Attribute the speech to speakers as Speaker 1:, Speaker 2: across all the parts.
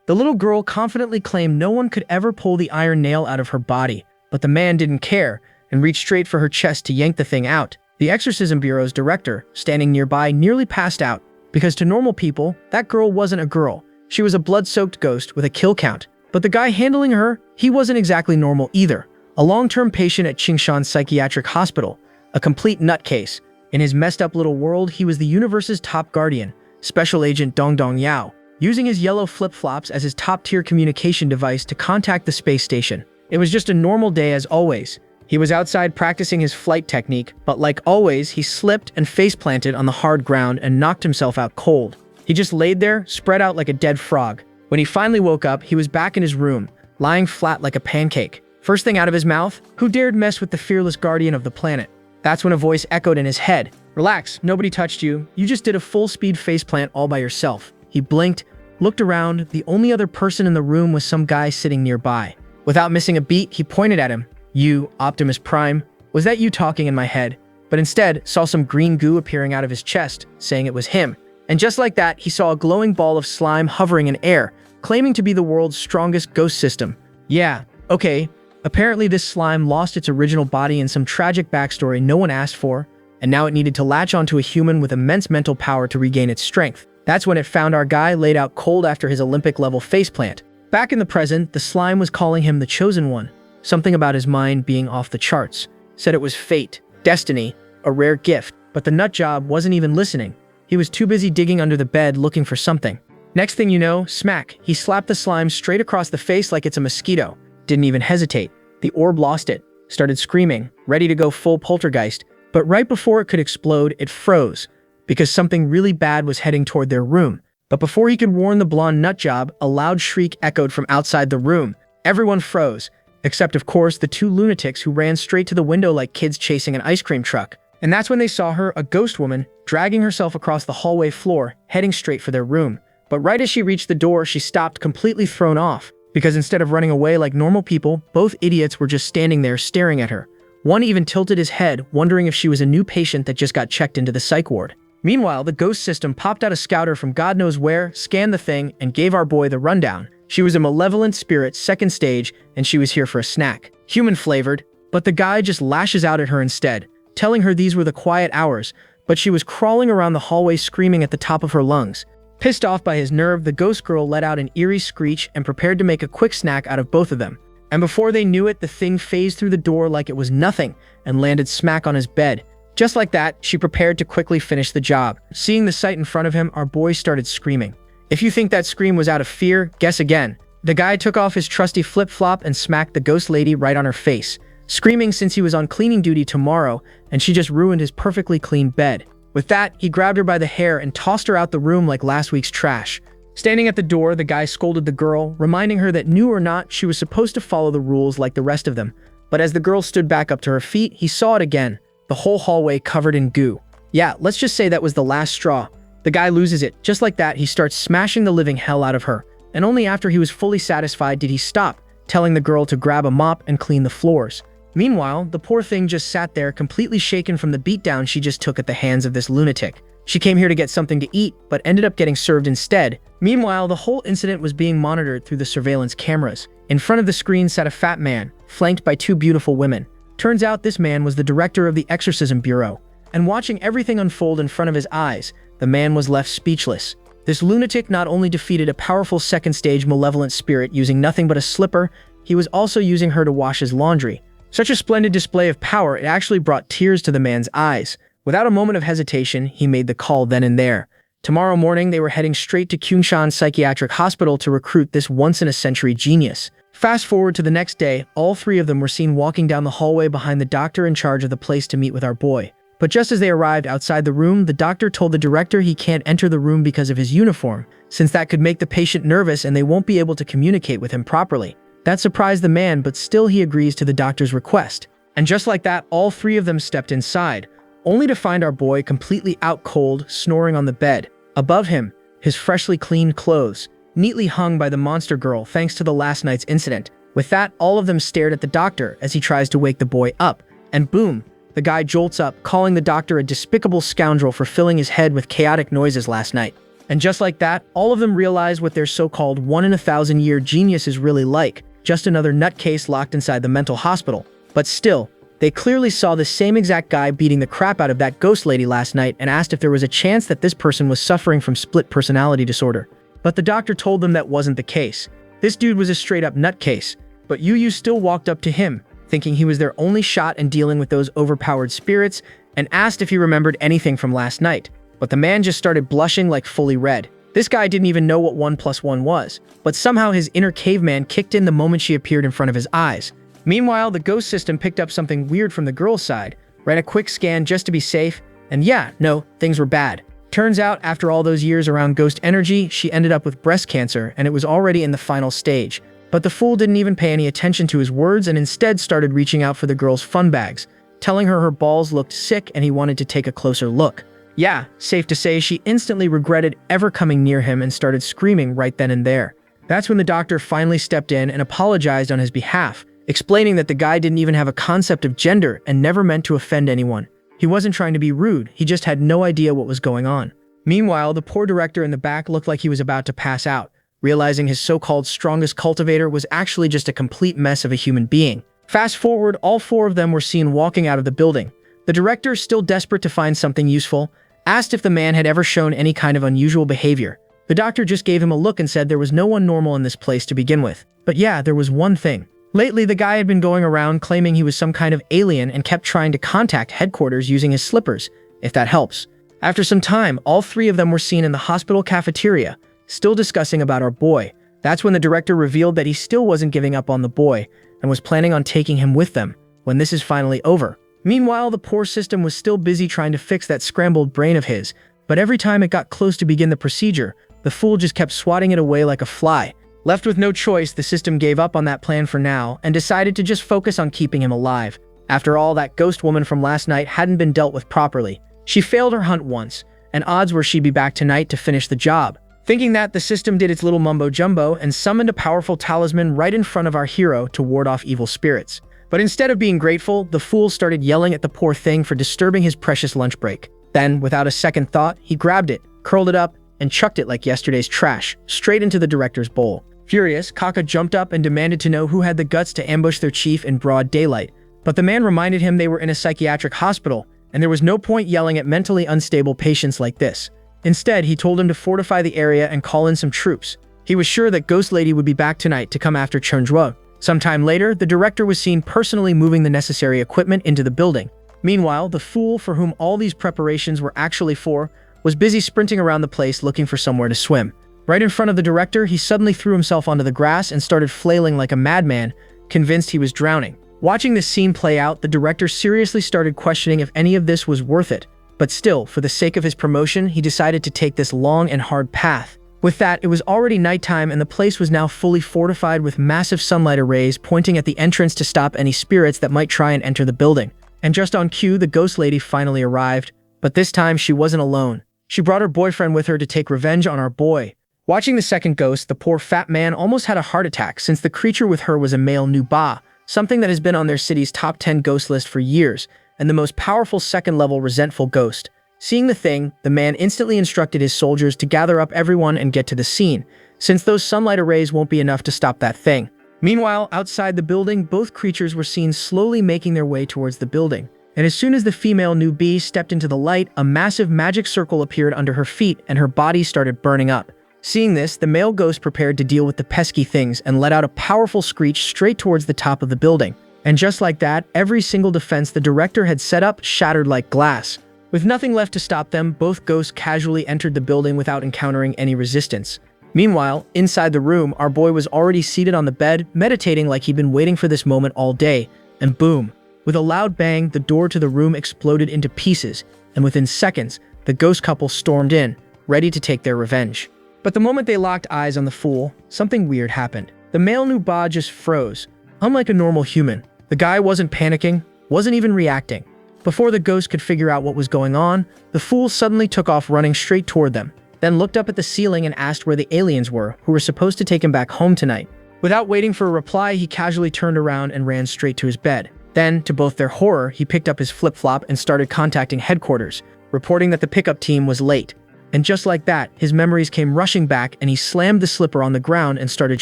Speaker 1: The little girl confidently claimed no one could ever pull the iron nail out of her body, but the man didn't care and reached straight for her chest to yank the thing out. The Exorcism Bureau's director, standing nearby, nearly passed out, because to normal people, that girl wasn't a girl. She was a blood-soaked ghost with a kill count. But the guy handling her, he wasn't exactly normal either. A long-term patient at Qingshan Psychiatric Hospital, a complete nutcase. In his messed-up little world, he was the universe's top guardian, Special Agent Dong Dong Yao, using his yellow flip-flops as his top-tier communication device to contact the space station. It was just a normal day as always. He was outside practicing his flight technique, but like always, he slipped and face-planted on the hard ground and knocked himself out cold. He just laid there, spread out like a dead frog. When he finally woke up, he was back in his room, lying flat like a pancake. First thing out of his mouth, who dared mess with the fearless guardian of the planet? That's when a voice echoed in his head. Relax, nobody touched you. You just did a full-speed faceplant all by yourself. He blinked, looked around. The only other person in the room was some guy sitting nearby. Without missing a beat, he pointed at him. You, Optimus Prime, was that you talking in my head? But instead, saw some green goo appearing out of his chest, saying it was him. And just like that, he saw a glowing ball of slime hovering in air, claiming to be the world's strongest ghost system. Yeah, okay. Apparently this slime lost its original body in some tragic backstory no one asked for, and now it needed to latch onto a human with immense mental power to regain its strength. That's when it found our guy laid out cold after his Olympic-level faceplant. Back in the present, the slime was calling him the Chosen One. Something about his mind being off the charts. Said it was fate, destiny, a rare gift. But the nutjob wasn't even listening. He was too busy digging under the bed looking for something. Next thing you know, smack, he slapped the slime straight across the face like it's a mosquito. Didn't even hesitate. The orb lost it, started screaming, ready to go full poltergeist. But right before it could explode, it froze, because something really bad was heading toward their room. But before he could warn the blonde nutjob, a loud shriek echoed from outside the room. Everyone froze. Except, of course, the two lunatics who ran straight to the window like kids chasing an ice cream truck. And that's when they saw her, a ghost woman, dragging herself across the hallway floor, heading straight for their room. But right as she reached the door, she stopped, completely thrown off. Because instead of running away like normal people, both idiots were just standing there staring at her. One even tilted his head, wondering if she was a new patient that just got checked into the psych ward. Meanwhile, the ghost system popped out a scouter from God knows where, scanned the thing, and gave our boy the rundown. She was a malevolent spirit, second stage, and she was here for a snack. Human-flavored, but the guy just lashes out at her instead, telling her these were the quiet hours, but she was crawling around the hallway screaming at the top of her lungs. Pissed off by his nerve, the ghost girl let out an eerie screech and prepared to make a quick snack out of both of them. And before they knew it, the thing phased through the door like it was nothing and landed smack on his bed. Just like that, she prepared to quickly finish the job. Seeing the sight in front of him, our boy started screaming. If you think that scream was out of fear, guess again. The guy took off his trusty flip-flop and smacked the ghost lady right on her face, screaming since he was on cleaning duty tomorrow and she just ruined his perfectly clean bed. With that, he grabbed her by the hair and tossed her out the room like last week's trash. Standing at the door, the guy scolded the girl, reminding her that new or not, she was supposed to follow the rules like the rest of them. But as the girl stood back up to her feet, he saw it again, the whole hallway covered in goo. Yeah, let's just say that was the last straw. The guy loses it. Just like that, he starts smashing the living hell out of her. And only after he was fully satisfied did he stop, telling the girl to grab a mop and clean the floors. Meanwhile, the poor thing just sat there completely shaken from the beatdown she just took at the hands of this lunatic. She came here to get something to eat, but ended up getting served instead. Meanwhile, the whole incident was being monitored through the surveillance cameras. In front of the screen sat a fat man, flanked by two beautiful women. Turns out this man was the director of the Exorcism Bureau. And watching everything unfold in front of his eyes, the man was left speechless. This lunatic not only defeated a powerful second-stage malevolent spirit using nothing but a slipper, he was also using her to wash his laundry. Such a splendid display of power, it actually brought tears to the man's eyes. Without a moment of hesitation, he made the call then and there. Tomorrow morning, they were heading straight to Qingshan Psychiatric Hospital to recruit this once-in-a-century genius. Fast forward to the next day, all three of them were seen walking down the hallway behind the doctor in charge of the place to meet with our boy. But just as they arrived outside the room, the doctor told the director he can't enter the room because of his uniform, since that could make the patient nervous and they won't be able to communicate with him properly. That surprised the man, but still he agrees to the doctor's request. And just like that, all three of them stepped inside, only to find our boy completely out cold, snoring on the bed. Above him, his freshly cleaned clothes, neatly hung by the monster girl thanks to the last night's incident. With that, all of them stared at the doctor as he tries to wake the boy up, and boom, the guy jolts up, calling the doctor a despicable scoundrel for filling his head with chaotic noises last night. And just like that, all of them realized what their so-called one-in-a-thousand-year genius is really like, just another nutcase locked inside the mental hospital. But still, they clearly saw the same exact guy beating the crap out of that ghost lady last night and asked if there was a chance that this person was suffering from split personality disorder. But the doctor told them that wasn't the case. This dude was a straight-up nutcase, but Yu still walked up to him, thinking he was their only shot in dealing with those overpowered spirits, and asked if he remembered anything from last night. But the man just started blushing like fully red. This guy didn't even know what 1 + 1 was, but somehow his inner caveman kicked in the moment she appeared in front of his eyes. Meanwhile, the ghost system picked up something weird from the girl's side, ran a quick scan just to be safe, and yeah, no, things were bad. Turns out, after all those years around ghost energy, she ended up with breast cancer, and it was already in the final stage. But the fool didn't even pay any attention to his words and instead started reaching out for the girl's fun bags, telling her balls looked sick and he wanted to take a closer look. Yeah, safe to say she instantly regretted ever coming near him and started screaming right then and there. That's when the doctor finally stepped in and apologized on his behalf, explaining that the guy didn't even have a concept of gender and never meant to offend anyone. He wasn't trying to be rude, he just had no idea what was going on. Meanwhile, the poor director in the back looked like he was about to pass out, realizing his so-called strongest cultivator was actually just a complete mess of a human being. Fast forward, all 4 of them were seen walking out of the building. The director, still desperate to find something useful, asked if the man had ever shown any kind of unusual behavior. The doctor just gave him a look and said there was no one normal in this place to begin with. But yeah, there was one thing. Lately, the guy had been going around claiming he was some kind of alien and kept trying to contact headquarters using his slippers, if that helps. After some time, all 3 of them were seen in the hospital cafeteria, still discussing about our boy. That's when the director revealed that he still wasn't giving up on the boy and was planning on taking him with them when this is finally over. Meanwhile, the poor system was still busy trying to fix that scrambled brain of his, but every time it got close to begin the procedure, the fool just kept swatting it away like a fly. Left with no choice, the system gave up on that plan for now and decided to just focus on keeping him alive. After all, that ghost woman from last night hadn't been dealt with properly. She failed her hunt once, and odds were she'd be back tonight to finish the job. Thinking that, the system did its little mumbo-jumbo and summoned a powerful talisman right in front of our hero to ward off evil spirits. But instead of being grateful, the fool started yelling at the poor thing for disturbing his precious lunch break. Then, without a second thought, he grabbed it, curled it up, and chucked it like yesterday's trash, straight into the director's bowl. Furious, Kaka jumped up and demanded to know who had the guts to ambush their chief in broad daylight. But the man reminded him they were in a psychiatric hospital, and there was no point yelling at mentally unstable patients like this. Instead, he told him to fortify the area and call in some troops. He was sure that Ghost Lady would be back tonight to come after Chunjua. Sometime later, the director was seen personally moving the necessary equipment into the building. Meanwhile, the fool for whom all these preparations were actually for was busy sprinting around the place looking for somewhere to swim. Right in front of the director, he suddenly threw himself onto the grass and started flailing like a madman, convinced he was drowning. Watching this scene play out, the director seriously started questioning if any of this was worth it. But still, for the sake of his promotion, he decided to take this long and hard path. With that, it was already nighttime and the place was now fully fortified with massive sunlight arrays pointing at the entrance to stop any spirits that might try and enter the building. And just on cue, the ghost lady finally arrived. But this time, she wasn't alone. She brought her boyfriend with her to take revenge on our boy. Watching the second ghost, the poor fat man almost had a heart attack since the creature with her was a male Nuba, something that has been on their city's top 10 ghost list for years, and the most powerful second-level resentful ghost. Seeing the thing, the man instantly instructed his soldiers to gather up everyone and get to the scene, since those sunlight arrays won't be enough to stop that thing. Meanwhile, outside the building, both creatures were seen slowly making their way towards the building. And as soon as the female newbie stepped into the light, a massive magic circle appeared under her feet and her body started burning up. Seeing this, the male ghost prepared to deal with the pesky things and let out a powerful screech straight towards the top of the building. And just like that, every single defense the director had set up shattered like glass. With nothing left to stop them, both ghosts casually entered the building without encountering any resistance. Meanwhile, inside the room, our boy was already seated on the bed, meditating like he'd been waiting for this moment all day, and boom! With a loud bang, the door to the room exploded into pieces, and within seconds, the ghost couple stormed in, ready to take their revenge. But the moment they locked eyes on the fool, something weird happened. The male Nuba just froze. Unlike a normal human, the guy wasn't panicking, wasn't even reacting. Before the ghost could figure out what was going on, the fool suddenly took off running straight toward them, then looked up at the ceiling and asked where the aliens were, who were supposed to take him back home tonight. Without waiting for a reply, he casually turned around and ran straight to his bed. Then, to both their horror, he picked up his flip-flop and started contacting headquarters, reporting that the pickup team was late. And just like that, his memories came rushing back and he slammed the slipper on the ground and started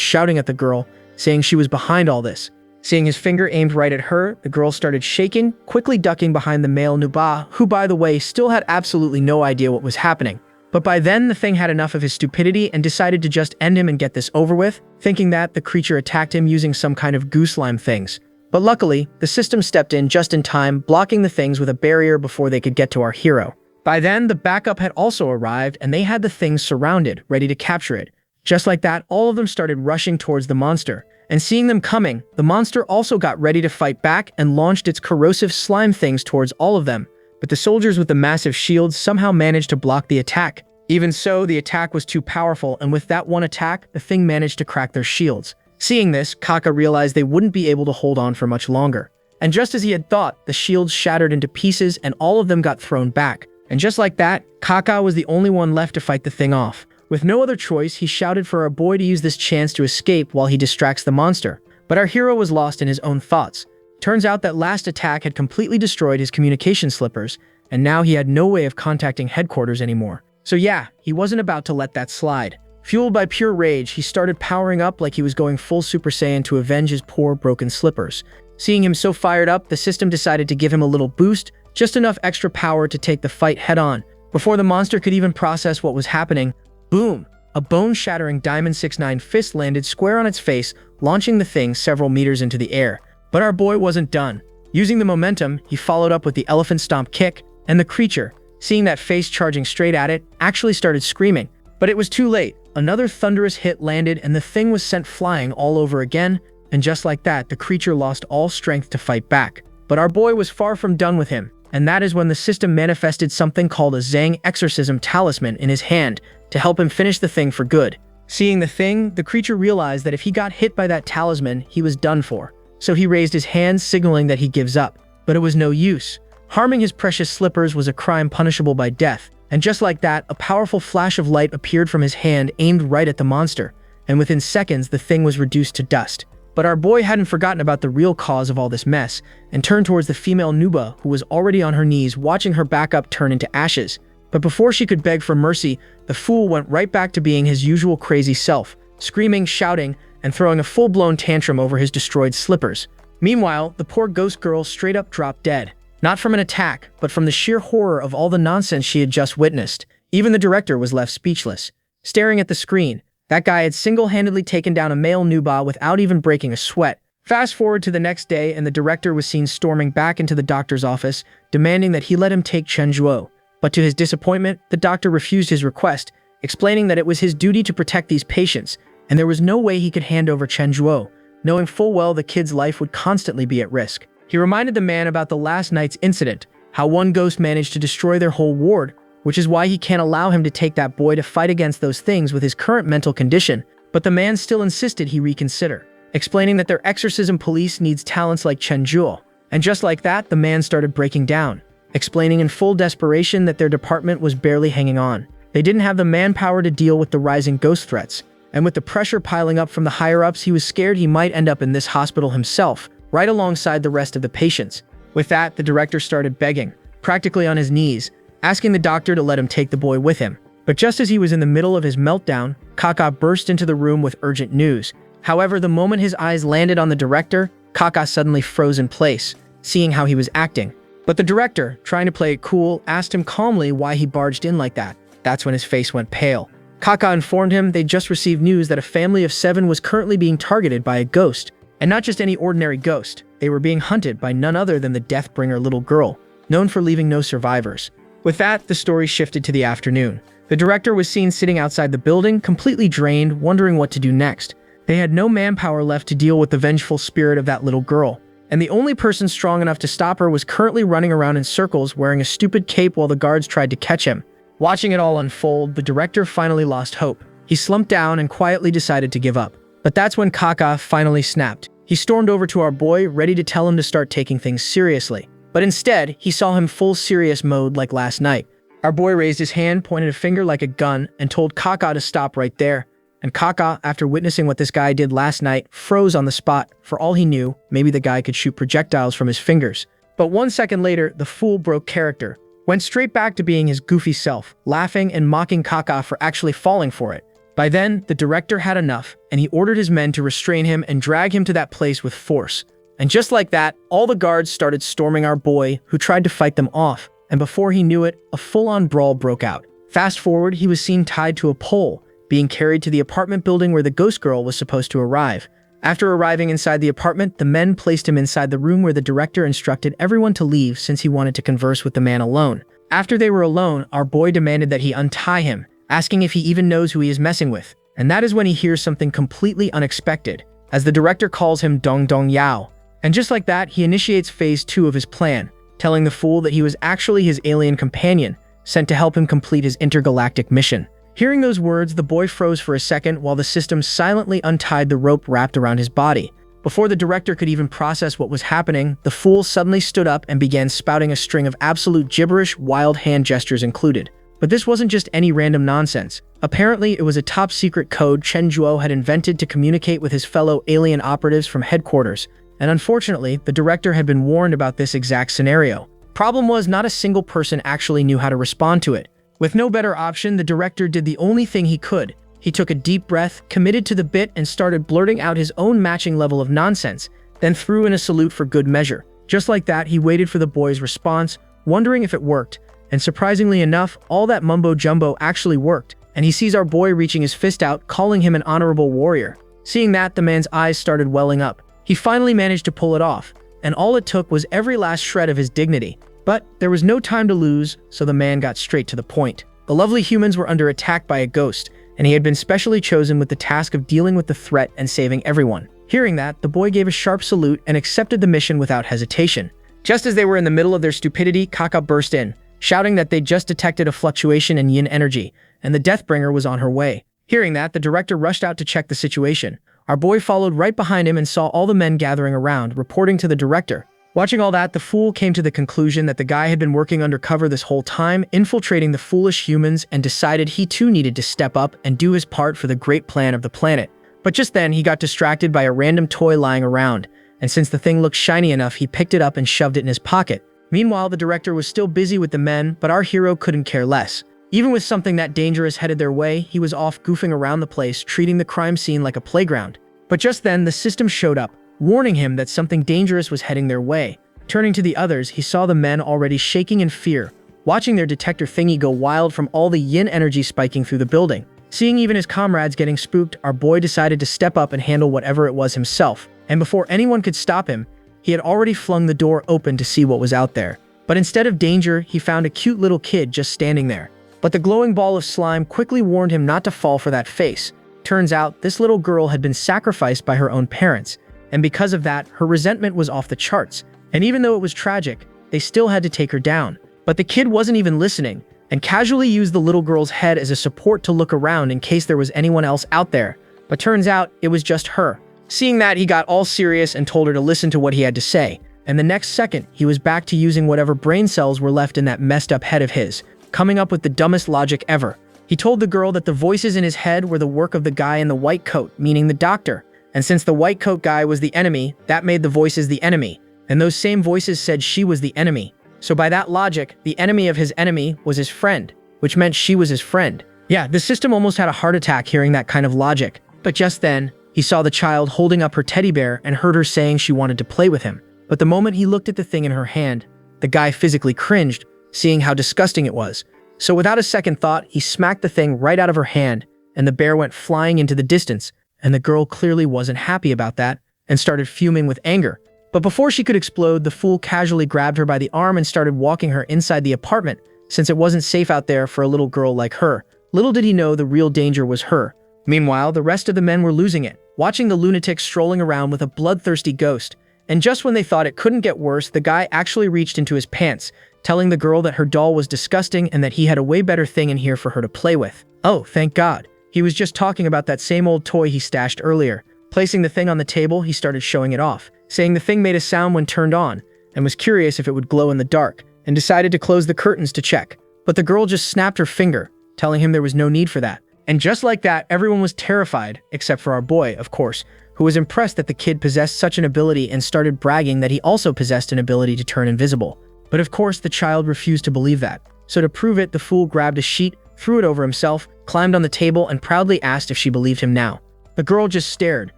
Speaker 1: shouting at the girl, saying she was behind all this. Seeing his finger aimed right at her, the girl started shaking, quickly ducking behind the male Nuba, who by the way still had absolutely no idea what was happening. But by then the thing had enough of his stupidity and decided to just end him and get this over with, thinking that the creature attacked him using some kind of goose slime things. But luckily, the system stepped in just in time, blocking the things with a barrier before they could get to our hero. By then, the backup had also arrived and they had the things surrounded, ready to capture it. Just like that, all of them started rushing towards the monster. And seeing them coming, the monster also got ready to fight back and launched its corrosive slime things towards all of them. But the soldiers with the massive shields somehow managed to block the attack. Even so, the attack was too powerful, and with that one attack, the thing managed to crack their shields. Seeing this, Kaka realized they wouldn't be able to hold on for much longer. And just as he had thought, the shields shattered into pieces and all of them got thrown back. And just like that, Kaka was the only one left to fight the thing off. With no other choice, he shouted for our boy to use this chance to escape while he distracts the monster. But our hero was lost in his own thoughts. Turns out that last attack had completely destroyed his communication slippers, and now he had no way of contacting headquarters anymore. So yeah, he wasn't about to let that slide. Fueled by pure rage, he started powering up like he was going full Super Saiyan to avenge his poor broken slippers. Seeing him so fired up, the system decided to give him a little boost, just enough extra power to take the fight head-on. Before the monster could even process what was happening, boom! A bone-shattering Diamond 6-9 fist landed square on its face, launching the thing several meters into the air. But our boy wasn't done. Using the momentum, he followed up with the elephant stomp kick, and the creature, seeing that face charging straight at it, actually started screaming. But it was too late. Another thunderous hit landed and the thing was sent flying all over again, and just like that, the creature lost all strength to fight back. But our boy was far from done with him, and that is when the system manifested something called a Zhang Exorcism Talisman in his hand to help him finish the thing for good. Seeing the thing, the creature realized that if he got hit by that talisman, he was done for. So he raised his hands, signaling that he gives up. But it was no use. Harming his precious slippers was a crime punishable by death. And just like that, a powerful flash of light appeared from his hand aimed right at the monster. And within seconds, the thing was reduced to dust. But our boy hadn't forgotten about the real cause of all this mess, and turned towards the female Nuba, who was already on her knees watching her backup turn into ashes. But before she could beg for mercy, the fool went right back to being his usual crazy self, screaming, shouting, and throwing a full-blown tantrum over his destroyed slippers. Meanwhile, the poor ghost girl straight up dropped dead. Not from an attack, but from the sheer horror of all the nonsense she had just witnessed. Even the director was left speechless. Staring at the screen, that guy had single-handedly taken down a male Nuba without even breaking a sweat. Fast forward to the next day, and the director was seen storming back into the doctor's office, demanding that he let him take Chen Zhuo. But to his disappointment, the doctor refused his request, explaining that it was his duty to protect these patients, and there was no way he could hand over Chen Zhuo, knowing full well the kid's life would constantly be at risk. He reminded the man about the last night's incident, how one ghost managed to destroy their whole ward, which is why he can't allow him to take that boy to fight against those things with his current mental condition. But the man still insisted he reconsider, explaining that their exorcism police needs talents like Chen Zhuo. And just like that, the man started breaking down, explaining in full desperation that their department was barely hanging on. They didn't have the manpower to deal with the rising ghost threats, and with the pressure piling up from the higher-ups, he was scared he might end up in this hospital himself, right alongside the rest of the patients. With that, the director started begging, practically on his knees, asking the doctor to let him take the boy with him. But just as he was in the middle of his meltdown, Kaka burst into the room with urgent news. However, the moment his eyes landed on the director, Kaka suddenly froze in place, seeing how he was acting. But the director, trying to play it cool, asked him calmly why he barged in like that. That's when his face went pale. Kaka informed him they'd just received news that a family of 7 was currently being targeted by a ghost. And not just any ordinary ghost. They were being hunted by none other than the Deathbringer little girl, known for leaving no survivors. With that, the story shifted to the afternoon. The director was seen sitting outside the building, completely drained, wondering what to do next. They had no manpower left to deal with the vengeful spirit of that little girl. And the only person strong enough to stop her was currently running around in circles wearing a stupid cape while the guards tried to catch him. Watching it all unfold, the director finally lost hope. He slumped down and quietly decided to give up. But that's when Kaka finally snapped. He stormed over to our boy, ready to tell him to start taking things seriously. But instead, he saw him full serious mode like last night. Our boy raised his hand, pointed a finger like a gun, and told Kaka to stop right there. And Kaka, after witnessing what this guy did last night, froze on the spot. For all he knew, maybe the guy could shoot projectiles from his fingers. But 1 second later, the fool broke character. went straight back to being his goofy self, laughing and mocking Kaka for actually falling for it. By then, the director had enough, and he ordered his men to restrain him and drag him to that place with force. And just like that, all the guards started storming our boy, who tried to fight them off, and before he knew it, a full-on brawl broke out. Fast forward, he was seen tied to a pole, being carried to the apartment building where the ghost girl was supposed to arrive. After arriving inside the apartment, the men placed him inside the room where the director instructed everyone to leave since he wanted to converse with the man alone. After they were alone, our boy demanded that he untie him, asking if he even knows who he is messing with. And that is when he hears something completely unexpected, as the director calls him Dong Dong Yao. And just like that, he initiates phase 2 of his plan, telling the fool that he was actually his alien companion, sent to help him complete his intergalactic mission. Hearing those words, the boy froze for a second while the system silently untied the rope wrapped around his body. Before the director could even process what was happening, the fool suddenly stood up and began spouting a string of absolute gibberish, wild hand gestures included. But this wasn't just any random nonsense. Apparently, it was a top-secret code Chen Zhuo had invented to communicate with his fellow alien operatives from headquarters. And unfortunately, the director had been warned about this exact scenario. Problem was, not a single person actually knew how to respond to it. With no better option, the director did the only thing he could. He took a deep breath, committed to the bit, and started blurting out his own matching level of nonsense, then threw in a salute for good measure. Just like that, he waited for the boy's response, wondering if it worked. And surprisingly enough, all that mumbo-jumbo actually worked, and he sees our boy reaching his fist out, calling him an honorable warrior. Seeing that, the man's eyes started welling up. He finally managed to pull it off, and all it took was every last shred of his dignity. But there was no time to lose, so the man got straight to the point. The lovely humans were under attack by a ghost, and he had been specially chosen with the task of dealing with the threat and saving everyone. Hearing that, the boy gave a sharp salute and accepted the mission without hesitation. Just as they were in the middle of their stupidity, Kaka burst in, shouting that they'd just detected a fluctuation in yin energy, and the Deathbringer was on her way. Hearing that, the director rushed out to check the situation. Our boy followed right behind him and saw all the men gathering around, reporting to the director. Watching all that, the fool came to the conclusion that the guy had been working undercover this whole time, infiltrating the foolish humans, and decided he too needed to step up and do his part for the great plan of the planet. But just then, he got distracted by a random toy lying around, and since the thing looked shiny enough, he picked it up and shoved it in his pocket. Meanwhile, the director was still busy with the men, but our hero couldn't care less. Even with something that dangerous headed their way, he was off goofing around the place, treating the crime scene like a playground. But just then, the system showed up, warning him that something dangerous was heading their way. Turning to the others, he saw the men already shaking in fear, watching their detector thingy go wild from all the yin energy spiking through the building. Seeing even his comrades getting spooked, our boy decided to step up and handle whatever it was himself. And before anyone could stop him, he had already flung the door open to see what was out there. But instead of danger, he found a cute little kid just standing there. But the glowing ball of slime quickly warned him not to fall for that face. Turns out, this little girl had been sacrificed by her own parents, and because of that, her resentment was off the charts. And even though it was tragic, they still had to take her down. But the kid wasn't even listening, and casually used the little girl's head as a support to look around in case there was anyone else out there. But turns out, it was just her. Seeing that, he got all serious and told her to listen to what he had to say. And the next second, he was back to using whatever brain cells were left in that messed up head of his, coming up with the dumbest logic ever. He told the girl that the voices in his head were the work of the guy in the white coat, meaning the doctor. And since the white coat guy was the enemy, that made the voices the enemy. And those same voices said she was the enemy. So by that logic, the enemy of his enemy was his friend, which meant she was his friend. Yeah, the system almost had a heart attack hearing that kind of logic. But just then, he saw the child holding up her teddy bear and heard her saying she wanted to play with him. But the moment he looked at the thing in her hand, the guy physically cringed, seeing how disgusting it was. So without a second thought, he smacked the thing right out of her hand, and the bear went flying into the distance, and the girl clearly wasn't happy about that, and started fuming with anger. But before she could explode, the fool casually grabbed her by the arm and started walking her inside the apartment, since it wasn't safe out there for a little girl like her. Little did he know the real danger was her. Meanwhile, the rest of the men were losing it, watching the lunatic strolling around with a bloodthirsty ghost. And just when they thought it couldn't get worse, the guy actually reached into his pants, telling the girl that her doll was disgusting and that he had a way better thing in here for her to play with. Oh, thank God. He was just talking about that same old toy he stashed earlier. Placing the thing on the table, he started showing it off, saying the thing made a sound when turned on, and was curious if it would glow in the dark, and decided to close the curtains to check. But the girl just snapped her finger, telling him there was no need for that. And just like that, everyone was terrified, except for our boy, of course, who was impressed that the kid possessed such an ability and started bragging that he also possessed an ability to turn invisible. But of course, the child refused to believe that. So to prove it, the fool grabbed a sheet, threw it over himself, climbed on the table, and proudly asked if she believed him now. The girl just stared,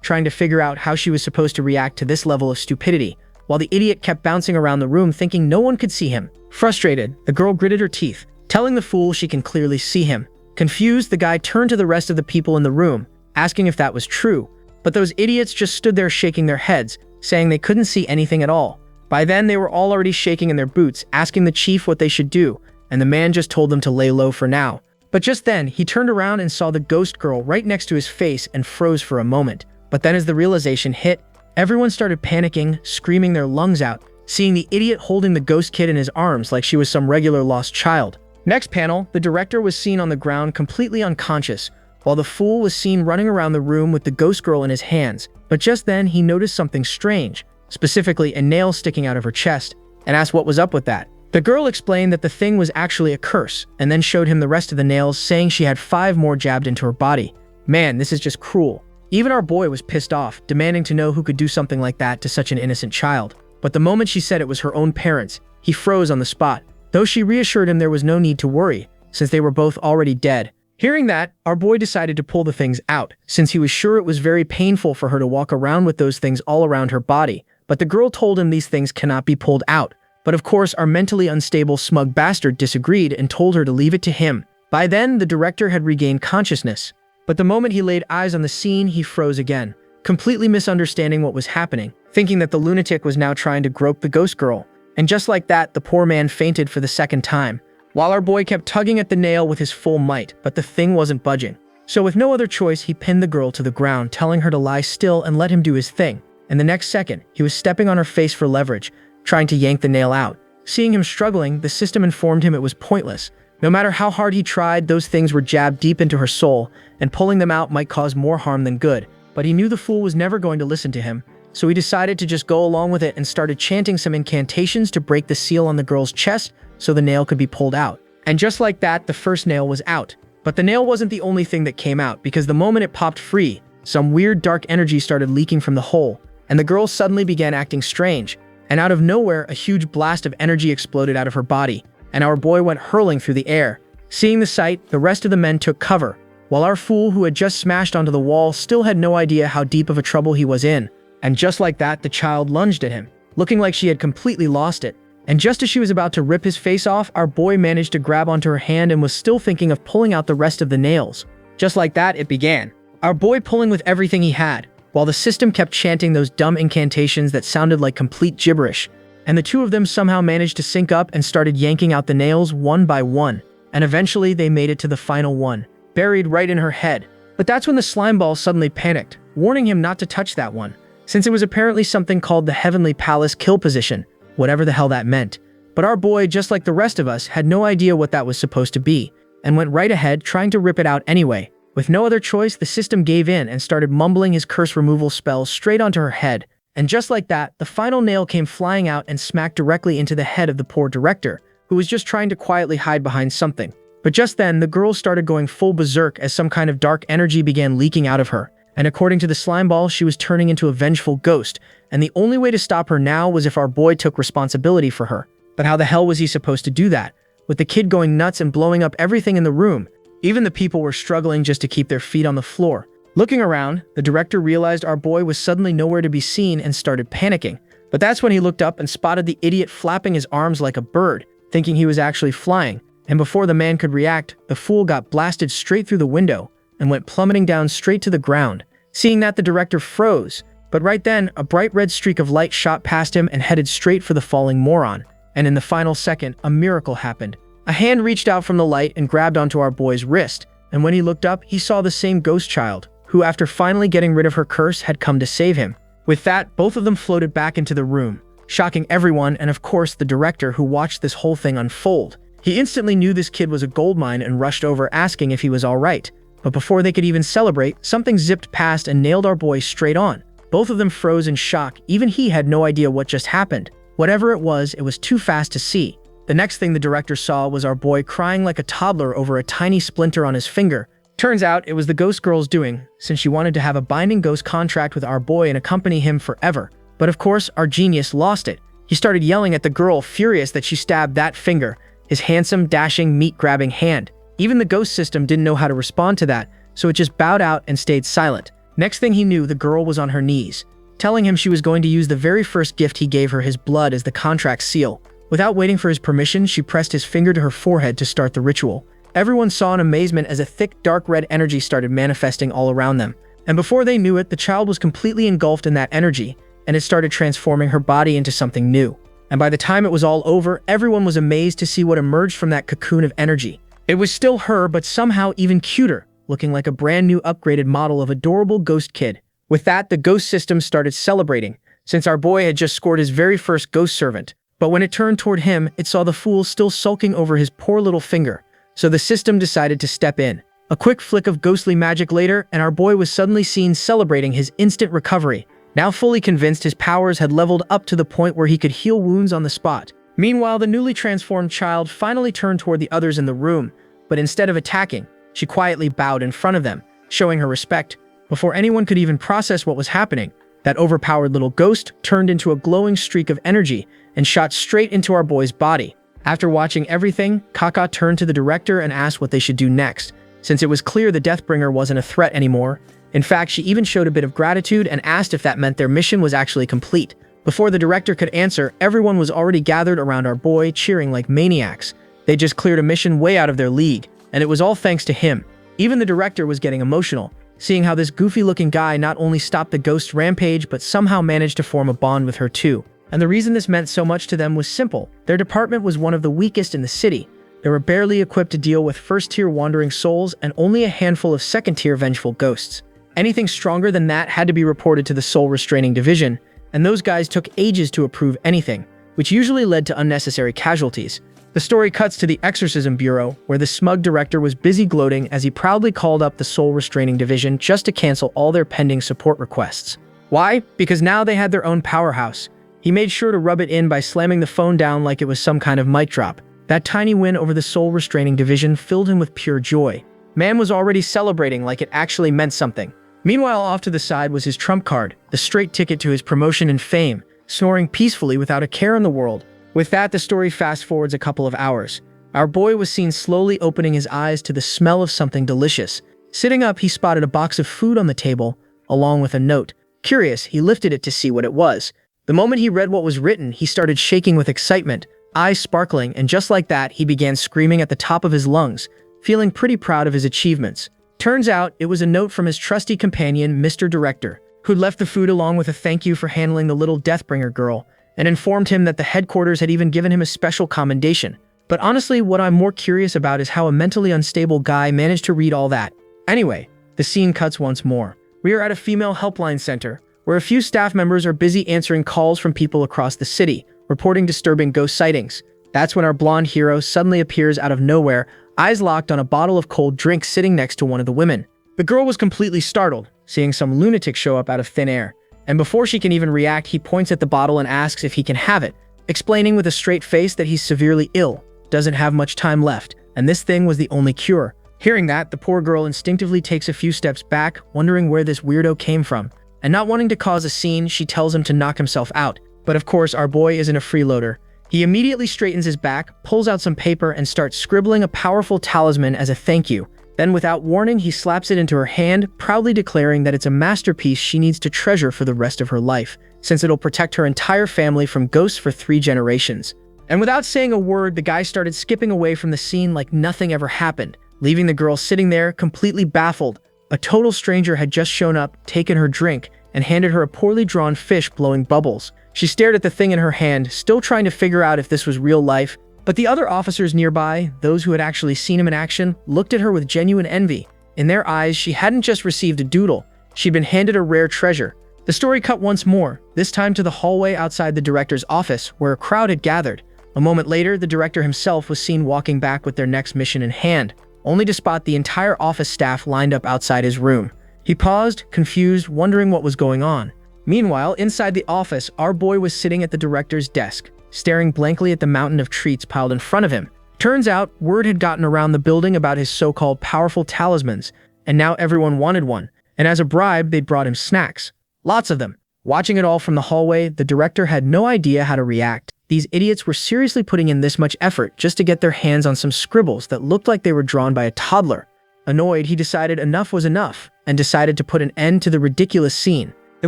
Speaker 1: trying to figure out how she was supposed to react to this level of stupidity, while the idiot kept bouncing around the room thinking no one could see him. Frustrated, the girl gritted her teeth, telling the fool she can clearly see him. Confused, the guy turned to the rest of the people in the room, asking if that was true, but those idiots just stood there shaking their heads, saying they couldn't see anything at all. By then, they were all already shaking in their boots, asking the chief what they should do, and the man just told them to lay low for now. But just then, he turned around and saw the ghost girl right next to his face and froze for a moment. But then as the realization hit, everyone started panicking, screaming their lungs out, seeing the idiot holding the ghost kid in his arms like she was some regular lost child. Next panel, the director was seen on the ground completely unconscious, while the fool was seen running around the room with the ghost girl in his hands. But just then, he noticed something strange, specifically a nail sticking out of her chest, and asked what was up with that. The girl explained that the thing was actually a curse, and then showed him the rest of the nails, saying she had 5 more jabbed into her body. Man, this is just cruel. Even our boy was pissed off, demanding to know who could do something like that to such an innocent child. But the moment she said it was her own parents, he froze on the spot, though she reassured him there was no need to worry, since they were both already dead. Hearing that, our boy decided to pull the things out, since he was sure it was very painful for her to walk around with those things all around her body. But the girl told him these things cannot be pulled out. But of course, our mentally unstable smug bastard disagreed and told her to leave it to him. By then, the director had regained consciousness. But the moment he laid eyes on the scene, he froze again, completely misunderstanding what was happening, thinking that the lunatic was now trying to grope the ghost girl. And just like that, the poor man fainted for the second time, while our boy kept tugging at the nail with his full might, but the thing wasn't budging. So with no other choice, he pinned the girl to the ground, telling her to lie still and let him do his thing. And the next second, he was stepping on her face for leverage, trying to yank the nail out. Seeing him struggling, the system informed him it was pointless. No matter how hard he tried, those things were jabbed deep into her soul, and pulling them out might cause more harm than good. But he knew the fool was never going to listen to him, so he decided to just go along with it and started chanting some incantations to break the seal on the girl's chest so the nail could be pulled out. And just like that, the first nail was out. But the nail wasn't the only thing that came out, because the moment it popped free, some weird dark energy started leaking from the hole, and the girl suddenly began acting strange. And out of nowhere, a huge blast of energy exploded out of her body, and our boy went hurling through the air. Seeing the sight, the rest of the men took cover, while our fool, who had just smashed onto the wall, still had no idea how deep of a trouble he was in. And just like that, the child lunged at him, looking like she had completely lost it. And just as she was about to rip his face off, our boy managed to grab onto her hand and was still thinking of pulling out the rest of the nails. Just like that, it began. Our boy pulling with everything he had, while the system kept chanting those dumb incantations that sounded like complete gibberish. And the two of them somehow managed to sync up and started yanking out the nails one by one. And eventually they made it to the final one, buried right in her head. But that's when the slime ball suddenly panicked, warning him not to touch that one, since it was apparently something called the Heavenly Palace kill position, whatever the hell that meant. But our boy, just like the rest of us, had no idea what that was supposed to be, and went right ahead trying to rip it out anyway. With no other choice, the system gave in and started mumbling his curse removal spell straight onto her head. And just like that, the final nail came flying out and smacked directly into the head of the poor director, who was just trying to quietly hide behind something. But just then, the girl started going full berserk as some kind of dark energy began leaking out of her. And according to the slime ball, she was turning into a vengeful ghost, and the only way to stop her now was if our boy took responsibility for her. But how the hell was he supposed to do that, with the kid going nuts and blowing up everything in the room? Even the people were struggling just to keep their feet on the floor. Looking around, the director realized our boy was suddenly nowhere to be seen and started panicking. But that's when he looked up and spotted the idiot flapping his arms like a bird, thinking he was actually flying. And before the man could react, the fool got blasted straight through the window and went plummeting down straight to the ground. Seeing that, the director froze. But right then, a bright red streak of light shot past him and headed straight for the falling moron. And in the final second, a miracle happened. A hand reached out from the light and grabbed onto our boy's wrist, and when he looked up, he saw the same ghost child, who after finally getting rid of her curse had come to save him. With that, both of them floated back into the room, shocking everyone and of course the director, who watched this whole thing unfold. He instantly knew this kid was a goldmine and rushed over asking if he was alright. But before they could even celebrate, something zipped past and nailed our boy straight on. Both of them froze in shock. Even he had no idea what just happened. Whatever it was too fast to see. The next thing the director saw was our boy crying like a toddler over a tiny splinter on his finger. Turns out it was the ghost girl's doing, since she wanted to have a binding ghost contract with our boy and accompany him forever. But of course, our genius lost it. He started yelling at the girl, furious that she stabbed that finger, his handsome, dashing, meat-grabbing hand. Even the ghost system didn't know how to respond to that, so it just bowed out and stayed silent. Next thing he knew, the girl was on her knees, telling him she was going to use the very first gift he gave her, his blood, as the contract seal. Without waiting for his permission, she pressed his finger to her forehead to start the ritual. Everyone saw in amazement as a thick, dark red energy started manifesting all around them. And before they knew it, the child was completely engulfed in that energy, and it started transforming her body into something new. And by the time it was all over, everyone was amazed to see what emerged from that cocoon of energy. It was still her, but somehow even cuter, looking like a brand new upgraded model of adorable ghost kid. With that, the ghost system started celebrating, since our boy had just scored his very first ghost servant. But when it turned toward him, it saw the fool still sulking over his poor little finger. So the system decided to step in. A quick flick of ghostly magic later, and our boy was suddenly seen celebrating his instant recovery. Now fully convinced his powers had leveled up to the point where he could heal wounds on the spot. Meanwhile, the newly transformed child finally turned toward the others in the room, but instead of attacking, she quietly bowed in front of them, showing her respect. Before anyone could even process what was happening, that overpowered little ghost turned into a glowing streak of energy and shot straight into our boy's body. After watching everything, Kaka turned to the director and asked what they should do next, since it was clear the Deathbringer wasn't a threat anymore. In fact, she even showed a bit of gratitude and asked if that meant their mission was actually complete. Before the director could answer, everyone was already gathered around our boy, cheering like maniacs. They just cleared a mission way out of their league, and it was all thanks to him. Even the director was getting emotional, seeing how this goofy-looking guy not only stopped the ghost rampage, but somehow managed to form a bond with her too. And the reason this meant so much to them was simple. Their department was one of the weakest in the city. They were barely equipped to deal with first-tier wandering souls and only a handful of second-tier vengeful ghosts. Anything stronger than that had to be reported to the Soul Restraining Division, and those guys took ages to approve anything, which usually led to unnecessary casualties. The story cuts to the Exorcism Bureau, where the smug director was busy gloating as he proudly called up the Soul Restraining Division just to cancel all their pending support requests. Why? Because now they had their own powerhouse. He made sure to rub it in by slamming the phone down like it was some kind of mic drop. That tiny win over the Soul Restraining Division filled him with pure joy. Man was already celebrating like it actually meant something. Meanwhile, off to the side was his trump card, the straight ticket to his promotion and fame, snoring peacefully without a care in the world. With that, the story fast-forwards a couple of hours. Our boy was seen slowly opening his eyes to the smell of something delicious. Sitting up, he spotted a box of food on the table, along with a note. Curious, he lifted it to see what it was. The moment he read what was written, he started shaking with excitement, eyes sparkling, and just like that, he began screaming at the top of his lungs, feeling pretty proud of his achievements. Turns out, it was a note from his trusty companion, Mr. Director, who'd left the food along with a thank you for handling the little Deathbringer girl, and informed him that the headquarters had even given him a special commendation. But honestly, what I'm more curious about is how a mentally unstable guy managed to read all that. Anyway, the scene cuts once more. We are at a female helpline center, where a few staff members are busy answering calls from people across the city, reporting disturbing ghost sightings. That's when our blonde hero suddenly appears out of nowhere, eyes locked on a bottle of cold drink sitting next to one of the women. The girl was completely startled, seeing some lunatic show up out of thin air. And before she can even react, he points at the bottle and asks if he can have it, explaining with a straight face that he's severely ill, doesn't have much time left, and this thing was the only cure. Hearing that, the poor girl instinctively takes a few steps back, wondering where this weirdo came from. And not wanting to cause a scene, she tells him to knock himself out. But of course, our boy isn't a freeloader. He immediately straightens his back, pulls out some paper, and starts scribbling a powerful talisman as a thank you. Then without warning, he slaps it into her hand, proudly declaring that it's a masterpiece she needs to treasure for the rest of her life, since it'll protect her entire family from ghosts for 3 generations. And without saying a word, the guy started skipping away from the scene like nothing ever happened, leaving the girl sitting there completely baffled. A total stranger had just shown up, taken her drink, and handed her a poorly drawn fish blowing bubbles. She stared at the thing in her hand, still trying to figure out if this was real life. But the other officers nearby, those who had actually seen him in action, looked at her with genuine envy. In their eyes, she hadn't just received a doodle, she'd been handed a rare treasure. The story cut once more, this time to the hallway outside the director's office, where a crowd had gathered. A moment later, the director himself was seen walking back with their next mission in hand, only to spot the entire office staff lined up outside his room. He paused, confused, wondering what was going on. Meanwhile, inside the office, our boy was sitting at the director's desk, staring blankly at the mountain of treats piled in front of him. Turns out, word had gotten around the building about his so-called powerful talismans, and now everyone wanted one. And as a bribe, they'd brought him snacks. Lots of them. Watching it all from the hallway, the director had no idea how to react. These idiots were seriously putting in this much effort just to get their hands on some scribbles that looked like they were drawn by a toddler. Annoyed, he decided enough was enough and decided to put an end to the ridiculous scene. The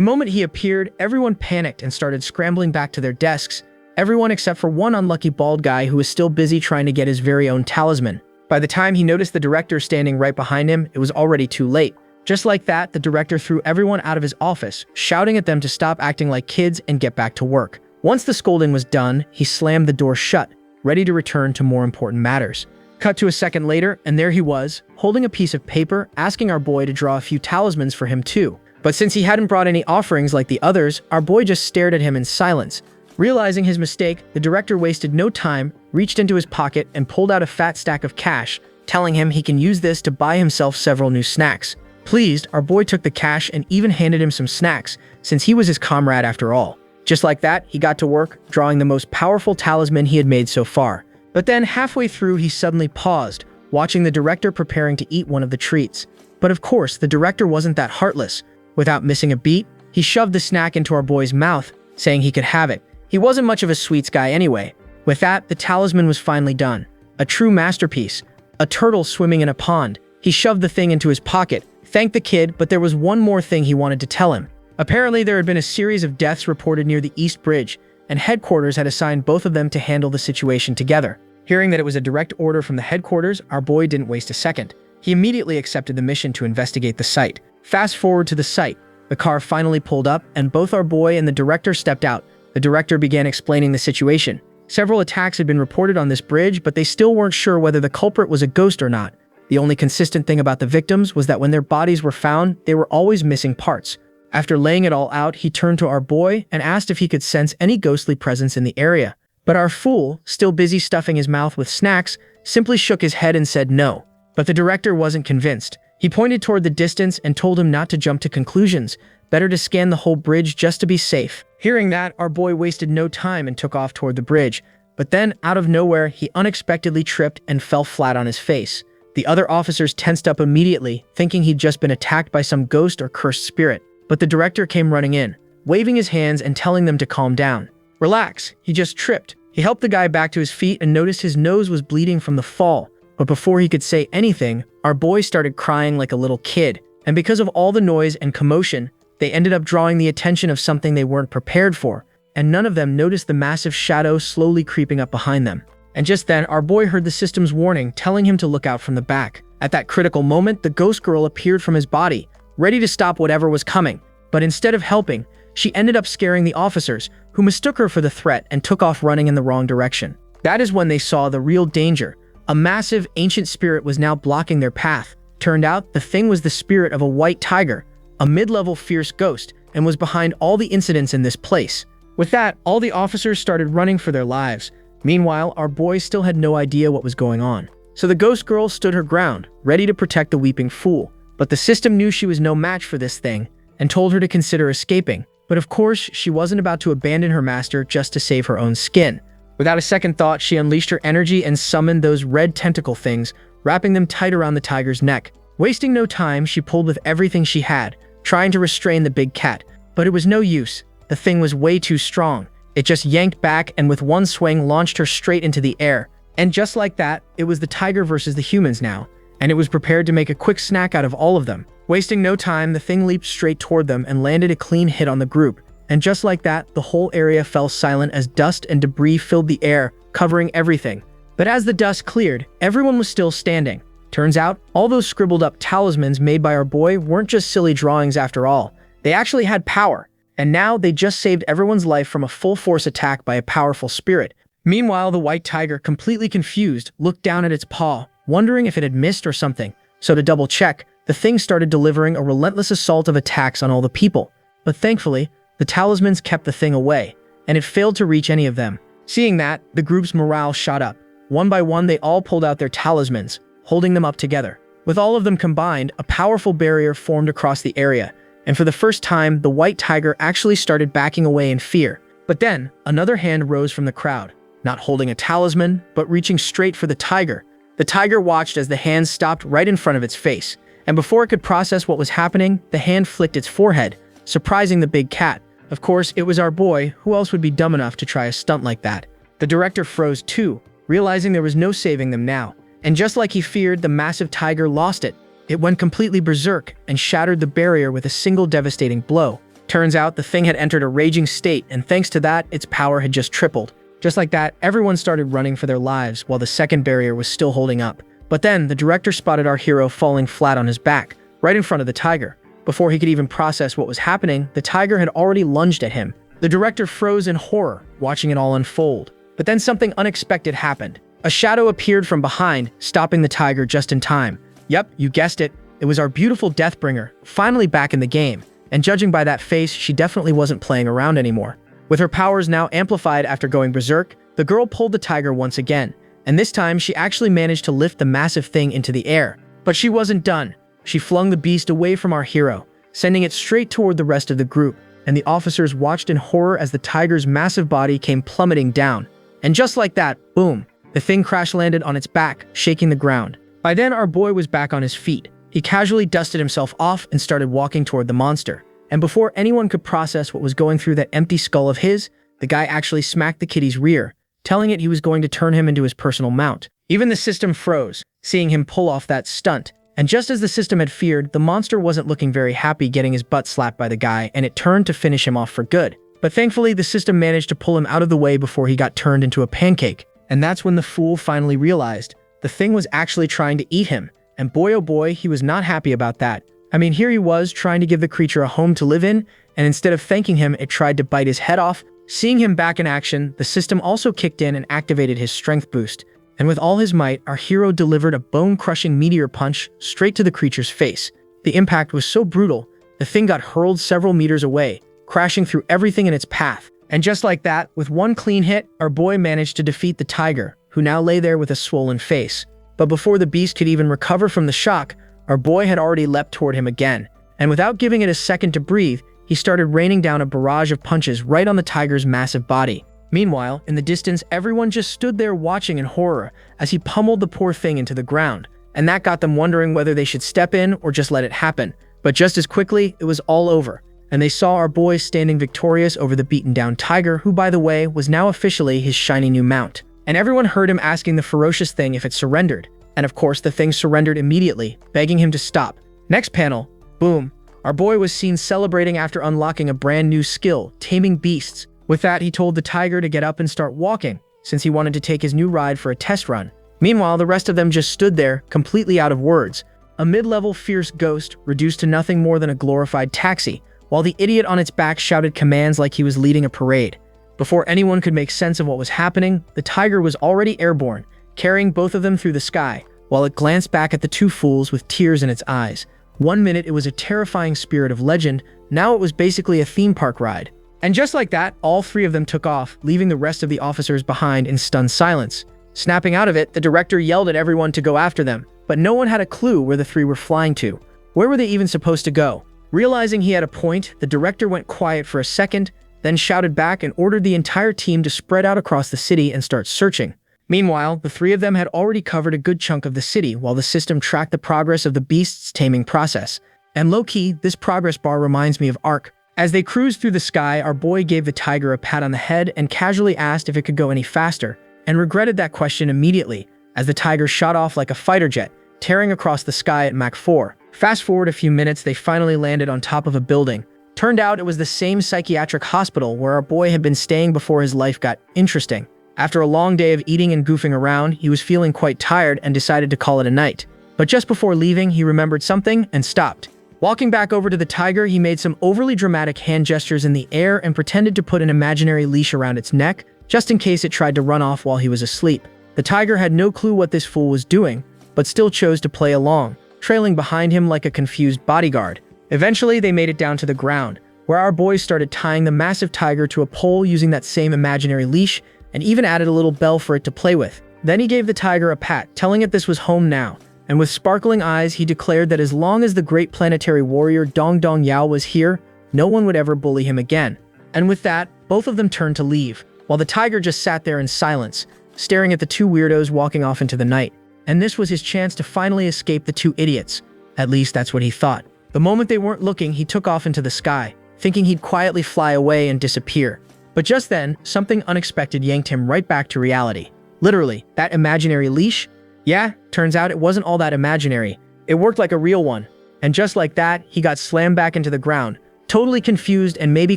Speaker 1: moment he appeared, everyone panicked and started scrambling back to their desks. Everyone except for one unlucky bald guy who was still busy trying to get his very own talisman. By the time he noticed the director standing right behind him, it was already too late. Just like that, the director threw everyone out of his office, shouting at them to stop acting like kids and get back to work. Once the scolding was done, he slammed the door shut, ready to return to more important matters. Cut to a second later, and there he was, holding a piece of paper, asking our boy to draw a few talismans for him too. But since he hadn't brought any offerings like the others, our boy just stared at him in silence. Realizing his mistake, the director wasted no time, reached into his pocket and pulled out a fat stack of cash, telling him he can use this to buy himself several new snacks. Pleased, our boy took the cash and even handed him some snacks, since he was his comrade after all. Just like that, he got to work, drawing the most powerful talisman he had made so far. But then, halfway through, he suddenly paused, watching the director preparing to eat one of the treats. But of course, the director wasn't that heartless. Without missing a beat, he shoved the snack into our boy's mouth, saying he could have it. He wasn't much of a sweets guy anyway. With that, the talisman was finally done. A true masterpiece. A turtle swimming in a pond. He shoved the thing into his pocket, thanked the kid, but there was one more thing he wanted to tell him. Apparently, there had been a series of deaths reported near the East Bridge, and headquarters had assigned both of them to handle the situation together. Hearing that it was a direct order from the headquarters, our boy didn't waste a second. He immediately accepted the mission to investigate the site. Fast forward to the site. The car finally pulled up, and both our boy and the director stepped out. The director began explaining the situation. Several attacks had been reported on this bridge, but they still weren't sure whether the culprit was a ghost or not. The only consistent thing about the victims was that when their bodies were found, they were always missing parts. After laying it all out, he turned to our boy and asked if he could sense any ghostly presence in the area. But our fool, still busy stuffing his mouth with snacks, simply shook his head and said no. But the director wasn't convinced. He pointed toward the distance and told him not to jump to conclusions. Better to scan the whole bridge just to be safe. Hearing that, our boy wasted no time and took off toward the bridge. But then, out of nowhere, he unexpectedly tripped and fell flat on his face. The other officers tensed up immediately, thinking he'd just been attacked by some ghost or cursed spirit. But the director came running in, waving his hands and telling them to calm down. Relax, he just tripped. He helped the guy back to his feet and noticed his nose was bleeding from the fall. But before he could say anything, our boy started crying like a little kid. And because of all the noise and commotion, they ended up drawing the attention of something they weren't prepared for. And none of them noticed the massive shadow slowly creeping up behind them. And just then, our boy heard the system's warning, telling him to look out from the back. At that critical moment, the ghost girl appeared from his body, ready to stop whatever was coming. But instead of helping, she ended up scaring the officers, who mistook her for the threat and took off running in the wrong direction. That is when they saw the real danger. A massive, ancient spirit was now blocking their path. Turned out, the thing was the spirit of a white tiger, a mid-level fierce ghost, and was behind all the incidents in this place. With that, all the officers started running for their lives. Meanwhile, our boy still had no idea what was going on. So the ghost girl stood her ground, ready to protect the weeping fool. But the system knew she was no match for this thing, and told her to consider escaping. But of course, she wasn't about to abandon her master just to save her own skin. Without a second thought, she unleashed her energy and summoned those red tentacle things, wrapping them tight around the tiger's neck. Wasting no time, she pulled with everything she had, trying to restrain the big cat. But it was no use. The thing was way too strong. It just yanked back and with one swing launched her straight into the air. And just like that, it was the tiger versus the humans now, and it was prepared to make a quick snack out of all of them. Wasting no time, the thing leaped straight toward them and landed a clean hit on the group. And just like that, the whole area fell silent as dust and debris filled the air, covering everything. But as the dust cleared, everyone was still standing. Turns out, all those scribbled up talismans made by our boy weren't just silly drawings after all. They actually had power. And now they just saved everyone's life from a full-force attack by a powerful spirit. Meanwhile, the white tiger, completely confused, looked down at its paw, wondering if it had missed or something. So to double-check, the thing started delivering a relentless assault of attacks on all the people. But thankfully, the talismans kept the thing away, and it failed to reach any of them. Seeing that, the group's morale shot up. One by one, they all pulled out their talismans, holding them up together. With all of them combined, a powerful barrier formed across the area, and for the first time, the white tiger actually started backing away in fear. But then, another hand rose from the crowd, not holding a talisman, but reaching straight for the tiger. The tiger watched as the hand stopped right in front of its face, and before it could process what was happening, the hand flicked its forehead, surprising the big cat. Of course, it was our boy. Who else would be dumb enough to try a stunt like that? The director froze too, realizing there was no saving them now. And just like he feared, the massive tiger lost it. It went completely berserk and shattered the barrier with a single devastating blow. Turns out the thing had entered a raging state, and thanks to that, its power had just tripled. Just like that, everyone started running for their lives while the second barrier was still holding up. But then, the director spotted our hero falling flat on his back, right in front of the tiger. Before he could even process what was happening, the tiger had already lunged at him. The director froze in horror, watching it all unfold. But then something unexpected happened. A shadow appeared from behind, stopping the tiger just in time. Yep, you guessed it. It was our beautiful Deathbringer, finally back in the game. And judging by that face, she definitely wasn't playing around anymore. With her powers now amplified after going berserk, the girl pulled the tiger once again. And this time, she actually managed to lift the massive thing into the air. But she wasn't done. She flung the beast away from our hero, sending it straight toward the rest of the group. And the officers watched in horror as the tiger's massive body came plummeting down. And just like that, boom, the thing crash-landed on its back, shaking the ground. By then, our boy was back on his feet. He casually dusted himself off and started walking toward the monster. And before anyone could process what was going through that empty skull of his, the guy actually smacked the kitty's rear, telling it he was going to turn him into his personal mount. Even the system froze, seeing him pull off that stunt. And just as the system had feared, the monster wasn't looking very happy getting his butt slapped by the guy, and it turned to finish him off for good. But thankfully, the system managed to pull him out of the way before he got turned into a pancake. And that's when the fool finally realized the thing was actually trying to eat him. And boy oh boy, he was not happy about that. I mean, here he was trying to give the creature a home to live in, and instead of thanking him, it tried to bite his head off. Seeing him back in action, the system also kicked in and activated his strength boost. And with all his might, our hero delivered a bone-crushing meteor punch straight to the creature's face. The impact was so brutal, the thing got hurled several meters away, crashing through everything in its path. And just like that, with one clean hit, our boy managed to defeat the tiger, who now lay there with a swollen face. But before the beast could even recover from the shock, our boy had already leapt toward him again. And without giving it a second to breathe, he started raining down a barrage of punches right on the tiger's massive body. Meanwhile, in the distance, everyone just stood there watching in horror as he pummeled the poor thing into the ground. And that got them wondering whether they should step in or just let it happen. But just as quickly, it was all over. And they saw our boy standing victorious over the beaten-down tiger, who, by the way, was now officially his shiny new mount. And everyone heard him asking the ferocious thing if it surrendered. And of course, the thing surrendered immediately, begging him to stop. Next panel, boom, our boy was seen celebrating after unlocking a brand new skill, taming beasts. With that, he told the tiger to get up and start walking, since he wanted to take his new ride for a test run. Meanwhile, the rest of them just stood there, completely out of words. A mid-level fierce ghost, reduced to nothing more than a glorified taxi, while the idiot on its back shouted commands like he was leading a parade. Before anyone could make sense of what was happening, the tiger was already airborne, carrying both of them through the sky, while it glanced back at the two fools with tears in its eyes. 1 minute it was a terrifying spirit of legend, now it was basically a theme park ride. And just like that, all three of them took off, leaving the rest of the officers behind in stunned silence. Snapping out of it, the director yelled at everyone to go after them, but no one had a clue where the three were flying to. Where were they even supposed to go? Realizing he had a point, the director went quiet for a second, then shouted back and ordered the entire team to spread out across the city and start searching. Meanwhile, the three of them had already covered a good chunk of the city while the system tracked the progress of the beast's taming process. And low-key, this progress bar reminds me of Ark. As they cruised through the sky, our boy gave the tiger a pat on the head and casually asked if it could go any faster, and regretted that question immediately, as the tiger shot off like a fighter jet, tearing across the sky at Mach 4. Fast forward a few minutes, they finally landed on top of a building. Turned out it was the same psychiatric hospital where our boy had been staying before his life got interesting. After a long day of eating and goofing around, he was feeling quite tired and decided to call it a night. But just before leaving, he remembered something and stopped. Walking back over to the tiger, he made some overly dramatic hand gestures in the air and pretended to put an imaginary leash around its neck, just in case it tried to run off while he was asleep. The tiger had no clue what this fool was doing, but still chose to play along, trailing behind him like a confused bodyguard. Eventually, they made it down to the ground, where our boys started tying the massive tiger to a pole using that same imaginary leash, and even added a little bell for it to play with. Then he gave the tiger a pat, telling it this was home now. And with sparkling eyes, he declared that as long as the great planetary warrior Dong Dong Yao was here, no one would ever bully him again. And with that, both of them turned to leave, while the tiger just sat there in silence, staring at the two weirdos walking off into the night. And this was his chance to finally escape the two idiots. At least that's what he thought. The moment they weren't looking, he took off into the sky, thinking he'd quietly fly away and disappear. But just then, something unexpected yanked him right back to reality. Literally, that imaginary leash? Yeah, turns out it wasn't all that imaginary. It worked like a real one. And just like that, he got slammed back into the ground, totally confused and maybe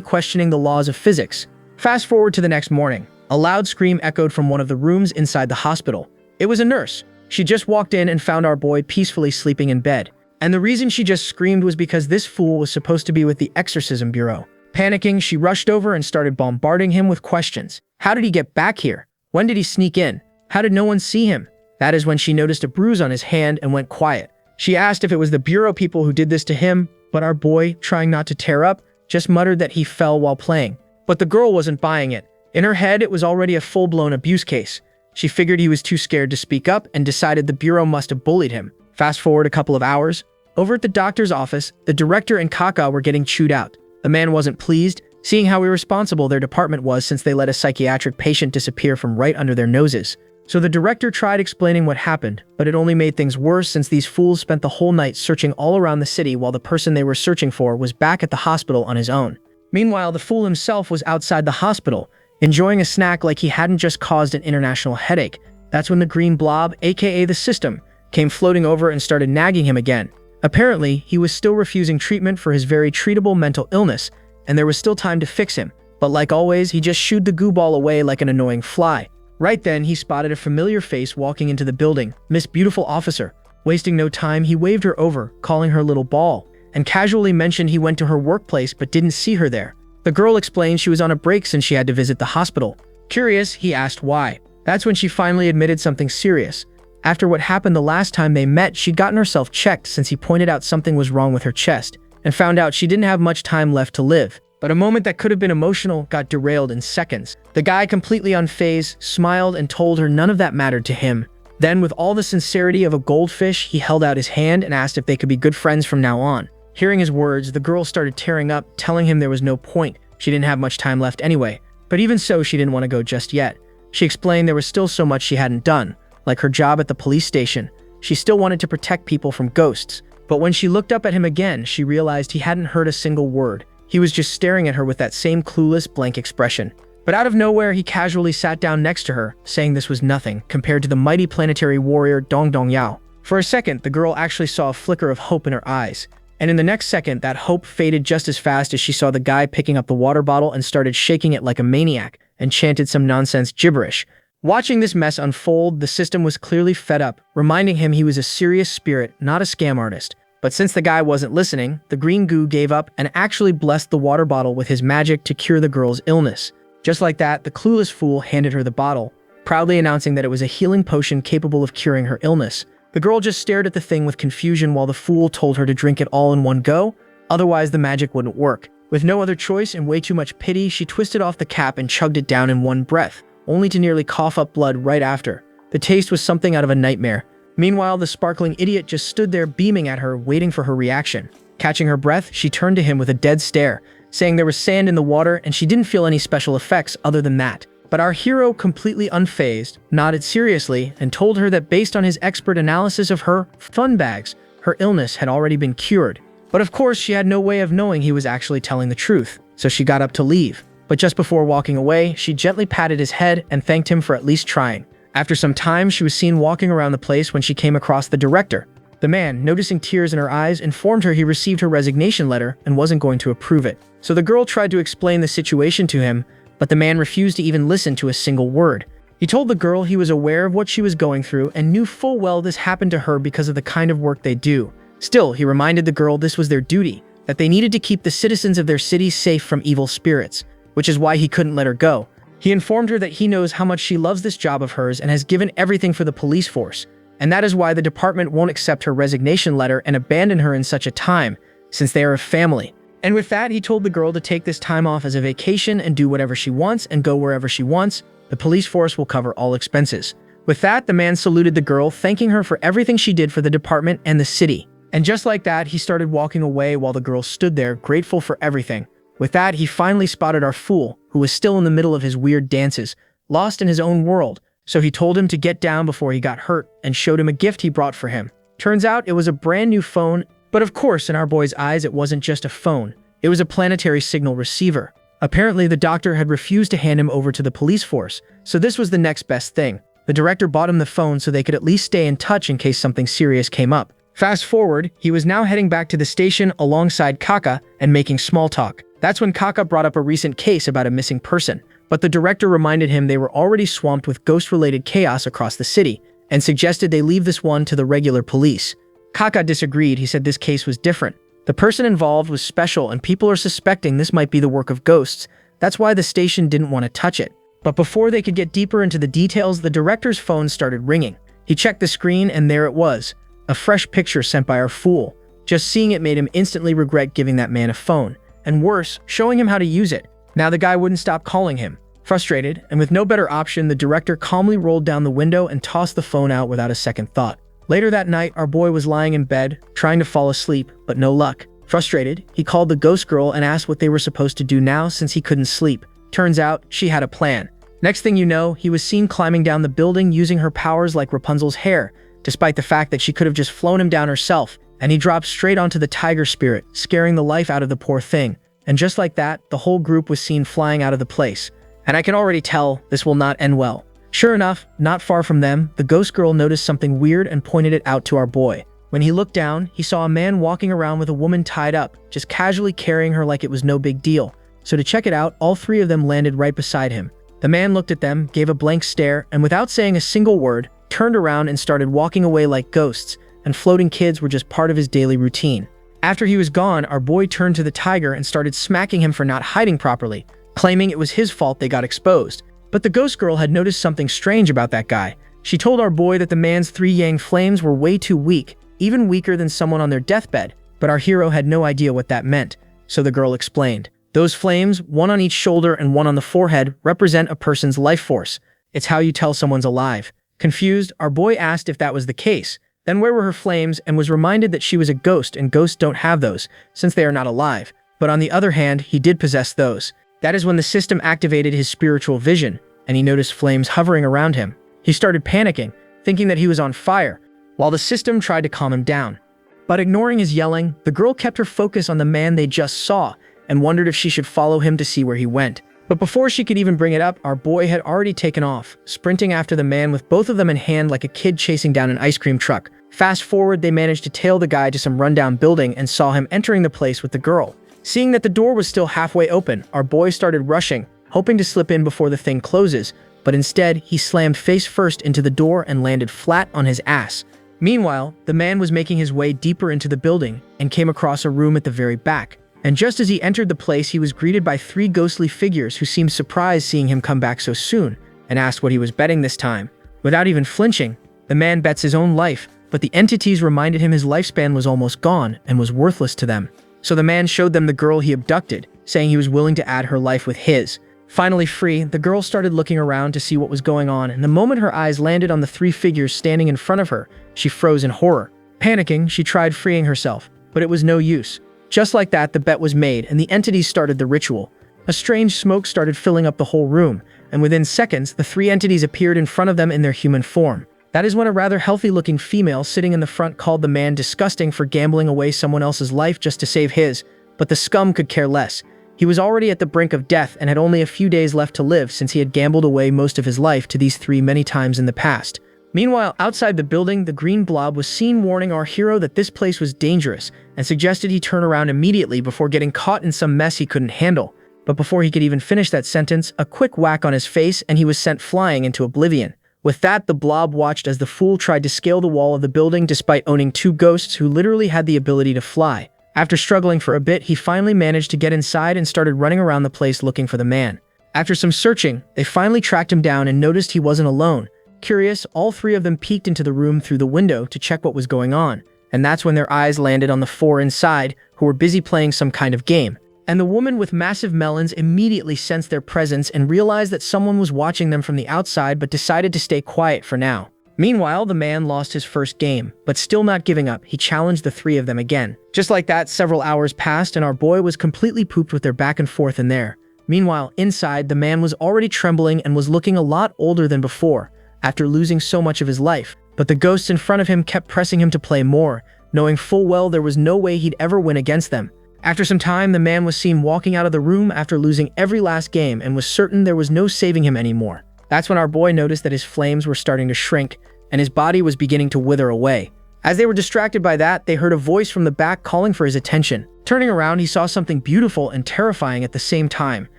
Speaker 1: questioning the laws of physics. Fast forward to the next morning. A loud scream echoed from one of the rooms inside the hospital. It was a nurse. She just walked in and found our boy peacefully sleeping in bed. And the reason she just screamed was because this fool was supposed to be with the exorcism bureau. Panicking, she rushed over and started bombarding him with questions. How did he get back here? When did he sneak in? How did no one see him? That is when she noticed a bruise on his hand and went quiet. She asked if it was the bureau people who did this to him, but our boy, trying not to tear up, just muttered that he fell while playing. But the girl wasn't buying it. In her head, it was already a full-blown abuse case. She figured he was too scared to speak up and decided the bureau must have bullied him. Fast forward a couple of hours. Over at the doctor's office, the director and Kaka were getting chewed out. The man wasn't pleased, seeing how irresponsible their department was since they let a psychiatric patient disappear from right under their noses. So the director tried explaining what happened, but it only made things worse since these fools spent the whole night searching all around the city while the person they were searching for was back at the hospital on his own. Meanwhile, the fool himself was outside the hospital, enjoying a snack like he hadn't just caused an international headache. That's when the green blob, aka the system, came floating over and started nagging him again. Apparently, he was still refusing treatment for his very treatable mental illness, and there was still time to fix him. But like always, he just shooed the goo ball away like an annoying fly. Right then, he spotted a familiar face walking into the building, Miss Beautiful Officer. Wasting no time, he waved her over, calling her little ball, and casually mentioned he went to her workplace but didn't see her there. The girl explained she was on a break since she had to visit the hospital. Curious, he asked why. That's when she finally admitted something serious. After what happened the last time they met, she'd gotten herself checked since he pointed out something was wrong with her chest, and found out she didn't have much time left to live. But a moment that could have been emotional got derailed in seconds. The guy, completely unfazed, smiled and told her none of that mattered to him. Then, with all the sincerity of a goldfish, he held out his hand and asked if they could be good friends from now on. Hearing his words, the girl started tearing up, telling him there was no point. She didn't have much time left anyway. But even so, she didn't want to go just yet. She explained there was still so much she hadn't done, like her job at the police station. She still wanted to protect people from ghosts. But when she looked up at him again, she realized he hadn't heard a single word. He was just staring at her with that same clueless, blank expression. But out of nowhere, he casually sat down next to her, saying this was nothing compared to the mighty planetary warrior Dong Dong Yao. For a second, the girl actually saw a flicker of hope in her eyes. And in the next second, that hope faded just as fast as she saw the guy picking up the water bottle and started shaking it like a maniac, and chanted some nonsense gibberish. Watching this mess unfold, the system was clearly fed up, reminding him he was a serious spirit, not a scam artist. But since the guy wasn't listening, the green goo gave up and actually blessed the water bottle with his magic to cure the girl's illness. Just like that, the clueless fool handed her the bottle, proudly announcing that it was a healing potion capable of curing her illness. The girl just stared at the thing with confusion while the fool told her to drink it all in one go, otherwise the magic wouldn't work. With no other choice and way too much pity, she twisted off the cap and chugged it down in one breath, only to nearly cough up blood right after. The taste was something out of a nightmare. Meanwhile, the sparkling idiot just stood there beaming at her, waiting for her reaction. Catching her breath, she turned to him with a dead stare, saying there was sand in the water and she didn't feel any special effects other than that. But our hero, completely unfazed, nodded seriously and told her that based on his expert analysis of her fun bags, her illness had already been cured. But of course, she had no way of knowing he was actually telling the truth, so she got up to leave. But just before walking away, she gently patted his head and thanked him for at least trying. After some time, she was seen walking around the place when she came across the director. The man, noticing tears in her eyes, informed her he received her resignation letter and wasn't going to approve it. So the girl tried to explain the situation to him, but the man refused to even listen to a single word. He told the girl he was aware of what she was going through and knew full well this happened to her because of the kind of work they do. Still, he reminded the girl this was their duty, that they needed to keep the citizens of their city safe from evil spirits, which is why he couldn't let her go. He informed her that he knows how much she loves this job of hers and has given everything for the police force, and that is why the department won't accept her resignation letter and abandon her in such a time, since they are a family. And with that, he told the girl to take this time off as a vacation and do whatever she wants and go wherever she wants. The police force will cover all expenses. With that, the man saluted the girl, thanking her for everything she did for the department and the city. And just like that, he started walking away while the girl stood there, grateful for everything. With that, he finally spotted our fool, who was still in the middle of his weird dances, lost in his own world. So he told him to get down before he got hurt and showed him a gift he brought for him. Turns out it was a brand new phone, but of course in our boy's eyes it wasn't just a phone. It was a planetary signal receiver. Apparently, the doctor had refused to hand him over to the police force, so this was the next best thing. The director bought him the phone so they could at least stay in touch in case something serious came up. Fast forward, he was now heading back to the station alongside Kaka and making small talk. That's when Kaka brought up a recent case about a missing person, but the director reminded him they were already swamped with ghost-related chaos across the city and suggested they leave this one to the regular police. Kaka disagreed. He said this case was different. The person involved was special and people are suspecting this might be the work of ghosts. That's why the station didn't want to touch it. But before they could get deeper into the details, the director's phone started ringing. He checked the screen and there it was, a fresh picture sent by our fool. Just seeing it made him instantly regret giving that man a phone. And worse, showing him how to use it. Now the guy wouldn't stop calling him. Frustrated, and with no better option, the director calmly rolled down the window and tossed the phone out without a second thought. Later that night, our boy was lying in bed, trying to fall asleep, but no luck. Frustrated, he called the ghost girl and asked what they were supposed to do now since he couldn't sleep. Turns out, she had a plan. Next thing you know, he was seen climbing down the building using her powers like Rapunzel's hair, despite the fact that she could have just flown him down herself, and he dropped straight onto the tiger spirit, scaring the life out of the poor thing. And just like that, the whole group was seen flying out of the place. And I can already tell this will not end well. Sure enough, not far from them, the ghost girl noticed something weird and pointed it out to our boy. When he looked down, he saw a man walking around with a woman tied up, just casually carrying her like it was no big deal. So to check it out, all three of them landed right beside him. The man looked at them, gave a blank stare, and without saying a single word, turned around and started walking away like ghosts, and floating kids were just part of his daily routine. After he was gone, our boy turned to the tiger and started smacking him for not hiding properly, claiming it was his fault they got exposed. But the ghost girl had noticed something strange about that guy. She told our boy that the man's 3 yang flames were way too weak, even weaker than someone on their deathbed, but our hero had no idea what that meant. So the girl explained. Those flames, one on each shoulder and one on the forehead, represent a person's life force. It's how you tell someone's alive. Confused, our boy asked if that was the case. Then where were her flames, and was reminded that she was a ghost and ghosts don't have those, since they are not alive. But on the other hand, he did possess those. That is when the system activated his spiritual vision, and he noticed flames hovering around him. He started panicking, thinking that he was on fire, while the system tried to calm him down. But ignoring his yelling, the girl kept her focus on the man they just saw, and wondered if she should follow him to see where he went. But before she could even bring it up, our boy had already taken off, sprinting after the man with both of them in hand like a kid chasing down an ice cream truck. Fast forward, they managed to tail the guy to some rundown building and saw him entering the place with the girl. Seeing that the door was still halfway open, our boy started rushing, hoping to slip in before the thing closes, but instead, he slammed face first into the door and landed flat on his ass. Meanwhile, the man was making his way deeper into the building and came across a room at the very back. And just as he entered the place, he was greeted by 3 ghostly figures who seemed surprised seeing him come back so soon, and asked what he was betting this time. Without even flinching, the man bets his own life, but the entities reminded him his lifespan was almost gone and was worthless to them. So the man showed them the girl he abducted, saying he was willing to add her life with his. Finally free, the girl started looking around to see what was going on, and the moment her eyes landed on the 3 figures standing in front of her, she froze in horror. Panicking, she tried freeing herself, but it was no use. Just like that, the bet was made, and the entities started the ritual. A strange smoke started filling up the whole room, and within seconds, the 3 entities appeared in front of them in their human form. That is when a rather healthy-looking female sitting in the front called the man disgusting for gambling away someone else's life just to save his, but the scum could care less. He was already at the brink of death and had only a few days left to live since he had gambled away most of his life to these 3 many times in the past. Meanwhile, outside the building, the green blob was seen warning our hero that this place was dangerous and suggested he turn around immediately before getting caught in some mess he couldn't handle. But before he could even finish that sentence, a quick whack on his face and he was sent flying into oblivion. With that, the blob watched as the fool tried to scale the wall of the building despite owning 2 ghosts who literally had the ability to fly. After struggling for a bit, he finally managed to get inside and started running around the place looking for the man. After some searching, they finally tracked him down and noticed he wasn't alone. Curious, all 3 of them peeked into the room through the window to check what was going on, and that's when their eyes landed on the 4 inside, who were busy playing some kind of game. And the woman with massive melons immediately sensed their presence and realized that someone was watching them from the outside but decided to stay quiet for now. Meanwhile, the man lost his first game, but still not giving up, he challenged the 3 of them again. Just like that, several hours passed and our boy was completely pooped with their back and forth in there. Meanwhile, inside, the man was already trembling and was looking a lot older than before, after losing so much of his life. But the ghosts in front of him kept pressing him to play more, knowing full well there was no way he'd ever win against them. After some time, the man was seen walking out of the room after losing every last game and was certain there was no saving him anymore. That's when our boy noticed that his flames were starting to shrink and his body was beginning to wither away. As they were distracted by that, they heard a voice from the back calling for his attention. Turning around, he saw something beautiful and terrifying at the same time,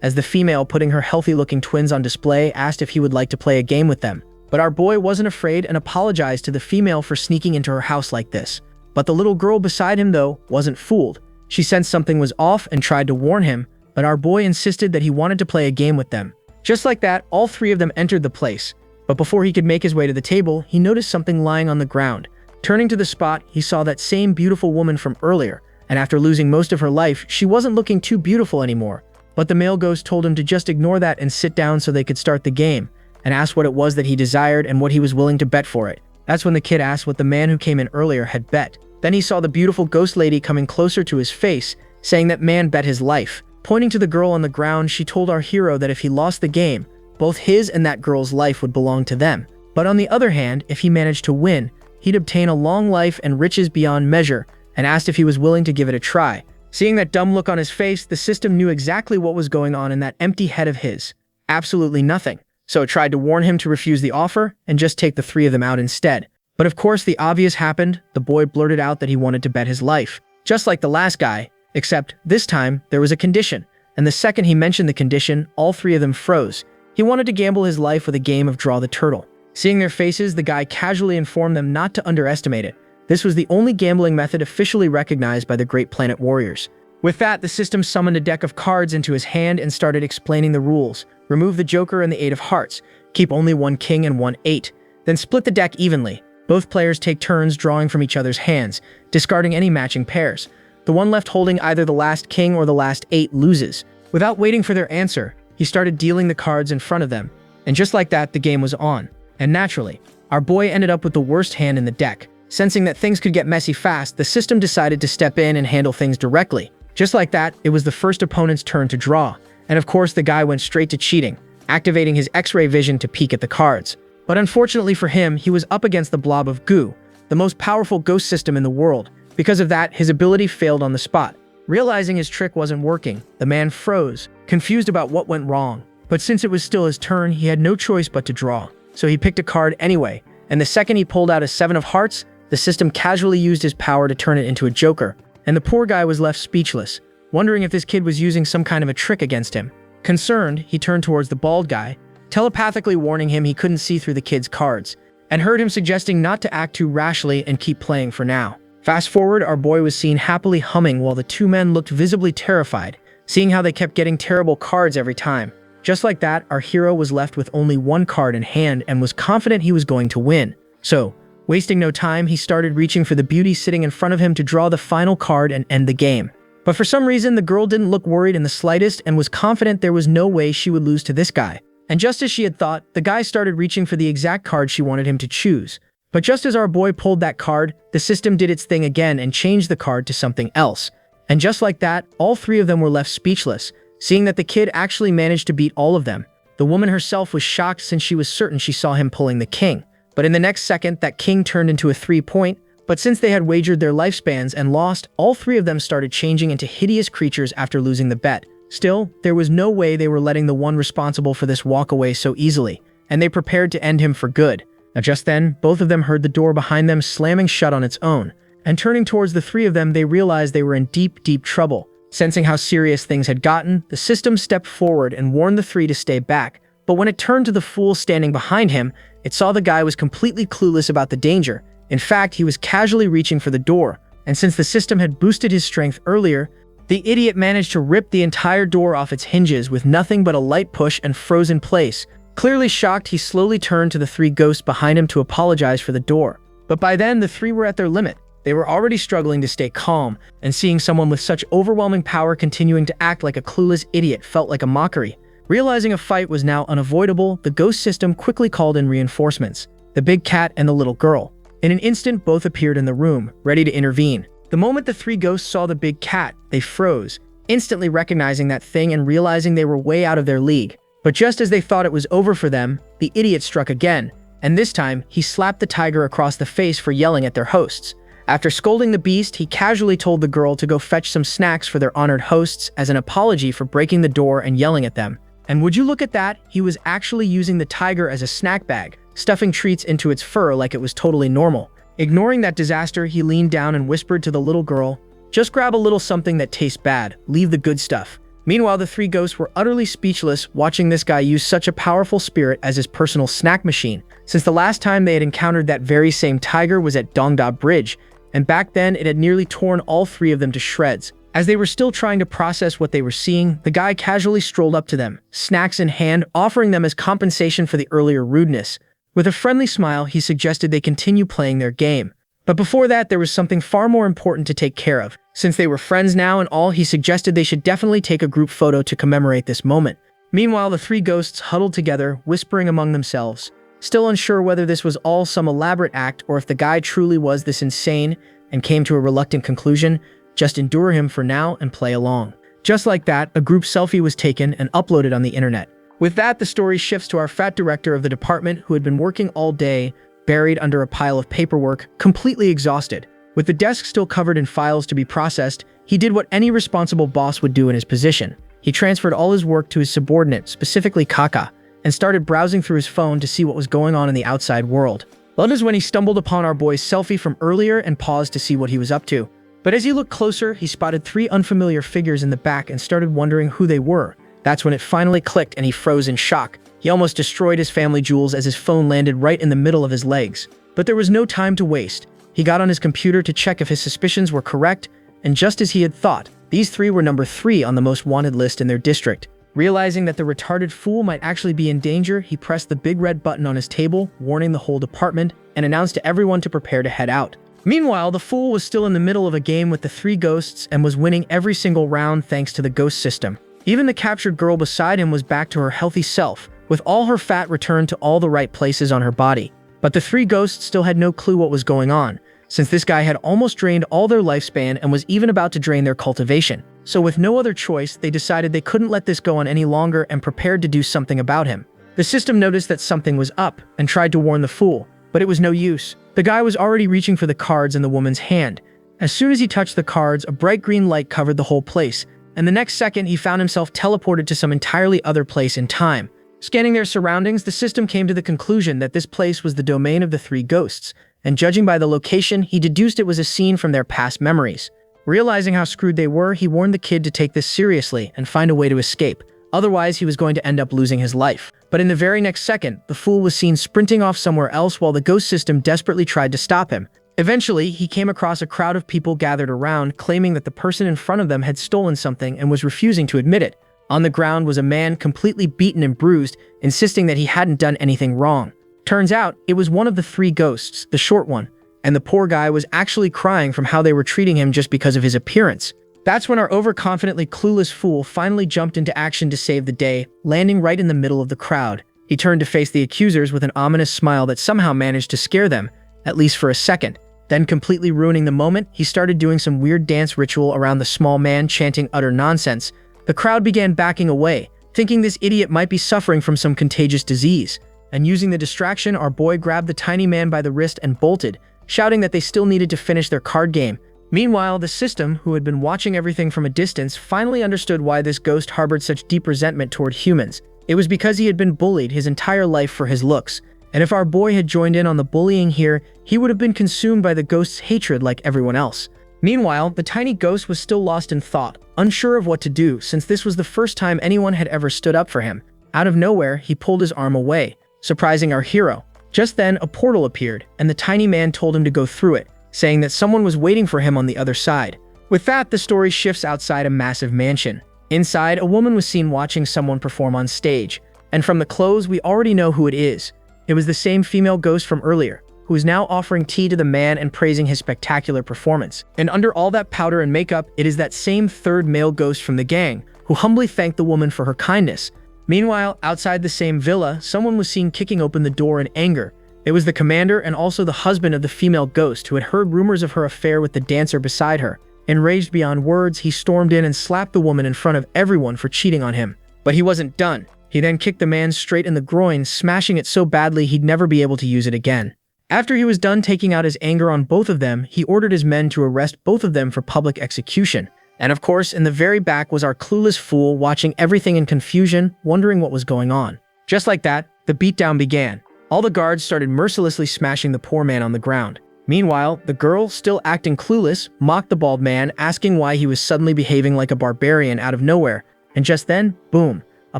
Speaker 1: as the female, putting her healthy-looking twins on display, asked if he would like to play a game with them. But our boy wasn't afraid and apologized to the female for sneaking into her house like this. But the little girl beside him, though, wasn't fooled. She sensed something was off and tried to warn him, but our boy insisted that he wanted to play a game with them. Just like that, all three of them entered the place. But before he could make his way to the table, he noticed something lying on the ground. Turning to the spot, he saw that same beautiful woman from earlier, and after losing most of her life, she wasn't looking too beautiful anymore. But the male ghost told him to just ignore that and sit down so they could start the game, and asked what it was that he desired and what he was willing to bet for it. That's when the kid asked what the man who came in earlier had bet. Then he saw the beautiful ghost lady coming closer to his face, saying that man bet his life. Pointing to the girl on the ground, she told our hero that if he lost the game, both his and that girl's life would belong to them. But on the other hand, if he managed to win, he'd obtain a long life and riches beyond measure, and asked if he was willing to give it a try. Seeing that dumb look on his face, the system knew exactly what was going on in that empty head of his. Absolutely nothing. So it tried to warn him to refuse the offer and just take the three of them out instead. But of course the obvious happened. The boy blurted out that he wanted to bet his life. Just like the last guy, except this time there was a condition. And the second he mentioned the condition, all three of them froze. He wanted to gamble his life with a game of Draw the Turtle. Seeing their faces, the guy casually informed them not to underestimate it. This was the only gambling method officially recognized by the Great Planet Warriors. With that, the system summoned a deck of cards into his hand and started explaining the rules. Remove the Joker and the 8 of Hearts. Keep only 1 King and 1 8. Then split the deck evenly. Both players take turns drawing from each other's hands, discarding any matching pairs. The one left holding either the last King or the last 8 loses. Without waiting for their answer, he started dealing the cards in front of them. And just like that, the game was on. And naturally, our boy ended up with the worst hand in the deck. Sensing that things could get messy fast, the system decided to step in and handle things directly. Just like that, it was the first opponent's turn to draw. And of course, the guy went straight to cheating, activating his X-ray vision to peek at the cards. But unfortunately for him, he was up against the blob of goo, the most powerful ghost system in the world. Because of that, his ability failed on the spot. Realizing his trick wasn't working, the man froze, confused about what went wrong. But since it was still his turn, he had no choice but to draw. So he picked a card anyway, and the second he pulled out a 7 of Hearts, the system casually used his power to turn it into a Joker, and the poor guy was left speechless, wondering if this kid was using some kind of a trick against him. Concerned, he turned towards the bald guy, telepathically warning him he couldn't see through the kid's cards, and heard him suggesting not to act too rashly and keep playing for now. Fast forward, our boy was seen happily humming while the two men looked visibly terrified, seeing how they kept getting terrible cards every time. Just like that, our hero was left with only 1 card in hand and was confident he was going to win. So, wasting no time, he started reaching for the beauty sitting in front of him to draw the final card and end the game. But for some reason, the girl didn't look worried in the slightest and was confident there was no way she would lose to this guy. And just as she had thought, the guy started reaching for the exact card she wanted him to choose. But just as our boy pulled that card, the system did its thing again and changed the card to something else. And just like that, all three of them were left speechless, seeing that the kid actually managed to beat all of them. The woman herself was shocked since she was certain she saw him pulling the king. But in the next second, that king turned into a 3-point, but since they had wagered their lifespans and lost, all three of them started changing into hideous creatures after losing the bet. Still, there was no way they were letting the one responsible for this walk away so easily, and they prepared to end him for good. Now just then, both of them heard the door behind them slamming shut on its own, and turning towards the three of them, they realized they were in deep, deep trouble. Sensing how serious things had gotten, the system stepped forward and warned the three to stay back, but when it turned to the fool standing behind him, it saw the guy was completely clueless about the danger. In fact, he was casually reaching for the door, and since the system had boosted his strength earlier, the idiot managed to rip the entire door off its hinges with nothing but a light push and froze in place. Clearly shocked, he slowly turned to the 3 ghosts behind him to apologize for the door. But by then, the 3 were at their limit. They were already struggling to stay calm, and seeing someone with such overwhelming power continuing to act like a clueless idiot felt like a mockery. Realizing a fight was now unavoidable, the ghost system quickly called in reinforcements, the big cat and the little girl. In an instant, both appeared in the room, ready to intervene. The moment the 3 ghosts saw the big cat, they froze, instantly recognizing that thing and realizing they were way out of their league. But just as they thought it was over for them, the idiot struck again, and this time, he slapped the tiger across the face for yelling at their hosts. After scolding the beast, he casually told the girl to go fetch some snacks for their honored hosts as an apology for breaking the door and yelling at them. And would you look at that, he was actually using the tiger as a snack bag, stuffing treats into its fur like it was totally normal. Ignoring that disaster, he leaned down and whispered to the little girl, "Just grab a little something that tastes bad, leave the good stuff." Meanwhile, the three ghosts were utterly speechless watching this guy use such a powerful spirit as his personal snack machine, since the last time they had encountered that very same tiger was at Dongda Bridge, and back then it had nearly torn all three of them to shreds. As they were still trying to process what they were seeing, the guy casually strolled up to them, snacks in hand, offering them as compensation for the earlier rudeness. With a friendly smile, he suggested they continue playing their game. But before that, there was something far more important to take care of. Since they were friends now and all, he suggested they should definitely take a group photo to commemorate this moment. Meanwhile, the three ghosts huddled together, whispering among themselves, still unsure whether this was all some elaborate act or if the guy truly was this insane, and came to a reluctant conclusion: just endure him for now and play along. Just like that, a group selfie was taken and uploaded on the internet. With that, the story shifts to our fat director of the department who had been working all day, buried under a pile of paperwork, completely exhausted. With the desk still covered in files to be processed, he did what any responsible boss would do in his position. He transferred all his work to his subordinate, specifically Kaka, and started browsing through his phone to see what was going on in the outside world. That is when he stumbled upon our boy's selfie from earlier and paused to see what he was up to. But as he looked closer, he spotted three unfamiliar figures in the back and started wondering who they were. That's when it finally clicked and he froze in shock. He almost destroyed his family jewels as his phone landed right in the middle of his legs. But there was no time to waste. He got on his computer to check if his suspicions were correct, and just as he had thought, these three were number 3 on the most wanted list in their district. Realizing that the retarded fool might actually be in danger, he pressed the big red button on his table, warning the whole department, and announced to everyone to prepare to head out. Meanwhile, the fool was still in the middle of a game with the three ghosts and was winning every single round thanks to the ghost system. Even the captured girl beside him was back to her healthy self, with all her fat returned to all the right places on her body. But the three ghosts still had no clue what was going on, since this guy had almost drained all their lifespan and was even about to drain their cultivation. So with no other choice, they decided they couldn't let this go on any longer and prepared to do something about him. The system noticed that something was up and tried to warn the fool, but it was no use. The guy was already reaching for the cards in the woman's hand. As soon as he touched the cards, a bright green light covered the whole place, and the next second he found himself teleported to some entirely other place in time. Scanning their surroundings, the system came to the conclusion that this place was the domain of the three ghosts, and judging by the location, he deduced it was a scene from their past memories. Realizing how screwed they were, he warned the kid to take this seriously and find a way to escape. Otherwise, he was going to end up losing his life. But in the very next second, the fool was seen sprinting off somewhere else while the ghost system desperately tried to stop him. Eventually, he came across a crowd of people gathered around, claiming that the person in front of them had stolen something and was refusing to admit it. On the ground was a man completely beaten and bruised, insisting that he hadn't done anything wrong. Turns out, it was one of the three ghosts, the short one, and the poor guy was actually crying from how they were treating him just because of his appearance. That's when our overconfidently clueless fool finally jumped into action to save the day, landing right in the middle of the crowd. He turned to face the accusers with an ominous smile that somehow managed to scare them, at least for a second. Then, completely ruining the moment, he started doing some weird dance ritual around the small man, chanting utter nonsense. The crowd began backing away, thinking this idiot might be suffering from some contagious disease. And using the distraction, our boy grabbed the tiny man by the wrist and bolted, shouting that they still needed to finish their card game. Meanwhile, the system, who had been watching everything from a distance, finally understood why this ghost harbored such deep resentment toward humans. It was because he had been bullied his entire life for his looks, and if our boy had joined in on the bullying here, he would have been consumed by the ghost's hatred like everyone else. Meanwhile, the tiny ghost was still lost in thought, unsure of what to do since this was the first time anyone had ever stood up for him. Out of nowhere, he pulled his arm away, surprising our hero. Just then, a portal appeared, and the tiny man told him to go through it, saying that someone was waiting for him on the other side. With that, the story shifts outside a massive mansion. Inside, a woman was seen watching someone perform on stage, and from the clothes, we already know who it is. It was the same female ghost from earlier, who is now offering tea to the man and praising his spectacular performance. And under all that powder and makeup, it is that same third male ghost from the gang, who humbly thanked the woman for her kindness. Meanwhile, outside the same villa, someone was seen kicking open the door in anger. It was the commander and also the husband of the female ghost who had heard rumors of her affair with the dancer beside her. Enraged beyond words, he stormed in and slapped the woman in front of everyone for cheating on him. But he wasn't done. He then kicked the man straight in the groin, smashing it so badly he'd never be able to use it again. After he was done taking out his anger on both of them, he ordered his men to arrest both of them for public execution. And of course, in the very back was our clueless fool watching everything in confusion, wondering what was going on. Just like that, the beatdown began. All the guards started mercilessly smashing the poor man on the ground. Meanwhile, the girl, still acting clueless, mocked the bald man, asking why he was suddenly behaving like a barbarian out of nowhere. And just then, boom, a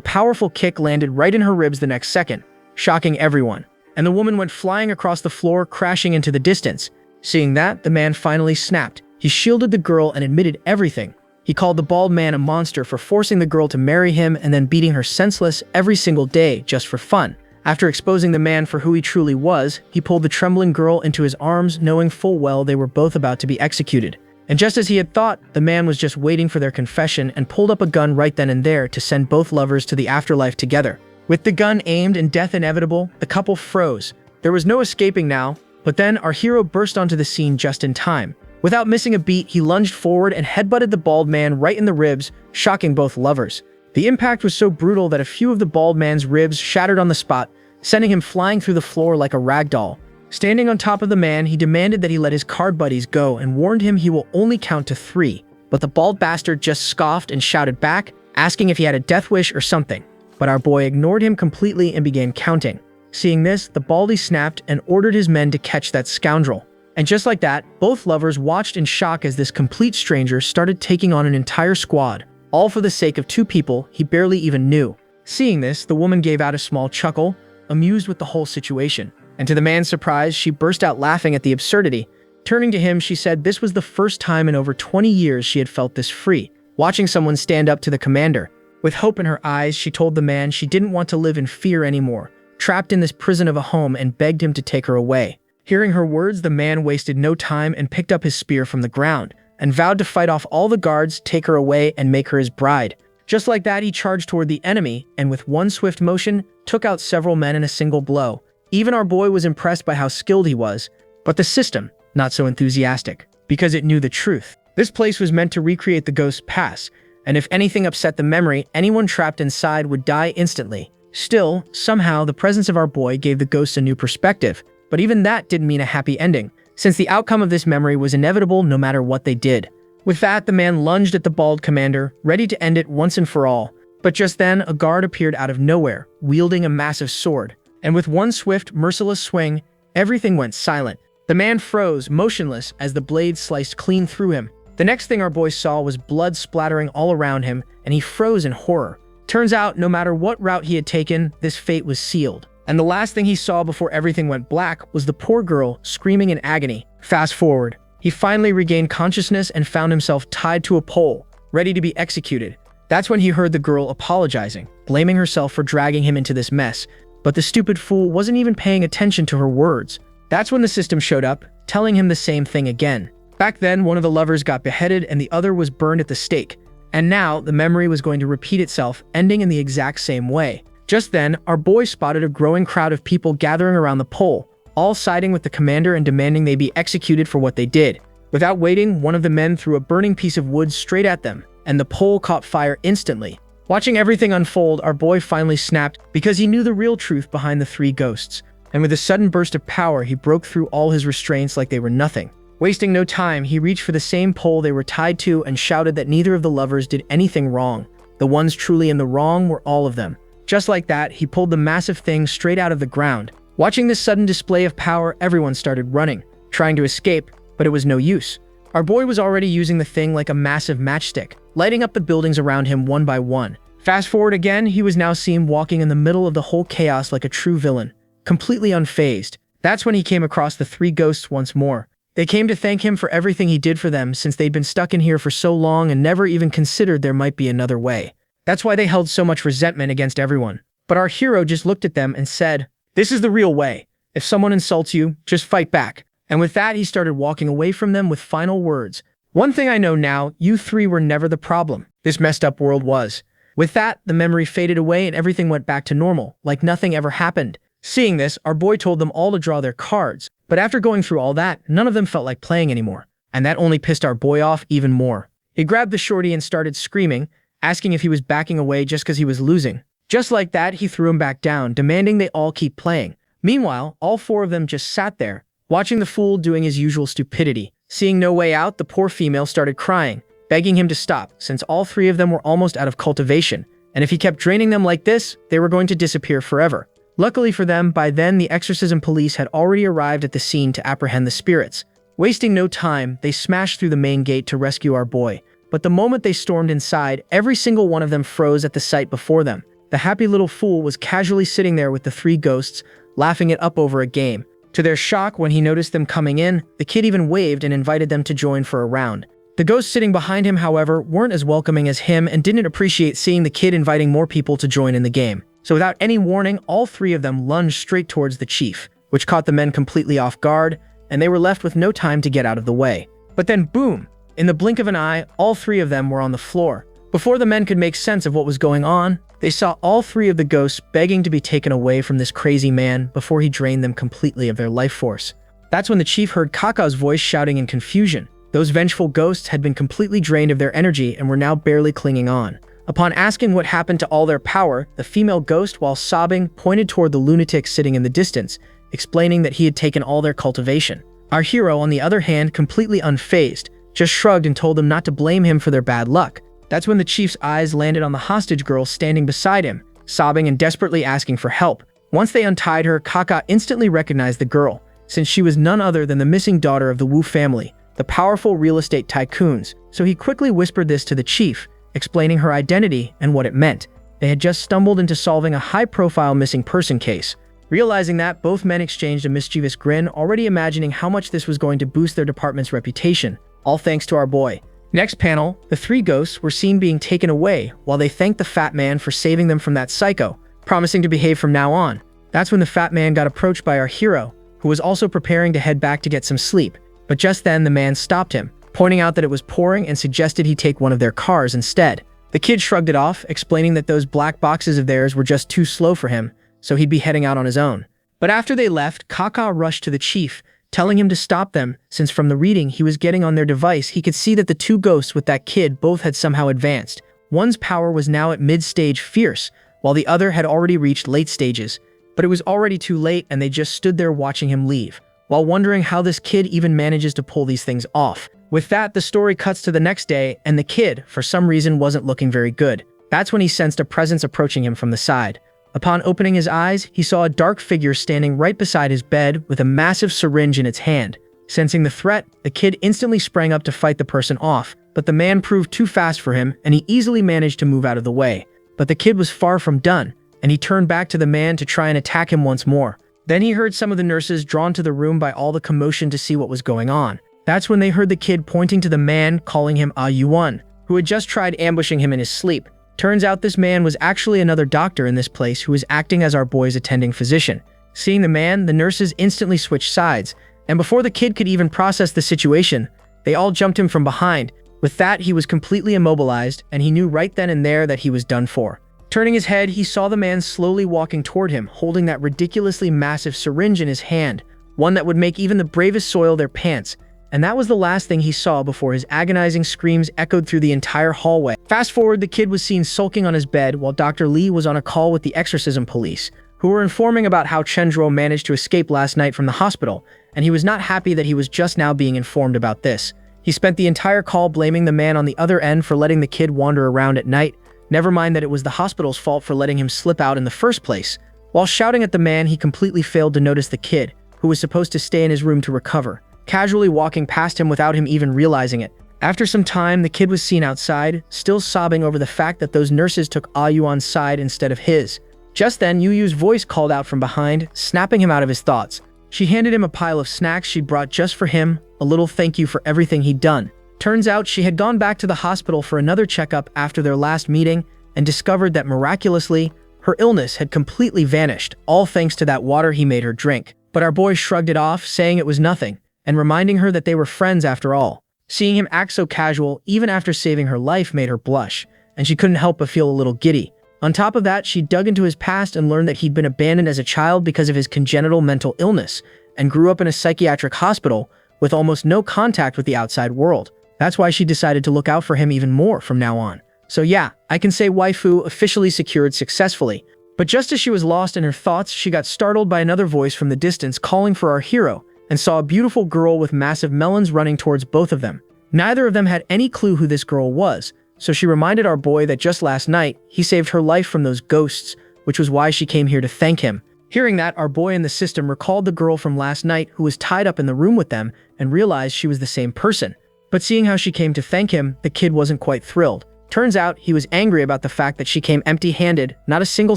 Speaker 1: powerful kick landed right in her ribs the next second, shocking everyone. And the woman went flying across the floor, crashing into the distance. Seeing that, the man finally snapped. He shielded the girl and admitted everything. He called the bald man a monster for forcing the girl to marry him and then beating her senseless every single day just for fun. After exposing the man for who he truly was, he pulled the trembling girl into his arms, knowing full well they were both about to be executed. And just as he had thought, the man was just waiting for their confession and pulled up a gun right then and there to send both lovers to the afterlife together. With the gun aimed and death inevitable, the couple froze. There was no escaping now, but then our hero burst onto the scene just in time. Without missing a beat, he lunged forward and headbutted the bald man right in the ribs, shocking both lovers. The impact was so brutal that a few of the bald man's ribs shattered on the spot, sending him flying through the floor like a rag doll. Standing on top of the man, he demanded that he let his card buddies go and warned him he will only count to 3. But the bald bastard just scoffed and shouted back, asking if he had a death wish or something. But our boy ignored him completely and began counting. Seeing this, the baldy snapped and ordered his men to catch that scoundrel. And just like that, both lovers watched in shock as this complete stranger started taking on an entire squad, all for the sake of 2 people he barely even knew. Seeing this, the woman gave out a small chuckle, amused with the whole situation. And to the man's surprise, she burst out laughing at the absurdity. Turning to him, she said this was the first time in over 20 years she had felt this free, watching someone stand up to the commander. With hope in her eyes, she told the man she didn't want to live in fear anymore, trapped in this prison of a home, and begged him to take her away. Hearing her words, the man wasted no time and picked up his spear from the ground, and vowed to fight off all the guards, take her away, and make her his bride. Just like that, he charged toward the enemy, and with one swift motion, took out several men in a single blow. Even our boy was impressed by how skilled he was, but the system, not so enthusiastic, because it knew the truth. This place was meant to recreate the ghost's past, and if anything upset the memory, anyone trapped inside would die instantly. Still, somehow, the presence of our boy gave the ghost a new perspective, but even that didn't mean a happy ending, since the outcome of this memory was inevitable no matter what they did. With that, the man lunged at the bald commander, ready to end it once and for all. But just then, a guard appeared out of nowhere, wielding a massive sword. And with one swift, merciless swing, everything went silent. The man froze, motionless, as the blade sliced clean through him. The next thing our boy saw was blood splattering all around him, and he froze in horror. Turns out, no matter what route he had taken, this fate was sealed. And the last thing he saw before everything went black was the poor girl screaming in agony. Fast forward. He finally regained consciousness and found himself tied to a pole, ready to be executed. That's when he heard the girl apologizing, blaming herself for dragging him into this mess. But the stupid fool wasn't even paying attention to her words. That's when the system showed up, telling him the same thing again. Back then, one of the lovers got beheaded and the other was burned at the stake. And now, the memory was going to repeat itself, ending in the exact same way. Just then, our boy spotted a growing crowd of people gathering around the pole, all siding with the commander and demanding they be executed for what they did. Without waiting, one of the men threw a burning piece of wood straight at them, and the pole caught fire instantly. Watching everything unfold, our boy finally snapped because he knew the real truth behind the 3 ghosts. And with a sudden burst of power, he broke through all his restraints like they were nothing. Wasting no time, he reached for the same pole they were tied to and shouted that neither of the lovers did anything wrong. The ones truly in the wrong were all of them. Just like that, he pulled the massive thing straight out of the ground. Watching this sudden display of power, everyone started running, trying to escape, but it was no use. Our boy was already using the thing like a massive matchstick, lighting up the buildings around him one by one. Fast forward again, he was now seen walking in the middle of the whole chaos like a true villain, completely unfazed. That's when he came across the 3 ghosts once more. They came to thank him for everything he did for them since they'd been stuck in here for so long and never even considered there might be another way. That's why they held so much resentment against everyone. But our hero just looked at them and said, "This is the real way. If someone insults you, just fight back." And with that, he started walking away from them with final words. "One thing I know now, you 3 were never the problem. This messed up world was." With that, the memory faded away and everything went back to normal, like nothing ever happened. Seeing this, our boy told them all to draw their cards. But after going through all that, none of them felt like playing anymore. And that only pissed our boy off even more. He grabbed the shorty and started screaming, asking if he was backing away just because he was losing. Just like that, he threw him back down, demanding they all keep playing. Meanwhile, all four of them just sat there, watching the fool doing his usual stupidity. Seeing no way out, the poor female started crying, begging him to stop, since all three of them were almost out of cultivation, and if he kept draining them like this, they were going to disappear forever. Luckily for them, by then the exorcism police had already arrived at the scene to apprehend the spirits. Wasting no time, they smashed through the main gate to rescue our boy. But the moment they stormed inside, every single one of them froze at the sight before them. The happy little fool was casually sitting there with the three ghosts, laughing it up over a game. To their shock, when he noticed them coming in, the kid even waved and invited them to join for a round. The ghosts sitting behind him, however, weren't as welcoming as him and didn't appreciate seeing the kid inviting more people to join in the game. So without any warning, all three of them lunged straight towards the chief, which caught the men completely off guard, and they were left with no time to get out of the way. But then boom! In the blink of an eye, all three of them were on the floor. Before the men could make sense of what was going on, they saw all three of the ghosts begging to be taken away from this crazy man before he drained them completely of their life force. That's when the chief heard Kaka's voice shouting in confusion. Those vengeful ghosts had been completely drained of their energy and were now barely clinging on. Upon asking what happened to all their power, the female ghost, while sobbing, pointed toward the lunatic sitting in the distance, explaining that he had taken all their cultivation. Our hero, on the other hand, completely unfazed, just shrugged and told them not to blame him for their bad luck. That's when the chief's eyes landed on the hostage girl standing beside him, sobbing and desperately asking for help. Once they untied her, Kaka instantly recognized the girl, since she was none other than the missing daughter of the Wu family, the powerful real estate tycoons. So he quickly whispered this to the chief, explaining her identity and what it meant. They had just stumbled into solving a high-profile missing person case. Realizing that, both men exchanged a mischievous grin, already imagining how much this was going to boost their department's reputation, all thanks to our boy. Next panel, the three ghosts were seen being taken away while they thanked the fat man for saving them from that psycho, promising to behave from now on. That's when the fat man got approached by our hero, who was also preparing to head back to get some sleep. But just then, the man stopped him, pointing out that it was pouring and suggested he take one of their cars instead. The kid shrugged it off, explaining that those black boxes of theirs were just too slow for him, so he'd be heading out on his own. But after they left, Kaka rushed to the chief, telling him to stop them, since from the reading he was getting on their device, he could see that the two ghosts with that kid both had somehow advanced. One's power was now at mid-stage fierce, while the other had already reached late stages. But it was already too late, and they just stood there watching him leave, while wondering how this kid even manages to pull these things off. With that, the story cuts to the next day, and the kid, for some reason, wasn't looking very good. That's when he sensed a presence approaching him from the side. Upon opening his eyes, he saw a dark figure standing right beside his bed with a massive syringe in its hand. Sensing the threat, the kid instantly sprang up to fight the person off, but the man proved too fast for him, and he easily managed to move out of the way. But the kid was far from done, and he turned back to the man to try and attack him once more. Then he heard some of the nurses drawn to the room by all the commotion to see what was going on. That's when they heard the kid pointing to the man, calling him Ah Yuan, who had just tried ambushing him in his sleep. Turns out this man was actually another doctor in this place who was acting as our boy's attending physician. Seeing the man, the nurses instantly switched sides, and before the kid could even process the situation, they all jumped him from behind. With that, he was completely immobilized, and he knew right then and there that he was done for. Turning his head, he saw the man slowly walking toward him, holding that ridiculously massive syringe in his hand, one that would make even the bravest soil their pants. And that was the last thing he saw before his agonizing screams echoed through the entire hallway. Fast forward, the kid was seen sulking on his bed while Dr. Lee was on a call with the exorcism police, who were informing about how Chendro managed to escape last night from the hospital, and he was not happy that he was just now being informed about this. He spent the entire call blaming the man on the other end for letting the kid wander around at night, never mind that it was the hospital's fault for letting him slip out in the first place. While shouting at the man, he completely failed to notice the kid, who was supposed to stay in his room to recover, casually walking past him without him even realizing it. After some time, the kid was seen outside, still sobbing over the fact that those nurses took Ah Yuan's side instead of his. Just then, Yu Yu's voice called out from behind, snapping him out of his thoughts. She handed him a pile of snacks she'd brought just for him, a little thank you for everything he'd done. Turns out she had gone back to the hospital for another checkup after their last meeting and discovered that miraculously, her illness had completely vanished, all thanks to that water he made her drink. But our boy shrugged it off, saying it was nothing, and reminding her that they were friends after all. Seeing him act so casual, even after saving her life, made her blush, and she couldn't help but feel a little giddy. On top of that, she dug into his past and learned that he'd been abandoned as a child because of his congenital mental illness, and grew up in a psychiatric hospital with almost no contact with the outside world. That's why she decided to look out for him even more from now on. So yeah, I can say waifu officially secured successfully. But But just as she was lost in her thoughts, she got startled by another voice from the distance calling for our hero, and saw a beautiful girl with massive melons running towards both of them. Neither of them had any clue who this girl was, so she reminded our boy that just last night, he saved her life from those ghosts, which was why she came here to thank him. Hearing that, our boy in the system recalled the girl from last night who was tied up in the room with them and realized she was the same person. But seeing how she came to thank him, the kid wasn't quite thrilled. Turns out, he was angry about the fact that she came empty-handed, not a single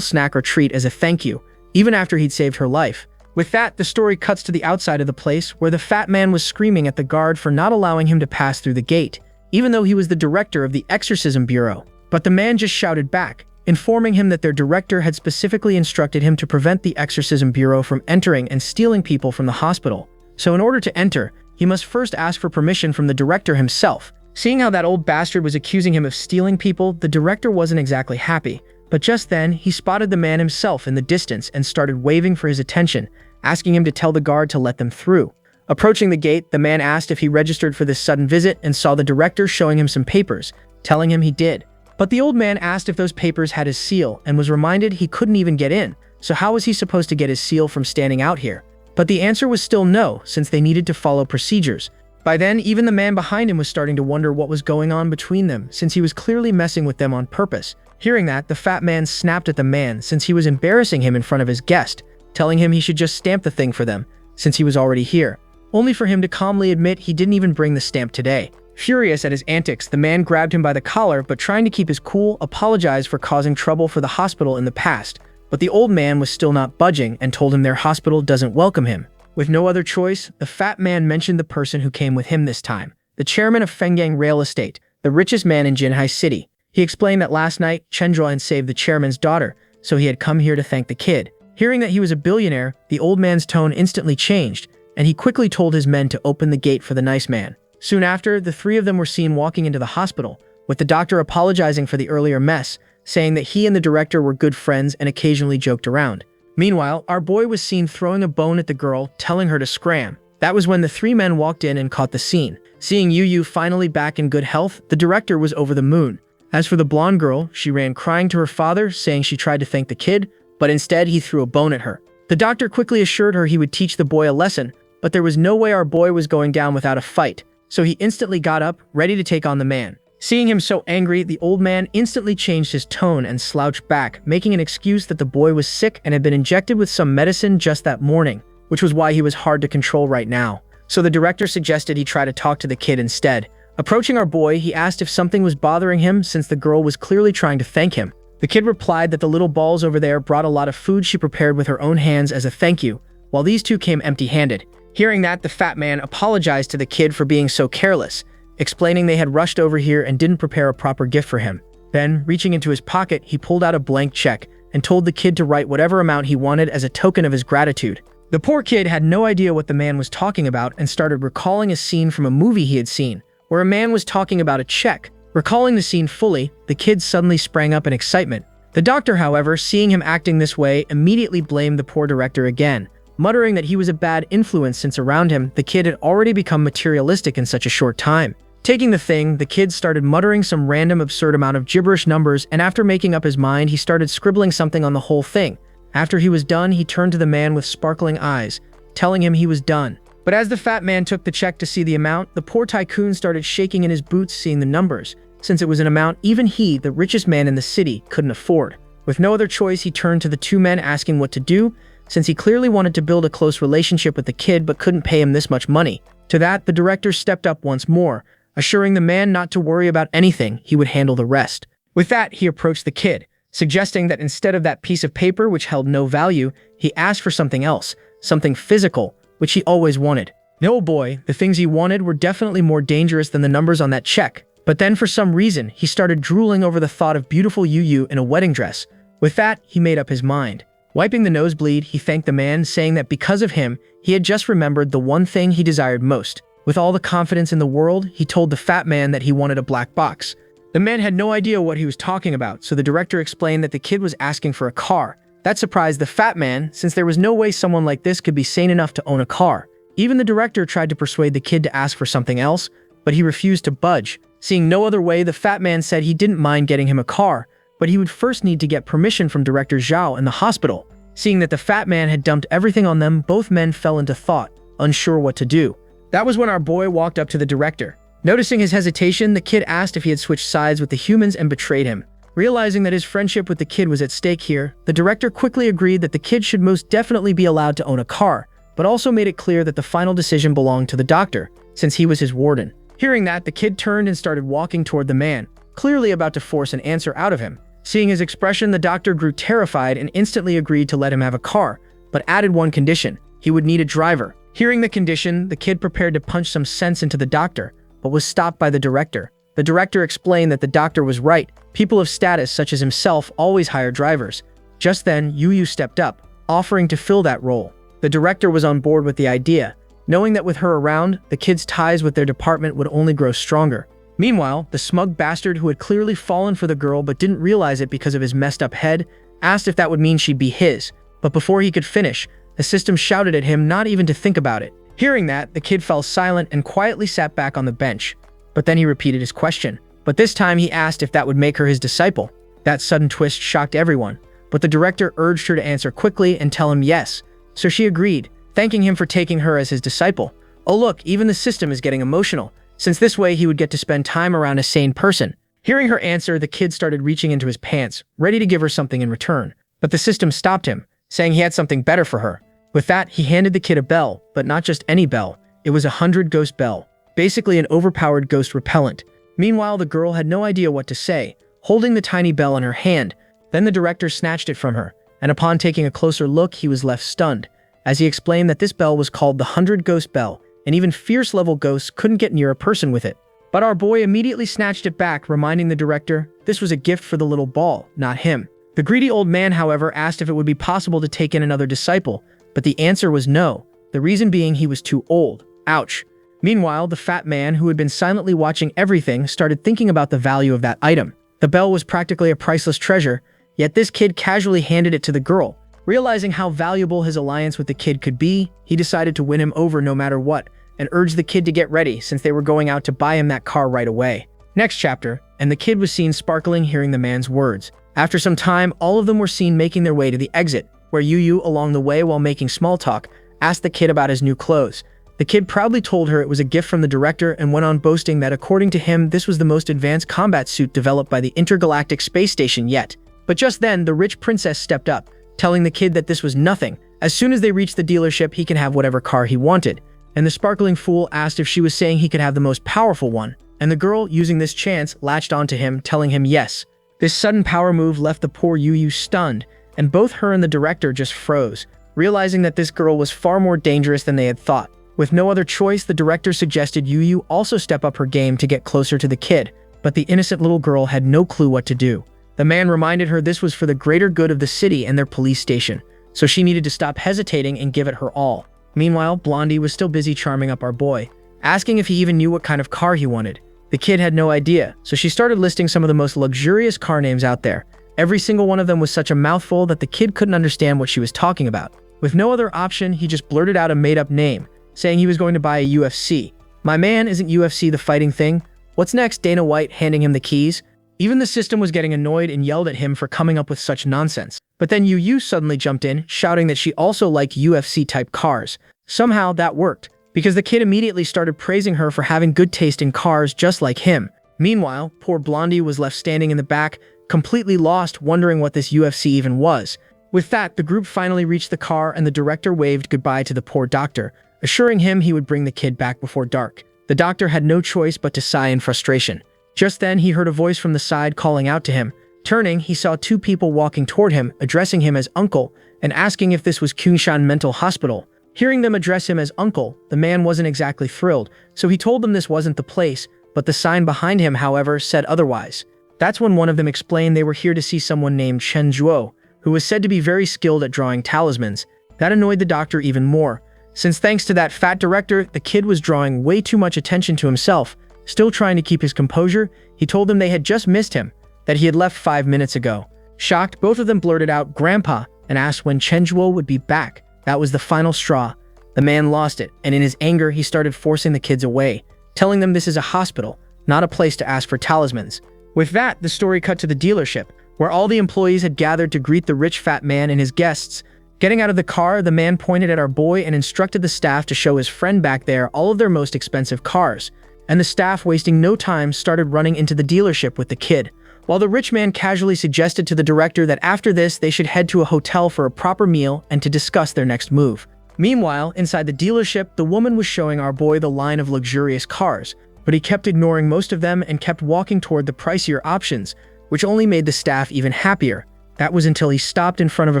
Speaker 1: snack or treat as a thank you, even after he'd saved her life. With that, the story cuts to the outside of the place, where the fat man was screaming at the guard for not allowing him to pass through the gate, even though he was the director of the Exorcism Bureau. But the man just shouted back, informing him that their director had specifically instructed him to prevent the Exorcism Bureau from entering and stealing people from the hospital. So in order to enter, he must first ask for permission from the director himself. Seeing how that old bastard was accusing him of stealing people, the director wasn't exactly happy. But just then, he spotted the man himself in the distance and started waving for his attention, asking him to tell the guard to let them through. Approaching the gate, the man asked if he registered for this sudden visit and saw the director showing him some papers, telling him he did. But the old man asked if those papers had his seal and was reminded he couldn't even get in, so how was he supposed to get his seal from standing out here? But the answer was still no, since they needed to follow procedures. By then, even the man behind him was starting to wonder what was going on between them, since he was clearly messing with them on purpose. Hearing that, the fat man snapped at the man since he was embarrassing him in front of his guest, telling him he should just stamp the thing for them, since he was already here, only for him to calmly admit he didn't even bring the stamp today. Furious at his antics, the man grabbed him by the collar, but trying to keep his cool, apologized for causing trouble for the hospital in the past. But the old man was still not budging and told him their hospital doesn't welcome him. With no other choice, the fat man mentioned the person who came with him this time, the chairman of Fengang Rail Estate, the richest man in Jinhai City. He explained that last night, Chendra had saved the chairman's daughter, so he had come here to thank the kid. Hearing that he was a billionaire, the old man's tone instantly changed, and he quickly told his men to open the gate for the nice man. Soon after, the three of them were seen walking into the hospital, with the doctor apologizing for the earlier mess, saying that he and the director were good friends and occasionally joked around. Meanwhile, our boy was seen throwing a bone at the girl, telling her to scram. That was when the three men walked in and caught the scene. Seeing Yu finally back in good health, the director was over the moon. As for the blonde girl, she ran crying to her father, saying she tried to thank the kid, but instead he threw a bone at her. The doctor quickly assured her he would teach the boy a lesson, but there was no way our boy was going down without a fight, so he instantly got up, ready to take on the man. Seeing him so angry, the old man instantly changed his tone and slouched back, making an excuse that the boy was sick and had been injected with some medicine just that morning, which was why he was hard to control right now. So the director suggested he try to talk to the kid instead. Approaching our boy, he asked if something was bothering him since the girl was clearly trying to thank him. The kid replied that the little balls over there brought a lot of food she prepared with her own hands as a thank you, while these two came empty-handed. Hearing that, the fat man apologized to the kid for being so careless, explaining they had rushed over here and didn't prepare a proper gift for him. Then, reaching into his pocket, he pulled out a blank check and told the kid to write whatever amount he wanted as a token of his gratitude. The poor kid had no idea what the man was talking about and started recalling a scene from a movie he had seen, where a man was talking about a check. Recalling the scene fully, the kid suddenly sprang up in excitement. The doctor, however, seeing him acting this way, immediately blamed the poor director again, muttering that he was a bad influence since around him, the kid had already become materialistic in such a short time. Taking the thing, the kid started muttering some random absurd amount of gibberish numbers, and after making up his mind, he started scribbling something on the whole thing. After he was done, he turned to the man with sparkling eyes, telling him he was done. But as the fat man took the check to see the amount, the poor tycoon started shaking in his boots seeing the numbers, since it was an amount even he, the richest man in the city, couldn't afford. With no other choice, he turned to the two men asking what to do, since he clearly wanted to build a close relationship with the kid but couldn't pay him this much money. To that, the director stepped up once more, assuring the man not to worry about anything, he would handle the rest. With that, he approached the kid, suggesting that instead of that piece of paper which held no value, he asked for something else, something physical, which he always wanted. No boy, the things he wanted were definitely more dangerous than the numbers on that check. But then for some reason, he started drooling over the thought of beautiful Yu in a wedding dress. With that, he made up his mind. Wiping the nosebleed, he thanked the man, saying that because of him, he had just remembered the one thing he desired most. With all the confidence in the world, he told the fat man that he wanted a black box. The man had no idea what he was talking about, so the director explained that the kid was asking for a car. That surprised the fat man, since there was no way someone like this could be sane enough to own a car. Even the director tried to persuade the kid to ask for something else, but he refused to budge. Seeing no other way, the fat man said he didn't mind getting him a car, but he would first need to get permission from Director Zhao and the hospital. Seeing that the fat man had dumped everything on them, both men fell into thought, unsure what to do. That was when our boy walked up to the director. Noticing his hesitation, the kid asked if he had switched sides with the humans and betrayed him. Realizing that his friendship with the kid was at stake here, the director quickly agreed that the kid should most definitely be allowed to own a car, but also made it clear that the final decision belonged to the doctor, since he was his warden. Hearing that, the kid turned and started walking toward the man, clearly about to force an answer out of him. Seeing his expression, the doctor grew terrified and instantly agreed to let him have a car, but added one condition: he would need a driver. Hearing the condition, the kid prepared to punch some sense into the doctor, but was stopped by the director. The director explained that the doctor was right. People of status such as himself always hire drivers. Just then, Yu stepped up, offering to fill that role. The director was on board with the idea, knowing that with her around, the kid's ties with their department would only grow stronger. Meanwhile, the smug bastard who had clearly fallen for the girl but didn't realize it because of his messed up head, asked if that would mean she'd be his. But before he could finish, the system shouted at him not even to think about it. Hearing that, the kid fell silent and quietly sat back on the bench. But then he repeated his question. But this time he asked if that would make her his disciple. That sudden twist shocked everyone, but the director urged her to answer quickly and tell him yes. So she agreed, thanking him for taking her as his disciple. Oh look, even the system is getting emotional, since this way he would get to spend time around a sane person. Hearing her answer, the kid started reaching into his pants, ready to give her something in return. But the system stopped him, saying he had something better for her. With that, he handed the kid a bell, but not just any bell. It was a 100-ghost bell, basically an overpowered ghost repellent. Meanwhile, the girl had no idea what to say, holding the tiny bell in her hand. Then the director snatched it from her, and upon taking a closer look, he was left stunned, as he explained that this bell was called the 100-ghost bell, and even fierce-level ghosts couldn't get near a person with it. But our boy immediately snatched it back, reminding the director this was a gift for the little ball, not him. The greedy old man, however, asked if it would be possible to take in another disciple, but the answer was no, the reason being he was too old. Ouch. Meanwhile, the fat man, who had been silently watching everything, started thinking about the value of that item. The bell was practically a priceless treasure, yet this kid casually handed it to the girl. Realizing how valuable his alliance with the kid could be, he decided to win him over no matter what, and urged the kid to get ready since they were going out to buy him that car right away. Next chapter, and the kid was seen sparkling hearing the man's words. After some time, all of them were seen making their way to the exit, where Yu along the way while making small talk, asked the kid about his new clothes. The kid proudly told her it was a gift from the director and went on boasting that according to him, this was the most advanced combat suit developed by the intergalactic space station yet. But just then, the rich princess stepped up, telling the kid that this was nothing. As soon as they reached the dealership, he can have whatever car he wanted. And the sparkling fool asked if she was saying he could have the most powerful one. And the girl, using this chance, latched onto him, telling him yes. This sudden power move left the poor Yu stunned, and both her and the director just froze, realizing that this girl was far more dangerous than they had thought. With no other choice, the director suggested Yu also step up her game to get closer to the kid, but the innocent little girl had no clue what to do. The man reminded her this was for the greater good of the city and their police station, so she needed to stop hesitating and give it her all. Meanwhile, Blondie was still busy charming up our boy, asking if he even knew what kind of car he wanted. The kid had no idea, so she started listing some of the most luxurious car names out there. Every single one of them was such a mouthful that the kid couldn't understand what she was talking about. With no other option, he just blurted out a made-up name, saying he was going to buy a UFC. My man, isn't UFC the fighting thing? What's next? Dana White handing him the keys? Even the system was getting annoyed and yelled at him for coming up with such nonsense. But then Yu suddenly jumped in, shouting that she also liked UFC-type cars. Somehow that worked, because the kid immediately started praising her for having good taste in cars just like him. Meanwhile, poor Blondie was left standing in the back, completely lost, wondering what this UFC even was. With that, the group finally reached the car and the director waved goodbye to the poor doctor, assuring him he would bring the kid back before dark. The doctor had no choice but to sigh in frustration. Just then, he heard a voice from the side calling out to him. Turning, he saw two people walking toward him, addressing him as uncle, and asking if this was Kunshan Mental Hospital. Hearing them address him as uncle, the man wasn't exactly thrilled, so he told them this wasn't the place, but the sign behind him, however, said otherwise. That's when one of them explained they were here to see someone named Chen Zhuo, who was said to be very skilled at drawing talismans. That annoyed the doctor even more, since thanks to that fat director, the kid was drawing way too much attention to himself. Still trying to keep his composure, he told them they had just missed him, that he had left 5 minutes ago. Shocked, both of them blurted out, "Grandpa," and asked when Chen Zhuo would be back. That was the final straw. The man lost it, and in his anger, he started forcing the kids away, telling them this is a hospital, not a place to ask for talismans. With that, the story cut to the dealership, where all the employees had gathered to greet the rich fat man and his guests. Getting out of the car, the man pointed at our boy and instructed the staff to show his friend back there all of their most expensive cars. And the staff, wasting no time, started running into the dealership with the kid, while the rich man casually suggested to the director that after this they should head to a hotel for a proper meal and to discuss their next move. Meanwhile, inside the dealership, the woman was showing our boy the line of luxurious cars, but he kept ignoring most of them and kept walking toward the pricier options, which only made the staff even happier. That was until he stopped in front of a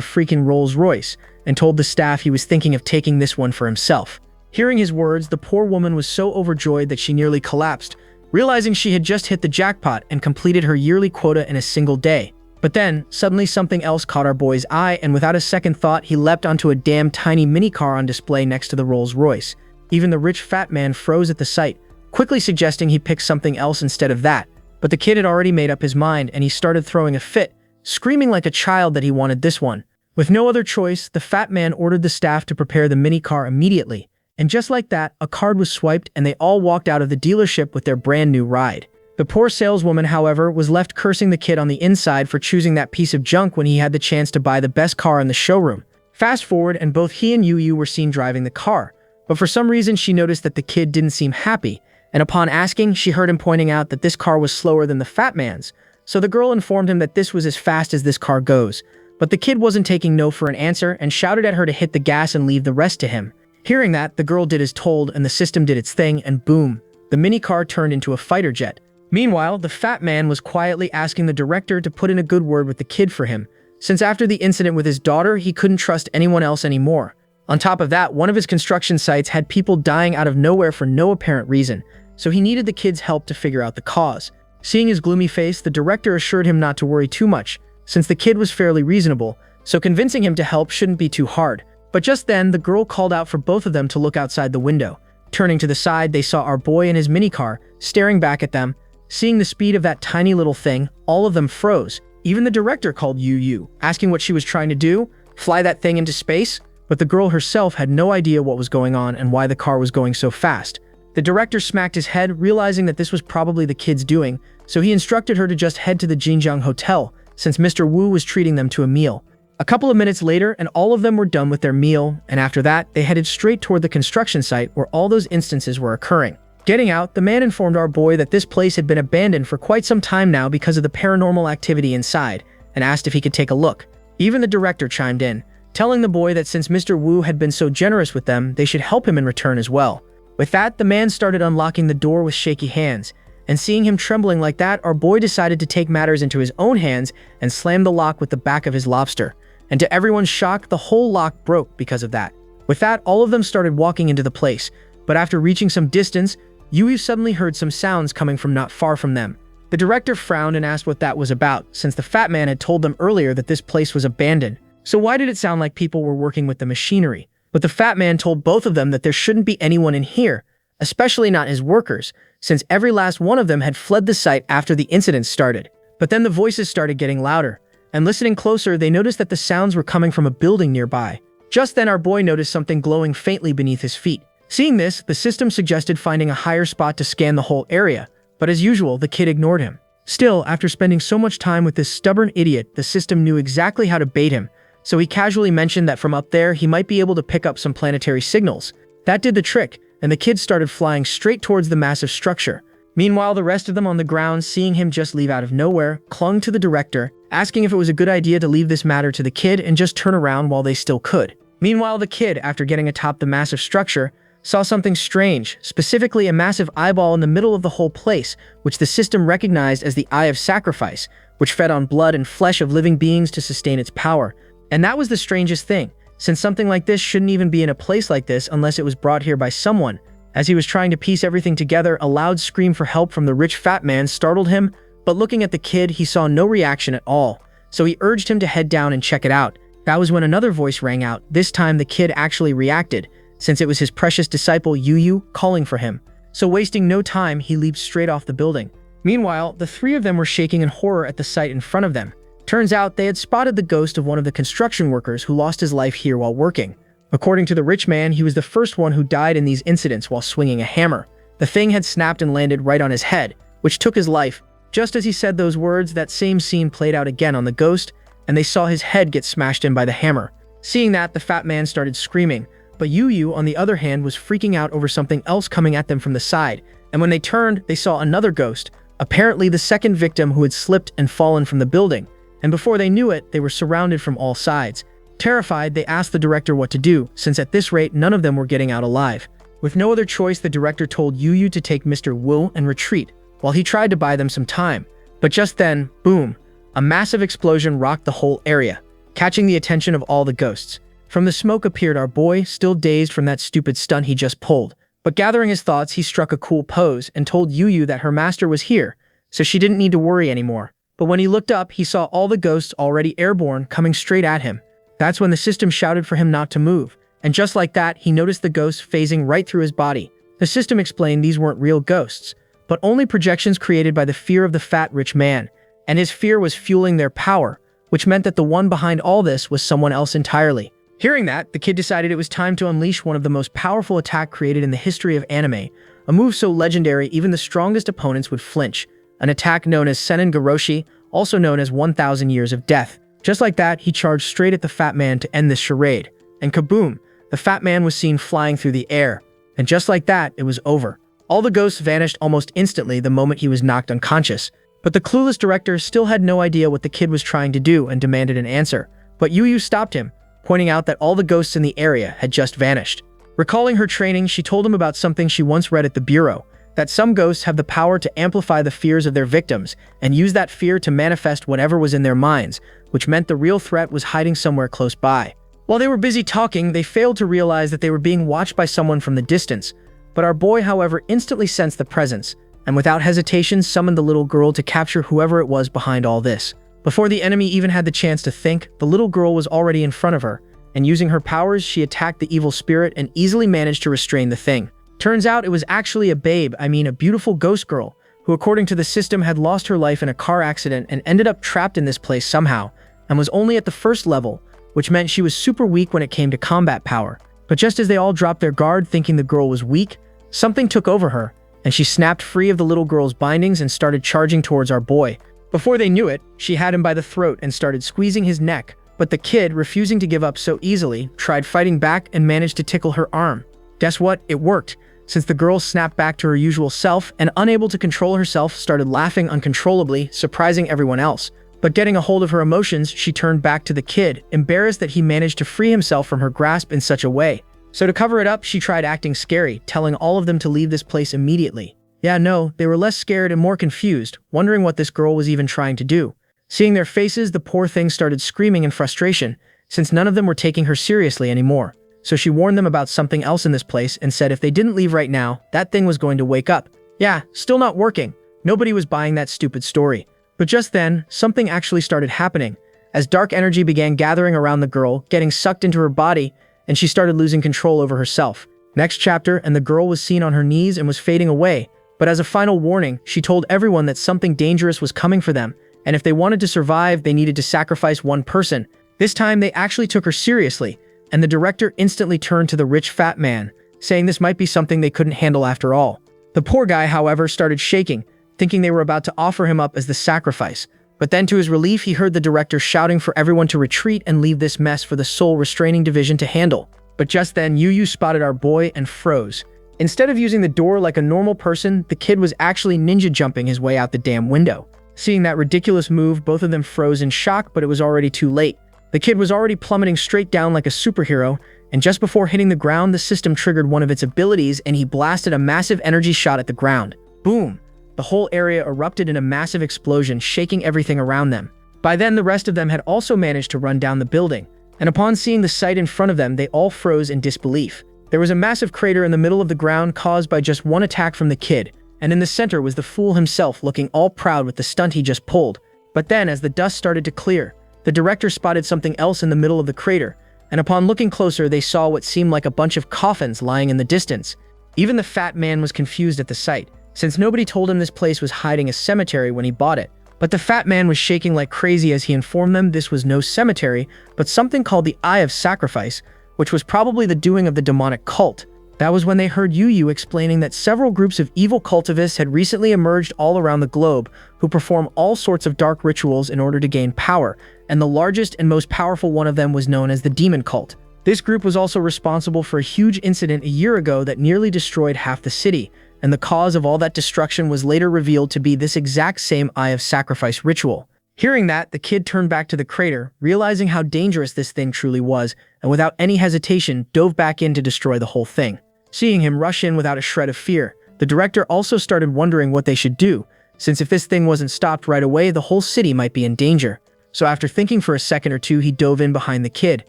Speaker 1: freaking Rolls Royce and told the staff he was thinking of taking this one for himself. Hearing his words, the poor woman was so overjoyed that she nearly collapsed, realizing she had just hit the jackpot and completed her yearly quota in a single day. But then, suddenly something else caught our boy's eye, and without a second thought, he leapt onto a damn tiny mini car on display next to the Rolls Royce. Even the rich fat man froze at the sight, quickly suggesting he pick something else instead of that. But the kid had already made up his mind, and he started throwing a fit, screaming like a child that he wanted this one. With no other choice, the fat man ordered the staff to prepare the mini car immediately. And just like that, a card was swiped and they all walked out of the dealership with their brand new ride. The poor saleswoman, however, was left cursing the kid on the inside for choosing that piece of junk when he had the chance to buy the best car in the showroom. Fast forward, and both he and Yu were seen driving the car. But for some reason, she noticed that the kid didn't seem happy. And upon asking, she heard him pointing out that this car was slower than the fat man's. So the girl informed him that this was as fast as this car goes. But the kid wasn't taking no for an answer and shouted at her to hit the gas and leave the rest to him. Hearing that, the girl did as told and the system did its thing, and boom, the mini car turned into a fighter jet. Meanwhile, the fat man was quietly asking the director to put in a good word with the kid for him, since after the incident with his daughter, he couldn't trust anyone else anymore. On top of that, one of his construction sites had people dying out of nowhere for no apparent reason, so he needed the kid's help to figure out the cause. Seeing his gloomy face, the director assured him not to worry too much, since the kid was fairly reasonable, so convincing him to help shouldn't be too hard. But just then, the girl called out for both of them to look outside the window. Turning to the side, they saw our boy in his mini car, staring back at them. Seeing the speed of that tiny little thing, all of them froze. Even the director called Yu, asking what she was trying to do, fly that thing into space? But the girl herself had no idea what was going on and why the car was going so fast. The director smacked his head, realizing that this was probably the kid's doing, so he instructed her to just head to the Jinjiang Hotel, since Mr. Wu was treating them to a meal. A couple of minutes later, and all of them were done with their meal, and after that, they headed straight toward the construction site where all those instances were occurring. Getting out, the man informed our boy that this place had been abandoned for quite some time now because of the paranormal activity inside, and asked if he could take a look. Even the director chimed in, telling the boy that since Mr. Wu had been so generous with them, they should help him in return as well. With that, the man started unlocking the door with shaky hands, and seeing him trembling like that, our boy decided to take matters into his own hands and slam the lock with the back of his lobster. And to everyone's shock, the whole lock broke because of that. With that, all of them started walking into the place, but after reaching some distance, Yu suddenly heard some sounds coming from not far from them. The director frowned and asked what that was about, since the fat man had told them earlier that this place was abandoned. So why did it sound like people were working with the machinery? But the fat man told both of them that there shouldn't be anyone in here, especially not his workers, since every last one of them had fled the site after the incident started. But then the voices started getting louder, and listening closer, they noticed that the sounds were coming from a building nearby. Just then, our boy noticed something glowing faintly beneath his feet. Seeing this, the system suggested finding a higher spot to scan the whole area, but as usual, the kid ignored him. Still, after spending so much time with this stubborn idiot, the system knew exactly how to bait him, so he casually mentioned that from up there, he might be able to pick up some planetary signals. That did the trick, and the kid started flying straight towards the massive structure. Meanwhile, the rest of them on the ground, seeing him just leave out of nowhere, clung to the director, asking if it was a good idea to leave this matter to the kid and just turn around while they still could. Meanwhile, the kid, after getting atop the massive structure, saw something strange, specifically a massive eyeball in the middle of the whole place, which the system recognized as the Eye of Sacrifice, which fed on blood and flesh of living beings to sustain its power. And that was the strangest thing, since something like this shouldn't even be in a place like this unless it was brought here by someone. As he was trying to piece everything together, a loud scream for help from the rich fat man startled him, but looking at the kid, he saw no reaction at all, so he urged him to head down and check it out. That was when another voice rang out. This time the kid actually reacted, since it was his precious disciple Yu calling for him. So wasting no time, he leaped straight off the building. Meanwhile, the three of them were shaking in horror at the sight in front of them. Turns out they had spotted the ghost of one of the construction workers who lost his life here while working. According to the rich man, he was the first one who died in these incidents while swinging a hammer. The thing had snapped and landed right on his head, which took his life. Just as he said those words, that same scene played out again on the ghost, and they saw his head get smashed in by the hammer. Seeing that, the fat man started screaming, but Yu, on the other hand, was freaking out over something else coming at them from the side, and when they turned, they saw another ghost, apparently the second victim who had slipped and fallen from the building, and before they knew it, they were surrounded from all sides. Terrified, they asked the director what to do, since at this rate, none of them were getting out alive. With no other choice, the director told Yu to take Mr. Wu and retreat, while he tried to buy them some time. But just then, boom, a massive explosion rocked the whole area, catching the attention of all the ghosts. From the smoke appeared our boy, still dazed from that stupid stunt he just pulled. But gathering his thoughts, he struck a cool pose and told Yu that her master was here, so she didn't need to worry anymore. But when he looked up, he saw all the ghosts already airborne coming straight at him. That's when the system shouted for him not to move, and just like that, he noticed the ghosts phasing right through his body. The system explained these weren't real ghosts, but only projections created by the fear of the fat rich man, and his fear was fueling their power, which meant that the one behind all this was someone else entirely. Hearing that, the kid decided it was time to unleash one of the most powerful attacks created in the history of anime, a move so legendary even the strongest opponents would flinch, an attack known as Senin Garoshi, also known as 1000 Years of Death. Just like that, he charged straight at the fat man to end this charade, and kaboom, the fat man was seen flying through the air, and just like that, it was over. All the ghosts vanished almost instantly the moment he was knocked unconscious, but the clueless director still had no idea what the kid was trying to do and demanded an answer. But Yu stopped him, pointing out that all the ghosts in the area had just vanished. Recalling her training, she told him about something she once read at the bureau, that some ghosts have the power to amplify the fears of their victims and use that fear to manifest whatever was in their minds, which meant the real threat was hiding somewhere close by. While they were busy talking, they failed to realize that they were being watched by someone from the distance, but our boy, however, instantly sensed the presence, and without hesitation summoned the little girl to capture whoever it was behind all this. Before the enemy even had the chance to think, the little girl was already in front of her, and using her powers, she attacked the evil spirit and easily managed to restrain the thing. Turns out it was actually a beautiful ghost girl, who according to the system had lost her life in a car accident and ended up trapped in this place somehow, and was only at the first level, which meant she was super weak when it came to combat power. But just as they all dropped their guard thinking the girl was weak, something took over her, and she snapped free of the little girl's bindings and started charging towards our boy. Before they knew it, she had him by the throat and started squeezing his neck, but the kid, refusing to give up so easily, tried fighting back and managed to tickle her arm. Guess what? It worked, since the girl snapped back to her usual self and, unable to control herself, started laughing uncontrollably, surprising everyone else. But getting a hold of her emotions, she turned back to the kid, embarrassed that he managed to free himself from her grasp in such a way. So to cover it up, she tried acting scary, telling all of them to leave this place immediately. Yeah, no, they were less scared and more confused, wondering what this girl was even trying to do. Seeing their faces, the poor thing started screaming in frustration, since none of them were taking her seriously anymore. So she warned them about something else in this place and said if they didn't leave right now, that thing was going to wake up. Yeah, still not working. Nobody was buying that stupid story. But just then, something actually started happening, as dark energy began gathering around the girl, getting sucked into her body, and she started losing control over herself. Next chapter, and the girl was seen on her knees and was fading away, but as a final warning, she told everyone that something dangerous was coming for them, and if they wanted to survive, they needed to sacrifice one person. This time, they actually took her seriously, and the director instantly turned to the rich fat man, saying this might be something they couldn't handle after all. The poor guy, however, started shaking, thinking they were about to offer him up as the sacrifice. But then to his relief, he heard the director shouting for everyone to retreat and leave this mess for the soul restraining division to handle. But just then, Yu spotted our boy and froze. Instead of using the door like a normal person, the kid was actually ninja jumping his way out the damn window. Seeing that ridiculous move, both of them froze in shock, but it was already too late. The kid was already plummeting straight down like a superhero, and just before hitting the ground, the system triggered one of its abilities and he blasted a massive energy shot at the ground. Boom! The whole area erupted in a massive explosion, shaking everything around them. By then, the rest of them had also managed to run down the building, and upon seeing the sight in front of them, they all froze in disbelief. There was a massive crater in the middle of the ground caused by just one attack from the kid, and in the center was the fool himself looking all proud with the stunt he just pulled. But then, as the dust started to clear, the director spotted something else in the middle of the crater, and upon looking closer, they saw what seemed like a bunch of coffins lying in the distance. Even the fat man was confused at the sight, since nobody told him this place was hiding a cemetery when he bought it. But the fat man was shaking like crazy as he informed them this was no cemetery, but something called the Eye of Sacrifice, which was probably the doing of the demonic cult. That was when they heard Yu explaining that several groups of evil cultivists had recently emerged all around the globe who perform all sorts of dark rituals in order to gain power, and the largest and most powerful one of them was known as the Demon Cult. This group was also responsible for a huge incident a year ago that nearly destroyed half the city, and the cause of all that destruction was later revealed to be this exact same Eye of Sacrifice ritual. Hearing that, the kid turned back to the crater, realizing how dangerous this thing truly was, and without any hesitation dove back in to destroy the whole thing. Seeing him rush in without a shred of fear, the director also started wondering what they should do, since if this thing wasn't stopped right away, the whole city might be in danger. So after thinking for a second or two, he dove in behind the kid,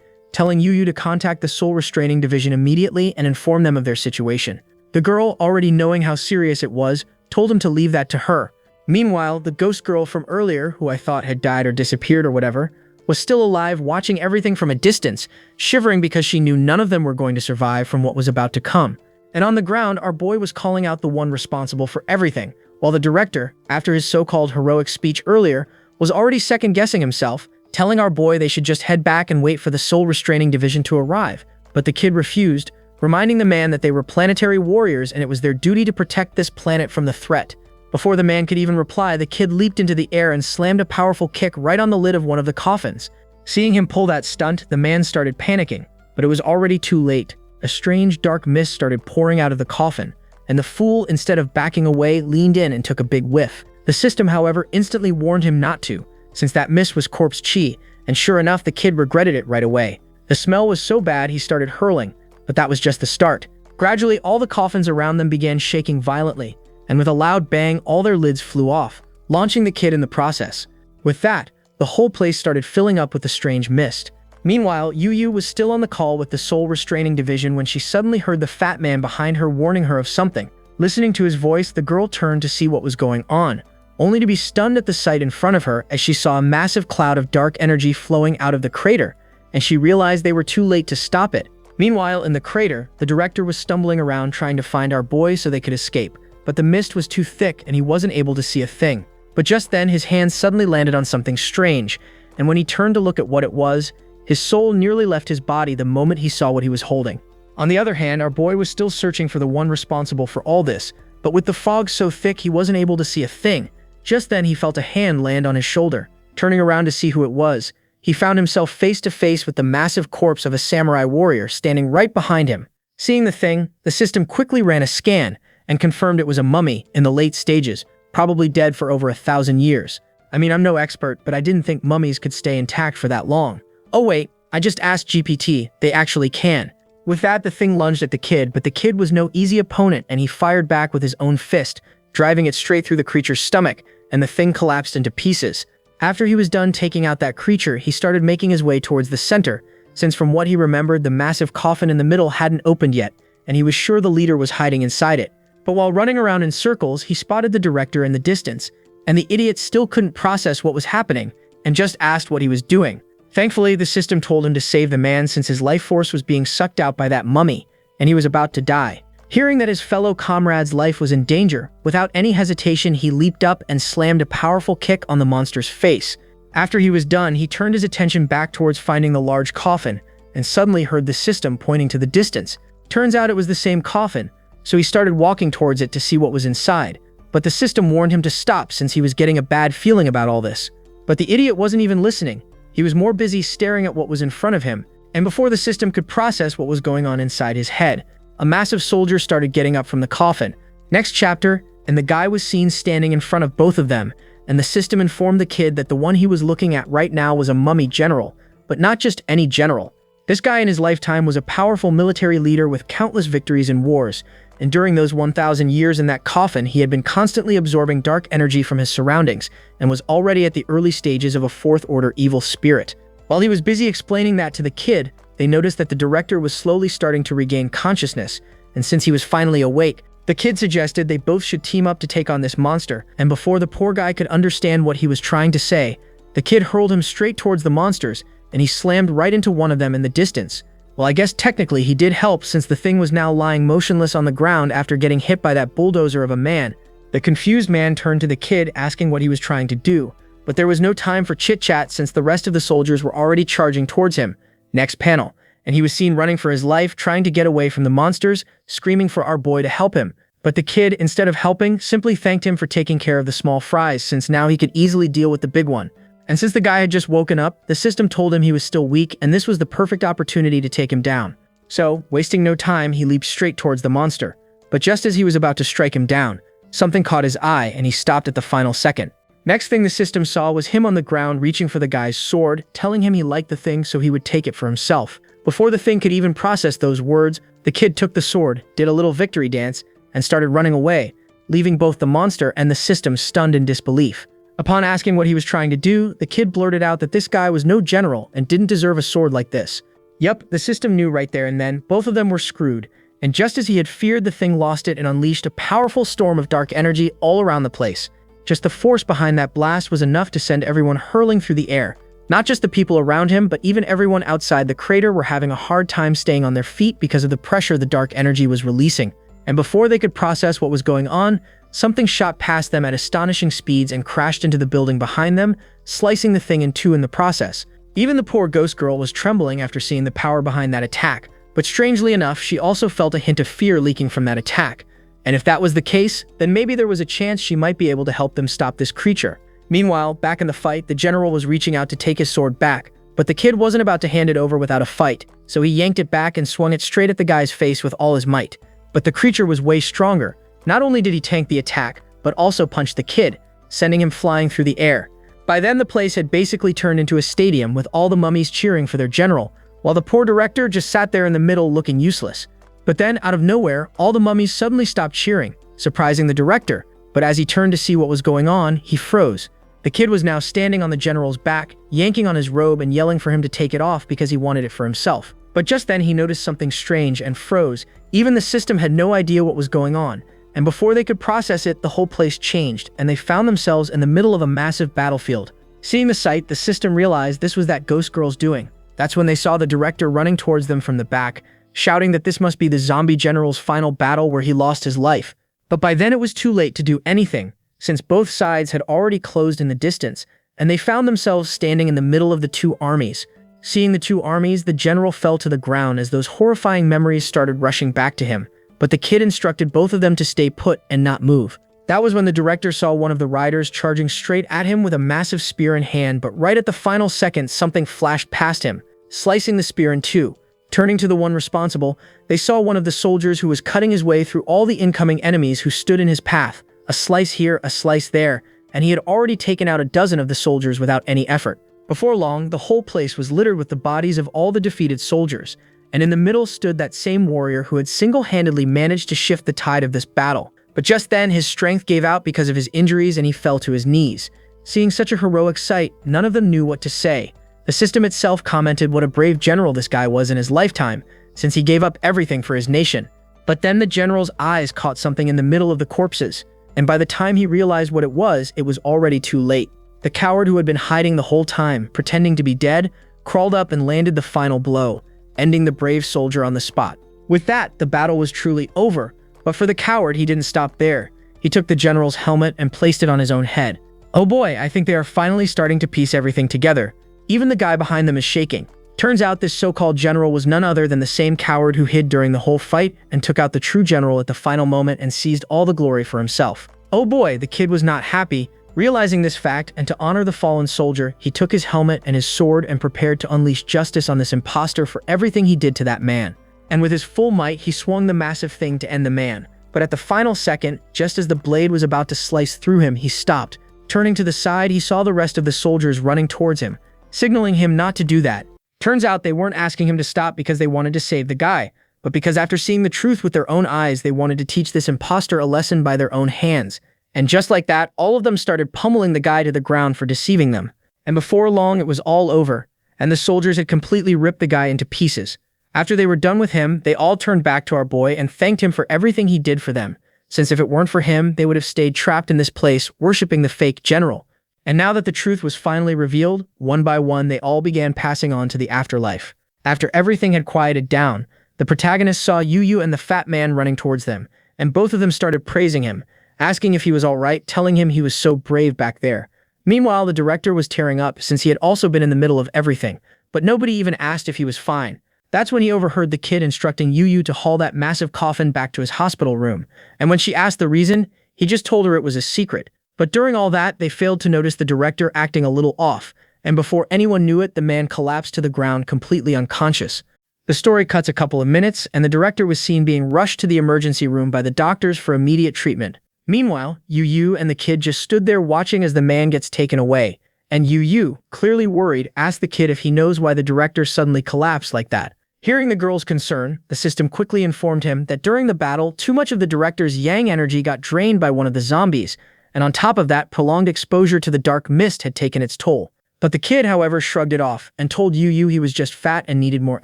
Speaker 1: telling Yu to contact the Soul Restraining Division immediately and inform them of their situation. The girl, already knowing how serious it was, told him to leave that to her. Meanwhile, the ghost girl from earlier, who I thought had died or disappeared or whatever, was still alive, watching everything from a distance, shivering because she knew none of them were going to survive from what was about to come. And on the ground, our boy was calling out the one responsible for everything, while the director, after his so-called heroic speech earlier, was already second-guessing himself, telling our boy they should just head back and wait for the Soul Restraining Division to arrive. But the kid refused, reminding the man that they were planetary warriors and it was their duty to protect this planet from the threat. Before the man could even reply, the kid leaped into the air and slammed a powerful kick right on the lid of one of the coffins. Seeing him pull that stunt, the man started panicking, but it was already too late. A strange dark mist started pouring out of the coffin, and the fool, instead of backing away, leaned in and took a big whiff. The system, however, instantly warned him not to, since that mist was corpse chi, and sure enough, the kid regretted it right away. The smell was so bad he started hurling, but that was just the start. Gradually, all the coffins around them began shaking violently, and with a loud bang, all their lids flew off, launching the kid in the process. With that, the whole place started filling up with the strange mist. Meanwhile, Yu was still on the call with the Soul Restraining Division when she suddenly heard the fat man behind her warning her of something. Listening to his voice, the girl turned to see what was going on, only to be stunned at the sight in front of her as she saw a massive cloud of dark energy flowing out of the crater, and she realized they were too late to stop it. Meanwhile, in the crater, the director was stumbling around trying to find our boy so they could escape, but the mist was too thick and he wasn't able to see a thing. But just then, his hand suddenly landed on something strange, and when he turned to look at what it was, his soul nearly left his body the moment he saw what he was holding. On the other hand, our boy was still searching for the one responsible for all this, but with the fog so thick he wasn't able to see a thing. Just then, he felt a hand land on his shoulder. Turning around to see who it was, he found himself face to face with the massive corpse of a samurai warrior standing right behind him. Seeing the thing, the system quickly ran a scan and confirmed it was a mummy in the late stages, probably dead for over 1,000 years. I mean, I'm no expert, but I didn't think mummies could stay intact for that long. Oh wait, I just asked GPT, they actually can. With that, the thing lunged at the kid, but the kid was no easy opponent and he fired back with his own fist, driving it straight through the creature's stomach, and the thing collapsed into pieces. After he was done taking out that creature, he started making his way towards the center, since from what he remembered, the massive coffin in the middle hadn't opened yet, and he was sure the leader was hiding inside it. But while running around in circles, he spotted the director in the distance, and the idiot still couldn't process what was happening, and just asked what he was doing. Thankfully, the system told him to save the man since his life force was being sucked out by that mummy, and he was about to die. Hearing that his fellow comrade's life was in danger, without any hesitation, he leaped up and slammed a powerful kick on the monster's face. After he was done, he turned his attention back towards finding the large coffin, and suddenly heard the system pointing to the distance. Turns out it was the same coffin, so he started walking towards it to see what was inside. But the system warned him to stop since he was getting a bad feeling about all this. But the idiot wasn't even listening. He was more busy staring at what was in front of him, and before the system could process what was going on inside his head, a massive soldier started getting up from the coffin. Next chapter, and the guy was seen standing in front of both of them, and the system informed the kid that the one he was looking at right now was a mummy general, but not just any general. This guy in his lifetime was a powerful military leader with countless victories in wars, and during those 1,000 years in that coffin, he had been constantly absorbing dark energy from his surroundings, and was already at the early stages of a fourth-order evil spirit. While he was busy explaining that to the kid, they noticed that the director was slowly starting to regain consciousness, and since he was finally awake, the kid suggested they both should team up to take on this monster, and before the poor guy could understand what he was trying to say, the kid hurled him straight towards the monsters, and he slammed right into one of them in the distance. Well, I guess technically he did help since the thing was now lying motionless on the ground after getting hit by that bulldozer of a man. The confused man turned to the kid asking what he was trying to do, but there was no time for chit-chat since the rest of the soldiers were already charging towards him. Next panel, and he was seen running for his life, trying to get away from the monsters, screaming for our boy to help him. But the kid, instead of helping, simply thanked him for taking care of the small fries, since now he could easily deal with the big one. And since the guy had just woken up, the system told him he was still weak, and this was the perfect opportunity to take him down. So, wasting no time, he leaped straight towards the monster. But just as he was about to strike him down, something caught his eye, and he stopped at the final second. Next thing the system saw was him on the ground reaching for the guy's sword, telling him he liked the thing so he would take it for himself. Before the thing could even process those words, the kid took the sword, did a little victory dance, and started running away, leaving both the monster and the system stunned in disbelief. Upon asking what he was trying to do, the kid blurted out that this guy was no general and didn't deserve a sword like this. Yup, the system knew right there and then both of them were screwed, and just as he had feared, the thing lost it and unleashed a powerful storm of dark energy all around the place. Just the force behind that blast was enough to send everyone hurling through the air. Not just the people around him, but even everyone outside the crater were having a hard time staying on their feet because of the pressure the dark energy was releasing. And before they could process what was going on, something shot past them at astonishing speeds and crashed into the building behind them, slicing the thing in two in the process. Even the poor ghost girl was trembling after seeing the power behind that attack, but strangely enough, she also felt a hint of fear leaking from that attack. And if that was the case, then maybe there was a chance she might be able to help them stop this creature. Meanwhile, back in the fight, the general was reaching out to take his sword back, but the kid wasn't about to hand it over without a fight, so he yanked it back and swung it straight at the guy's face with all his might. But the creature was way stronger. Not only did he tank the attack, but also punched the kid, sending him flying through the air. By then, the place had basically turned into a stadium with all the mummies cheering for their general, while the poor director just sat there in the middle looking useless. But then, out of nowhere, all the mummies suddenly stopped cheering, surprising the director. But as he turned to see what was going on, he froze. The kid was now standing on the general's back, yanking on his robe and yelling for him to take it off because he wanted it for himself. But just then he noticed something strange and froze. Even the system had no idea what was going on. And before they could process it, the whole place changed, and they found themselves in the middle of a massive battlefield. Seeing the sight, the system realized this was that ghost girl's doing. That's when they saw the director running towards them from the back, shouting that this must be the zombie general's final battle where he lost his life. But by then it was too late to do anything, since both sides had already closed in the distance, and they found themselves standing in the middle of the two armies. Seeing the two armies, the general fell to the ground as those horrifying memories started rushing back to him. But the kid instructed both of them to stay put and not move. That was when the director saw one of the riders charging straight at him with a massive spear in hand, but right at the final second, something flashed past him, slicing the spear in two. Turning to the one responsible, they saw one of the soldiers who was cutting his way through all the incoming enemies who stood in his path. A slice here, a slice there, and he had already taken out a dozen of the soldiers without any effort. Before long, the whole place was littered with the bodies of all the defeated soldiers, and in the middle stood that same warrior who had single-handedly managed to shift the tide of this battle. But just then, his strength gave out because of his injuries and he fell to his knees. Seeing such a heroic sight, none of them knew what to say. The system itself commented what a brave general this guy was in his lifetime, since he gave up everything for his nation. But then the general's eyes caught something in the middle of the corpses, and by the time he realized what it was already too late. The coward who had been hiding the whole time, pretending to be dead, crawled up and landed the final blow, ending the brave soldier on the spot. With that, the battle was truly over, but for the coward, he didn't stop there. He took the general's helmet and placed it on his own head. Oh boy, I think they are finally starting to piece everything together. Even the guy behind them is shaking. Turns out this so-called general was none other than the same coward who hid during the whole fight and took out the true general at the final moment and seized all the glory for himself. Oh boy, the kid was not happy. Realizing this fact, and to honor the fallen soldier, he took his helmet and his sword and prepared to unleash justice on this imposter for everything he did to that man. And with his full might, he swung the massive thing to end the man. But at the final second, just as the blade was about to slice through him, he stopped. Turning to the side, he saw the rest of the soldiers running towards him, signaling him not to do that. Turns out they weren't asking him to stop because they wanted to save the guy, but because after seeing the truth with their own eyes, they wanted to teach this imposter a lesson by their own hands. And just like that, all of them started pummeling the guy to the ground for deceiving them. And before long, it was all over, and the soldiers had completely ripped the guy into pieces. After they were done with him, they all turned back to our boy and thanked him for everything he did for them, since if it weren't for him, they would have stayed trapped in this place, worshipping the fake general. And now that the truth was finally revealed, one by one, they all began passing on to the afterlife. After everything had quieted down, the protagonist saw Yu and the fat man running towards them, and both of them started praising him, asking if he was alright, telling him he was so brave back there. Meanwhile, the director was tearing up since he had also been in the middle of everything, but nobody even asked if he was fine. That's when he overheard the kid instructing Yu to haul that massive coffin back to his hospital room, and when she asked the reason, he just told her it was a secret. But during all that, they failed to notice the director acting a little off, and before anyone knew it, the man collapsed to the ground completely unconscious. The story cuts a couple of minutes, and the director was seen being rushed to the emergency room by the doctors for immediate treatment. Meanwhile, Yu and the kid just stood there watching as the man gets taken away, and Yu, clearly worried, asked the kid if he knows why the director suddenly collapsed like that. Hearing the girl's concern, the system quickly informed him that during the battle, too much of the director's yang energy got drained by one of the zombies, and on top of that, prolonged exposure to the dark mist had taken its toll. But the kid, however, shrugged it off and told Yu he was just fat and needed more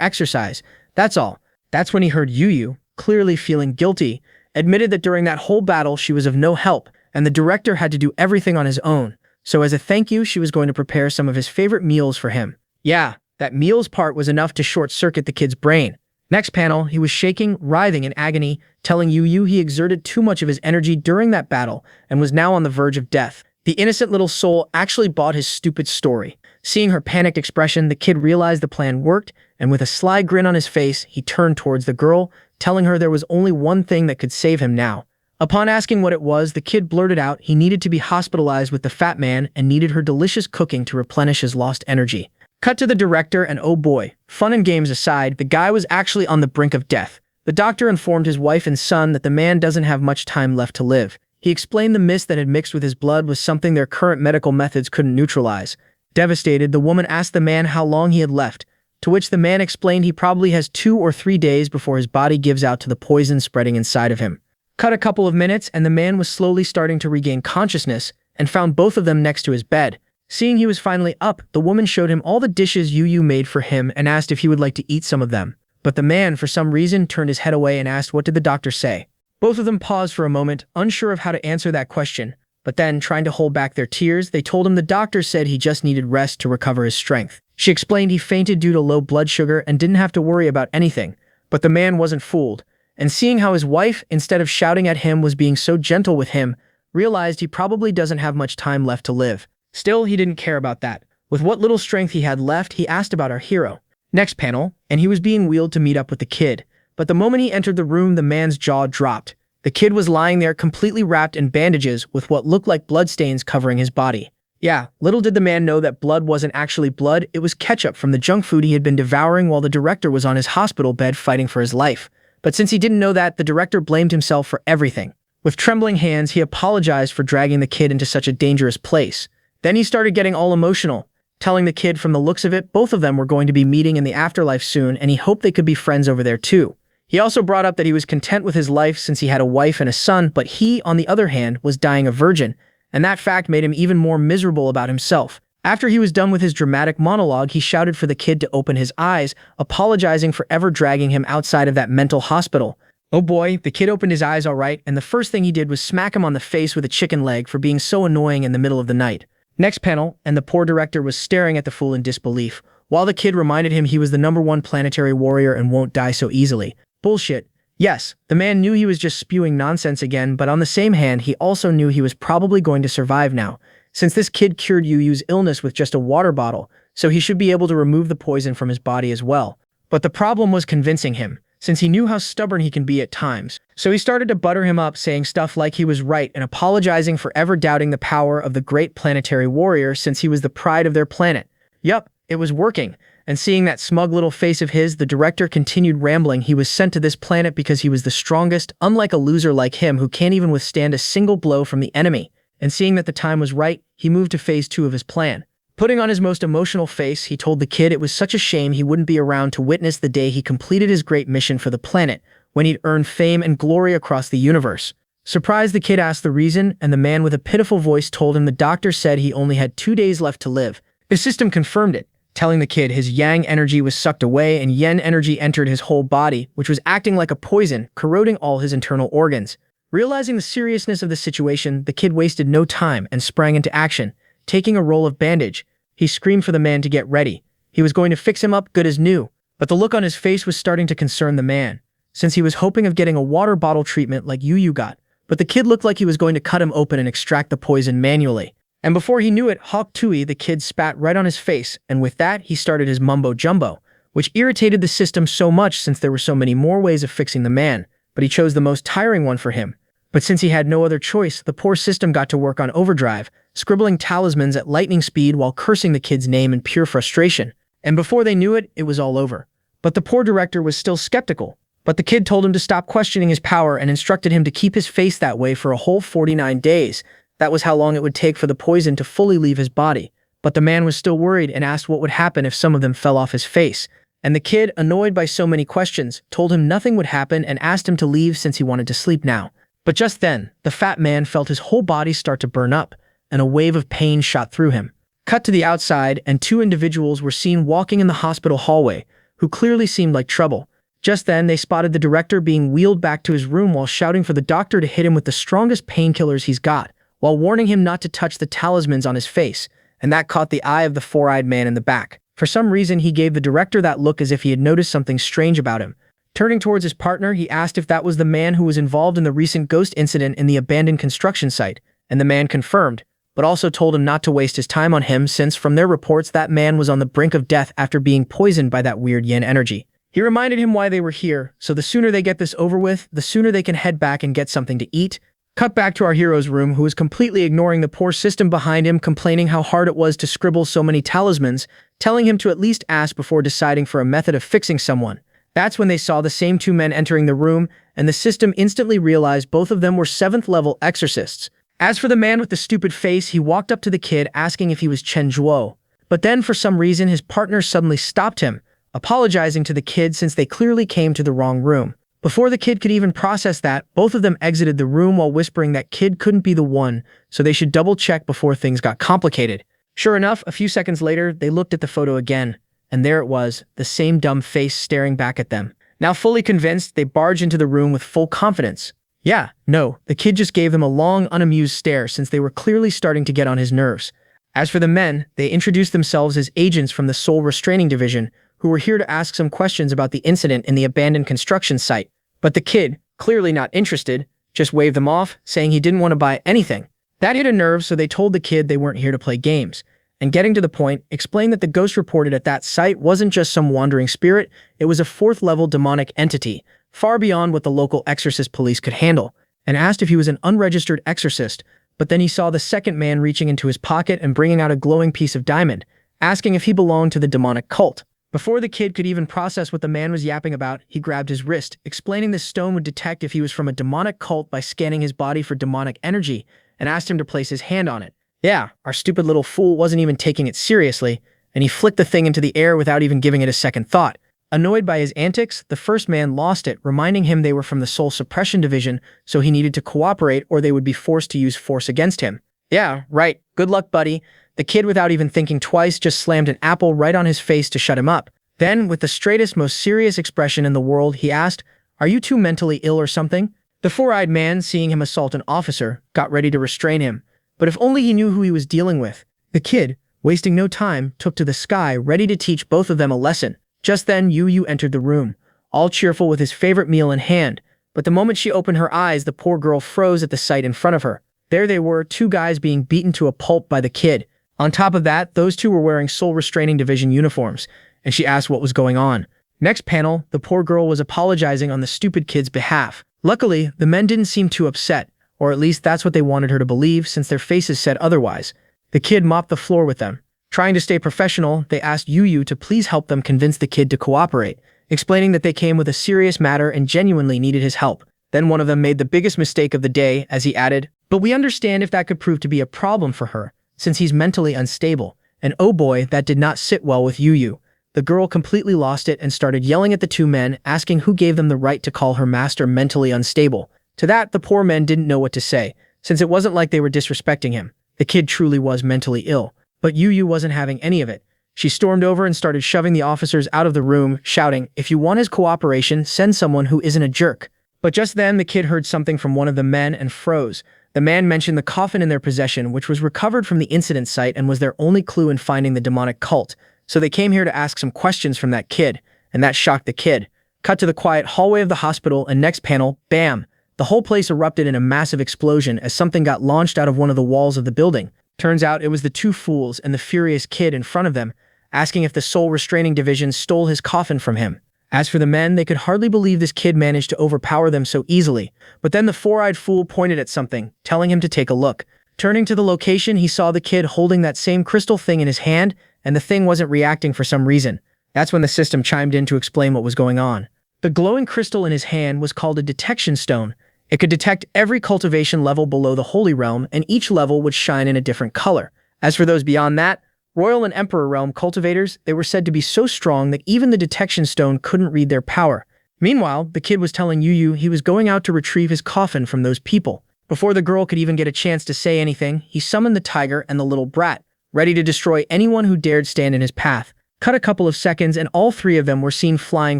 Speaker 1: exercise. That's all. That's when he heard Yu, clearly feeling guilty, admitted that during that whole battle she was of no help, and the director had to do everything on his own. So as a thank you, she was going to prepare some of his favorite meals for him. Yeah, that meals part was enough to short-circuit the kid's brain. Next panel, he was shaking, writhing in agony, telling Yu he exerted too much of his energy during that battle and was now on the verge of death. The innocent little soul actually bought his stupid story. Seeing her panicked expression, the kid realized the plan worked, and with a sly grin on his face, he turned towards the girl, telling her there was only one thing that could save him now. Upon asking what it was, the kid blurted out he needed to be hospitalized with the fat man and needed her delicious cooking to replenish his lost energy. Cut to the director, and oh boy, fun and games aside, the guy was actually on the brink of death. The doctor informed his wife and son that the man doesn't have much time left to live. He explained the mist that had mixed with his blood was something their current medical methods couldn't neutralize. Devastated, the woman asked the man how long he had left, to which the man explained he probably has 2 or 3 days before his body gives out to the poison spreading inside of him. Cut a couple of minutes, and the man was slowly starting to regain consciousness and found both of them next to his bed. Seeing he was finally up, the woman showed him all the dishes Yu made for him and asked if he would like to eat some of them. But the man, for some reason, turned his head away and asked what did the doctor say. Both of them paused for a moment, unsure of how to answer that question, but then, trying to hold back their tears, they told him the doctor said he just needed rest to recover his strength. She explained he fainted due to low blood sugar and didn't have to worry about anything, but the man wasn't fooled, and seeing how his wife, instead of shouting at him, was being so gentle with him, realized he probably doesn't have much time left to live. Still, he didn't care about that. With what little strength he had left, he asked about our hero. Next panel, and he was being wheeled to meet up with the kid. But the moment he entered the room, the man's jaw dropped. The kid was lying there completely wrapped in bandages with what looked like bloodstains covering his body. Yeah, little did the man know that blood wasn't actually blood, it was ketchup from the junk food he had been devouring while the director was on his hospital bed fighting for his life. But since he didn't know that, the director blamed himself for everything. With trembling hands, he apologized for dragging the kid into such a dangerous place. Then he started getting all emotional, telling the kid from the looks of it, both of them were going to be meeting in the afterlife soon and he hoped they could be friends over there too. He also brought up that he was content with his life since he had a wife and a son, but he, on the other hand, was dying a virgin, and that fact made him even more miserable about himself. After he was done with his dramatic monologue, he shouted for the kid to open his eyes, apologizing for ever dragging him outside of that mental hospital. Oh boy, the kid opened his eyes all right, and the first thing he did was smack him on the face with a chicken leg for being so annoying in the middle of the night. Next panel, and the poor director was staring at the fool in disbelief, while the kid reminded him he was the #1 planetary warrior and won't die so easily. Bullshit. Yes, the man knew he was just spewing nonsense again, but on the same hand, he also knew he was probably going to survive now, since this kid cured Yu's illness with just a water bottle, so he should be able to remove the poison from his body as well. But the problem was convincing him, since he knew how stubborn he can be at times. So he started to butter him up, saying stuff like he was right and apologizing for ever doubting the power of the great planetary warrior since he was the pride of their planet. Yup, it was working. And seeing that smug little face of his, the director continued rambling he was sent to this planet because he was the strongest, unlike a loser like him who can't even withstand a single blow from the enemy. And seeing that the time was right, he moved to phase 2 of his plan. Putting on his most emotional face, he told the kid it was such a shame he wouldn't be around to witness the day he completed his great mission for the planet, when he'd earned fame and glory across the universe. Surprised, the kid asked the reason, and the man with a pitiful voice told him the doctor said he only had 2 days left to live. The system confirmed it, telling the kid his yang energy was sucked away and yen energy entered his whole body, which was acting like a poison, corroding all his internal organs. Realizing the seriousness of the situation, the kid wasted no time and sprang into action. Taking a roll of bandage, he screamed for the man to get ready. He was going to fix him up good as new, but the look on his face was starting to concern the man, since he was hoping of getting a water bottle treatment like Yu got, but the kid looked like he was going to cut him open and extract the poison manually. And before he knew it, Hawk Tui, the kid, spat right on his face, and with that, he started his mumbo-jumbo, which irritated the system so much since there were so many more ways of fixing the man, but he chose the most tiring one for him. But since he had no other choice, the poor system got to work on overdrive, scribbling talismans at lightning speed while cursing the kid's name in pure frustration. And before they knew it, it was all over. But the poor director was still skeptical. But the kid told him to stop questioning his power and instructed him to keep his face that way for a whole 49 days. That was how long it would take for the poison to fully leave his body. But the man was still worried and asked what would happen if some of them fell off his face. And the kid, annoyed by so many questions, told him nothing would happen and asked him to leave since he wanted to sleep now. But just then, the fat man felt his whole body start to burn up, and a wave of pain shot through him. Cut to the outside, and two individuals were seen walking in the hospital hallway, who clearly seemed like trouble. Just then, they spotted the director being wheeled back to his room while shouting for the doctor to hit him with the strongest painkillers he's got, while warning him not to touch the talismans on his face, and that caught the eye of the four-eyed man in the back. For some reason, he gave the director that look as if he had noticed something strange about him. Turning towards his partner, he asked if that was the man who was involved in the recent ghost incident in the abandoned construction site, and the man confirmed, but also told him not to waste his time on him since, from their reports, that man was on the brink of death after being poisoned by that weird yin energy. He reminded him why they were here, so the sooner they get this over with, the sooner they can head back and get something to eat. Cut back to our hero's room, who was completely ignoring the poor system behind him, complaining how hard it was to scribble so many talismans, telling him to at least ask before deciding for a method of fixing someone. That's when they saw the same two men entering the room, and the system instantly realized both of them were 7th-level exorcists. As for the man with the stupid face, he walked up to the kid asking if he was Chen Zhuo. But then, for some reason, his partner suddenly stopped him, apologizing to the kid since they clearly came to the wrong room. Before the kid could even process that, both of them exited the room while whispering that kid couldn't be the one, so they should double-check before things got complicated. Sure enough, a few seconds later, they looked at the photo again, and there it was, the same dumb face staring back at them. Now fully convinced, they barged into the room with full confidence. Yeah, no, the kid just gave them a long, unamused stare since they were clearly starting to get on his nerves. As for the men, they introduced themselves as agents from the Soul Restraining Division, who were here to ask some questions about the incident in the abandoned construction site. But the kid, clearly not interested, just waved them off, saying he didn't want to buy anything. That hit a nerve, so they told the kid they weren't here to play games. And getting to the point, explained that the ghost reported at that site wasn't just some wandering spirit, it was a 4th-level demonic entity, far beyond what the local exorcist police could handle, and asked if he was an unregistered exorcist. But then he saw the second man reaching into his pocket and bringing out a glowing piece of diamond, asking if he belonged to the demonic cult. Before the kid could even process what the man was yapping about, he grabbed his wrist, explaining this stone would detect if he was from a demonic cult by scanning his body for demonic energy, and asked him to place his hand on it. Yeah, our stupid little fool wasn't even taking it seriously, and he flicked the thing into the air without even giving it a second thought. Annoyed by his antics, the first man lost it, reminding him they were from the Soul Suppression Division, so he needed to cooperate or they would be forced to use force against him. Yeah, right. Good luck, buddy. The kid, without even thinking twice, just slammed an apple right on his face to shut him up. Then, with the straightest, most serious expression in the world, he asked, "Are you two mentally ill or something?" The four-eyed man, seeing him assault an officer, got ready to restrain him. But if only he knew who he was dealing with. The kid, wasting no time, took to the sky, ready to teach both of them a lesson. Just then, Yu entered the room, all cheerful with his favorite meal in hand. But the moment she opened her eyes, the poor girl froze at the sight in front of her. There they were, two guys being beaten to a pulp by the kid. On top of that, those two were wearing Soul Restraining Division uniforms, and she asked what was going on. Next panel, the poor girl was apologizing on the stupid kid's behalf. Luckily, the men didn't seem too upset, or at least that's what they wanted her to believe since their faces said otherwise. The kid mopped the floor with them. Trying to stay professional, they asked Yu to please help them convince the kid to cooperate, explaining that they came with a serious matter and genuinely needed his help. Then one of them made the biggest mistake of the day as he added, "But we understand if that could prove to be a problem for her, since he's mentally unstable." And oh boy, that did not sit well with Yu. The girl completely lost it and started yelling at the two men, asking who gave them the right to call her master mentally unstable. To that, the poor men didn't know what to say, since it wasn't like they were disrespecting him. The kid truly was mentally ill. But Yu wasn't having any of it. She stormed over and started shoving the officers out of the room, shouting, "If you want his cooperation, send someone who isn't a jerk." But just then, the kid heard something from one of the men and froze. The man mentioned the coffin in their possession, which was recovered from the incident site and was their only clue in finding the demonic cult. So they came here to ask some questions from that kid, and that shocked the kid. Cut to the quiet hallway of the hospital, and next panel, bam! The whole place erupted in a massive explosion as something got launched out of one of the walls of the building. Turns out it was the two fools and the furious kid in front of them. asking if the soul restraining division stole his coffin from him. As for the men, they could hardly believe this kid managed to overpower them so easily. But then the four-eyed fool pointed at something, telling him to take a look. Turning to the location, he saw the kid holding that same crystal thing in his hand, and the thing wasn't reacting for some reason. That's when the system chimed in to explain what was going on. The glowing crystal in his hand was called a detection stone. It could detect every cultivation level below the Holy Realm, and each level would shine in a different color. As for those beyond that, Royal and Emperor Realm cultivators, they were said to be so strong that even the detection stone couldn't read their power. Meanwhile, the kid was telling Yu he was going out to retrieve his coffin from those people. Before the girl could even get a chance to say anything, he summoned the tiger and the little brat, ready to destroy anyone who dared stand in his path. Cut a couple of seconds and all three of them were seen flying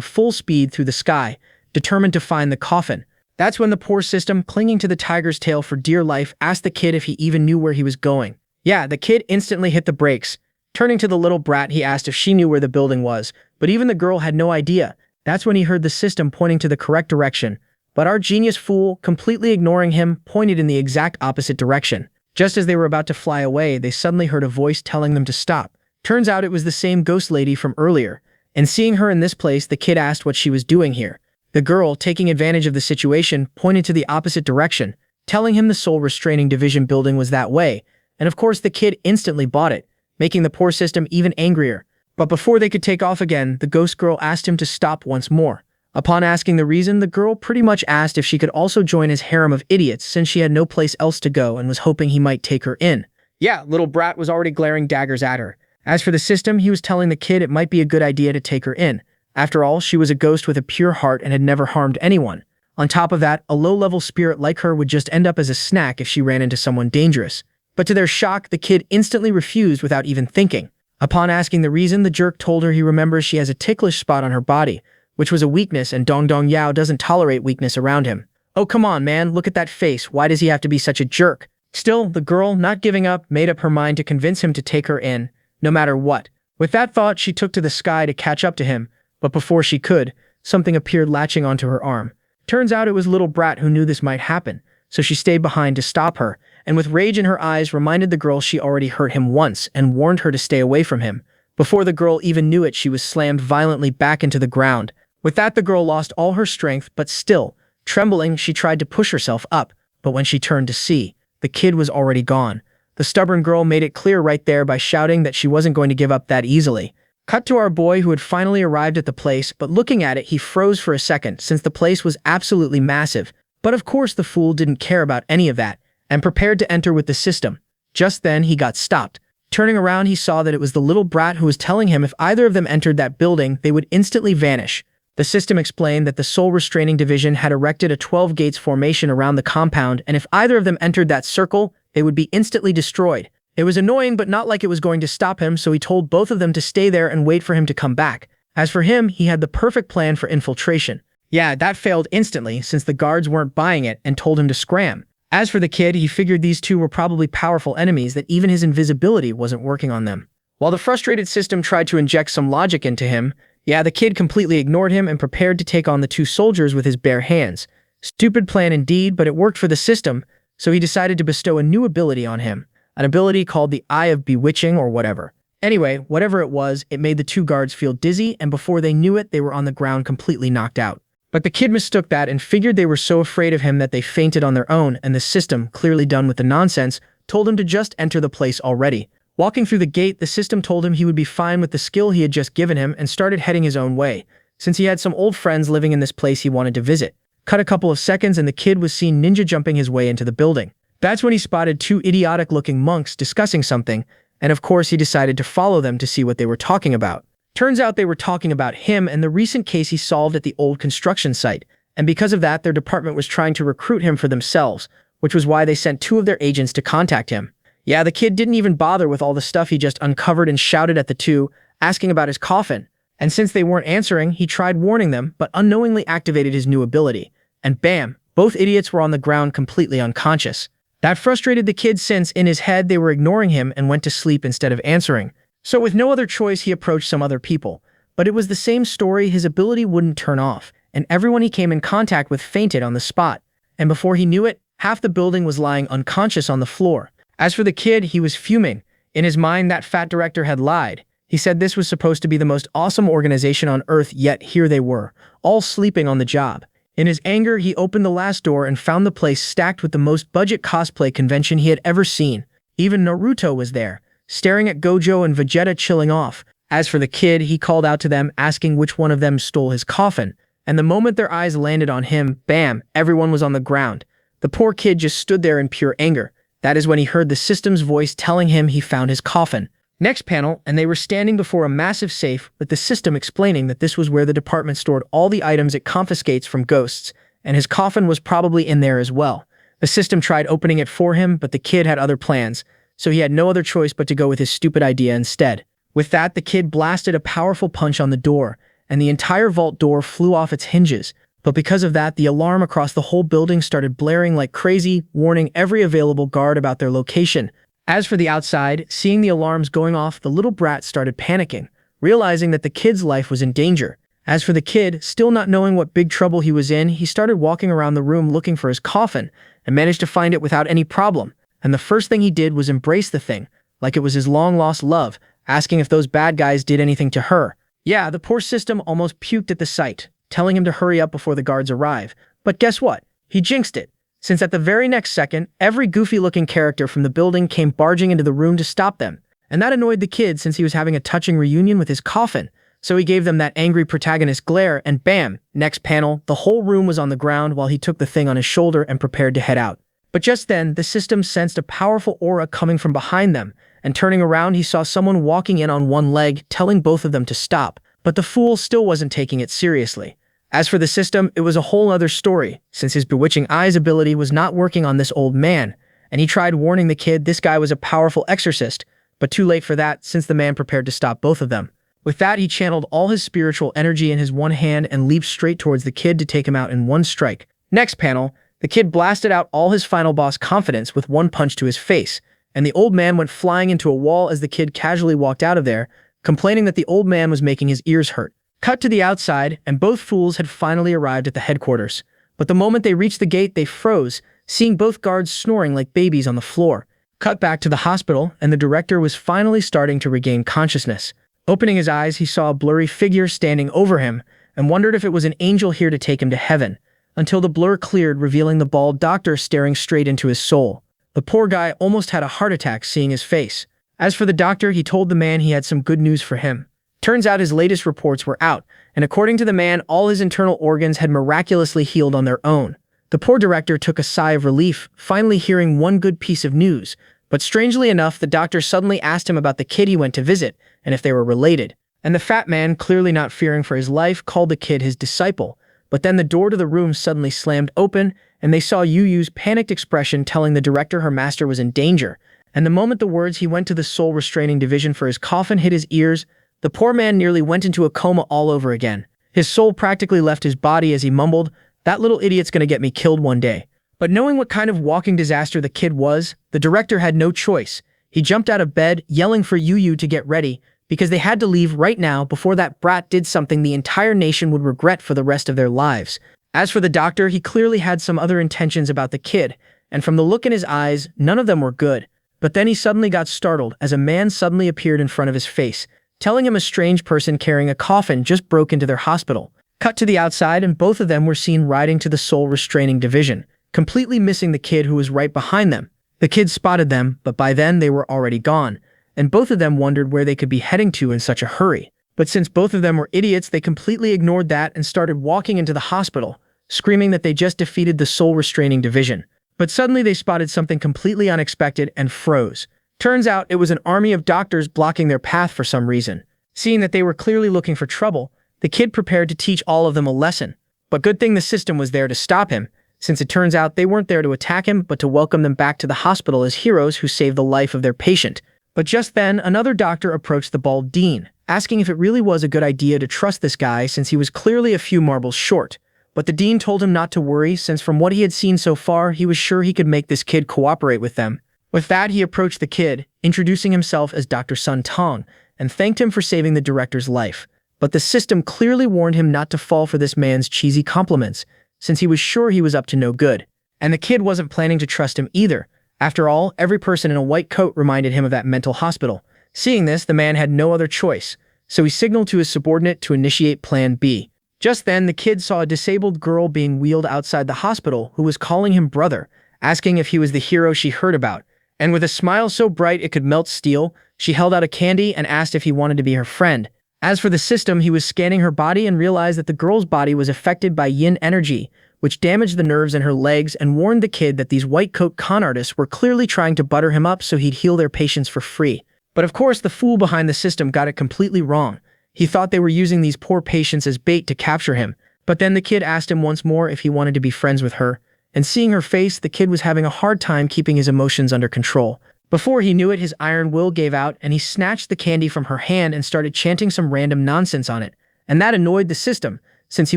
Speaker 1: full speed through the sky, determined to find the coffin. That's when the poor system, clinging to the tiger's tail for dear life, asked the kid if he even knew where he was going. Yeah, the kid instantly hit the brakes. Turning to the little brat, he asked if she knew where the building was, but even the girl had no idea. That's when he heard the system pointing to the correct direction. But our genius fool, completely ignoring him, pointed in the exact opposite direction. Just as they were about to fly away, they suddenly heard a voice telling them to stop. Turns out it was the same ghost lady from earlier, and seeing her in this place, the kid asked what she was doing here. The girl, taking advantage of the situation, pointed to the opposite direction, telling him the soul restraining division building was that way, and of course the kid instantly bought it, making the poor system even angrier. But before they could take off again, the ghost girl asked him to stop once more. Upon asking the reason, the girl pretty much asked if she could also join his harem of idiots since she had no place else to go and was hoping he might take her in. Yeah, little brat was already glaring daggers at her. As for the system, he was telling the kid it might be a good idea to take her in. After all, she was a ghost with a pure heart and had never harmed anyone. On top of that, a low-level spirit like her would just end up as a snack if she ran into someone dangerous. But to their shock, the kid instantly refused without even thinking. Upon asking the reason, the jerk told her he remembers she has a ticklish spot on her body, which was a weakness, and Dong Dong Yao doesn't tolerate weakness around him. Oh, come on, man, look at that face. Why does he have to be such a jerk? Still, the girl, not giving up, made up her mind to convince him to take her in, no matter what. With that thought, she took to the sky to catch up to him, but before she could, something appeared latching onto her arm. Turns out it was little brat who knew this might happen, so she stayed behind to stop her, and with rage in her eyes reminded the girl she already hurt him once and warned her to stay away from him. Before the girl even knew it, she was slammed violently back into the ground. With that, the girl lost all her strength, but still, trembling, she tried to push herself up, but when she turned to see, the kid was already gone. The stubborn girl made it clear right there by shouting that she wasn't going to give up that easily. Cut to our boy who had finally arrived at the place, but looking at it, he froze for a second since the place was absolutely massive. But of course the fool didn't care about any of that, and prepared to enter with the system. Just then, he got stopped. Turning around, he saw that it was the little brat who was telling him if either of them entered that building, they would instantly vanish. The system explained that the Soul Restraining Division had erected a 12 gates formation around the compound, and if either of them entered that circle, they would be instantly destroyed. It was annoying, but not like it was going to stop him, so he told both of them to stay there and wait for him to come back. As for him, he had the perfect plan for infiltration. Yeah, that failed instantly since the guards weren't buying it and told him to scram. As for the kid, he figured these two were probably powerful enemies that even his invisibility wasn't working on them. While the frustrated system tried to inject some logic into him, yeah, the kid completely ignored him and prepared to take on the two soldiers with his bare hands. Stupid plan indeed, but it worked for the system, so he decided to bestow a new ability on him. An ability called the Eye of Bewitching or whatever. Anyway, whatever it was, it made the two guards feel dizzy, and before they knew it, they were on the ground completely knocked out. But the kid mistook that and figured they were so afraid of him that they fainted on their own, and the system, clearly done with the nonsense, told him to just enter the place already. Walking through the gate, the system told him he would be fine with the skill he had just given him and started heading his own way, since he had some old friends living in this place he wanted to visit. Cut a couple of seconds and the kid was seen ninja jumping his way into the building. That's when he spotted two idiotic-looking monks discussing something, and of course he decided to follow them to see what they were talking about. Turns out they were talking about him and the recent case he solved at the old construction site, and because of that, their department was trying to recruit him for themselves, which was why they sent two of their agents to contact him. Yeah, the kid didn't even bother with all the stuff he just uncovered and shouted at the two, asking about his coffin. And since they weren't answering, he tried warning them, but unknowingly activated his new ability. And bam, both idiots were on the ground completely unconscious. That frustrated the kid since, in his head, they were ignoring him and went to sleep instead of answering. So with no other choice, he approached some other people. But it was the same story, his ability wouldn't turn off, and everyone he came in contact with fainted on the spot. And before he knew it, half the building was lying unconscious on the floor. As for the kid, he was fuming. In his mind, that fat director had lied. He said this was supposed to be the most awesome organization on Earth, yet here they were, all sleeping on the job. In his anger, he opened the last door and found the place stacked with the most budget cosplay convention he had ever seen. Even Naruto was there, staring at Gojo and Vegeta chilling off. As for the kid, he called out to them, asking which one of them stole his coffin. And the moment their eyes landed on him, bam, everyone was on the ground. The poor kid just stood there in pure anger. That is when he heard the system's voice telling him he found his coffin. Next panel, and they were standing before a massive safe, with the system explaining that this was where the department stored all the items it confiscates from ghosts, and his coffin was probably in there as well. The system tried opening it for him, but the kid had other plans, so he had no other choice but to go with his stupid idea instead. With that, the kid blasted a powerful punch on the door, and the entire vault door flew off its hinges. But because of that, the alarm across the whole building started blaring like crazy, warning every available guard about their location. As for the outside, seeing the alarms going off, the little brat started panicking, realizing that the kid's life was in danger. As for the kid, still not knowing what big trouble he was in, he started walking around the room looking for his coffin, and managed to find it without any problem. And the first thing he did was embrace the thing, like it was his long-lost love, asking if those bad guys did anything to her. Yeah, the poor system almost puked at the sight, telling him to hurry up before the guards arrive. But guess what? He jinxed it, since at the very next second, every goofy-looking character from the building came barging into the room to stop them. And that annoyed the kid since he was having a touching reunion with his coffin. So he gave them that angry protagonist glare, and bam, next panel, the whole room was on the ground while he took the thing on his shoulder and prepared to head out. But just then, the system sensed a powerful aura coming from behind them, and turning around, he saw someone walking in on one leg, telling both of them to stop. But the fool still wasn't taking it seriously. As for the system, it was a whole other story, since his bewitching eyes ability was not working on this old man, and he tried warning the kid this guy was a powerful exorcist, but too late for that since the man prepared to stop both of them. With that, he channeled all his spiritual energy in his one hand and leaped straight towards the kid to take him out in one strike. Next panel, the kid blasted out all his final boss confidence with one punch to his face, and the old man went flying into a wall as the kid casually walked out of there, complaining that the old man was making his ears hurt. Cut to the outside, and both fools had finally arrived at the headquarters. But the moment they reached the gate, they froze, seeing both guards snoring like babies on the floor. Cut back to the hospital, and the director was finally starting to regain consciousness. Opening his eyes, he saw a blurry figure standing over him, and wondered if it was an angel here to take him to heaven, until the blur cleared, revealing the bald doctor staring straight into his soul. The poor guy almost had a heart attack seeing his face. As for the doctor, he told the man he had some good news for him. Turns out his latest reports were out, and according to the man, all his internal organs had miraculously healed on their own. The poor director took a sigh of relief, finally hearing one good piece of news, but strangely enough, the doctor suddenly asked him about the kid he went to visit, and if they were related. And the fat man, clearly not fearing for his life, called the kid his disciple. But then the door to the room suddenly slammed open, and they saw Yu Yu's panicked expression telling the director her master was in danger. And the moment the words "he went to the soul restraining division for his coffin" hit his ears, the poor man nearly went into a coma all over again. His soul practically left his body as he mumbled, "That little idiot's gonna get me killed one day." But knowing what kind of walking disaster the kid was, the director had no choice. He jumped out of bed, yelling for Yu Yu to get ready, because they had to leave right now before that brat did something the entire nation would regret for the rest of their lives. As for the doctor, he clearly had some other intentions about the kid, and from the look in his eyes, none of them were good. But then he suddenly got startled as a man suddenly appeared in front of his face, telling him a strange person carrying a coffin just broke into their hospital. Cut to the outside, and both of them were seen riding to the soul restraining division, completely missing the kid who was right behind them. The kid spotted them, but by then they were already gone, and both of them wondered where they could be heading to in such a hurry. But since both of them were idiots, they completely ignored that and started walking into the hospital, screaming that they just defeated the soul restraining division. But suddenly they spotted something completely unexpected and froze. Turns out it was an army of doctors blocking their path for some reason. Seeing that they were clearly looking for trouble, the kid prepared to teach all of them a lesson. But good thing the system was there to stop him, since it turns out they weren't there to attack him but to welcome them back to the hospital as heroes who saved the life of their patient. But just then, another doctor approached the bald dean, asking if it really was a good idea to trust this guy since he was clearly a few marbles short. But the dean told him not to worry, since from what he had seen so far, he was sure he could make this kid cooperate with them. With that, he approached the kid, introducing himself as Dr. Sun Tong, and thanked him for saving the director's life. But the system clearly warned him not to fall for this man's cheesy compliments, since he was sure he was up to no good. And the kid wasn't planning to trust him either. After all, every person in a white coat reminded him of that mental hospital, Seeing this, the man had no other choice, so he signaled to his subordinate to initiate Plan B. Just then, the kid saw a disabled girl being wheeled outside the hospital who was calling him brother, asking if he was the hero she heard about. And with a smile so bright it could melt steel, she held out a candy and asked if he wanted to be her friend. As for the system, he was scanning her body and realized that the girl's body was affected by yin energy, which damaged the nerves in her legs, and warned the kid that these white coat con artists were clearly trying to butter him up so he'd heal their patients for free. But of course, the fool behind the system got it completely wrong. He thought they were using these poor patients as bait to capture him. But then the kid asked him once more if he wanted to be friends with her, and seeing her face, the kid was having a hard time keeping his emotions under control. Before he knew it, his iron will gave out and he snatched the candy from her hand and started chanting some random nonsense on it. And that annoyed the system, since he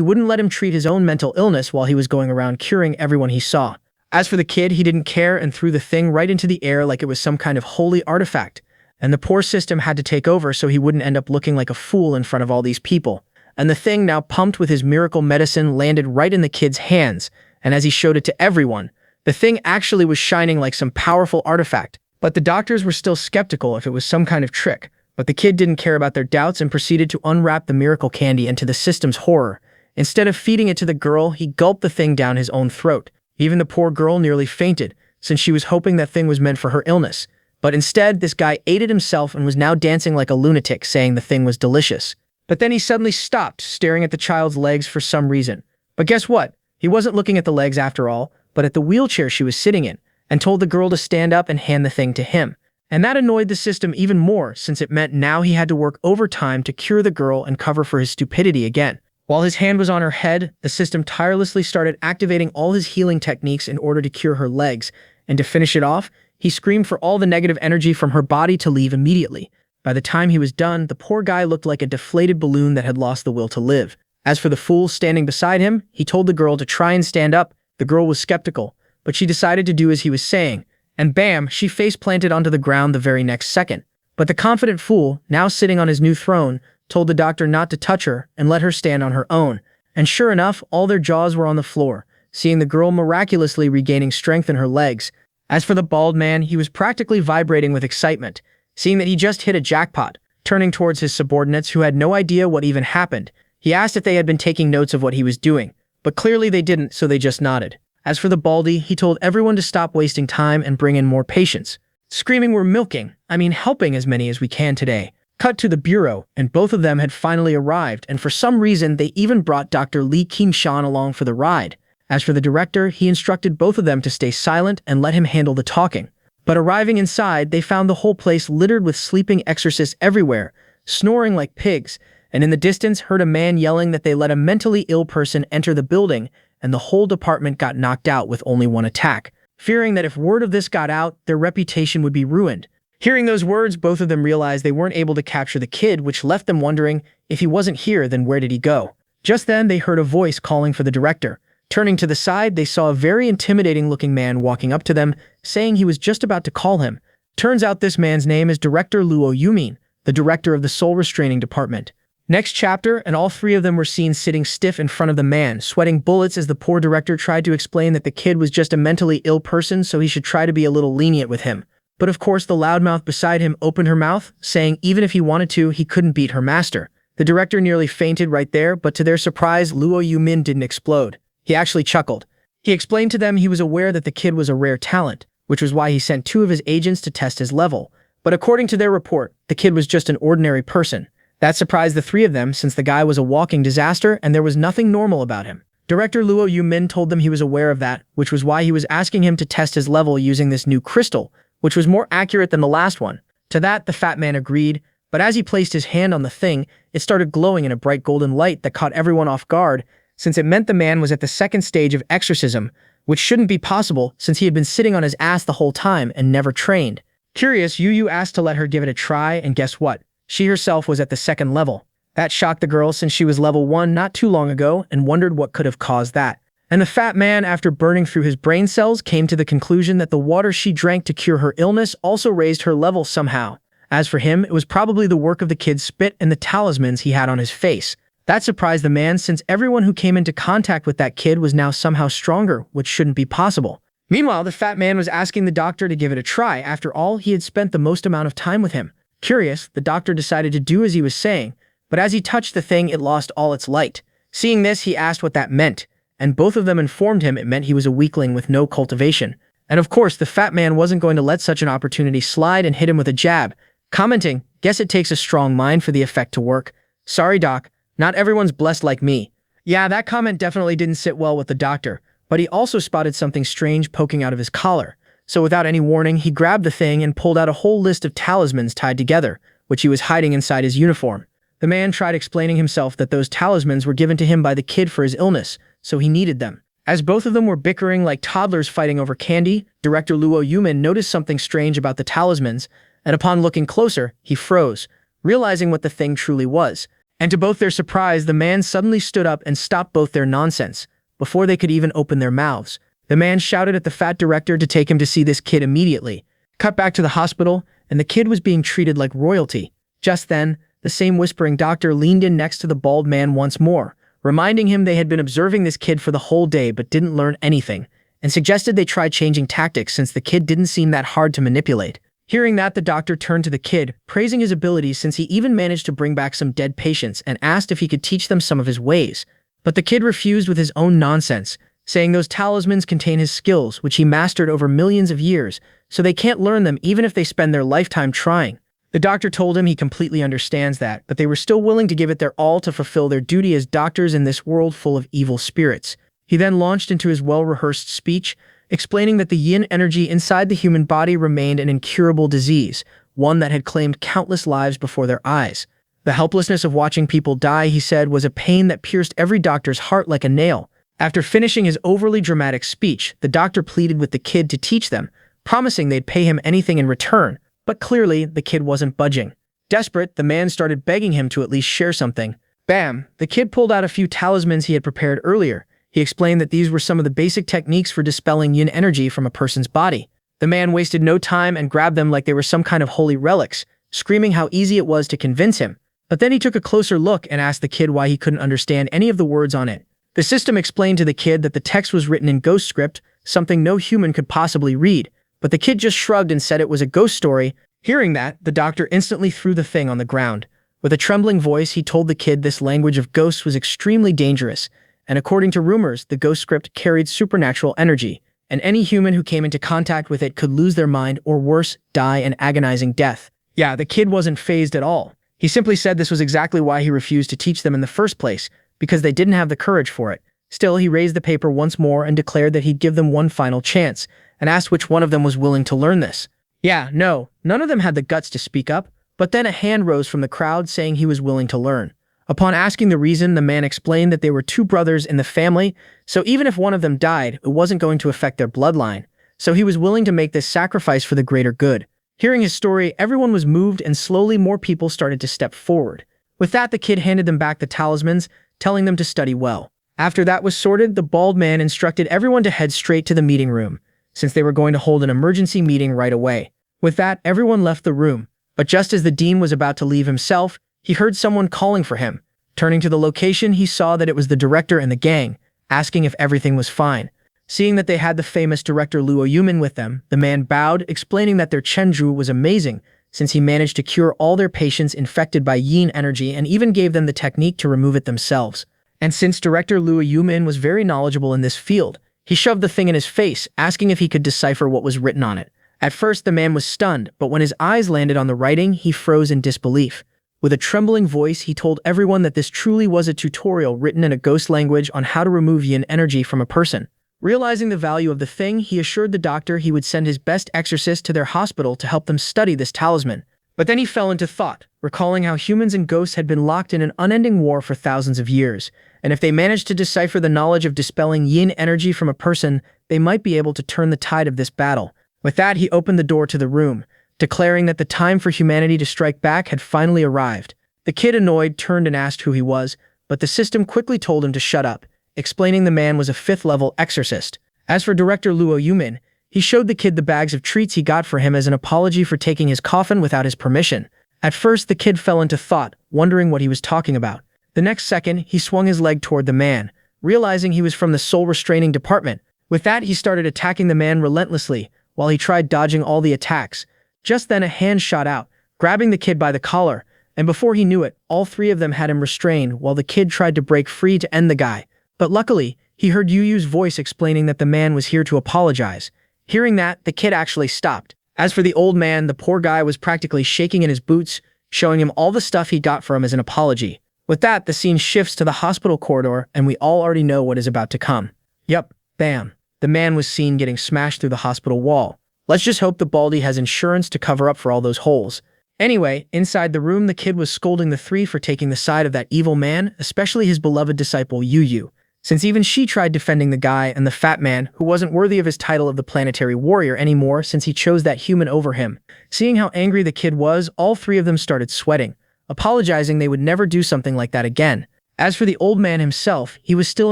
Speaker 1: wouldn't let him treat his own mental illness while he was going around curing everyone he saw. As for the kid, he didn't care and threw the thing right into the air like it was some kind of holy artifact. And the poor system had to take over so he wouldn't end up looking like a fool in front of all these people. And the thing, now pumped with his miracle medicine, landed right in the kid's hands, and as he showed it to everyone, the thing actually was shining like some powerful artifact. But the doctors were still skeptical if it was some kind of trick, but the kid didn't care about their doubts and proceeded to unwrap the miracle candy, and to the system's horror, instead of feeding it to the girl, he gulped the thing down his own throat. Even the poor girl nearly fainted, since she was hoping that thing was meant for her illness. But instead, this guy ate it himself and was now dancing like a lunatic, saying the thing was delicious. But then he suddenly stopped, staring at the child's legs for some reason. But guess what? He wasn't looking at the legs after all, but at the wheelchair she was sitting in, and told the girl to stand up and hand the thing to him. And that annoyed the system even more, since it meant now he had to work overtime to cure the girl and cover for his stupidity again. While his hand was on her head, the system tirelessly started activating all his healing techniques in order to cure her legs, and to finish it off, he screamed for all the negative energy from her body to leave immediately. By the time he was done, the poor guy looked like a deflated balloon that had lost the will to live. As for the fool standing beside him, he told the girl to try and stand up. The girl was skeptical, but she decided to do as he was saying, and bam, she face-planted onto the ground the very next second. But the confident fool, now sitting on his new throne, told the doctor not to touch her and let her stand on her own. And sure enough, all their jaws were on the floor, seeing the girl miraculously regaining strength in her legs. As for the bald man, he was practically vibrating with excitement, seeing that he just hit a jackpot. Turning towards his subordinates who had no idea what even happened, he asked if they had been taking notes of what he was doing, but clearly they didn't, so they just nodded. As for the baldy, he told everyone to stop wasting time and bring in more patients. Screaming, "We're milking, helping as many as we can today." Cut to the bureau, and both of them had finally arrived, and for some reason they even brought Dr. Lee Kim-shan along for the ride. As for the director, he instructed both of them to stay silent and let him handle the talking. But arriving inside, they found the whole place littered with sleeping exorcists everywhere, snoring like pigs, and in the distance heard a man yelling that they let a mentally ill person enter the building, and the whole department got knocked out with only one attack, fearing that if word of this got out, their reputation would be ruined. Hearing those words, both of them realized they weren't able to capture the kid, which left them wondering, if he wasn't here, then where did he go? Just then, they heard a voice calling for the director. Turning to the side, they saw a very intimidating-looking man walking up to them, saying he was just about to call him. Turns out this man's name is Director Luo Yumin, the director of the Soul Restraining Department. Next chapter, and all three of them were seen sitting stiff in front of the man, sweating bullets as the poor director tried to explain that the kid was just a mentally ill person, so he should try to be a little lenient with him. But of course, the loudmouth beside him opened her mouth, saying even if he wanted to, he couldn't beat her master. The director nearly fainted right there, but to their surprise, Luo Yumin didn't explode. He actually chuckled. He explained to them he was aware that the kid was a rare talent, which was why he sent 2 of his agents to test his level. But according to their report, the kid was just an ordinary person. That surprised the 3 of them, since the guy was a walking disaster and there was nothing normal about him. Director Luo Yumin told them he was aware of that, which was why he was asking him to test his level using this new crystal, which was more accurate than the last one. To that, the fat man agreed, but as he placed his hand on the thing, it started glowing in a bright golden light that caught everyone off guard, since it meant the man was at the 2nd stage of exorcism, which shouldn't be possible since he had been sitting on his ass the whole time and never trained. Curious, Yu asked to let her give it a try, and guess what? She herself was at the 2nd level. That shocked the girl since she was level 1 not too long ago and wondered what could have caused that. And the fat man, after burning through his brain cells, came to the conclusion that the water she drank to cure her illness also raised her level somehow. As for him, it was probably the work of the kid's spit and the talismans he had on his face. That surprised the man since everyone who came into contact with that kid was now somehow stronger, which shouldn't be possible. Meanwhile, the fat man was asking the doctor to give it a try. After all, he had spent the most amount of time with him. Curious, the doctor decided to do as he was saying, but as he touched the thing, it lost all its light. Seeing this, he asked what that meant, and both of them informed him it meant he was a weakling with no cultivation. And of course, the fat man wasn't going to let such an opportunity slide and hit him with a jab, commenting, "Guess it takes a strong mind for the effect to work. Sorry, doc, not everyone's blessed like me." Yeah, that comment definitely didn't sit well with the doctor, but he also spotted something strange poking out of his collar. So without any warning, he grabbed the thing and pulled out a whole list of talismans tied together, which he was hiding inside his uniform. The man tried explaining himself that those talismans were given to him by the kid for his illness, so he needed them. As both of them were bickering like toddlers fighting over candy, director Luo Yumin noticed something strange about the talismans, and upon looking closer, he froze, realizing what the thing truly was. And to both their surprise, the man suddenly stood up and stopped both their nonsense, before they could even open their mouths. The man shouted at the fat director to take him to see this kid immediately. Cut back to the hospital, and the kid was being treated like royalty. Just then, the same whispering doctor leaned in next to the bald man once more, reminding him they had been observing this kid for the whole day but didn't learn anything, and suggested they try changing tactics since the kid didn't seem that hard to manipulate. Hearing that, the doctor turned to the kid, praising his abilities since he even managed to bring back some dead patients, and asked if he could teach them some of his ways. But the kid refused with his own nonsense, saying those talismans contain his skills, which he mastered over millions of years, so they can't learn them even if they spend their lifetime trying. The doctor told him he completely understands that, but they were still willing to give it their all to fulfill their duty as doctors in this world full of evil spirits. He then launched into his well-rehearsed speech, explaining that the yin energy inside the human body remained an incurable disease, one that had claimed countless lives before their eyes. The helplessness of watching people die, he said, was a pain that pierced every doctor's heart like a nail. After finishing his overly dramatic speech, the doctor pleaded with the kid to teach them, promising they'd pay him anything in return, but clearly the kid wasn't budging. Desperate, the man started begging him to at least share something. Bam! The kid pulled out a few talismans he had prepared earlier. He explained that these were some of the basic techniques for dispelling yin energy from a person's body. The man wasted no time and grabbed them like they were some kind of holy relics, screaming how easy it was to convince him. But then he took a closer look and asked the kid why he couldn't understand any of the words on it. The system explained to the kid that the text was written in ghost script, something no human could possibly read, but the kid just shrugged and said it was a ghost story. Hearing that, the doctor instantly threw the thing on the ground. With a trembling voice, he told the kid this language of ghosts was extremely dangerous, and according to rumors, the ghost script carried supernatural energy, and any human who came into contact with it could lose their mind or worse, die an agonizing death. Yeah, the kid wasn't fazed at all. He simply said this was exactly why he refused to teach them in the first place, because they didn't have the courage for it. Still, he raised the paper once more and declared that he'd give them one final chance, and asked which one of them was willing to learn this. Yeah, no, none of them had the guts to speak up, but then a hand rose from the crowd saying he was willing to learn. Upon asking the reason, the man explained that they were two brothers in the family, so even if one of them died, it wasn't going to affect their bloodline, so he was willing to make this sacrifice for the greater good. Hearing his story, everyone was moved and slowly more people started to step forward. With that, the kid handed them back the talismans, telling them to study well. After that was sorted, the bald man instructed everyone to head straight to the meeting room, since they were going to hold an emergency meeting right away. With that, everyone left the room, but just as the dean was about to leave himself, he heard someone calling for him. Turning to the location, he saw that it was the director and the gang, asking if everything was fine. Seeing that they had the famous director Luo Yumin with them, the man bowed, explaining that their Chenju was amazing, since he managed to cure all their patients infected by yin energy and even gave them the technique to remove it themselves. And since director Luo Yumin was very knowledgeable in this field, he shoved the thing in his face, asking if he could decipher what was written on it. At first, the man was stunned, but when his eyes landed on the writing, he froze in disbelief. With a trembling voice, he told everyone that this truly was a tutorial written in a ghost language on how to remove yin energy from a person. Realizing the value of the thing, he assured the doctor he would send his best exorcist to their hospital to help them study this talisman. But then he fell into thought, recalling how humans and ghosts had been locked in an unending war for thousands of years, and if they managed to decipher the knowledge of dispelling yin energy from a person, they might be able to turn the tide of this battle. With that, he opened the door to the room, declaring that the time for humanity to strike back had finally arrived. The kid, annoyed, turned and asked who he was, but the system quickly told him to shut up, explaining the man was a 5th-level exorcist. As for director Luo Yumin, he showed the kid the bags of treats he got for him as an apology for taking his coffin without his permission. At first, the kid fell into thought, wondering what he was talking about. The next second, he swung his leg toward the man, realizing he was from the soul restraining department. With that, he started attacking the man relentlessly, while he tried dodging all the attacks. Just then, a hand shot out, grabbing the kid by the collar, and before he knew it, all three of them had him restrained while the kid tried to break free to end the guy. But luckily, he heard Yu Yu's voice explaining that the man was here to apologize. Hearing that, the kid actually stopped. As for the old man, the poor guy was practically shaking in his boots, showing him all the stuff he got for him as an apology. With that, the scene shifts to the hospital corridor, and we all already know what is about to come. Yup, bam. The man was seen getting smashed through the hospital wall. Let's just hope the Baldy has insurance to cover up for all those holes. Anyway, inside the room, the kid was scolding the three for taking the side of that evil man, especially his beloved disciple Yu Yu, since even she tried defending the guy and the fat man who wasn't worthy of his title of the planetary warrior anymore since he chose that human over him. Seeing how angry the kid was, all three of them started sweating, apologizing they would never do something like that again. As for the old man himself, he was still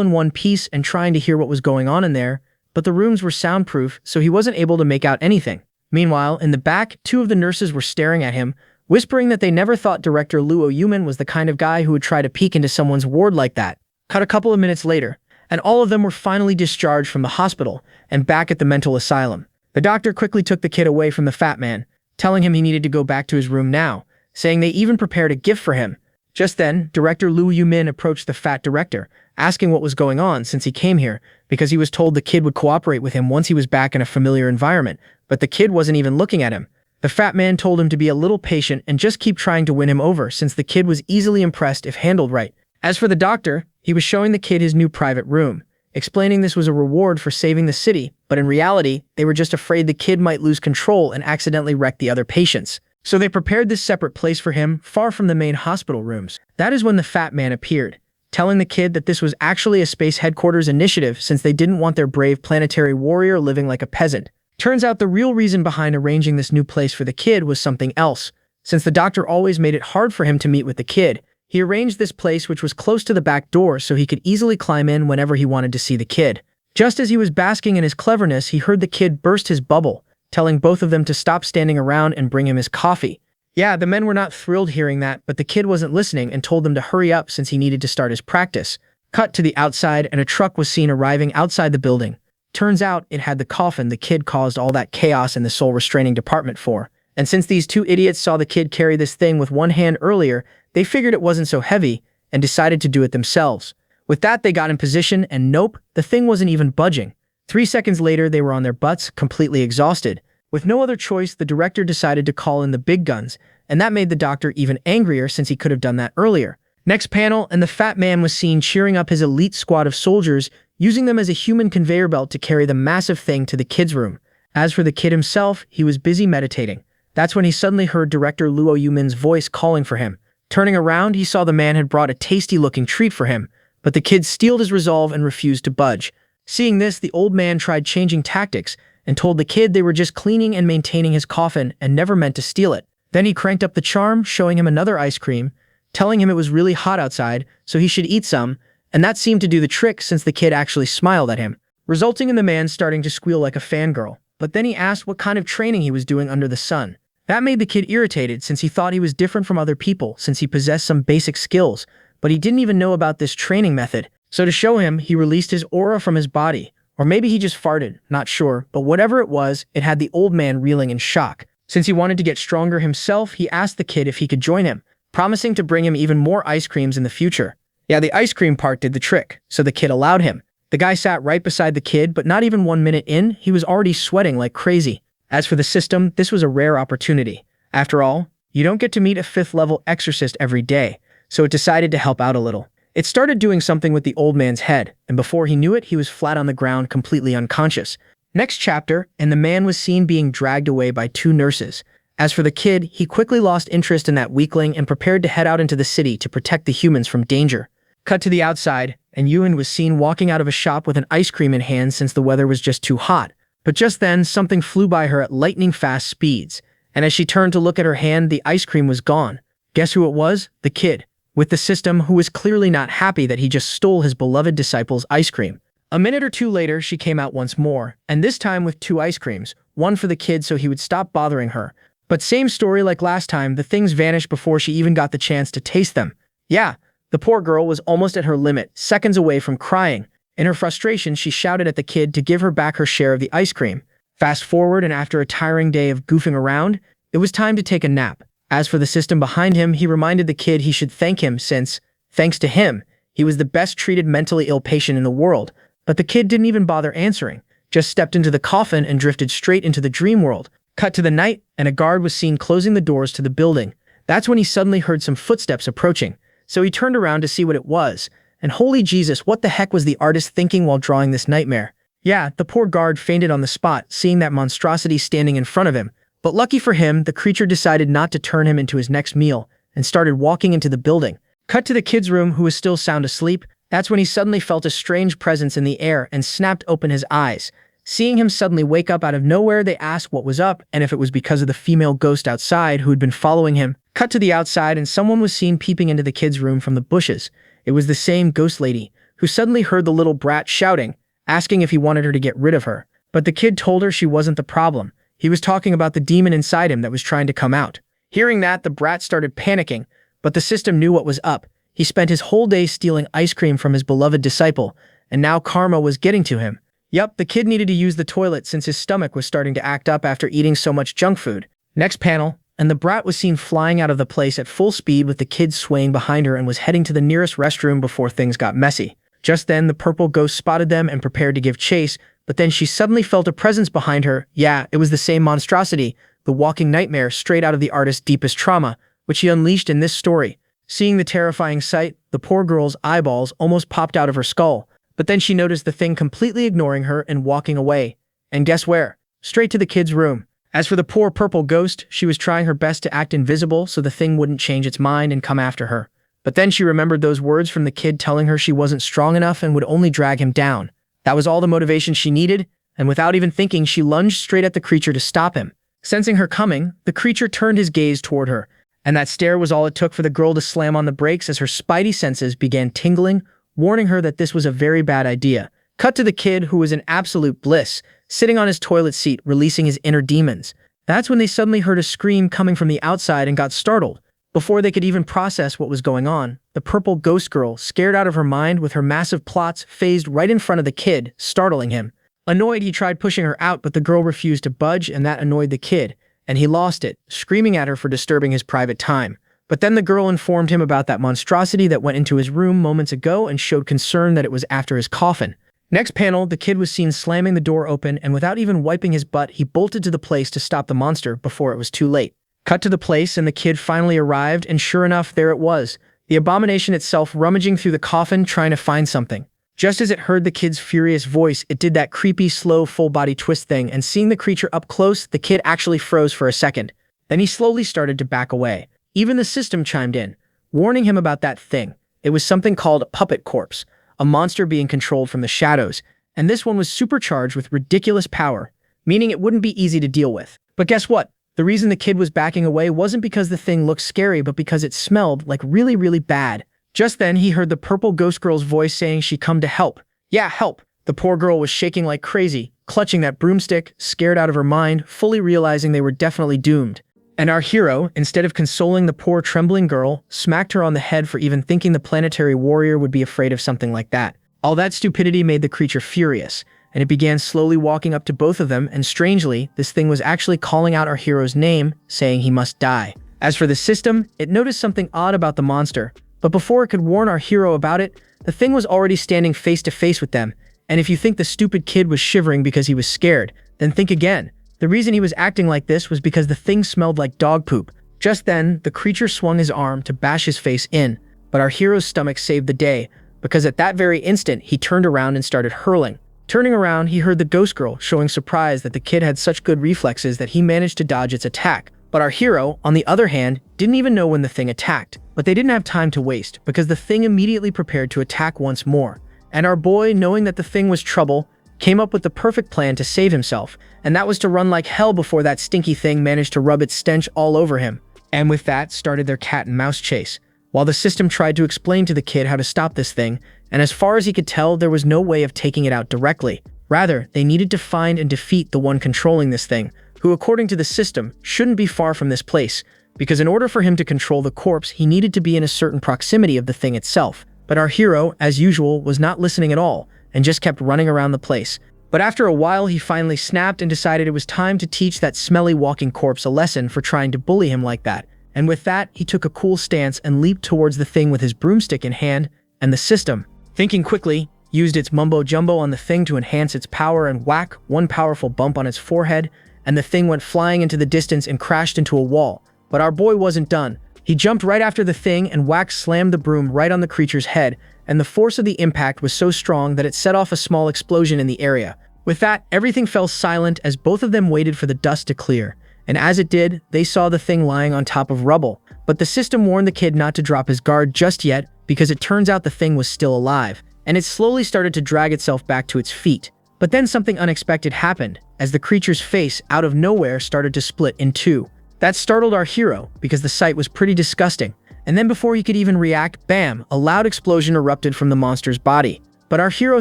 Speaker 1: in one piece and trying to hear what was going on in there, but the rooms were soundproof, so he wasn't able to make out anything. Meanwhile, in the back, two of the nurses were staring at him, whispering that they never thought Director Luo Yuman was the kind of guy who would try to peek into someone's ward like that. Cut a couple of minutes later, and all of them were finally discharged from the hospital and back at the mental asylum. The doctor quickly took the kid away from the fat man, telling him he needed to go back to his room now, saying they even prepared a gift for him. Just then, Director Luo Yumin approached the fat director, asking what was going on since he came here, because he was told the kid would cooperate with him once he was back in a familiar environment, but the kid wasn't even looking at him. The fat man told him to be a little patient and just keep trying to win him over since the kid was easily impressed if handled right. As for the doctor, he was showing the kid his new private room, explaining this was a reward for saving the city, but in reality, they were just afraid the kid might lose control and accidentally wreck the other patients. So they prepared this separate place for him, far from the main hospital rooms. That is when the fat man appeared, telling the kid that this was actually a space headquarters initiative since they didn't want their brave planetary warrior living like a peasant. Turns out the real reason behind arranging this new place for the kid was something else. Since the doctor always made it hard for him to meet with the kid, he arranged this place which was close to the back door so he could easily climb in whenever he wanted to see the kid. Just as he was basking in his cleverness, he heard the kid burst his bubble, telling both of them to stop standing around and bring him his coffee. Yeah, the men were not thrilled hearing that, but the kid wasn't listening and told them to hurry up since he needed to start his practice. Cut to the outside, and a truck was seen arriving outside the building. Turns out it had the coffin the kid caused all that chaos in the soul restraining department for. And since these two idiots saw the kid carry this thing with one hand earlier, they figured it wasn't so heavy and decided to do it themselves. With that, they got in position, and nope, the thing wasn't even budging. 3 seconds later, they were on their butts, completely exhausted. With no other choice, the director decided to call in the big guns, and that made the doctor even angrier since he could have done that earlier. Next panel, and the fat man was seen cheering up his elite squad of soldiers, using them as a human conveyor belt to carry the massive thing to the kid's room. As for the kid himself, he was busy meditating. That's when he suddenly heard Director Luo Yumin's voice calling for him. Turning around, he saw the man had brought a tasty-looking treat for him, but the kid steeled his resolve and refused to budge. Seeing this, the old man tried changing tactics and told the kid they were just cleaning and maintaining his coffin and never meant to steal it. Then he cranked up the charm, showing him another ice cream, telling him it was really hot outside, so he should eat some, and that seemed to do the trick since the kid actually smiled at him, resulting in the man starting to squeal like a fangirl. But then he asked what kind of training he was doing under the sun. That made the kid irritated since he thought he was different from other people since he possessed some basic skills, but he didn't even know about this training method. So to show him, he released his aura from his body. Or maybe he just farted, not sure, but whatever it was, it had the old man reeling in shock. Since he wanted to get stronger himself, he asked the kid if he could join him, promising to bring him even more ice creams in the future. Yeah, the ice cream part did the trick, so the kid allowed him. The guy sat right beside the kid, but not even 1 minute in, he was already sweating like crazy. As for the system, this was a rare opportunity. After all, you don't get to meet a 5th level exorcist every day, so it decided to help out a little. It started doing something with the old man's head, and before he knew it, he was flat on the ground, completely unconscious. Next chapter, and the man was seen being dragged away by 2 nurses. As for the kid, he quickly lost interest in that weakling and prepared to head out into the city to protect the humans from danger. Cut to the outside, and Ewan was seen walking out of a shop with an ice cream in hand since the weather was just too hot. But just then, something flew by her at lightning-fast speeds, and as she turned to look at her hand, the ice cream was gone. Guess who it was? The kid, with the system, who was clearly not happy that he just stole his beloved disciple's ice cream. A minute or two later, she came out once more, and this time with 2 ice creams, one for the kid so he would stop bothering her. But same story like last time, the things vanished before she even got the chance to taste them. Yeah, the poor girl was almost at her limit, seconds away from crying. In her frustration, she shouted at the kid to give her back her share of the ice cream. Fast forward, and after a tiring day of goofing around, it was time to take a nap. As for the system behind him, he reminded the kid he should thank him since, thanks to him, he was the best treated mentally ill patient in the world. But the kid didn't even bother answering, just stepped into the coffin and drifted straight into the dream world. Cut to the night, and a guard was seen closing the doors to the building. That's when he suddenly heard some footsteps approaching, so he turned around to see what it was. And holy Jesus, what the heck was the artist thinking while drawing this nightmare? Yeah, the poor guard fainted on the spot, seeing that monstrosity standing in front of him. But lucky for him, the creature decided not to turn him into his next meal, and started walking into the building. Cut to the kid's room, who was still sound asleep. That's when he suddenly felt a strange presence in the air and snapped open his eyes. Seeing him suddenly wake up out of nowhere, they asked what was up and if it was because of the female ghost outside who had been following him. Cut to the outside, and someone was seen peeping into the kid's room from the bushes. It was the same ghost lady, who suddenly heard the little brat shouting, asking if he wanted her to get rid of her. But the kid told her she wasn't the problem. He was talking about the demon inside him that was trying to come out. Hearing that, the brat started panicking, but the system knew what was up. He spent his whole day stealing ice cream from his beloved disciple, and now karma was getting to him. Yup, the kid needed to use the toilet since his stomach was starting to act up after eating so much junk food. Next panel, and the brat was seen flying out of the place at full speed with the kid swaying behind her and was heading to the nearest restroom before things got messy. Just then, the purple ghost spotted them and prepared to give chase, but then she suddenly felt a presence behind her. Yeah, it was the same monstrosity, the walking nightmare straight out of the artist's deepest trauma, which he unleashed in this story. Seeing the terrifying sight, the poor girl's eyeballs almost popped out of her skull, but then she noticed the thing completely ignoring her and walking away. And guess where? Straight to the kid's room. As for the poor purple ghost, she was trying her best to act invisible so the thing wouldn't change its mind and come after her. But then she remembered those words from the kid telling her she wasn't strong enough and would only drag him down. That was all the motivation she needed, and without even thinking, she lunged straight at the creature to stop him. Sensing her coming, the creature turned his gaze toward her, and that stare was all it took for the girl to slam on the brakes as her spidey senses began tingling, warning her that this was a very bad idea. Cut to the kid, who was in absolute bliss, sitting on his toilet seat, releasing his inner demons. That's when they suddenly heard a scream coming from the outside and got startled. Before they could even process what was going on, the purple ghost girl, scared out of her mind with her massive plots, phased right in front of the kid, startling him. Annoyed, he tried pushing her out, but the girl refused to budge, and that annoyed the kid, and he lost it, screaming at her for disturbing his private time. But then the girl informed him about that monstrosity that went into his room moments ago and showed concern that it was after his coffin. Next panel, the kid was seen slamming the door open, and without even wiping his butt, he bolted to the place to stop the monster before it was too late. Cut to the place, and the kid finally arrived, and sure enough, there it was, the abomination itself rummaging through the coffin trying to find something. Just as it heard the kid's furious voice, it did that creepy, slow, full-body twist thing, and seeing the creature up close, the kid actually froze for a second. Then he slowly started to back away. Even the system chimed in, warning him about that thing. It was something called a puppet corpse, a monster being controlled from the shadows, and this one was supercharged with ridiculous power, meaning it wouldn't be easy to deal with. But guess what? The reason the kid was backing away wasn't because the thing looked scary, but because it smelled like really, really bad. Just then, he heard the purple ghost girl's voice saying she'd come to help. Yeah, help. The poor girl was shaking like crazy, clutching that broomstick, scared out of her mind, fully realizing they were definitely doomed. And our hero, instead of consoling the poor trembling girl, smacked her on the head for even thinking the planetary warrior would be afraid of something like that. All that stupidity made the creature furious, and it began slowly walking up to both of them, and strangely, this thing was actually calling out our hero's name, saying he must die. As for the system, it noticed something odd about the monster, but before it could warn our hero about it, the thing was already standing face to face with them. And if you think the stupid kid was shivering because he was scared, then think again. The reason he was acting like this was because the thing smelled like dog poop. Just then, the creature swung his arm to bash his face in, but our hero's stomach saved the day, because at that very instant, he turned around and started hurling. Turning around, he heard the ghost girl showing surprise that the kid had such good reflexes that he managed to dodge its attack. But our hero, on the other hand, didn't even know when the thing attacked. But they didn't have time to waste, because the thing immediately prepared to attack once more. And our boy, knowing that the thing was trouble, came up with the perfect plan to save himself, and that was to run like hell before that stinky thing managed to rub its stench all over him. And with that started their cat and mouse chase, while the system tried to explain to the kid how to stop this thing, and as far as he could tell, there was no way of taking it out directly. Rather, they needed to find and defeat the one controlling this thing, who, according to the system, shouldn't be far from this place, because in order for him to control the corpse, he needed to be in a certain proximity of the thing itself. But our hero, as usual, was not listening at all, and just kept running around the place. But after a while, he finally snapped and decided it was time to teach that smelly walking corpse a lesson for trying to bully him like that, And with that, he took a cool stance and leaped towards the thing with his broomstick in hand, and the system, thinking quickly, used its mumbo-jumbo on the thing to enhance its power and whack one powerful bump on its forehead, and the thing went flying into the distance and crashed into a wall. But our boy wasn't done. He jumped right after the thing and whack slammed the broom right on the creature's head, and the force of the impact was so strong that it set off a small explosion in the area. With that, everything fell silent as both of them waited for the dust to clear. And as it did, they saw the thing lying on top of rubble. But the system warned the kid not to drop his guard just yet, because it turns out the thing was still alive, and it slowly started to drag itself back to its feet. But then something unexpected happened, as the creature's face, out of nowhere, started to split in two. That startled our hero, because the sight was pretty disgusting. And then before he could even react, bam, a loud explosion erupted from the monster's body. But our hero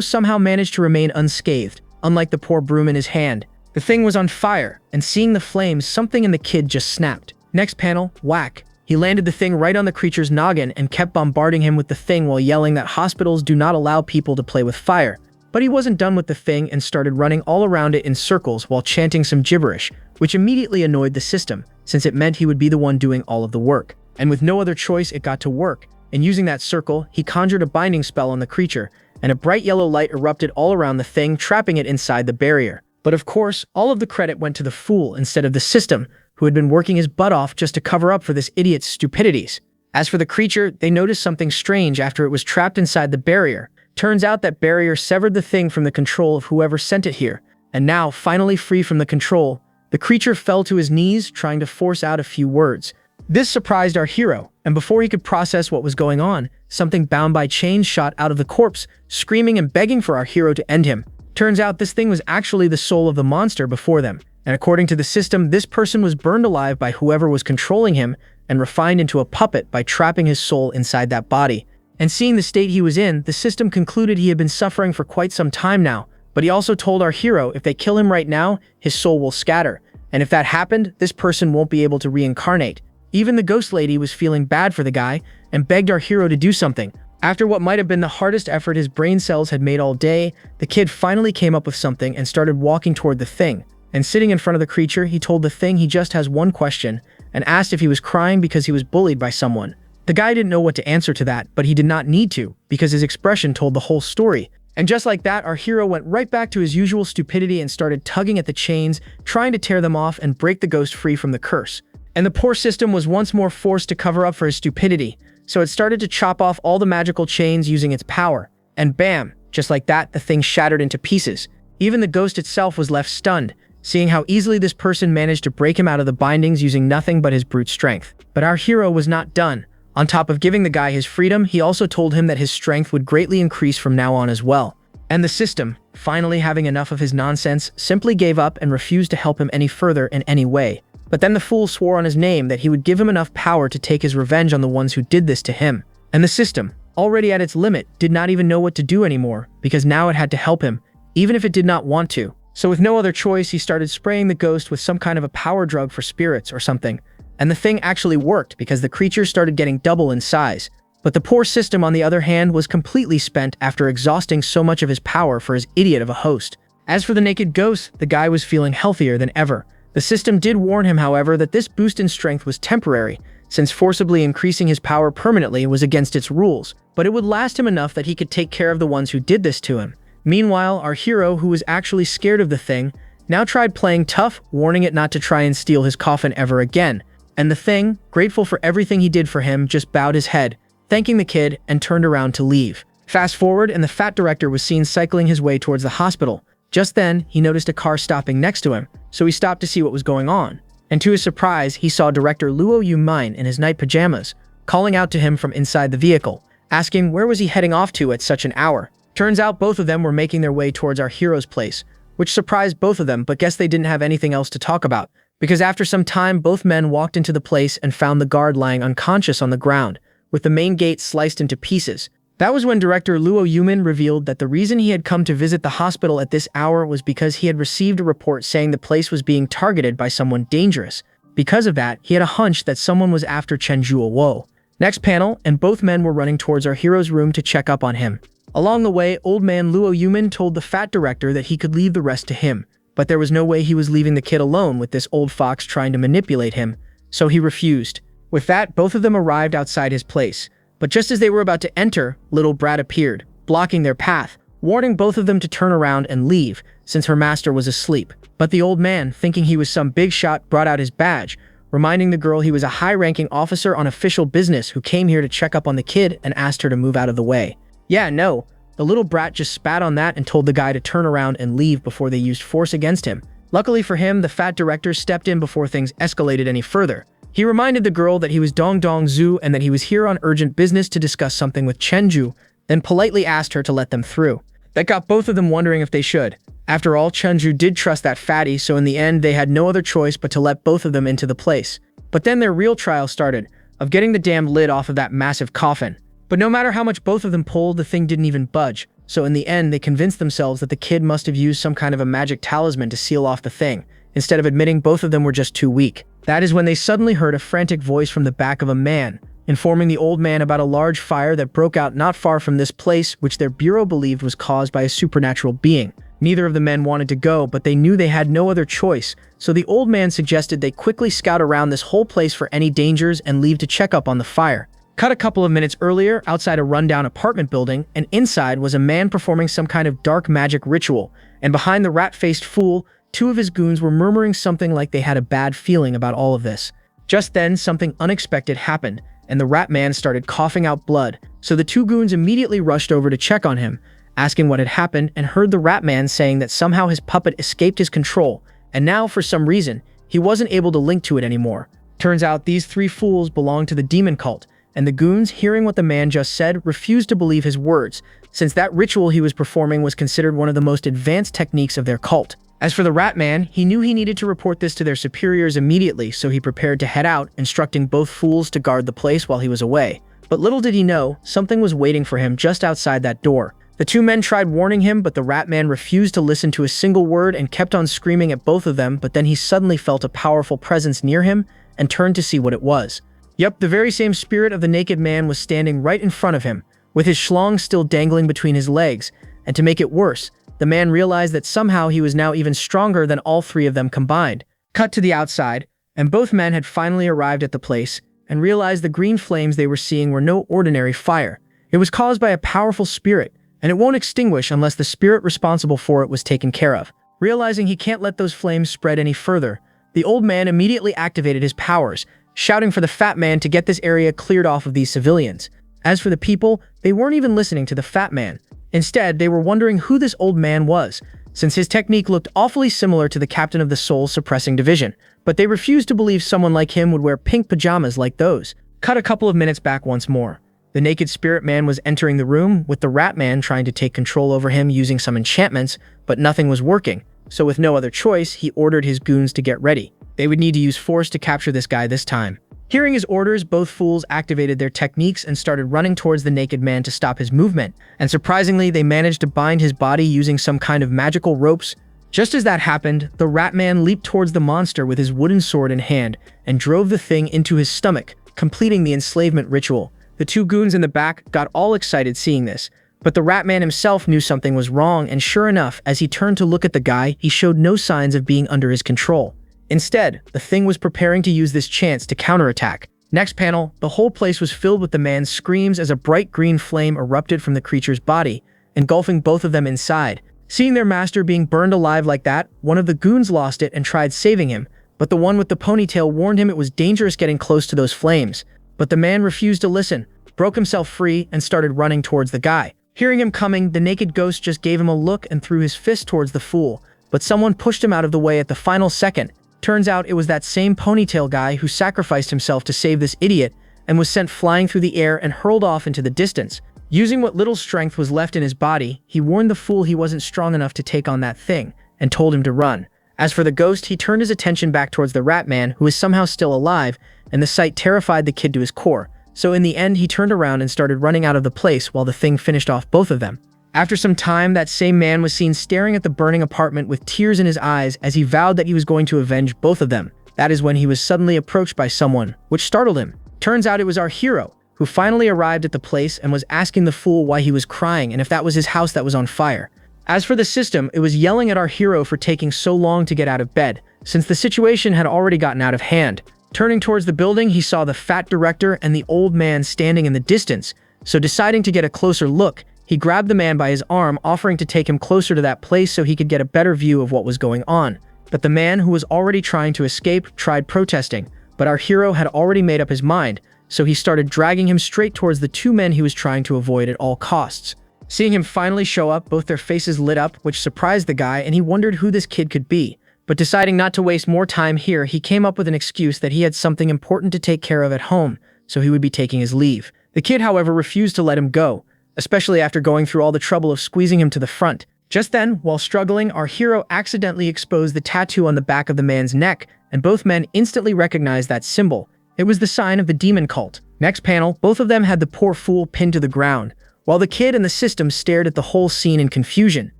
Speaker 1: somehow managed to remain unscathed, unlike the poor broom in his hand. The thing was on fire, and seeing the flames, something in the kid just snapped. Next panel, whack. He landed the thing right on the creature's noggin and kept bombarding him with the thing while yelling that hospitals do not allow people to play with fire. But he wasn't done with the thing and started running all around it in circles while chanting some gibberish, which immediately annoyed the system, since it meant he would be the one doing all of the work. And with no other choice, it got to work. And using that circle, he conjured a binding spell on the creature, and a bright yellow light erupted all around the thing, trapping it inside the barrier. But of course, all of the credit went to the fool instead of the system, who had been working his butt off just to cover up for this idiot's stupidities. As for the creature, they noticed something strange after it was trapped inside the barrier. Turns out that barrier severed the thing from the control of whoever sent it here, and now, finally free from the control, the creature fell to his knees, trying to force out a few words. This surprised our hero, and before he could process what was going on, something bound by chains shot out of the corpse, screaming and begging for our hero to end him. Turns out this thing was actually the soul of the monster before them, and according to the system, this person was burned alive by whoever was controlling him and refined into a puppet by trapping his soul inside that body. And seeing the state he was in, the system concluded he had been suffering for quite some time now, but he also told our hero if they kill him right now, his soul will scatter, and if that happened, this person won't be able to reincarnate. Even the ghost lady was feeling bad for the guy and begged our hero to do something. After what might have been the hardest effort his brain cells had made all day, the kid finally came up with something and started walking toward the thing. And sitting in front of the creature, he told the thing he just has one question and asked if he was crying because he was bullied by someone. The guy didn't know what to answer to that, but he did not need to, because his expression told the whole story. And just like that, our hero went right back to his usual stupidity and started tugging at the chains, trying to tear them off and break the ghost free from the curse. And the poor system was once more forced to cover up for his stupidity, so it started to chop off all the magical chains using its power. And bam, just like that, the thing shattered into pieces. Even the ghost itself was left stunned, seeing how easily this person managed to break him out of the bindings using nothing but his brute strength. But our hero was not done. On top of giving the guy his freedom, he also told him that his strength would greatly increase from now on as well. And the system, finally having enough of his nonsense, simply gave up and refused to help him any further in any way. But then the fool swore on his name that he would give him enough power to take his revenge on the ones who did this to him. And the system, already at its limit, did not even know what to do anymore, because now it had to help him, even if it did not want to. So with no other choice, he started spraying the ghost with some kind of a power drug for spirits or something. And the thing actually worked because the creature started getting double in size. But the poor system, on the other hand, was completely spent after exhausting so much of his power for his idiot of a host. As for the naked ghost, the guy was feeling healthier than ever. The system did warn him, however, that this boost in strength was temporary, since forcibly increasing his power permanently was against its rules, but it would last him enough that he could take care of the ones who did this to him. Meanwhile, our hero, who was actually scared of the thing, now tried playing tough, warning it not to try and steal his coffin ever again. And the thing, grateful for everything he did for him, just bowed his head, thanking the kid, and turned around to leave. Fast forward, and the fat director was seen cycling his way towards the hospital. Just then, he noticed a car stopping next to him, so he stopped to see what was going on. And to his surprise, he saw director Luo Yu-mine in his night pajamas, calling out to him from inside the vehicle, asking where was he heading off to at such an hour. Turns out both of them were making their way towards our hero's place, which surprised both of them, but guess they didn't have anything else to talk about. Because after some time, both men walked into the place and found the guard lying unconscious on the ground, with the main gate sliced into pieces. That was when director Luo Yu-mine revealed that the reason he had come to visit the hospital at this hour was because he had received a report saying the place was being targeted by someone dangerous. Because of that, he had a hunch that someone was after Chen Zhuo. Next panel, and both men were running towards our hero's room to check up on him. Along the way, old man Luo Yu-mine told the fat director that he could leave the rest to him, but there was no way he was leaving the kid alone with this old fox trying to manipulate him, so he refused. With that, both of them arrived outside his place. But just as they were about to enter, little Brat appeared, blocking their path, warning both of them to turn around and leave, since her master was asleep. But the old man, thinking he was some big shot, brought out his badge, reminding the girl he was a high-ranking officer on official business who came here to check up on the kid and asked her to move out of the way. Yeah, no. The little brat just spat on that and told the guy to turn around and leave before they used force against him. Luckily for him, the fat director stepped in before things escalated any further. He reminded the girl that he was Dong Dong Zhu and that he was here on urgent business to discuss something with Chenju, then politely asked her to let them through. That got both of them wondering if they should. After all, Chenju did trust that fatty, so in the end, they had no other choice but to let both of them into the place. But then their real trial started, of getting the damn lid off of that massive coffin. But no matter how much both of them pulled, the thing didn't even budge. So in the end, they convinced themselves that the kid must have used some kind of a magic talisman to seal off the thing, instead of admitting both of them were just too weak. That is when they suddenly heard a frantic voice from the back of a man, informing the old man about a large fire that broke out not far from this place, which their bureau believed was caused by a supernatural being. Neither of the men wanted to go, but they knew they had no other choice, so the old man suggested they quickly scout around this whole place for any dangers and leave to check up on the fire. Cut a couple of minutes earlier, outside a rundown apartment building, and inside was a man performing some kind of dark magic ritual, and behind the rat-faced fool, two of his goons were murmuring something like they had a bad feeling about all of this. Just then, something unexpected happened, and the rat man started coughing out blood, so the two goons immediately rushed over to check on him, asking what had happened, and heard the rat man saying that somehow his puppet escaped his control, and now, for some reason, he wasn't able to link to it anymore. Turns out these three fools belonged to the demon cult, and the goons, hearing what the man just said, refused to believe his words, since that ritual he was performing was considered one of the most advanced techniques of their cult. As for the rat man, he knew he needed to report this to their superiors immediately, so he prepared to head out, instructing both fools to guard the place while he was away. But little did he know, something was waiting for him just outside that door. The two men tried warning him, but the rat man refused to listen to a single word and kept on screaming at both of them, but then he suddenly felt a powerful presence near him and turned to see what it was. Yep, the very same spirit of the naked man was standing right in front of him, with his schlong still dangling between his legs, and to make it worse, the man realized that somehow he was now even stronger than all three of them combined. Cut to the outside, and both men had finally arrived at the place, and realized the green flames they were seeing were no ordinary fire. It was caused by a powerful spirit, and it won't extinguish unless the spirit responsible for it was taken care of. Realizing he can't let those flames spread any further, the old man immediately activated his powers, shouting for the fat man to get this area cleared off of these civilians. As for the people, they weren't even listening to the fat man. Instead, they were wondering who this old man was, since his technique looked awfully similar to the captain of the soul-suppressing division, but they refused to believe someone like him would wear pink pajamas like those. Cut a couple of minutes back once more. The naked spirit man was entering the room, with the rat man trying to take control over him using some enchantments, but nothing was working, so with no other choice, he ordered his goons to get ready. They would need to use force to capture this guy this time. Hearing his orders, both fools activated their techniques and started running towards the naked man to stop his movement, and surprisingly, they managed to bind his body using some kind of magical ropes. Just as that happened, the rat man leaped towards the monster with his wooden sword in hand and drove the thing into his stomach, completing the enslavement ritual. The two goons in the back got all excited seeing this, but the rat man himself knew something was wrong, and sure enough, as he turned to look at the guy, he showed no signs of being under his control. Instead, the thing was preparing to use this chance to counterattack. Next panel, the whole place was filled with the man's screams as a bright green flame erupted from the creature's body, engulfing both of them inside. Seeing their master being burned alive like that, one of the goons lost it and tried saving him, but the one with the ponytail warned him it was dangerous getting close to those flames. But the man refused to listen, broke himself free, and started running towards the guy. Hearing him coming, the naked ghost just gave him a look and threw his fist towards the fool, but someone pushed him out of the way at the final second. Turns out it was that same ponytail guy who sacrificed himself to save this idiot and was sent flying through the air and hurled off into the distance. Using what little strength was left in his body, he warned the fool he wasn't strong enough to take on that thing and told him to run. As for the ghost, he turned his attention back towards the rat man, who was somehow still alive, and the sight terrified the kid to his core. So in the end, he turned around and started running out of the place while the thing finished off both of them. After some time, that same man was seen staring at the burning apartment with tears in his eyes as he vowed that he was going to avenge both of them. That is when he was suddenly approached by someone, which startled him. Turns out it was our hero, who finally arrived at the place and was asking the fool why he was crying and if that was his house that was on fire. As for the system, it was yelling at our hero for taking so long to get out of bed, since the situation had already gotten out of hand. Turning towards the building, he saw the fat director and the old man standing in the distance, so deciding to get a closer look, he grabbed the man by his arm, offering to take him closer to that place so he could get a better view of what was going on. But the man, who was already trying to escape, tried protesting, but our hero had already made up his mind, so he started dragging him straight towards the two men he was trying to avoid at all costs. Seeing him finally show up, both their faces lit up, which surprised the guy, and he wondered who this kid could be. But deciding not to waste more time here, he came up with an excuse that he had something important to take care of at home, so he would be taking his leave. The kid, however, refused to let him go, especially after going through all the trouble of squeezing him to the front. Just then, while struggling, our hero accidentally exposed the tattoo on the back of the man's neck, and both men instantly recognized that symbol. It was the sign of the demon cult. Next panel, both of them had the poor fool pinned to the ground, while the kid and the system stared at the whole scene in confusion.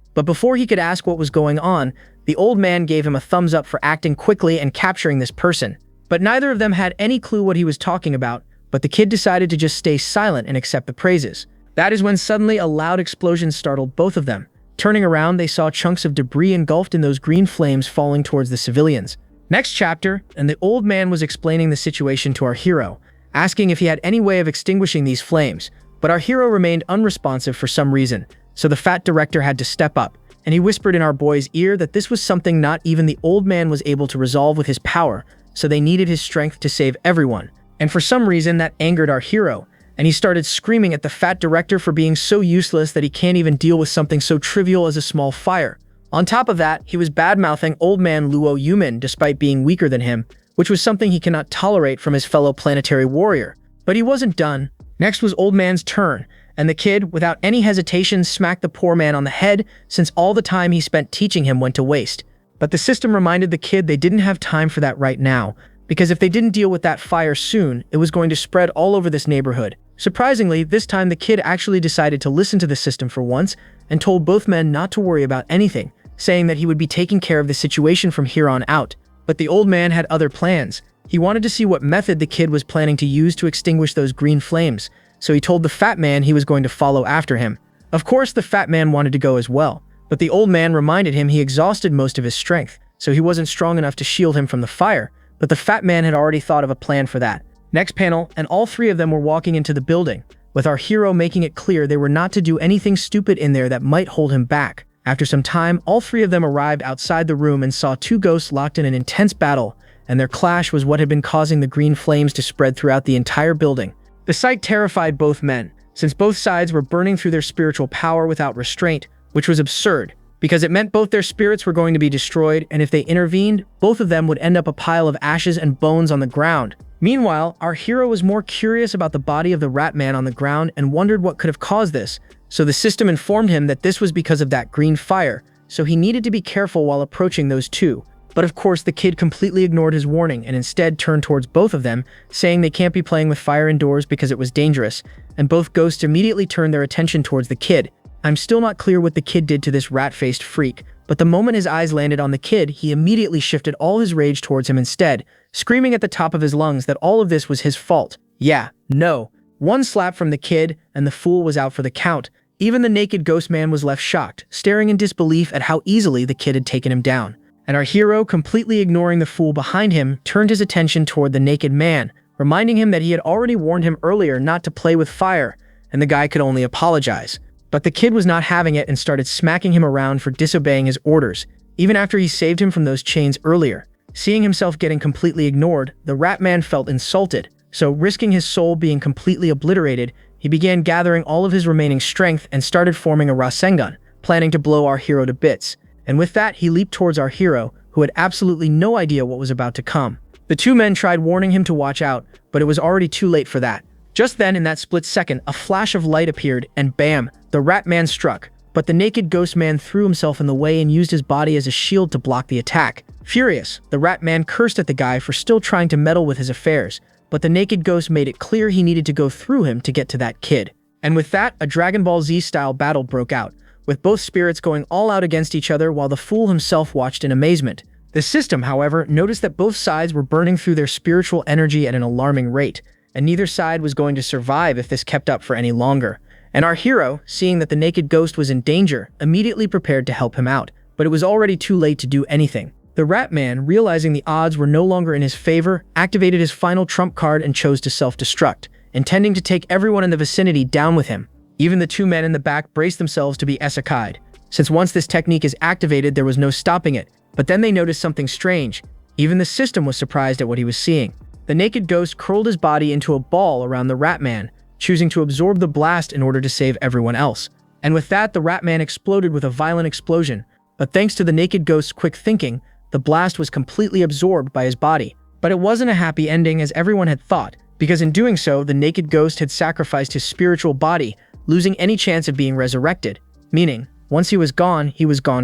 Speaker 1: But before he could ask what was going on, the old man gave him a thumbs up for acting quickly and capturing this person. But neither of them had any clue what he was talking about, but the kid decided to just stay silent and accept the praises. That is when suddenly a loud explosion startled both of them. Turning around, they saw chunks of debris engulfed in those green flames falling towards the civilians. Next chapter, and the old man was explaining the situation to our hero, asking if he had any way of extinguishing these flames, but our hero remained unresponsive for some reason, so the fat director had to step up, and he whispered in our boy's ear that this was something not even the old man was able to resolve with his power, so they needed his strength to save everyone. And for some reason, that angered our hero, and he started screaming at the fat director for being so useless that he can't even deal with something so trivial as a small fire. On top of that, he was bad-mouthing old man Luo Yumin despite being weaker than him, which was something he cannot tolerate from his fellow planetary warrior. But he wasn't done. Next was old man's turn, and the kid, without any hesitation, smacked the poor man on the head since all the time he spent teaching him went to waste. But the system reminded the kid they didn't have time for that right now, because if they didn't deal with that fire soon, it was going to spread all over this neighborhood. Surprisingly, this time the kid actually decided to listen to the system for once and told both men not to worry about anything, saying that he would be taking care of the situation from here on out. But the old man had other plans. He wanted to see what method the kid was planning to use to extinguish those green flames, so he told the fat man he was going to follow after him. Of course, the fat man wanted to go as well, but the old man reminded him he exhausted most of his strength, so he wasn't strong enough to shield him from the fire, but the fat man had already thought of a plan for that. Next panel, and all three of them were walking into the building, with our hero making it clear they were not to do anything stupid in there that might hold him back. After some time, all three of them arrived outside the room and saw two ghosts locked in an intense battle, and their clash was what had been causing the green flames to spread throughout the entire building. The sight terrified both men, since both sides were burning through their spiritual power without restraint, which was absurd, because it meant both their spirits were going to be destroyed, and if they intervened, both of them would end up a pile of ashes and bones on the ground. Meanwhile, our hero was more curious about the body of the rat man on the ground and wondered what could have caused this, so the system informed him that this was because of that green fire, so he needed to be careful while approaching those two. But of course, the kid completely ignored his warning and instead turned towards both of them, saying they can't be playing with fire indoors because it was dangerous, and both ghosts immediately turned their attention towards the kid. I'm still not clear what the kid did to this rat-faced freak, but the moment his eyes landed on the kid, he immediately shifted all his rage towards him instead, screaming at the top of his lungs that all of this was his fault. Yeah, no. One slap from the kid, and the fool was out for the count. Even the naked ghost man was left shocked, staring in disbelief at how easily the kid had taken him down. And our hero, completely ignoring the fool behind him, turned his attention toward the naked man, reminding him that he had already warned him earlier not to play with fire, and the guy could only apologize. But the kid was not having it and started smacking him around for disobeying his orders, even after he saved him from those chains earlier. Seeing himself getting completely ignored, the rat man felt insulted, so risking his soul being completely obliterated, he began gathering all of his remaining strength and started forming a Rasengan, planning to blow our hero to bits. And with that, he leaped towards our hero, who had absolutely no idea what was about to come. The two men tried warning him to watch out, but it was already too late for that. Just then, in that split second, a flash of light appeared, and bam, the rat man struck. But the naked ghost man threw himself in the way and used his body as a shield to block the attack. Furious, the rat man cursed at the guy for still trying to meddle with his affairs, but the naked ghost made it clear he needed to go through him to get to that kid. And with that, a Dragon Ball Z-style battle broke out, with both spirits going all out against each other while the fool himself watched in amazement. The system, however, noticed that both sides were burning through their spiritual energy at an alarming rate, and neither side was going to survive if this kept up for any longer. And our hero, seeing that the naked ghost was in danger, immediately prepared to help him out, but it was already too late to do anything. The Rat Man, realizing the odds were no longer in his favor, activated his final trump card and chose to self-destruct, intending to take everyone in the vicinity down with him. Even the two men in the back braced themselves to be isekai'd, since once this technique is activated there was no stopping it. But then they noticed something strange. Even the system was surprised at what he was seeing. The naked ghost curled his body into a ball around the Rat Man, choosing to absorb the blast in order to save everyone else. And with that, the Rat Man exploded with a violent explosion, but thanks to the naked ghost's quick thinking, the blast was completely absorbed by his body. But it wasn't a happy ending as everyone had thought, because in doing so, the naked ghost had sacrificed his spiritual body, losing any chance of being resurrected. Meaning, once he was gone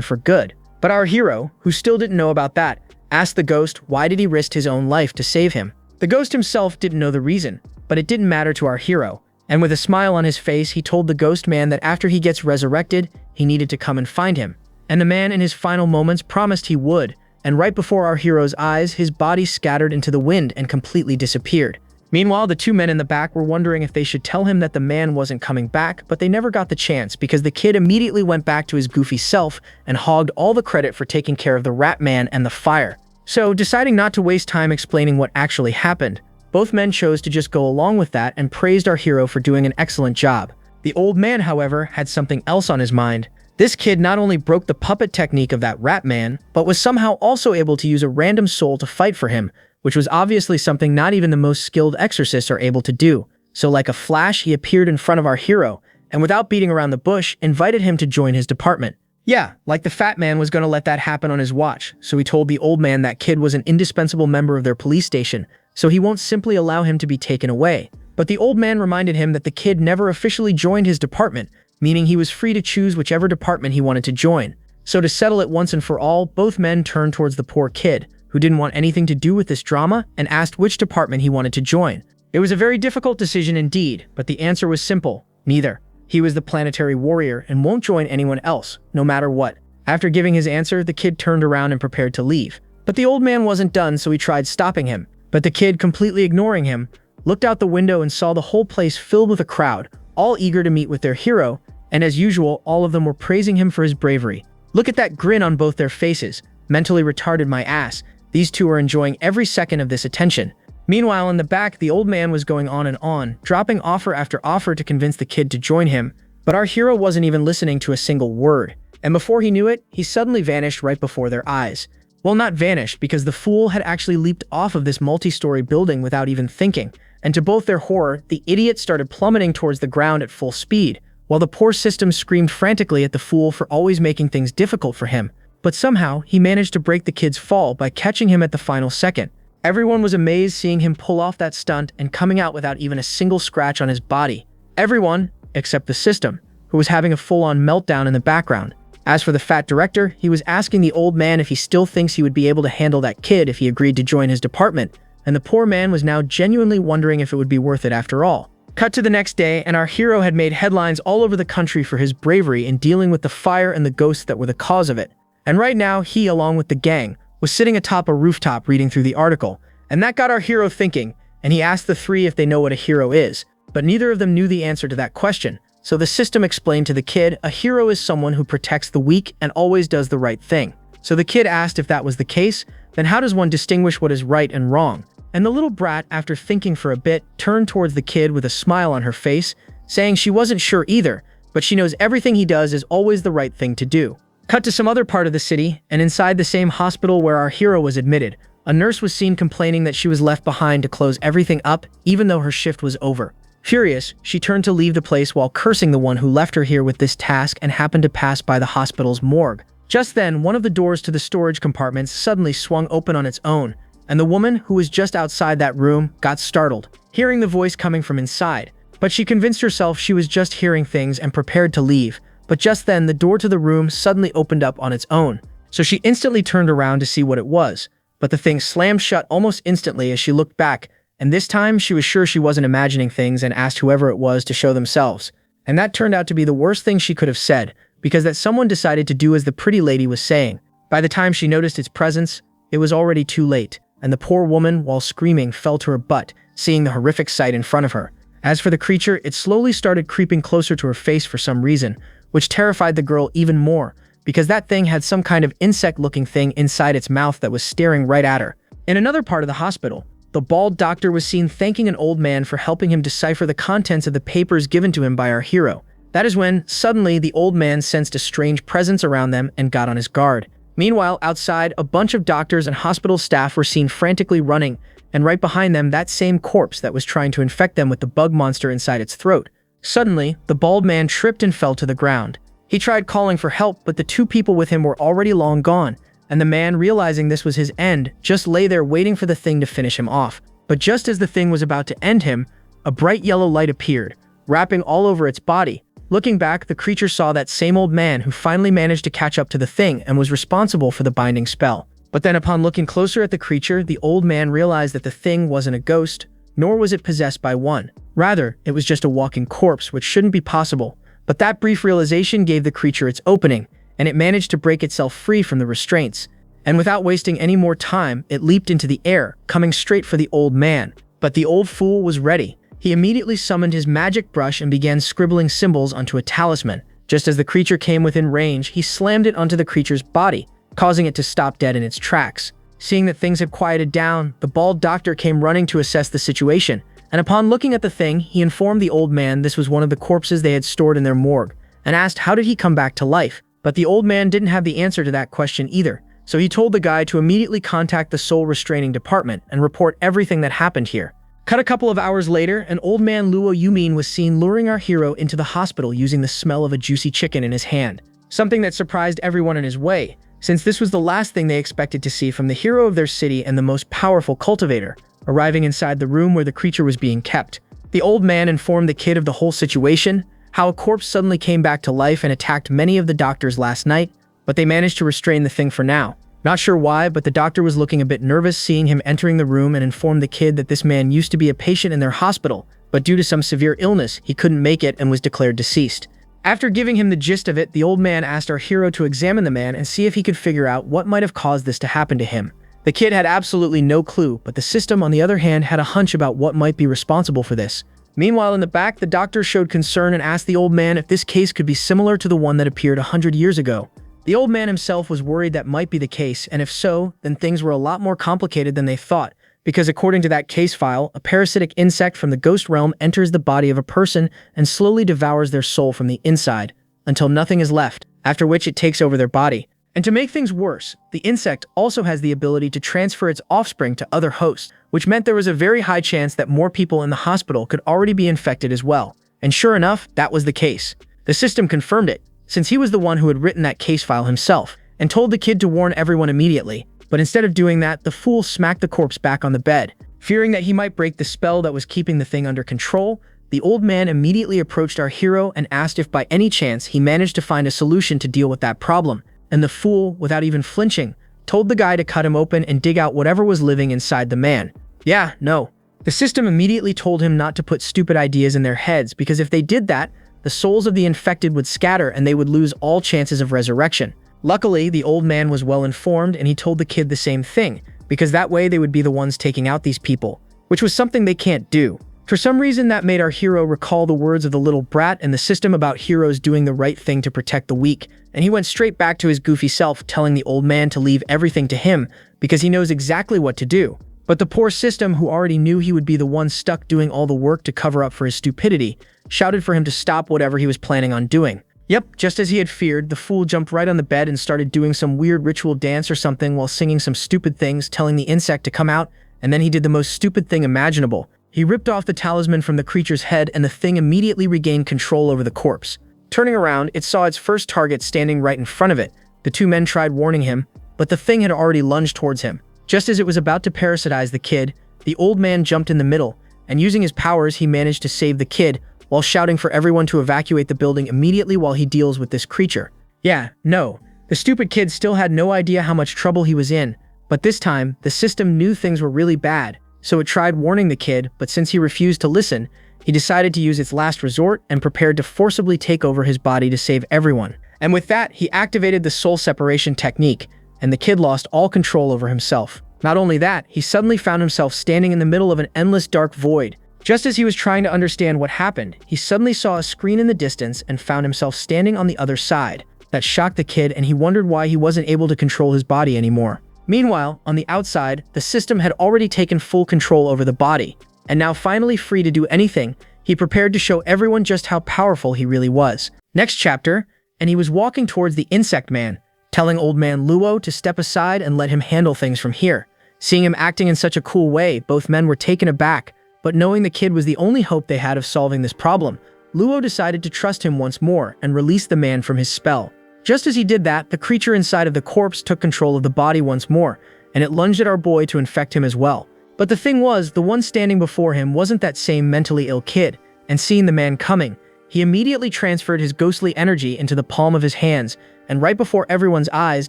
Speaker 1: for good. But our hero, who still didn't know about that, asked the ghost why did he risk his own life to save him. The ghost himself didn't know the reason, but it didn't matter to our hero. And with a smile on his face, he told the ghost man that after he gets resurrected, he needed to come and find him. And the man in his final moments promised he would, and right before our hero's eyes, his body scattered into the wind and completely disappeared. Meanwhile, the two men in the back were wondering if they should tell him that the man wasn't coming back, but they never got the chance because the kid immediately went back to his goofy self and hogged all the credit for taking care of the Rat Man and the fire. So, deciding not to waste time explaining what actually happened, both men chose to just go along with that and praised our hero for doing an excellent job. The old man, however, had something else on his mind. This kid not only broke the puppet technique of that Rat Man, but was somehow also able to use a random soul to fight for him, which was obviously something not even the most skilled exorcists are able to do. So like a flash, he appeared in front of our hero, and without beating around the bush, invited him to join his department. Yeah, like the fat man was gonna let that happen on his watch, so he told the old man that kid was an indispensable member of their police station, so he won't simply allow him to be taken away. But the old man reminded him that the kid never officially joined his department, meaning he was free to choose whichever department he wanted to join. So to settle it once and for all, both men turned towards the poor kid, who didn't want anything to do with this drama, and asked which department he wanted to join. It was a very difficult decision indeed, but the answer was simple: neither. He was the planetary warrior and won't join anyone else, no matter what. After giving his answer, the kid turned around and prepared to leave. But the old man wasn't done, so he tried stopping him. But the kid, completely ignoring him, looked out the window and saw the whole place filled with a crowd, all eager to meet with their hero, and as usual, all of them were praising him for his bravery. Look at that grin on both their faces. Mentally retarded my ass. These two are enjoying every second of this attention. Meanwhile, in the back, the old man was going on, dropping offer after offer to convince the kid to join him, but our hero wasn't even listening to a single word. And before he knew it, he suddenly vanished right before their eyes. Well, not vanished, because the fool had actually leaped off of this multi-story building without even thinking, and to both their horror, the idiot started plummeting towards the ground at full speed, while the poor system screamed frantically at the fool for always making things difficult for him. But somehow, he managed to break the kid's fall by catching him at the final second. Everyone was amazed seeing him pull off that stunt and coming out without even a single scratch on his body. Everyone, except the system, who was having a full-on meltdown in the background. As for the fat director, he was asking the old man if he still thinks he would be able to handle that kid if he agreed to join his department, and the poor man was now genuinely wondering if it would be worth it after all. Cut to the next day, and our hero had made headlines all over the country for his bravery in dealing with the fire and the ghosts that were the cause of it. And right now, he, along with the gang, was sitting atop a rooftop reading through the article, and that got our hero thinking, and he asked the three if they know what a hero is, but neither of them knew the answer to that question. So the system explained to the kid, a hero is someone who protects the weak and always does the right thing. So the kid asked if that was the case, then how does one distinguish what is right and wrong? And the little brat, after thinking for a bit, turned towards the kid with a smile on her face, saying she wasn't sure either, but she knows everything he does is always the right thing to do. Cut to some other part of the city, and inside the same hospital where our hero was admitted, a nurse was seen complaining that she was left behind to close everything up, even though her shift was over. Furious, she turned to leave the place while cursing the one who left her here with this task and happened to pass by the hospital's morgue. Just then, one of the doors to the storage compartments suddenly swung open on its own, and the woman, who was just outside that room, got startled, hearing the voice coming from inside. But she convinced herself she was just hearing things and prepared to leave. But just then, the door to the room suddenly opened up on its own. So she instantly turned around to see what it was. But the thing slammed shut almost instantly as she looked back, and this time she was sure she wasn't imagining things and asked whoever it was to show themselves. And that turned out to be the worst thing she could have said, because that someone decided to do as the pretty lady was saying. By the time she noticed its presence, it was already too late, and the poor woman, while screaming, fell to her butt, seeing the horrific sight in front of her. As for the creature, it slowly started creeping closer to her face for some reason, which terrified the girl even more, because that thing had some kind of insect-looking thing inside its mouth that was staring right at her. In another part of the hospital, the bald doctor was seen thanking an old man for helping him decipher the contents of the papers given to him by our hero. That is when, suddenly, the old man sensed a strange presence around them and got on his guard. Meanwhile, outside, a bunch of doctors and hospital staff were seen frantically running, and right behind them, that same corpse that was trying to infect them with the bug monster inside its throat. Suddenly, the bald man tripped and fell to the ground. He tried calling for help, but the two people with him were already long gone, and the man, realizing this was his end, just lay there waiting for the thing to finish him off. But just as the thing was about to end him, a bright yellow light appeared, wrapping all over its body. Looking back, the creature saw that same old man who finally managed to catch up to the thing and was responsible for the binding spell. But then upon looking closer at the creature, the old man realized that the thing wasn't a ghost, nor was it possessed by one. Rather, it was just a walking corpse, which shouldn't be possible. But that brief realization gave the creature its opening, and it managed to break itself free from the restraints. And without wasting any more time, it leaped into the air, coming straight for the old man. But the old fool was ready. He immediately summoned his magic brush and began scribbling symbols onto a talisman. Just as the creature came within range, he slammed it onto the creature's body, causing it to stop dead in its tracks. Seeing that things had quieted down, the bald doctor came running to assess the situation, and upon looking at the thing, he informed the old man this was one of the corpses they had stored in their morgue, and asked how did he come back to life. But the old man didn't have the answer to that question either, so he told the guy to immediately contact the soul restraining department and report everything that happened here. Cut a couple of hours later, an old man Luo Yumin was seen luring our hero into the hospital using the smell of a juicy chicken in his hand. Something that surprised everyone in his way, since this was the last thing they expected to see from the hero of their city and the most powerful cultivator, arriving inside the room where the creature was being kept. The old man informed the kid of the whole situation, how a corpse suddenly came back to life and attacked many of the doctors last night, but they managed to restrain the thing for now. Not sure why, but the doctor was looking a bit nervous seeing him entering the room and informed the kid that this man used to be a patient in their hospital, but due to some severe illness, he couldn't make it and was declared deceased. After giving him the gist of it, the old man asked our hero to examine the man and see if he could figure out what might have caused this to happen to him. The kid had absolutely no clue, but the system, on the other hand, had a hunch about what might be responsible for this. Meanwhile, in the back, the doctor showed concern and asked the old man if this case could be similar to the one that appeared 100 years ago. The old man himself was worried that might be the case, and if so, then things were a lot more complicated than they thought, because according to that case file, a parasitic insect from the ghost realm enters the body of a person and slowly devours their soul from the inside, until nothing is left, after which it takes over their body. And to make things worse, the insect also has the ability to transfer its offspring to other hosts, which meant there was a very high chance that more people in the hospital could already be infected as well. And sure enough, that was the case. The system confirmed it, since he was the one who had written that case file himself, and told the kid to warn everyone immediately. But instead of doing that, the fool smacked the corpse back on the bed. Fearing that he might break the spell that was keeping the thing under control, the old man immediately approached our hero and asked if by any chance he managed to find a solution to deal with that problem. And the fool, without even flinching, told the guy to cut him open and dig out whatever was living inside the man. Yeah, no. The system immediately told him not to put stupid ideas in their heads, because if they did that, the souls of the infected would scatter and they would lose all chances of resurrection. Luckily, the old man was well informed and he told the kid the same thing, because that way they would be the ones taking out these people, which was something they can't do. For some reason, that made our hero recall the words of the little brat and the system about heroes doing the right thing to protect the weak, and he went straight back to his goofy self, telling the old man to leave everything to him because he knows exactly what to do. But the poor system, who already knew he would be the one stuck doing all the work to cover up for his stupidity, shouted for him to stop whatever he was planning on doing. Yep, just as he had feared, the fool jumped right on the bed and started doing some weird ritual dance or something while singing some stupid things, telling the insect to come out, and then he did the most stupid thing imaginable. He ripped off the talisman from the creature's head and the thing immediately regained control over the corpse. Turning around, it saw its first target standing right in front of it. The two men tried warning him, but the thing had already lunged towards him. Just as it was about to parasitize the kid, the old man jumped in the middle, and using his powers, he managed to save the kid, while shouting for everyone to evacuate the building immediately while he deals with this creature. Yeah, no. The stupid kid still had no idea how much trouble he was in, but this time, the system knew things were really bad, so it tried warning the kid, but since he refused to listen, he decided to use its last resort and prepared to forcibly take over his body to save everyone. And with that, he activated the soul separation technique, and the kid lost all control over himself. Not only that, he suddenly found himself standing in the middle of an endless dark void. Just as he was trying to understand what happened, he suddenly saw a screen in the distance and found himself standing on the other side. that shocked the kid, and he wondered why he wasn't able to control his body anymore. Meanwhile, on the outside, the system had already taken full control over the body, and now finally free to do anything, he prepared to show everyone just how powerful he really was. Next chapter, and he was walking towards the insect man, telling old man Luo to step aside and let him handle things from here. Seeing him acting in such a cool way, both men were taken aback, but knowing the kid was the only hope they had of solving this problem, Luo decided to trust him once more and release the man from his spell. Just as he did that, the creature inside of the corpse took control of the body once more, and it lunged at our boy to infect him as well. But the thing was, the one standing before him wasn't that same mentally ill kid, and seeing the man coming, he immediately transferred his ghostly energy into the palm of his hands, and right before everyone's eyes,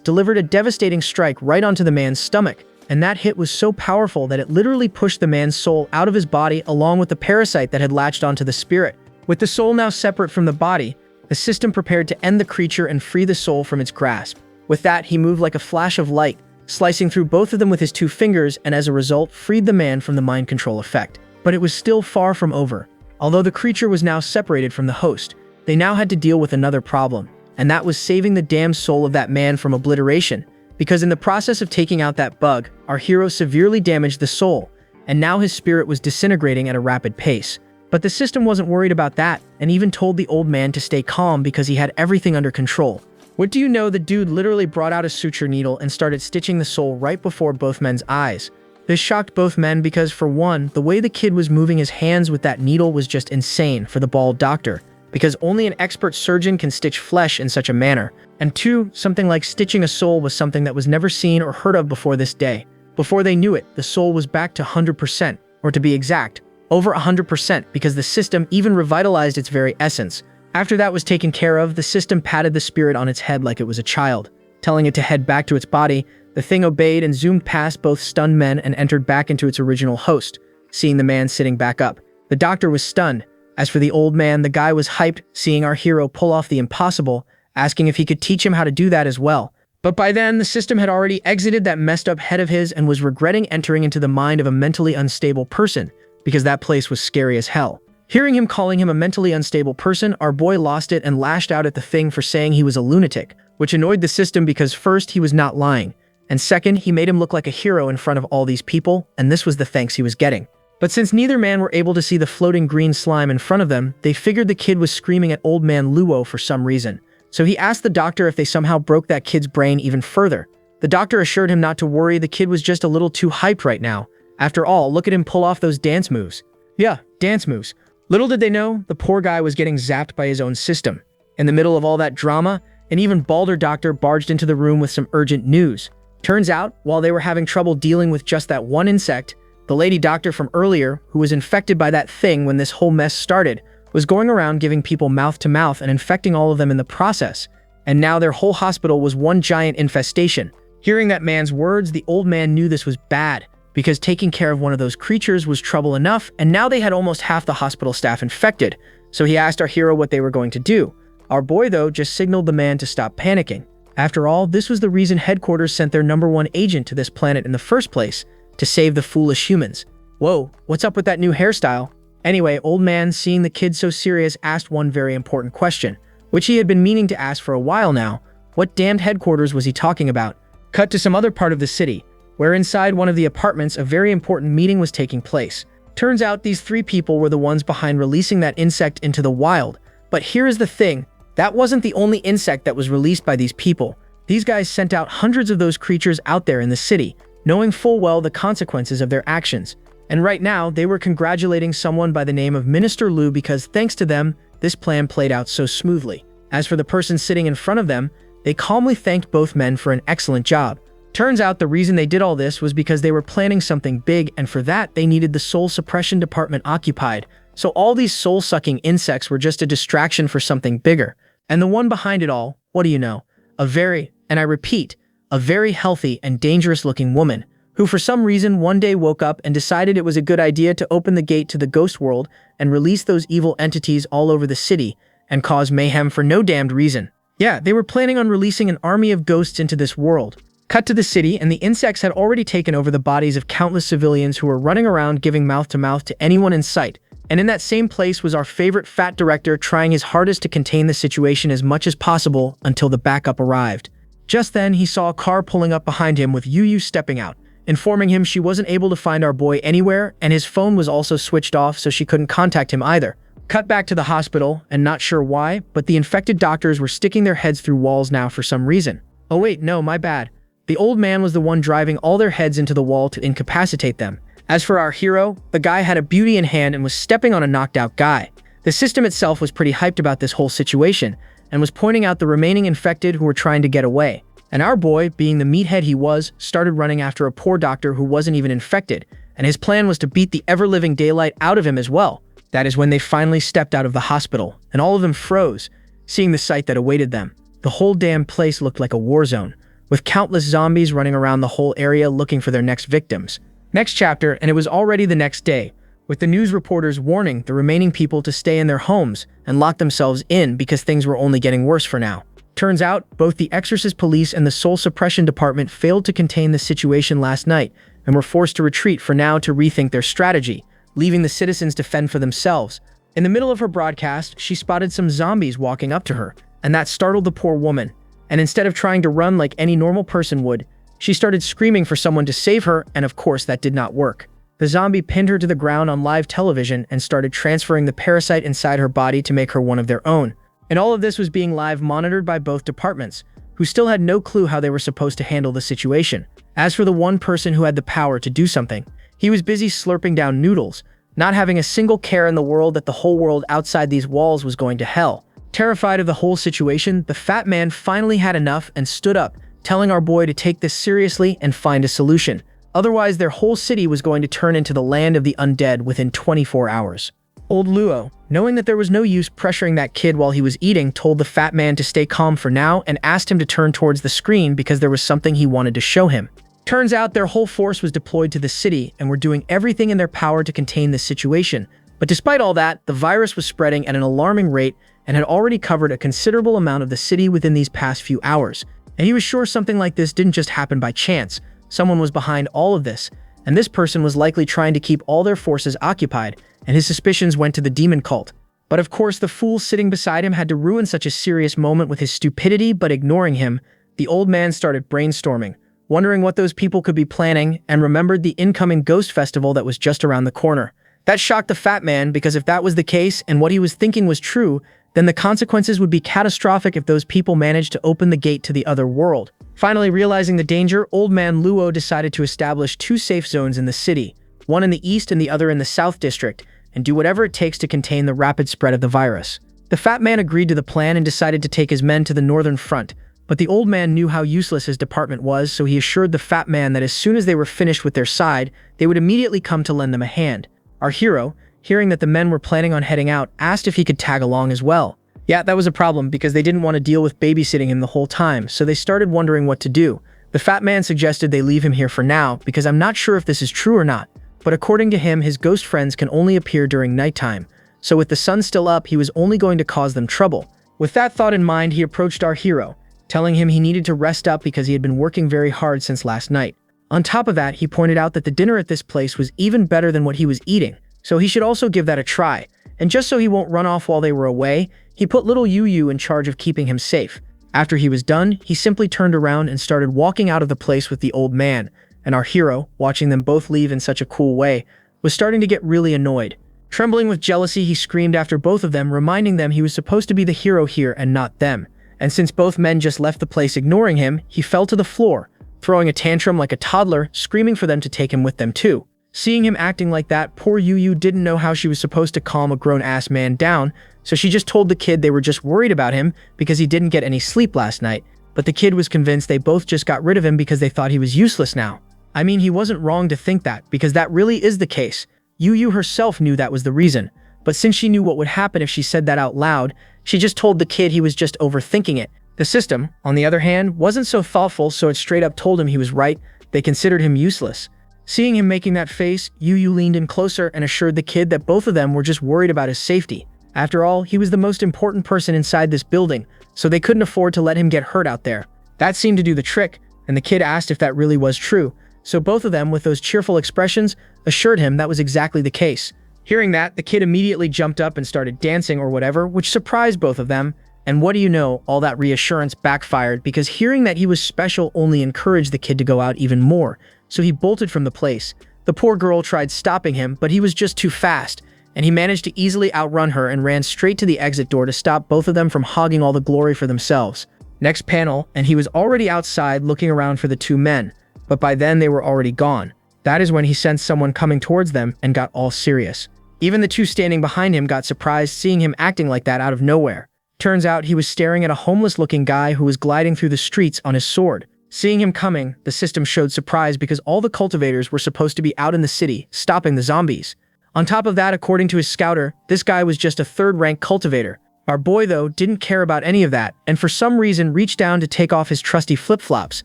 Speaker 1: delivered a devastating strike right onto the man's stomach. And that hit was so powerful that it literally pushed the man's soul out of his body along with the parasite that had latched onto the spirit. With the soul now separate from the body, the system prepared to end the creature and free the soul from its grasp. With that, he moved like a flash of light, slicing through both of them with his 2 fingers, and as a result, freed the man from the mind control effect. But it was still far from over. Although the creature was now separated from the host, they now had to deal with another problem, and that was saving the damned soul of that man from obliteration. Because in the process of taking out that bug, our hero severely damaged the soul, and now his spirit was disintegrating at a rapid pace. But the system wasn't worried about that, and even told the old man to stay calm because he had everything under control. What do you know, the dude literally brought out a suture needle and started stitching the soul right before both men's eyes. This shocked both men because, for one, the way the kid was moving his hands with that needle was just insane for the bald doctor, because only an expert surgeon can stitch flesh in such a manner. And 2, something like stitching a soul was something that was never seen or heard of before this day. Before they knew it, the soul was back to 100%, or to be exact, over 100%, because the system even revitalized its very essence. After that was taken care of, the system patted the spirit on its head like it was a child, telling it to head back to its body. The thing obeyed and zoomed past both stunned men and entered back into its original host, seeing the man sitting back up. The doctor was stunned. As for the old man, the guy was hyped, seeing our hero pull off the impossible, asking if he could teach him how to do that as well. But by then, the system had already exited that messed up head of his and was regretting entering into the mind of a mentally unstable person, because that place was scary as hell. Hearing him calling him a mentally unstable person, our boy lost it and lashed out at the thing for saying he was a lunatic, which annoyed the system because first, he was not lying, and second, he made him look like a hero in front of all these people, and this was the thanks he was getting. But since neither man were able to see the floating green slime in front of them, they figured the kid was screaming at old man Luo for some reason. So he asked the doctor if they somehow broke that kid's brain even further. The doctor assured him not to worry, the kid was just a little too hyped right now. After all, look at him pull off those dance moves. Yeah, dance moves. Little did they know, the poor guy was getting zapped by his own system. In the middle of all that drama, an even balder doctor barged into the room with some urgent news. Turns out, while they were having trouble dealing with just that one insect, the lady doctor from earlier, who was infected by that thing when this whole mess started, was going around giving people mouth-to-mouth and infecting all of them in the process. And now their whole hospital was one giant infestation. Hearing that man's words, the old man knew this was bad, because taking care of one of those creatures was trouble enough, and now they had almost half the hospital staff infected. So he asked our hero what they were going to do. Our boy, though, just signaled the man to stop panicking. After all, this was the reason headquarters sent their #1 agent to this planet in the first place, to save the foolish humans. Whoa, what's up with that new hairstyle? Anyway, old man, seeing the kid so serious, asked one very important question, which he had been meaning to ask for a while now. What damned headquarters was he talking about? Cut to some other part of the city, where inside one of the apartments a very important meeting was taking place. Turns out these 3 people were the ones behind releasing that insect into the wild. But here is the thing, that wasn't the only insect that was released by these people. These guys sent out hundreds of those creatures out there in the city, knowing full well the consequences of their actions. And right now, they were congratulating someone by the name of Minister Lu because thanks to them, this plan played out so smoothly. As for the person sitting in front of them, they calmly thanked both men for an excellent job. Turns out the reason they did all this was because they were planning something big, and for that they needed the soul suppression department occupied. So all these soul-sucking insects were just a distraction for something bigger. And the one behind it all, what do you know? A very, and I repeat, a very healthy and dangerous-looking woman, who for some reason one day woke up and decided it was a good idea to open the gate to the ghost world and release those evil entities all over the city and cause mayhem for no damned reason. Yeah, they were planning on releasing an army of ghosts into this world. Cut to the city, and the insects had already taken over the bodies of countless civilians who were running around giving mouth-to-mouth to anyone in sight, And in that same place was our favorite fat director trying his hardest to contain the situation as much as possible until the backup arrived. Just then, he saw a car pulling up behind him with Yu stepping out, informing him she wasn't able to find our boy anywhere and his phone was also switched off so she couldn't contact him either. Cut back to the hospital, and not sure why, but the infected doctors were sticking their heads through walls now for some reason. Oh wait, no, my bad. The old man was the one driving all their heads into the wall to incapacitate them. As for our hero, the guy had a beauty in hand and was stepping on a knocked out guy. The system itself was pretty hyped about this whole situation, and was pointing out the remaining infected who were trying to get away. And our boy, being the meathead he was, started running after a poor doctor who wasn't even infected, and his plan was to beat the ever-living daylight out of him as well. That is when they finally stepped out of the hospital, and all of them froze, seeing the sight that awaited them. The whole damn place looked like a war zone, with countless zombies running around the whole area looking for their next victims. Next chapter, and it was already the next day, with the news reporters warning the remaining people to stay in their homes and lock themselves in because things were only getting worse for now. Turns out, both the Exorcist Police and the Soul Suppression Department failed to contain the situation last night and were forced to retreat for now to rethink their strategy, leaving the citizens to fend for themselves. In the middle of her broadcast, she spotted some zombies walking up to her, and that startled the poor woman. And instead of trying to run like any normal person would, she started screaming for someone to save her, and of course that did not work. The zombie pinned her to the ground on live television and started transferring the parasite inside her body to make her one of their own. And all of this was being live monitored by both departments, who still had no clue how they were supposed to handle the situation. As for the one person who had the power to do something, he was busy slurping down noodles, not having a single care in the world that the whole world outside these walls was going to hell. Terrified of the whole situation, the fat man finally had enough and stood up, telling our boy to take this seriously and find a solution. Otherwise, their whole city was going to turn into the land of the undead within 24 hours. Old Luo, knowing that there was no use pressuring that kid while he was eating, told the fat man to stay calm for now and asked him to turn towards the screen because there was something he wanted to show him. Turns out their whole force was deployed to the city and were doing everything in their power to contain this situation. But despite all that, the virus was spreading at an alarming rate and had already covered a considerable amount of the city within these past few hours. And he was sure something like this didn't just happen by chance. Someone was behind all of this, and this person was likely trying to keep all their forces occupied, and his suspicions went to the demon cult. But of course, the fool sitting beside him had to ruin such a serious moment with his stupidity, but ignoring him, the old man started brainstorming, wondering what those people could be planning, and remembered the incoming ghost festival that was just around the corner. That shocked the fat man, because if that was the case and what he was thinking was true, then the consequences would be catastrophic if those people managed to open the gate to the other world. Finally realizing the danger, old man Luo decided to establish 2 safe zones in the city, one in the east and the other in the south district, and do whatever it takes to contain the rapid spread of the virus. The fat man agreed to the plan and decided to take his men to the northern front, but the old man knew how useless his department was, so he assured the fat man that as soon as they were finished with their side, they would immediately come to lend them a hand. Our hero, hearing that the men were planning on heading out, asked if he could tag along as well. Yeah, that was a problem because they didn't want to deal with babysitting him the whole time, so they started wondering what to do. The fat man suggested they leave him here for now because I'm not sure if this is true or not, but according to him, his ghost friends can only appear during nighttime, so with the sun still up, he was only going to cause them trouble. With that thought in mind, he approached our hero, telling him he needed to rest up because he had been working very hard since last night. On top of that, he pointed out that the dinner at this place was even better than what he was eating, so he should also give that a try. And just so he won't run off while they were away, he put little Yu in charge of keeping him safe. After he was done, he simply turned around and started walking out of the place with the old man, and our hero, watching them both leave in such a cool way, was starting to get really annoyed. Trembling with jealousy, he screamed after both of them, reminding them he was supposed to be the hero here and not them. And since both men just left the place ignoring him, he fell to the floor, throwing a tantrum like a toddler, screaming for them to take him with them too. Seeing him acting like that, poor Yu didn't know how she was supposed to calm a grown-ass man down, so she just told the kid they were just worried about him because he didn't get any sleep last night, but the kid was convinced they both just got rid of him because they thought he was useless now. I mean, he wasn't wrong to think that, because that really is the case. Yu herself knew that was the reason, but since she knew what would happen if she said that out loud, she just told the kid he was just overthinking it. The system, on the other hand, wasn't so thoughtful, so it straight up told him he was right. They considered him useless. Seeing him making that face, Yu leaned in closer and assured the kid that both of them were just worried about his safety. After all, he was the most important person inside this building, so they couldn't afford to let him get hurt out there. That seemed to do the trick, and the kid asked if that really was true, so both of them, with those cheerful expressions, assured him that was exactly the case. Hearing that, the kid immediately jumped up and started dancing or whatever, which surprised both of them. And what do you know, all that reassurance backfired because hearing that he was special only encouraged the kid to go out even more, so he bolted from the place. The poor girl tried stopping him, but he was just too fast, and he managed to easily outrun her and ran straight to the exit door to stop both of them from hogging all the glory for themselves. Next panel, and he was already outside looking around for the two men, but by then they were already gone. That is when he sensed someone coming towards them and got all serious. Even the two standing behind him got surprised seeing him acting like that out of nowhere. Turns out he was staring at a homeless-looking guy who was gliding through the streets on his sword. Seeing him coming, the system showed surprise because all the cultivators were supposed to be out in the city, stopping the zombies. On top of that, according to his scouter, this guy was just a third-rank cultivator. Our boy, though, didn't care about any of that, and for some reason reached down to take off his trusty flip-flops.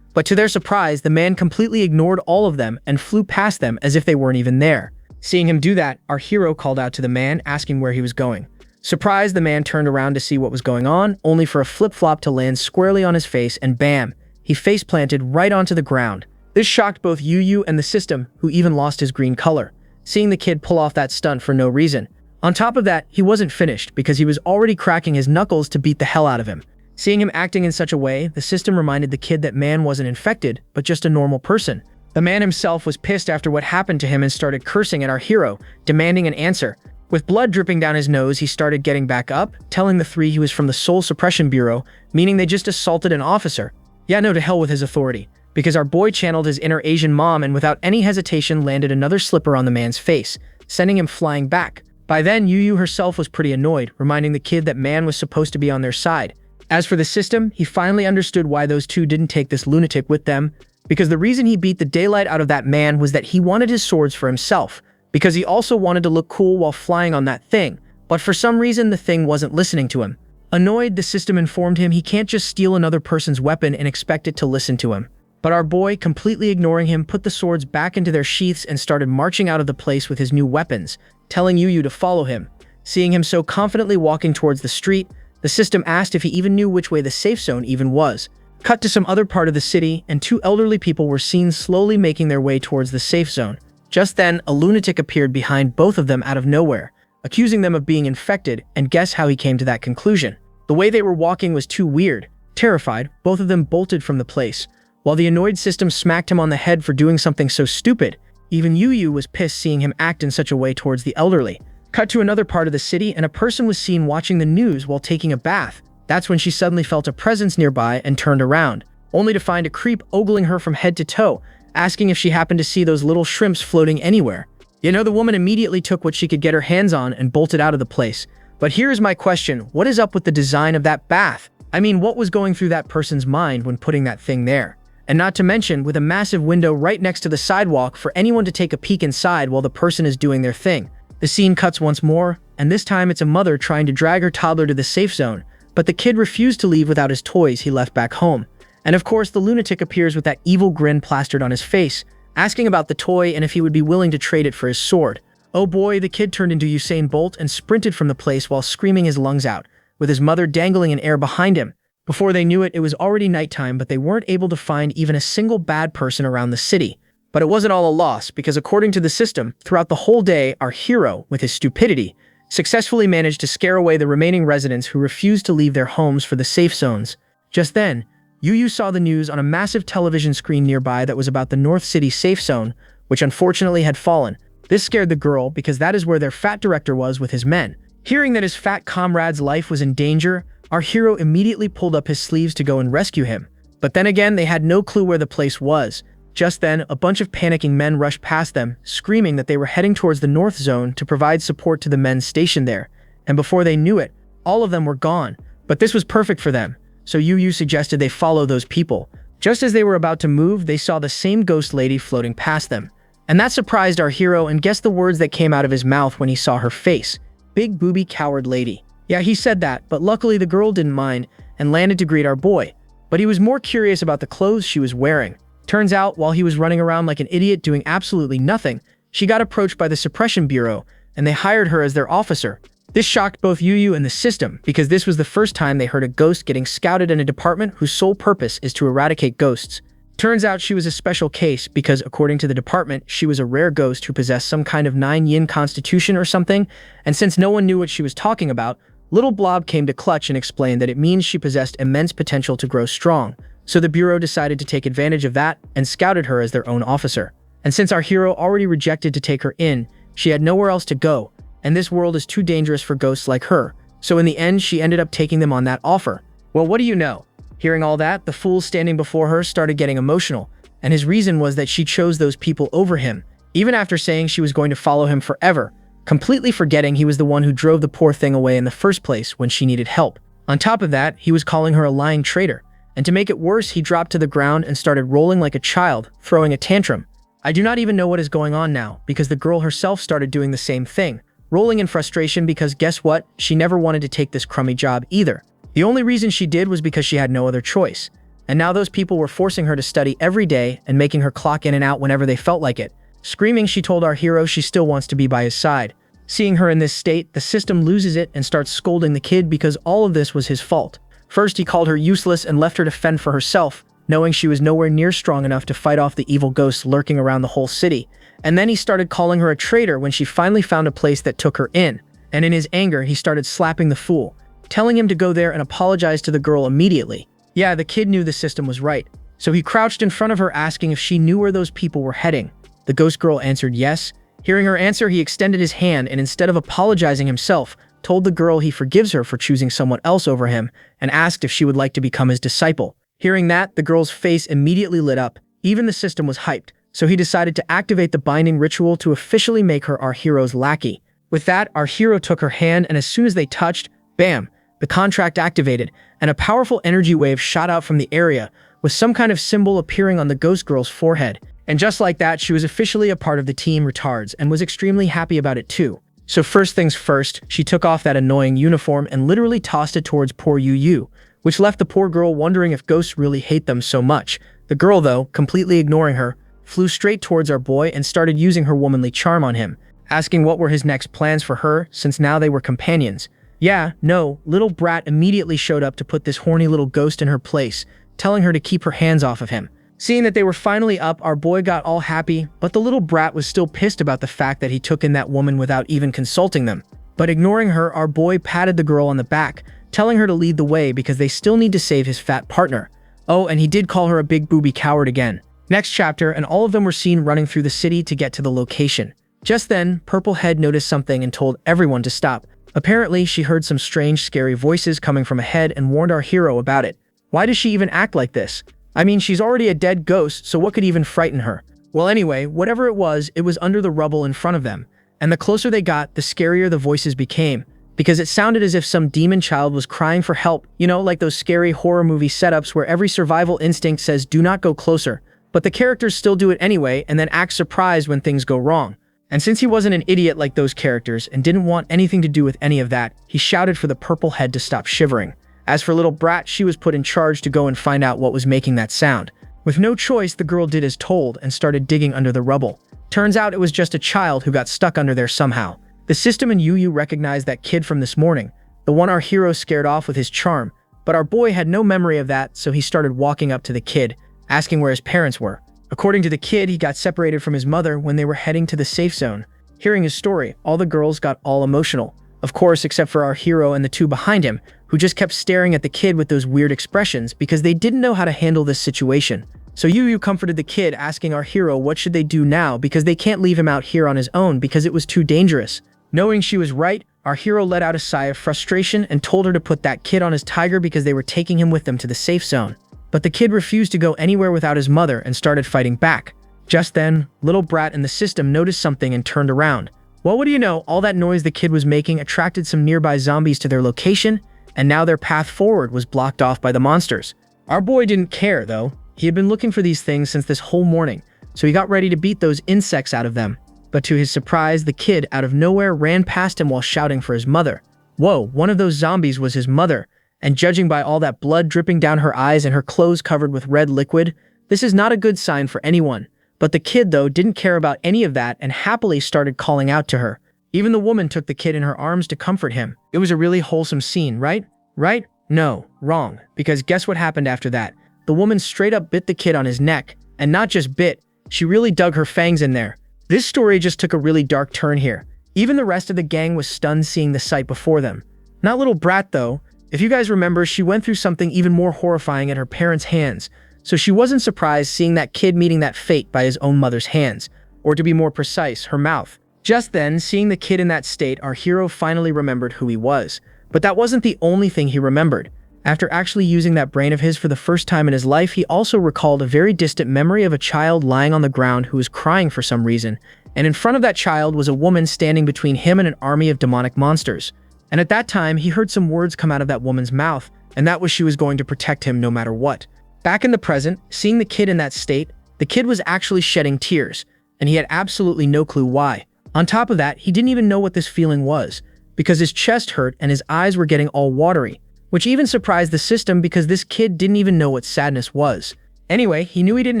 Speaker 1: But to their surprise, the man completely ignored all of them and flew past them as if they weren't even there. Seeing him do that, our hero called out to the man, asking where he was going. Surprised, the man turned around to see what was going on, only for a flip-flop to land squarely on his face, and bam, he face-planted right onto the ground. This shocked both Yu and the system, who even lost his green color, seeing the kid pull off that stunt for no reason. On top of that, he wasn't finished because he was already cracking his knuckles to beat the hell out of him. Seeing him acting in such a way, the system reminded the kid that man wasn't infected, but just a normal person. The man himself was pissed after what happened to him and started cursing at our hero, demanding an answer. With blood dripping down his nose, he started getting back up, telling the three he was from the Soul Suppression Bureau, meaning they just assaulted an officer. Yeah, no, to hell with his authority, because our boy channeled his inner Asian mom and without any hesitation landed another slipper on the man's face, sending him flying back. By then, Yu herself was pretty annoyed, reminding the kid that man was supposed to be on their side. As for the system, he finally understood why those two didn't take this lunatic with them, because the reason he beat the daylight out of that man was that he wanted his swords for himself, because he also wanted to look cool while flying on that thing, but for some reason the thing wasn't listening to him. Annoyed, the system informed him he can't just steal another person's weapon and expect it to listen to him. But our boy, completely ignoring him, put the swords back into their sheaths and started marching out of the place with his new weapons, telling Yu to follow him. Seeing him so confidently walking towards the street, the system asked if he even knew which way the safe zone even was. Cut to some other part of the city, and two elderly people were seen slowly making their way towards the safe zone. Just then, a lunatic appeared behind both of them out of nowhere, accusing them of being infected, and guess how he came to that conclusion. The way they were walking was too weird. Terrified, both of them bolted from the place, while the annoyed system smacked him on the head for doing something so stupid. Even Yu was pissed seeing him act in such a way towards the elderly. Cut to another part of the city, and a person was seen watching the news while taking a bath. That's when she suddenly felt a presence nearby and turned around, only to find a creep ogling her from head to toe, asking if she happened to see those little shrimps floating anywhere. You know, the woman immediately took what she could get her hands on and bolted out of the place. But here's my question, what is up with the design of that bath? I mean, what was going through that person's mind when putting that thing there? And not to mention, with a massive window right next to the sidewalk for anyone to take a peek inside while the person is doing their thing. The scene cuts once more, and this time it's a mother trying to drag her toddler to the safe zone, but the kid refused to leave without his toys he left back home. And of course, the lunatic appears with that evil grin plastered on his face, asking about the toy and if he would be willing to trade it for his sword. Oh boy, the kid turned into Usain Bolt and sprinted from the place while screaming his lungs out, with his mother dangling in air behind him. Before they knew it, it was already nighttime, but they weren't able to find even a single bad person around the city. But it wasn't all a loss, because according to the system, throughout the whole day, our hero, with his stupidity, successfully managed to scare away the remaining residents who refused to leave their homes for the safe zones. Just then, Yu saw the news on a massive television screen nearby that was about the North City safe zone, which unfortunately had fallen. This scared the girl because that is where their fat director was with his men. Hearing that his fat comrade's life was in danger, our hero immediately pulled up his sleeves to go and rescue him. But then again, they had no clue where the place was. Just then, a bunch of panicking men rushed past them, screaming that they were heading towards the North Zone to provide support to the men stationed there. And before they knew it, all of them were gone. But this was perfect for them, so Yu suggested they follow those people. Just as they were about to move, they saw the same ghost lady floating past them. And that surprised our hero, and guess the words that came out of his mouth when he saw her face. Big booby coward lady. Yeah, he said that, but luckily the girl didn't mind and landed to greet our boy. But he was more curious about the clothes she was wearing. Turns out, while he was running around like an idiot doing absolutely nothing, she got approached by the Suppression Bureau, and they hired her as their officer. This shocked both Yu and the system, because this was the first time they heard a ghost getting scouted in a department whose sole purpose is to eradicate ghosts. Turns out she was a special case because, according to the department, she was a rare ghost who possessed some kind of 9-yin constitution or something, and since no one knew what she was talking about, Little Blob came to clutch and explained that it means she possessed immense potential to grow strong. So the Bureau decided to take advantage of that and scouted her as their own officer. And since our hero already rejected to take her in, she had nowhere else to go, and this world is too dangerous for ghosts like her. So in the end, she ended up taking them on that offer. Well, what do you know? Hearing all that, the fool standing before her started getting emotional, and his reason was that she chose those people over him, even after saying she was going to follow him forever, completely forgetting he was the one who drove the poor thing away in the first place when she needed help. On top of that, he was calling her a lying traitor, and to make it worse, he dropped to the ground and started rolling like a child, throwing a tantrum. I do not even know what is going on now, because the girl herself started doing the same thing, rolling in frustration because guess what? She never wanted to take this crummy job either. The only reason she did was because she had no other choice. And now those people were forcing her to study every day and making her clock in and out whenever they felt like it. Screaming, she told our hero she still wants to be by his side. Seeing her in this state, the system loses it and starts scolding the kid because all of this was his fault. First, he called her useless and left her to fend for herself, knowing she was nowhere near strong enough to fight off the evil ghosts lurking around the whole city. And then he started calling her a traitor when she finally found a place that took her in. And in his anger, he started slapping the fool, telling him to go there and apologize to the girl immediately. Yeah, the kid knew the system was right, so he crouched in front of her asking if she knew where those people were heading. The ghost girl answered yes. Hearing her answer, he extended his hand and instead of apologizing himself, told the girl he forgives her for choosing someone else over him and asked if she would like to become his disciple. Hearing that, the girl's face immediately lit up. Even the system was hyped, so he decided to activate the binding ritual to officially make her our hero's lackey. With that, our hero took her hand and as soon as they touched, bam! The contract activated, and a powerful energy wave shot out from the area, with some kind of symbol appearing on the ghost girl's forehead. And just like that, she was officially a part of the Team Retards and was extremely happy about it too. So first things first, she took off that annoying uniform and literally tossed it towards poor Yu, which left the poor girl wondering if ghosts really hate them so much. The girl, though, completely ignoring her, flew straight towards our boy and started using her womanly charm on him, asking what were his next plans for her since now they were companions. Yeah, no, little brat immediately showed up to put this horny little ghost in her place, telling her to keep her hands off of him. Seeing that they were finally up, our boy got all happy, but the little brat was still pissed about the fact that he took in that woman without even consulting them. But ignoring her, our boy patted the girl on the back, telling her to lead the way because they still need to save his fat partner. Oh, and he did call her a big booby coward again. Next chapter, and all of them were seen running through the city to get to the location. Just then, Purple Head noticed something and told everyone to stop. Apparently, she heard some strange, scary voices coming from ahead and warned our hero about it. Why does she even act like this? I mean, she's already a dead ghost, so what could even frighten her? Well, anyway, whatever it was under the rubble in front of them. And the closer they got, the scarier the voices became, because it sounded as if some demon child was crying for help, you know, like those scary horror movie setups where every survival instinct says do not go closer, but the characters still do it anyway and then act surprised when things go wrong. And since he wasn't an idiot like those characters and didn't want anything to do with any of that, he shouted for the Purple Head to stop shivering. As for little brat, she was put in charge to go and find out what was making that sound. With no choice, the girl did as told and started digging under the rubble. Turns out it was just a child who got stuck under there somehow. The system and Yu recognized that kid from this morning, the one our hero scared off with his charm, but our boy had no memory of that, so he started walking up to the kid, asking where his parents were. According to the kid, he got separated from his mother when they were heading to the safe zone. Hearing his story, all the girls got all emotional. Of course, except for our hero and the two behind him, who just kept staring at the kid with those weird expressions because they didn't know how to handle this situation. So Yu comforted the kid, asking our hero what should they do now because they can't leave him out here on his own because it was too dangerous. Knowing she was right, our hero let out a sigh of frustration and told her to put that kid on his tiger because they were taking him with them to the safe zone. But the kid refused to go anywhere without his mother and started fighting back. Just then, little brat in the system noticed something and turned around. Well, what do you know, all that noise the kid was making attracted some nearby zombies to their location, and now their path forward was blocked off by the monsters. Our boy didn't care, though. He had been looking for these things since this whole morning, so he got ready to beat those insects out of them. But to his surprise, the kid out of nowhere ran past him while shouting for his mother. Whoa, one of those zombies was his mother, and judging by all that blood dripping down her eyes and her clothes covered with red liquid, this is not a good sign for anyone. But the kid, though, didn't care about any of that and happily started calling out to her. Even the woman took the kid in her arms to comfort him. It was a really wholesome scene, right? Right? No, wrong. Because guess what happened after that? the woman straight up bit the kid on his neck, and not just bit, she really dug her fangs in there. This story just took a really dark turn here. Even the rest of the gang was stunned seeing the sight before them. Not little Brat though. If you guys remember, she went through something even more horrifying at her parents' hands, so she wasn't surprised seeing that kid meeting that fate by his own mother's hands, or to be more precise, her mouth. Just then, seeing the kid in that state, our hero finally remembered who he was. But that wasn't the only thing he remembered. After actually using that brain of his for the first time in his life, he also recalled a very distant memory of a child lying on the ground who was crying for some reason, and in front of that child was a woman standing between him and an army of demonic monsters. And at that time, he heard some words come out of that woman's mouth, and that was she was going to protect him no matter what. Back in the present, seeing the kid in that state, the kid was actually shedding tears, and he had absolutely no clue why. On top of that, he didn't even know what this feeling was, because his chest hurt and his eyes were getting all watery, which even surprised the system because this kid didn't even know what sadness was. Anyway, he knew he didn't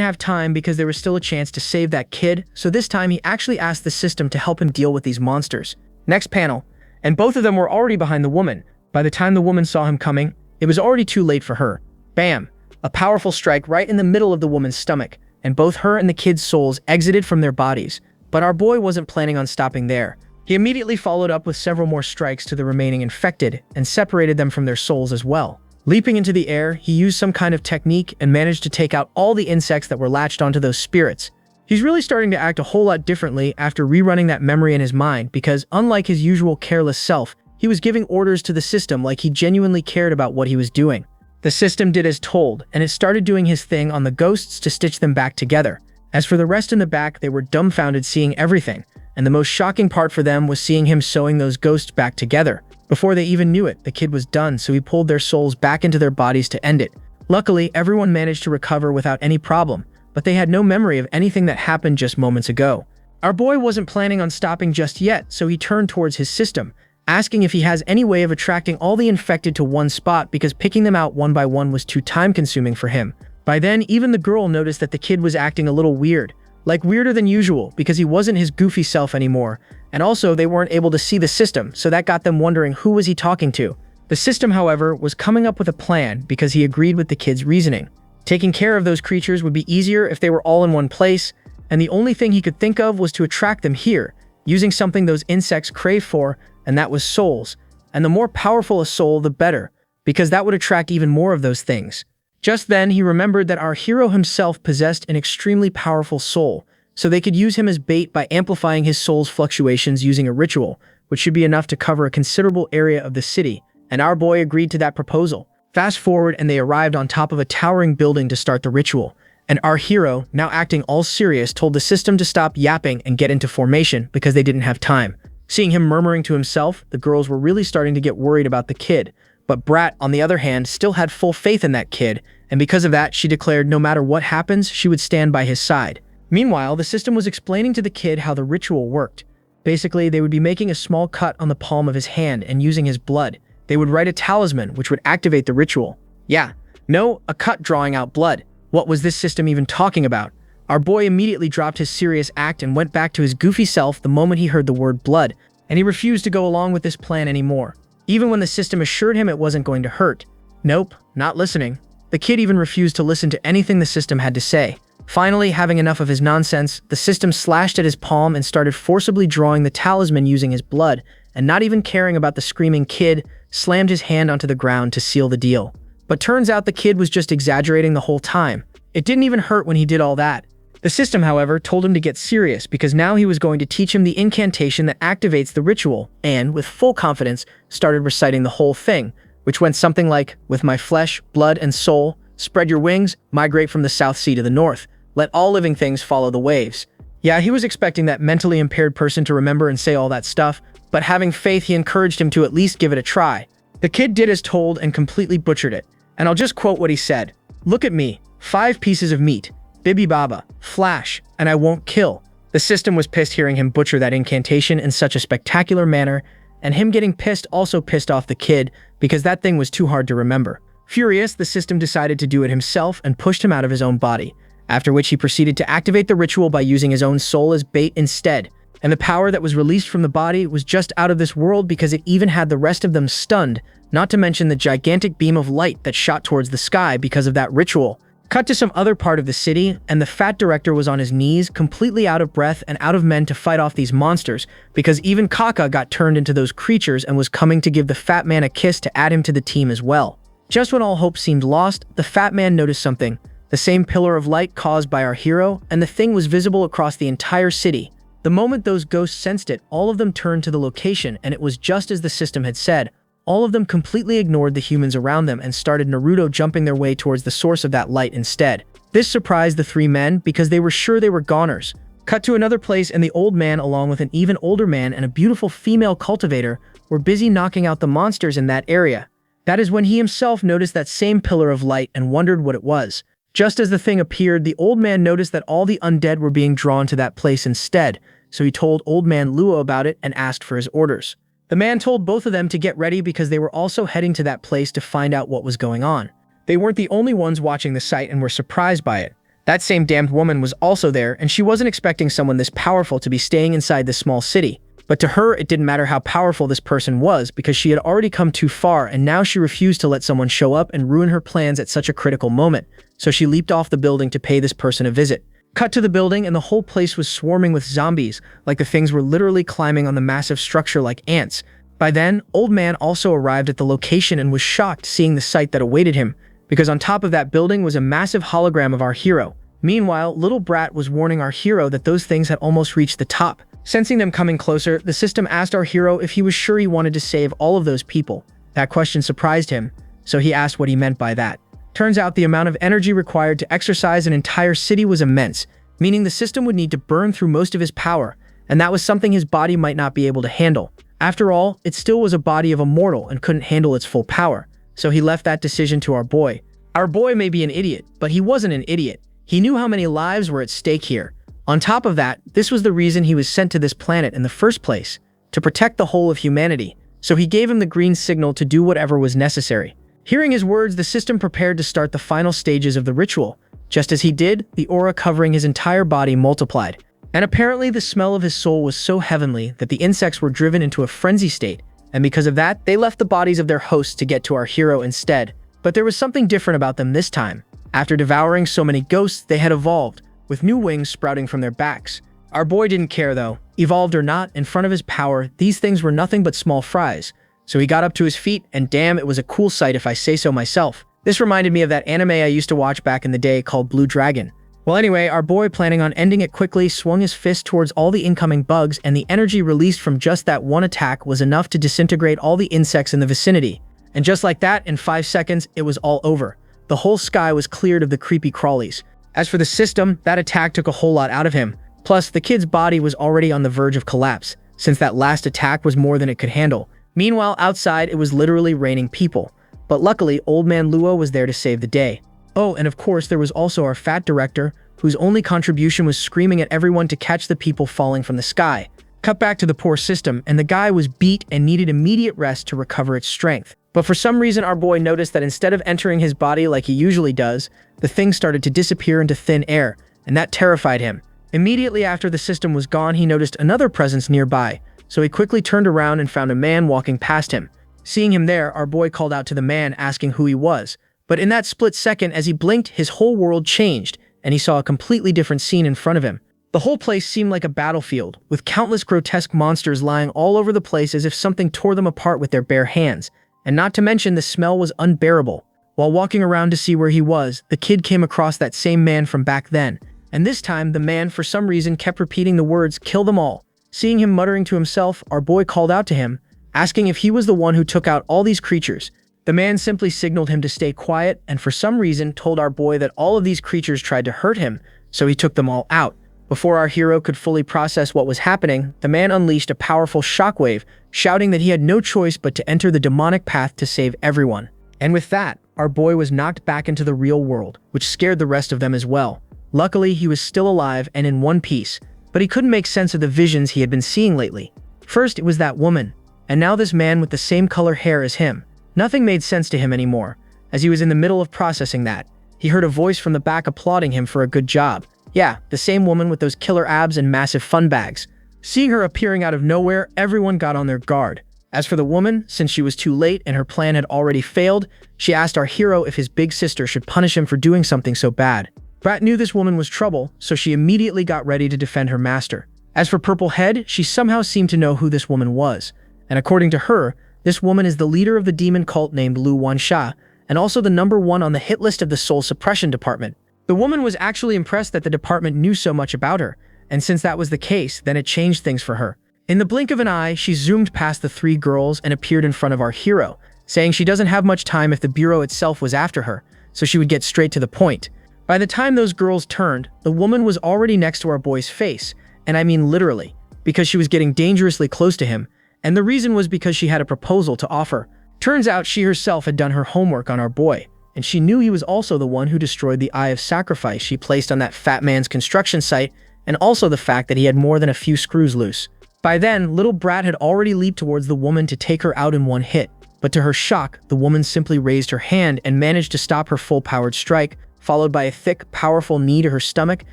Speaker 1: have time because there was still a chance to save that kid, so this time he actually asked the system to help him deal with these monsters. Next panel, and both of them were already behind the woman. By the time the woman saw him coming, it was already too late for her. Bam! A powerful strike right in the middle of the woman's stomach, and both her and the kid's souls exited from their bodies. But our boy wasn't planning on stopping there. He immediately followed up with several more strikes to the remaining infected and separated them from their souls as well. Leaping into the air, he used some kind of technique and managed to take out all the insects that were latched onto those spirits. He's really starting to act a whole lot differently after rerunning that memory in his mind because, unlike his usual careless self, he was giving orders to the system like he genuinely cared about what he was doing. The system did as told, and it started doing his thing on the ghosts to stitch them back together. As for the rest in the back, they were dumbfounded seeing everything, and the most shocking part for them was seeing him sewing those ghosts back together. Before they even knew it, the kid was done, so he pulled their souls back into their bodies to end it. Luckily, everyone managed to recover without any problem, but they had no memory of anything that happened just moments ago. Our boy wasn't planning on stopping just yet, so he turned towards his system, asking if he has any way of attracting all the infected to one spot because picking them out one by one was too time-consuming for him. By then, even the girl noticed that the kid was acting a little weird, like weirder than usual because he wasn't his goofy self anymore, and also they weren't able to see the system, so that got them wondering who was he talking to. The system, however, was coming up with a plan because he agreed with the kid's reasoning. Taking care of those creatures would be easier if they were all in one place, and the only thing he could think of was to attract them here, using something those insects crave for, and that was souls. And the more powerful a soul, the better, because that would attract even more of those things. Just then, he remembered that our hero himself possessed an extremely powerful soul, so they could use him as bait by amplifying his soul's fluctuations using a ritual, which should be enough to cover a considerable area of the city, and our boy agreed to that proposal. Fast forward and they arrived on top of a towering building to start the ritual, and our hero, now acting all serious, told the system to stop yapping and get into formation because they didn't have time. Seeing him murmuring to himself, the girls were really starting to get worried about the kid, but Brat, on the other hand, still had full faith in that kid, and because of that, she declared no matter what happens, she would stand by his side. Meanwhile, the system was explaining to the kid how the ritual worked. Basically, they would be making a small cut on the palm of his hand and using his blood. They would write a talisman which would activate the ritual. Yeah, no, a cut drawing out blood. What was this system even talking about? Our boy immediately dropped his serious act and went back to his goofy self the moment he heard the word blood, and he refused to go along with this plan anymore, even when the system assured him it wasn't going to hurt. Nope, not listening. The kid even refused to listen to anything the system had to say. Finally, having enough of his nonsense, the system slashed at his palm and started forcibly drawing the talisman using his blood, and not even caring about the screaming kid, slammed his hand onto the ground to seal the deal. But turns out the kid was just exaggerating the whole time. It didn't even hurt when he did all that. The system, however, told him to get serious because now he was going to teach him the incantation that activates the ritual and, with full confidence, started reciting the whole thing, which went something like, "With my flesh, blood, and soul, spread your wings, migrate from the South Sea to the North. Let all living things follow the waves." Yeah, he was expecting that mentally impaired person to remember and say all that stuff, but having faith, he encouraged him to at least give it a try. The kid did as told and completely butchered it, and I'll just quote what he said. "Look at me, 5 pieces of meat, Bibi Baba, flash, and I won't kill." The system was pissed hearing him butcher that incantation in such a spectacular manner, and him getting pissed also pissed off the kid because that thing was too hard to remember. Furious, the system decided to do it himself and pushed him out of his own body, after which he proceeded to activate the ritual by using his own soul as bait instead. And the power that was released from the body was just out of this world because it even had the rest of them stunned, not to mention the gigantic beam of light that shot towards the sky because of that ritual. Cut to some other part of the city, and the fat director was on his knees, completely out of breath and out of men to fight off these monsters, because even Kaka got turned into those creatures and was coming to give the fat man a kiss to add him to the team as well. Just when all hope seemed lost, the fat man noticed something. The same pillar of light caused by our hero, and the thing was visible across the entire city. The moment those ghosts sensed it, all of them turned to the location, and it was just as the system had said. All of them completely ignored the humans around them and started Naruto jumping their way towards the source of that light instead. This surprised the three men because they were sure they were goners. Cut to another place, and the old man along with an even older man and a beautiful female cultivator were busy knocking out the monsters in that area. That is when he himself noticed that same pillar of light and wondered what it was. Just as the thing appeared, the old man noticed that all the undead were being drawn to that place instead, so he told old man Luo about it and asked for his orders. The man told both of them to get ready because they were also heading to that place to find out what was going on. They weren't the only ones watching the sight and were surprised by it. That same damned woman was also there, and she wasn't expecting someone this powerful to be staying inside this small city. But to her, it didn't matter how powerful this person was because she had already come too far, and now she refused to let someone show up and ruin her plans at such a critical moment. So she leaped off the building to pay this person a visit. Cut to the building, and the whole place was swarming with zombies, like the things were literally climbing on the massive structure like ants. By then, old man also arrived at the location and was shocked seeing the sight that awaited him, because on top of that building was a massive hologram of our hero. Meanwhile, little Brat was warning our hero that those things had almost reached the top. Sensing them coming closer, the system asked our hero if he was sure he wanted to save all of those people. That question surprised him, so he asked what he meant by that. Turns out the amount of energy required to exorcise an entire city was immense, meaning the system would need to burn through most of his power, and that was something his body might not be able to handle. After all, it still was a body of a mortal and couldn't handle its full power, so he left that decision to our boy. Our boy may be an idiot, but he wasn't an idiot. He knew how many lives were at stake here. On top of that, this was the reason he was sent to this planet in the first place, to protect the whole of humanity, so he gave him the green signal to do whatever was necessary. Hearing his words, the system prepared to start the final stages of the ritual. Just as he did, the aura covering his entire body multiplied. And apparently the smell of his soul was so heavenly that the insects were driven into a frenzy state, and because of that, they left the bodies of their hosts to get to our hero instead. But there was something different about them this time. After devouring so many ghosts, they had evolved, with new wings sprouting from their backs. Our boy didn't care though. Evolved or not, in front of his power, these things were nothing but small fries. So he got up to his feet, and damn, it was a cool sight if I say so myself. This reminded me of that anime I used to watch back in the day called Blue Dragon. Well anyway, our boy, planning on ending it quickly, swung his fist towards all the incoming bugs, and the energy released from just that one attack was enough to disintegrate all the insects in the vicinity. And just like that, in 5 seconds, it was all over. The whole sky was cleared of the creepy crawlies. As for the system, that attack took a whole lot out of him. Plus, the kid's body was already on the verge of collapse, since that last attack was more than it could handle. Meanwhile, outside, it was literally raining people. But luckily, old man Luo was there to save the day. Oh, and of course, there was also our fat director, whose only contribution was screaming at everyone to catch the people falling from the sky. Cut back to the poor system, and the guy was beat and needed immediate rest to recover its strength. But for some reason, our boy noticed that instead of entering his body like he usually does, the thing started to disappear into thin air, and that terrified him. Immediately after the system was gone, he noticed another presence nearby, so he quickly turned around and found a man walking past him. Seeing him there, our boy called out to the man, asking who he was. But in that split second, as he blinked, his whole world changed, and he saw a completely different scene in front of him. The whole place seemed like a battlefield, with countless grotesque monsters lying all over the place as if something tore them apart with their bare hands. And not to mention, the smell was unbearable. While walking around to see where he was, the kid came across that same man from back then. And this time, the man, for some reason, kept repeating the words, "Kill them all." Seeing him muttering to himself, our boy called out to him, asking if he was the one who took out all these creatures. The man simply signaled him to stay quiet, and for some reason told our boy that all of these creatures tried to hurt him, so he took them all out. Before our hero could fully process what was happening, the man unleashed a powerful shockwave, shouting that he had no choice but to enter the demonic path to save everyone. And with that, our boy was knocked back into the real world, which scared the rest of them as well. Luckily, he was still alive and in one piece, but he couldn't make sense of the visions he had been seeing lately. First, it was that woman, and now this man with the same color hair as him. Nothing made sense to him anymore. As he was in the middle of processing that, he heard a voice from the back applauding him for a good job. Yeah, the same woman with those killer abs and massive fun bags. Seeing her appearing out of nowhere, everyone got on their guard. As for the woman, since she was too late and her plan had already failed, she asked our hero if his big sister should punish him for doing something so bad. Brat knew this woman was trouble, so she immediately got ready to defend her master. As for Purple Head, she somehow seemed to know who this woman was, and according to her, this woman is the leader of the demon cult named Lu Wansha, and also the #1 on the hit list of the Soul Suppression Department. The woman was actually impressed that the department knew so much about her, and since that was the case, then it changed things for her. In the blink of an eye, she zoomed past the 3 girls and appeared in front of our hero, saying she doesn't have much time if the bureau itself was after her, so she would get straight to the point. By the time those girls turned, the woman was already next to our boy's face, and I mean literally, because she was getting dangerously close to him, and the reason was because she had a proposal to offer. Turns out she herself had done her homework on our boy, and she knew he was also the one who destroyed the Eye of Sacrifice she placed on that fat man's construction site, and also the fact that he had more than a few screws loose. By then, little Brat had already leaped towards the woman to take her out in one hit, but to her shock, the woman simply raised her hand and managed to stop her full-powered strike, followed by a thick, powerful knee to her stomach,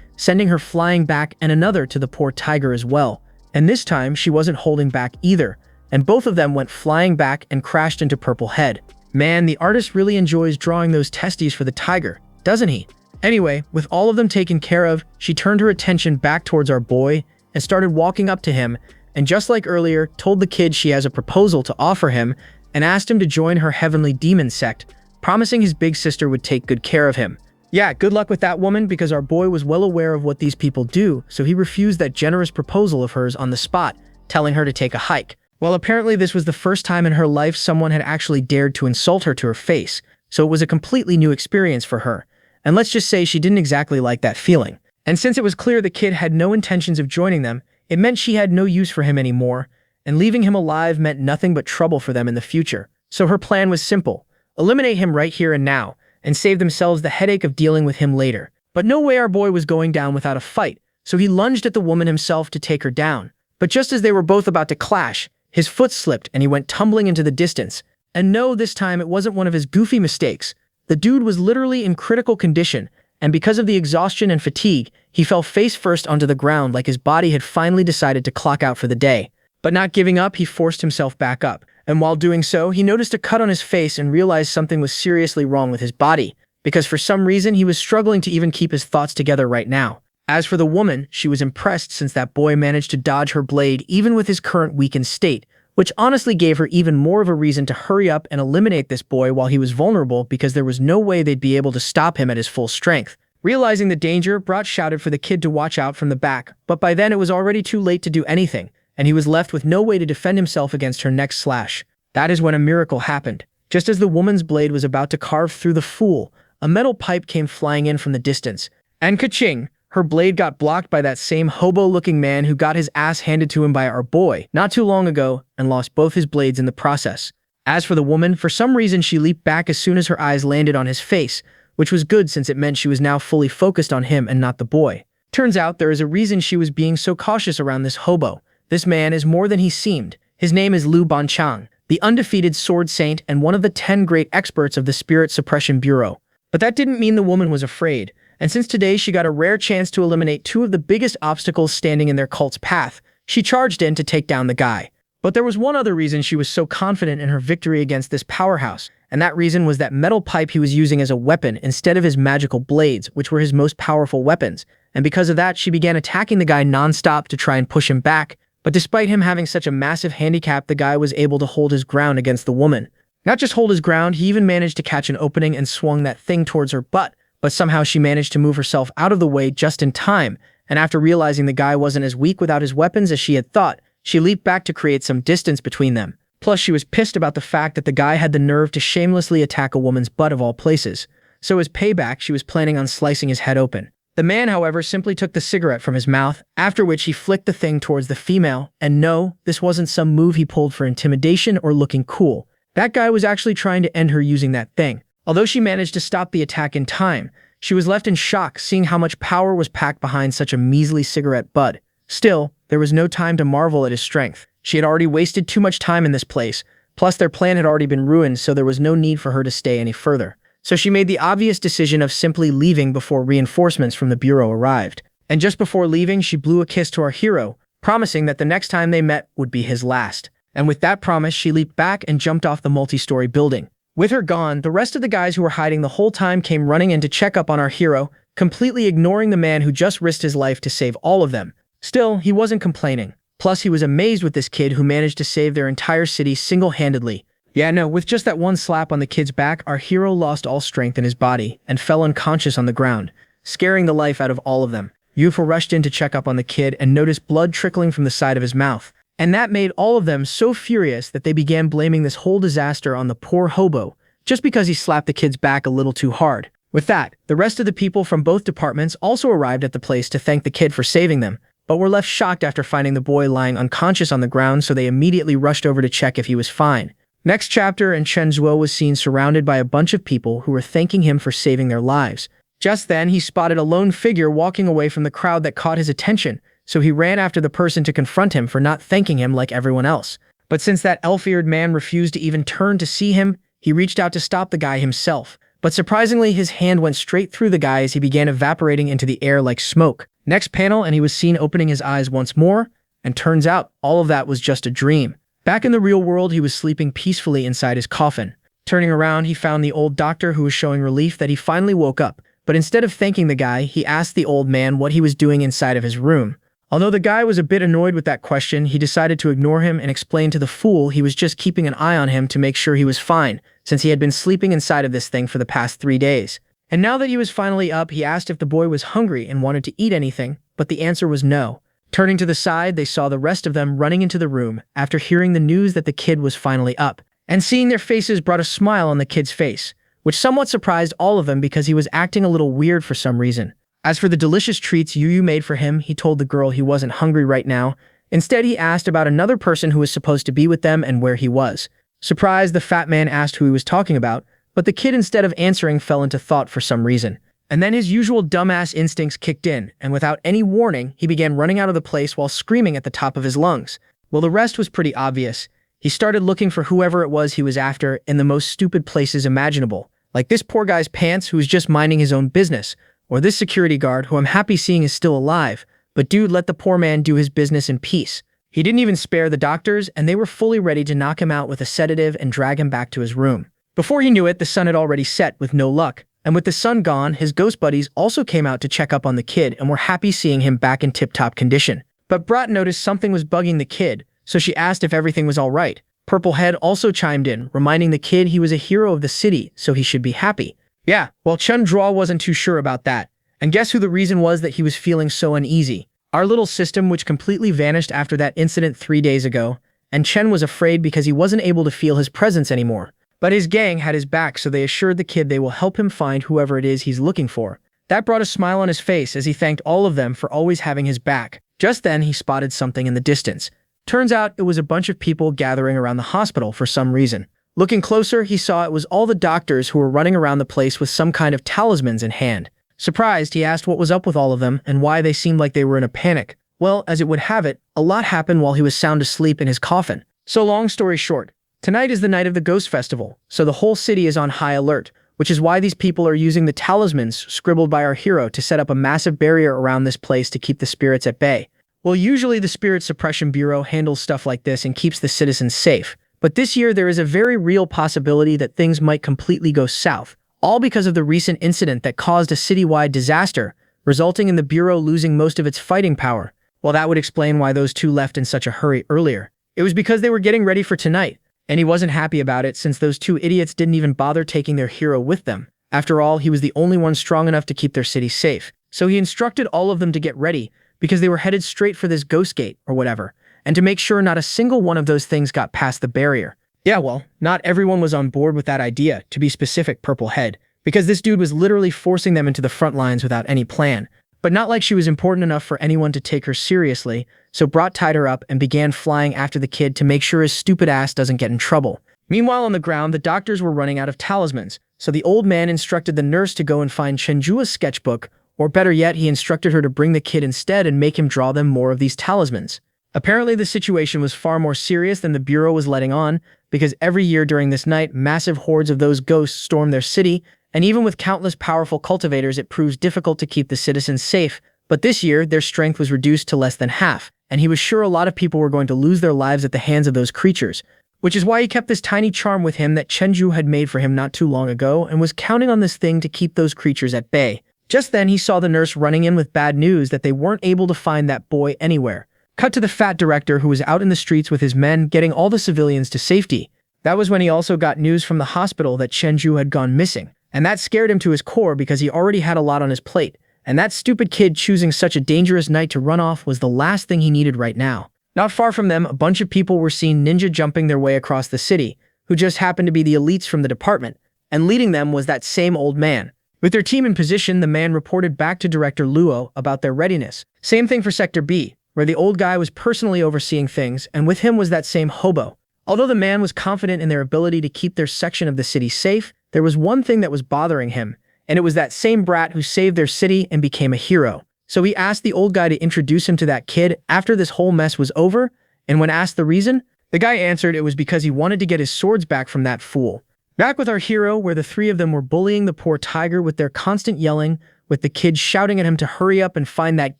Speaker 1: sending her flying back, and another to the poor tiger as well. And this time, she wasn't holding back either, and both of them went flying back and crashed into Purple Head. Man, the artist really enjoys drawing those testes for the tiger, doesn't he? Anyway, with all of them taken care of, she turned her attention back towards our boy and started walking up to him, and just like earlier, told the kid she has a proposal to offer him and asked him to join her heavenly demon sect, promising his big sister would take good care of him. Yeah, good luck with that woman, because our boy was well aware of what these people do, so he refused that generous proposal of hers on the spot, telling her to take a hike. Well, apparently this was the first time in her life someone had actually dared to insult her to her face, so it was a completely new experience for her. And let's just say she didn't exactly like that feeling. And since it was clear the kid had no intentions of joining them, it meant she had no use for him anymore, and leaving him alive meant nothing but trouble for them in the future. So her plan was simple: eliminate him right here and now, and save themselves the headache of dealing with him later. But no way our boy was going down without a fight, so he lunged at the woman himself to take her down. But just as they were both about to clash, his foot slipped and he went tumbling into the distance. And no, this time it wasn't one of his goofy mistakes. The dude was literally in critical condition, and because of the exhaustion and fatigue, he fell face first onto the ground like his body had finally decided to clock out for the day. But not giving up, he forced himself back up, and while doing so, he noticed a cut on his face and realized something was seriously wrong with his body, because for some reason he was struggling to even keep his thoughts together right now. As for the woman, she was impressed since that boy managed to dodge her blade even with his current weakened state, which honestly gave her even more of a reason to hurry up and eliminate this boy while he was vulnerable, because there was no way they'd be able to stop him at his full strength. Realizing the danger, Brat shouted for the kid to watch out from the back, but by then it was already too late to do anything, and he was left with no way to defend himself against her next slash. That is when a miracle happened. Just as the woman's blade was about to carve through the fool, a metal pipe came flying in from the distance, and ka-ching! Her blade got blocked by that same hobo-looking man who got his ass handed to him by our boy not too long ago and lost both his blades in the process. As for the woman, for some reason she leaped back as soon as her eyes landed on his face, which was good since it meant she was now fully focused on him and not the boy. Turns out there is a reason she was being so cautious around this hobo. This man is more than he seemed. His name is Lu Banchang, the undefeated sword saint and one of the 10 great experts of the Spirit Suppression Bureau. But that didn't mean the woman was afraid. And since today she got a rare chance to eliminate 2 of the biggest obstacles standing in their cult's path, she charged in to take down the guy. But there was one other reason she was so confident in her victory against this powerhouse, and that reason was that metal pipe he was using as a weapon instead of his magical blades, which were his most powerful weapons. And because of that, she began attacking the guy non-stop to try and push him back. But despite him having such a massive handicap, the guy was able to hold his ground against the woman. Not just hold his ground, he even managed to catch an opening and swung that thing towards her butt. But somehow she managed to move herself out of the way just in time, and after realizing the guy wasn't as weak without his weapons as she had thought, she leaped back to create some distance between them. Plus, she was pissed about the fact that the guy had the nerve to shamelessly attack a woman's butt of all places. So as payback, she was planning on slicing his head open. The man, however, simply took the cigarette from his mouth, after which he flicked the thing towards the female, and no, this wasn't some move he pulled for intimidation or looking cool. That guy was actually trying to end her using that thing. Although she managed to stop the attack in time, she was left in shock seeing how much power was packed behind such a measly cigarette butt. Still, there was no time to marvel at his strength. She had already wasted too much time in this place, plus their plan had already been ruined, so there was no need for her to stay any further. So she made the obvious decision of simply leaving before reinforcements from the bureau arrived. And just before leaving, she blew a kiss to our hero, promising that the next time they met would be his last. And with that promise, she leaped back and jumped off the multi-story building. With her gone, the rest of the guys who were hiding the whole time came running in to check up on our hero, completely ignoring the man who just risked his life to save all of them. Still, he wasn't complaining. Plus, he was amazed with this kid who managed to save their entire city single-handedly. Yeah, no, with just that one slap on the kid's back, our hero lost all strength in his body and fell unconscious on the ground, scaring the life out of all of them. Yufu rushed in to check up on the kid and noticed blood trickling from the side of his mouth. And that made all of them so furious that they began blaming this whole disaster on the poor hobo, just because he slapped the kid's back a little too hard. With that, the rest of the people from both departments also arrived at the place to thank the kid for saving them, but were left shocked after finding the boy lying unconscious on the ground, so they immediately rushed over to check if he was fine. Next chapter, and Chen Zhuo was seen surrounded by a bunch of people who were thanking him for saving their lives. Just then, he spotted a lone figure walking away from the crowd that caught his attention, so he ran after the person to confront him for not thanking him like everyone else. But since that elf-eared man refused to even turn to see him, he reached out to stop the guy himself. But surprisingly, his hand went straight through the guy as he began evaporating into the air like smoke. Next panel, and he was seen opening his eyes once more, and turns out all of that was just a dream. Back in the real world, he was sleeping peacefully inside his coffin. Turning around, he found the old doctor who was showing relief that he finally woke up. But instead of thanking the guy, he asked the old man what he was doing inside of his room. Although the guy was a bit annoyed with that question, he decided to ignore him and explain to the fool he was just keeping an eye on him to make sure he was fine, since he had been sleeping inside of this thing for the past 3 days. And now that he was finally up, he asked if the boy was hungry and wanted to eat anything, but the answer was no. Turning to the side, they saw the rest of them running into the room after hearing the news that the kid was finally up. And seeing their faces brought a smile on the kid's face, which somewhat surprised all of them because he was acting a little weird for some reason. As for the delicious treats Yu made for him, he told the girl he wasn't hungry right now. Instead, he asked about another person who was supposed to be with them and where he was. Surprised, the fat man asked who he was talking about, but the kid, instead of answering, fell into thought for some reason. And then his usual dumbass instincts kicked in, and without any warning, he began running out of the place while screaming at the top of his lungs. Well, the rest was pretty obvious. He started looking for whoever it was he was after in the most stupid places imaginable, like this poor guy's pants who was just minding his own business, or this security guard who I'm happy seeing is still alive, but dude, let the poor man do his business in peace. He didn't even spare the doctors, and they were fully ready to knock him out with a sedative and drag him back to his room. Before he knew it, the sun had already set with no luck, and with the sun gone, his ghost buddies also came out to check up on the kid and were happy seeing him back in tip-top condition. But Brat noticed something was bugging the kid, so she asked if everything was alright. Purple Head also chimed in, reminding the kid he was a hero of the city, so he should be happy. Yeah, well, Chen Zhuo wasn't too sure about that. And guess who the reason was that he was feeling so uneasy? Our little system, which completely vanished after that incident 3 days ago, and Chen was afraid because he wasn't able to feel his presence anymore. But his gang had his back, so they assured the kid they will help him find whoever it is he's looking for. That brought a smile on his face as he thanked all of them for always having his back. Just then, he spotted something in the distance. Turns out it was a bunch of people gathering around the hospital for some reason. Looking closer, he saw it was all the doctors who were running around the place with some kind of talismans in hand. Surprised, he asked what was up with all of them and why they seemed like they were in a panic. Well, as it would have it, a lot happened while he was sound asleep in his coffin. So long story short, tonight is the night of the Ghost Festival, so the whole city is on high alert, which is why these people are using the talismans scribbled by our hero to set up a massive barrier around this place to keep the spirits at bay. Well, usually the Spirit Suppression Bureau handles stuff like this and keeps the citizens safe. But this year there is a very real possibility that things might completely go south, all because of the recent incident that caused a citywide disaster, resulting in the Bureau losing most of its fighting power. Well, that would explain why those two left in such a hurry earlier. It was because they were getting ready for tonight, and he wasn't happy about it since those two idiots didn't even bother taking their hero with them. After all, he was the only one strong enough to keep their city safe. So he instructed all of them to get ready, because they were headed straight for this ghost gate or whatever, and to make sure not a single one of those things got past the barrier. Yeah, well, not everyone was on board with that idea, to be specific, Purple Head, because this dude was literally forcing them into the front lines without any plan. But not like she was important enough for anyone to take her seriously, so Brat tied her up and began flying after the kid to make sure his stupid ass doesn't get in trouble. Meanwhile, on the ground, the doctors were running out of talismans, so the old man instructed the nurse to go and find Chenjua's sketchbook, or better yet, he instructed her to bring the kid instead and make him draw them more of these talismans. Apparently, the situation was far more serious than the Bureau was letting on, because every year during this night, massive hordes of those ghosts storm their city, and even with countless powerful cultivators, it proves difficult to keep the citizens safe. But this year, their strength was reduced to less than half, and he was sure a lot of people were going to lose their lives at the hands of those creatures, which is why he kept this tiny charm with him that Chenju had made for him not too long ago and was counting on this thing to keep those creatures at bay. Just then, he saw the nurse running in with bad news that they weren't able to find that boy anywhere. Cut to the fat director who was out in the streets with his men getting all the civilians to safety. That was when he also got news from the hospital that Chenju had gone missing, and that scared him to his core because he already had a lot on his plate, and that stupid kid choosing such a dangerous night to run off was the last thing he needed right now. Not far from them, a bunch of people were seen ninja jumping their way across the city, who just happened to be the elites from the department, and leading them was that same old man. With their team in position, the man reported back to Director Luo about their readiness. Same thing for Sector B, where the old guy was personally overseeing things, and with him was that same hobo. Although the man was confident in their ability to keep their section of the city safe, there was one thing that was bothering him, and it was that same brat who saved their city and became a hero. So he asked the old guy to introduce him to that kid after this whole mess was over, and when asked the reason, the guy answered it was because he wanted to get his swords back from that fool. Back with our hero, where the three of them were bullying the poor tiger with their constant yelling, with the kid shouting at him to hurry up and find that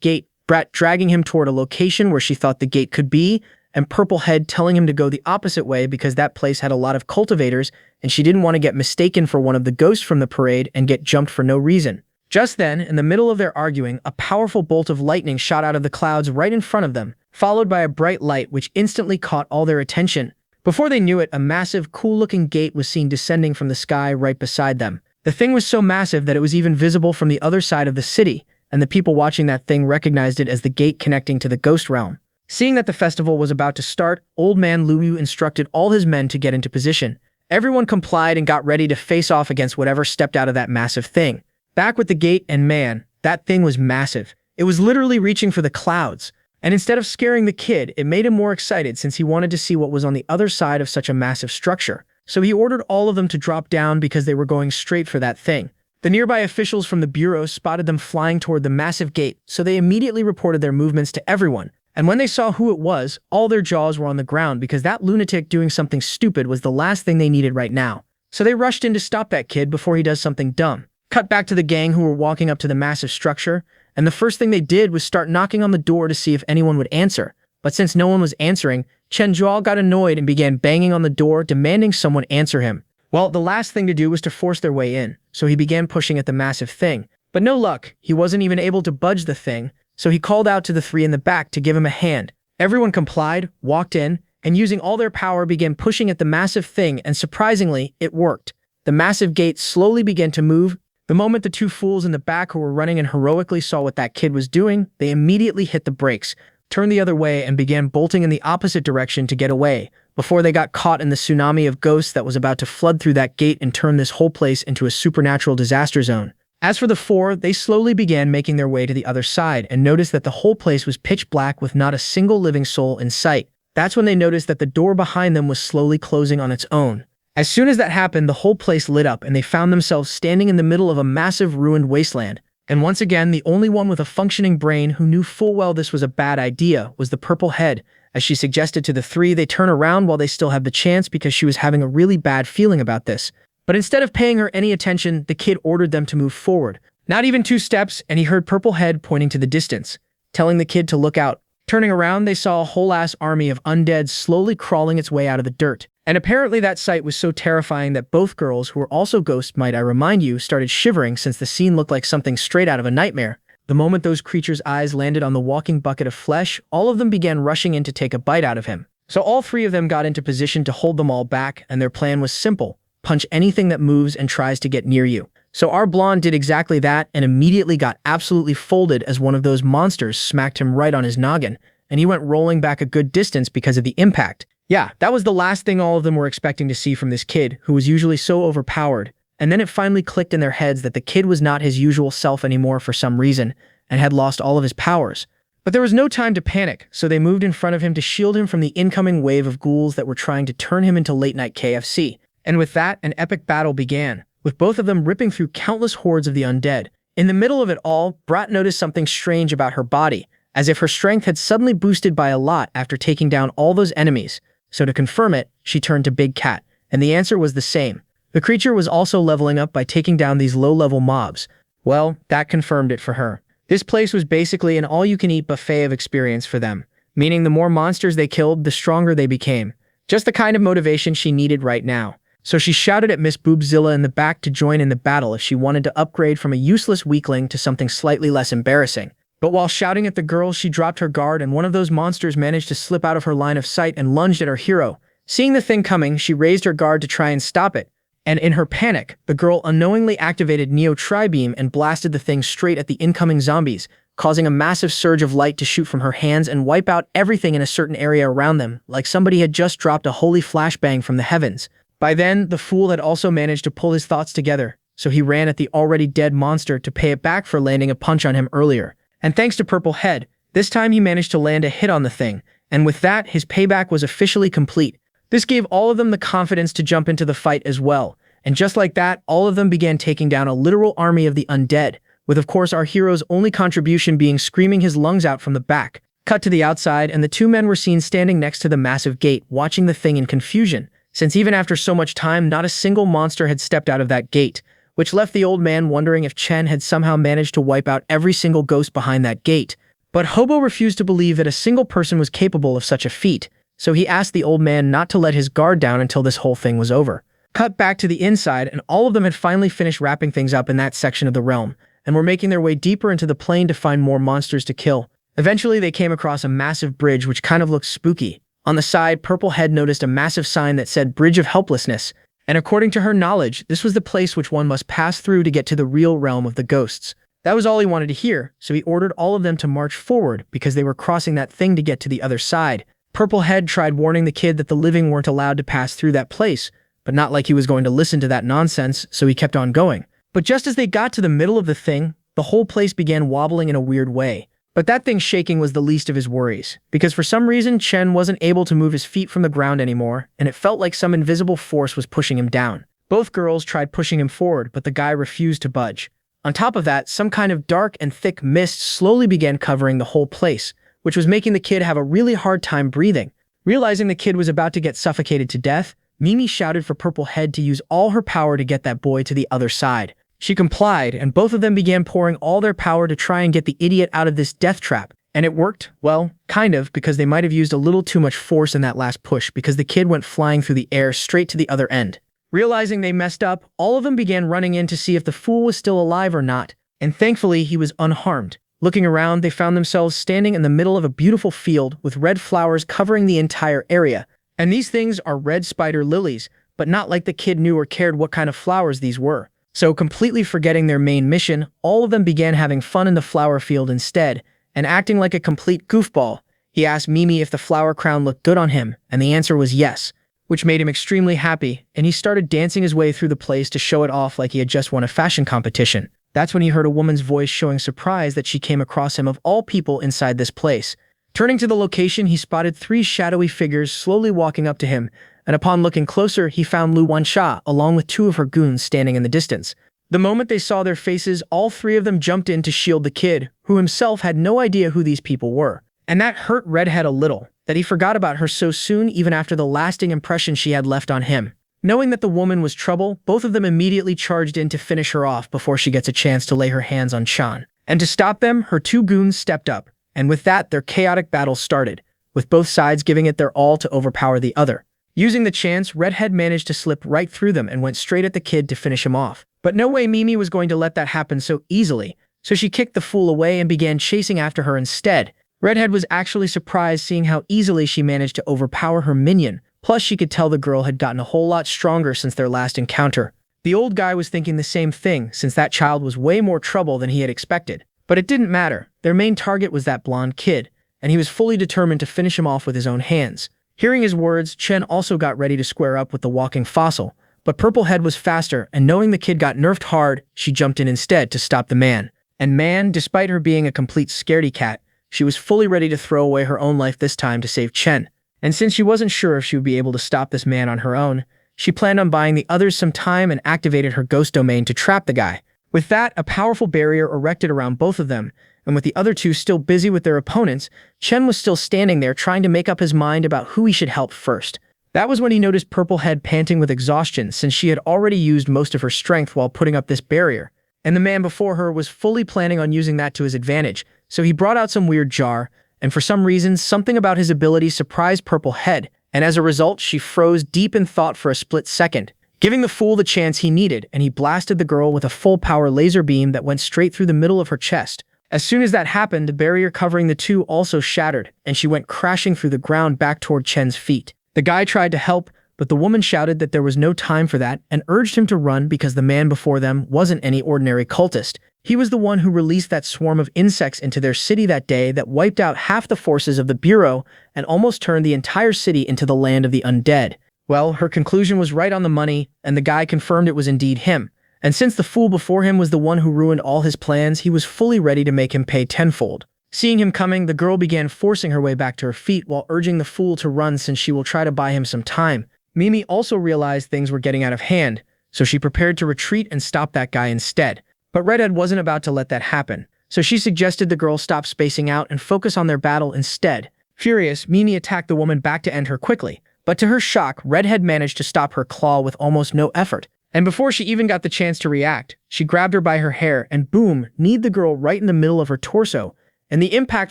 Speaker 1: gate, Brat dragging him toward a location where she thought the gate could be, and Purple Head telling him to go the opposite way because that place had a lot of cultivators and she didn't want to get mistaken for one of the ghosts from the parade and get jumped for no reason. Just then, in the middle of their arguing, a powerful bolt of lightning shot out of the clouds right in front of them, followed by a bright light which instantly caught all their attention. Before they knew it, a massive, cool-looking gate was seen descending from the sky right beside them. The thing was so massive that it was even visible from the other side of the city, and the people watching that thing recognized it as the gate connecting to the ghost realm. Seeing that the festival was about to start, Old Man Luyu instructed all his men to get into position. Everyone complied and got ready to face off against whatever stepped out of that massive thing. Back with the gate, and man, that thing was massive. It was literally reaching for the clouds. And instead of scaring the kid, it made him more excited since he wanted to see what was on the other side of such a massive structure. So he ordered all of them to drop down because they were going straight for that thing. The nearby officials from the bureau spotted them flying toward the massive gate, so they immediately reported their movements to everyone. And when they saw who it was, all their jaws were on the ground because that lunatic doing something stupid was the last thing they needed right now. So they rushed in to stop that kid before he does something dumb. Cut back to the gang who were walking up to the massive structure, and the first thing they did was start knocking on the door to see if anyone would answer. But since no one was answering, Chen Zhuo got annoyed and began banging on the door, demanding someone answer him. Well, the last thing to do was to force their way in, so he began pushing at the massive thing. But no luck, he wasn't even able to budge the thing, so he called out to the three in the back to give him a hand. Everyone complied, walked in, and using all their power began pushing at the massive thing, and surprisingly, it worked. The massive gate slowly began to move. The moment the two fools in the back who were running and heroically saw what that kid was doing, they immediately hit the brakes, turned the other way, and began bolting in the opposite direction to get away, before they got caught in the tsunami of ghosts that was about to flood through that gate and turn this whole place into a supernatural disaster zone. As for the four, they slowly began making their way to the other side and noticed that the whole place was pitch black with not a single living soul in sight. That's when they noticed that the door behind them was slowly closing on its own. As soon as that happened, the whole place lit up and they found themselves standing in the middle of a massive ruined wasteland. And once again, the only one with a functioning brain who knew full well this was a bad idea was the Purple Head, as she suggested to the three they turn around while they still have the chance because she was having a really bad feeling about this. But instead of paying her any attention, the kid ordered them to move forward. Not even 2 steps, and he heard Purple Head pointing to the distance, telling the kid to look out. Turning around, they saw a whole-ass army of undead slowly crawling its way out of the dirt. And apparently that sight was so terrifying that both girls, who were also ghosts might I remind you, started shivering since the scene looked like something straight out of a nightmare. The moment those creatures' eyes landed on the walking bucket of flesh, all of them began rushing in to take a bite out of him. So all 3 of them got into position to hold them all back, and their plan was simple. Punch anything that moves and tries to get near you. So our blonde did exactly that and immediately got absolutely folded as one of those monsters smacked him right on his noggin, and he went rolling back a good distance because of the impact. Yeah, that was the last thing all of them were expecting to see from this kid, who was usually so overpowered, and then it finally clicked in their heads that the kid was not his usual self anymore for some reason, and had lost all of his powers. But there was no time to panic, so they moved in front of him to shield him from the incoming wave of ghouls that were trying to turn him into late-night KFC. And with that, an epic battle began, with both of them ripping through countless hordes of the undead. In the middle of it all, Brat noticed something strange about her body, as if her strength had suddenly boosted by a lot after taking down all those enemies. So to confirm it, she turned to Big Cat, and the answer was the same. The creature was also leveling up by taking down these low-level mobs. Well, that confirmed it for her. This place was basically an all-you-can-eat buffet of experience for them. meaning the more monsters they killed, the stronger they became. Just the kind of motivation she needed right now. So she shouted at Miss Boobzilla in the back to join in the battle if she wanted to upgrade from a useless weakling to something slightly less embarrassing. But while shouting at the girl, she dropped her guard and one of those monsters managed to slip out of her line of sight and lunged at her hero. Seeing the thing coming, she raised her guard to try and stop it. And in her panic, the girl unknowingly activated Neo Tri-Beam and blasted the thing straight at the incoming zombies, causing a massive surge of light to shoot from her hands and wipe out everything in a certain area around them, like somebody had just dropped a holy flashbang from the heavens. By then, the fool had also managed to pull his thoughts together, so he ran at the already dead monster to pay it back for landing a punch on him earlier. And thanks to Purple Head, this time he managed to land a hit on the thing, and with that, his payback was officially complete. This gave all of them the confidence to jump into the fight as well, and just like that, all of them began taking down a literal army of the undead, with of course our hero's only contribution being screaming his lungs out from the back. Cut to the outside, and the two men were seen standing next to the massive gate, watching the thing in confusion, since even after so much time, not a single monster had stepped out of that gate, which left the old man wondering if Chen had somehow managed to wipe out every single ghost behind that gate. But Hobo refused to believe that a single person was capable of such a feat, so he asked the old man not to let his guard down until this whole thing was over. Cut back to the inside, and all of them had finally finished wrapping things up in that section of the realm, and were making their way deeper into the plane to find more monsters to kill. Eventually, they came across a massive bridge which kind of looked spooky. On the side, Purple Head noticed a massive sign that said Bridge of Helplessness, and according to her knowledge, this was the place which one must pass through to get to the real realm of the ghosts. That was all he wanted to hear, so he ordered all of them to march forward because they were crossing that thing to get to the other side. Purple Head tried warning the kid that the living weren't allowed to pass through that place, but not like he was going to listen to that nonsense, so he kept on going. But just as they got to the middle of the thing, the whole place began wobbling in a weird way. But that thing shaking was the least of his worries, because for some reason Chen wasn't able to move his feet from the ground anymore, and it felt like some invisible force was pushing him down. Both girls tried pushing him forward, but the guy refused to budge. On top of that, some kind of dark and thick mist slowly began covering the whole place, which was making the kid have a really hard time breathing. Realizing the kid was about to get suffocated to death, Mimi shouted for Purple Head to use all her power to get that boy to the other side. She complied, and both of them began pouring all their power to try and get the idiot out of this death trap. And it worked, well, kind of, because they might have used a little too much force in that last push because the kid went flying through the air straight to the other end. Realizing they messed up, all of them began running in to see if the fool was still alive or not, and thankfully he was unharmed. Looking around, they found themselves standing in the middle of a beautiful field with red flowers covering the entire area. And these things are red spider lilies, but not like the kid knew or cared what kind of flowers these were. So completely forgetting their main mission, all of them began having fun in the flower field instead, and acting like a complete goofball. He asked Mimi if the flower crown looked good on him, and the answer was yes, which made him extremely happy, and he started dancing his way through the place to show it off like he had just won a fashion competition. That's when he heard a woman's voice showing surprise that she came across him of all people inside this place. Turning to the location, he spotted 3 shadowy figures slowly walking up to him, and upon looking closer, he found Lu Wansha along with 2 of her goons standing in the distance. The moment they saw their faces, all 3 of them jumped in to shield the kid, who himself had no idea who these people were. And that hurt Redhead a little, that he forgot about her so soon even after the lasting impression she had left on him. Knowing that the woman was trouble, both of them immediately charged in to finish her off before she gets a chance to lay her hands on Chan. And to stop them, her 2 goons stepped up, and with that, their chaotic battle started, with both sides giving it their all to overpower the other. Using the chance, Redhead managed to slip right through them and went straight at the kid to finish him off. But no way Mimi was going to let that happen so easily, so she kicked the fool away and began chasing after her instead. Redhead was actually surprised seeing how easily she managed to overpower her minion, plus she could tell the girl had gotten a whole lot stronger since their last encounter. The old guy was thinking the same thing since that child was way more trouble than he had expected. But it didn't matter, their main target was that blonde kid, and he was fully determined to finish him off with his own hands. Hearing his words, Chen also got ready to square up with the walking fossil, but Purple Head was faster, and knowing the kid got nerfed hard, she jumped in instead to stop the man. And man, despite her being a complete scaredy cat, she was fully ready to throw away her own life this time to save Chen. And since she wasn't sure if she would be able to stop this man on her own, she planned on buying the others some time and activated her ghost domain to trap the guy. With that, a powerful barrier erected around both of them, and with the other 2 still busy with their opponents, Chen was still standing there trying to make up his mind about who he should help first. That was when he noticed Purple Head panting with exhaustion since she had already used most of her strength while putting up this barrier, and the man before her was fully planning on using that to his advantage, so he brought out some weird jar, and for some reason, something about his ability surprised Purple Head, and as a result, she froze deep in thought for a split second, giving the fool the chance he needed, and he blasted the girl with a full-power laser beam that went straight through the middle of her chest. As soon as that happened, the barrier covering the two also shattered, and she went crashing through the ground back toward Chen's feet. The guy tried to help, but the woman shouted that there was no time for that and urged him to run because the man before them wasn't any ordinary cultist. He was the one who released that swarm of insects into their city that day that wiped out half the forces of the Bureau and almost turned the entire city into the land of the undead. Well, her conclusion was right on the money, and the guy confirmed it was indeed him. And since the fool before him was the one who ruined all his plans, he was fully ready to make him pay tenfold. Seeing him coming, the girl began forcing her way back to her feet while urging the fool to run since she will try to buy him some time. Mimi also realized things were getting out of hand, so she prepared to retreat and stop that guy instead. But Redhead wasn't about to let that happen, so she suggested the girl stop spacing out and focus on their battle instead. Furious, Mimi attacked the woman back to end her quickly, but to her shock, Redhead managed to stop her claw with almost no effort. And before she even got the chance to react, she grabbed her by her hair and boom, kneed the girl right in the middle of her torso. And the impact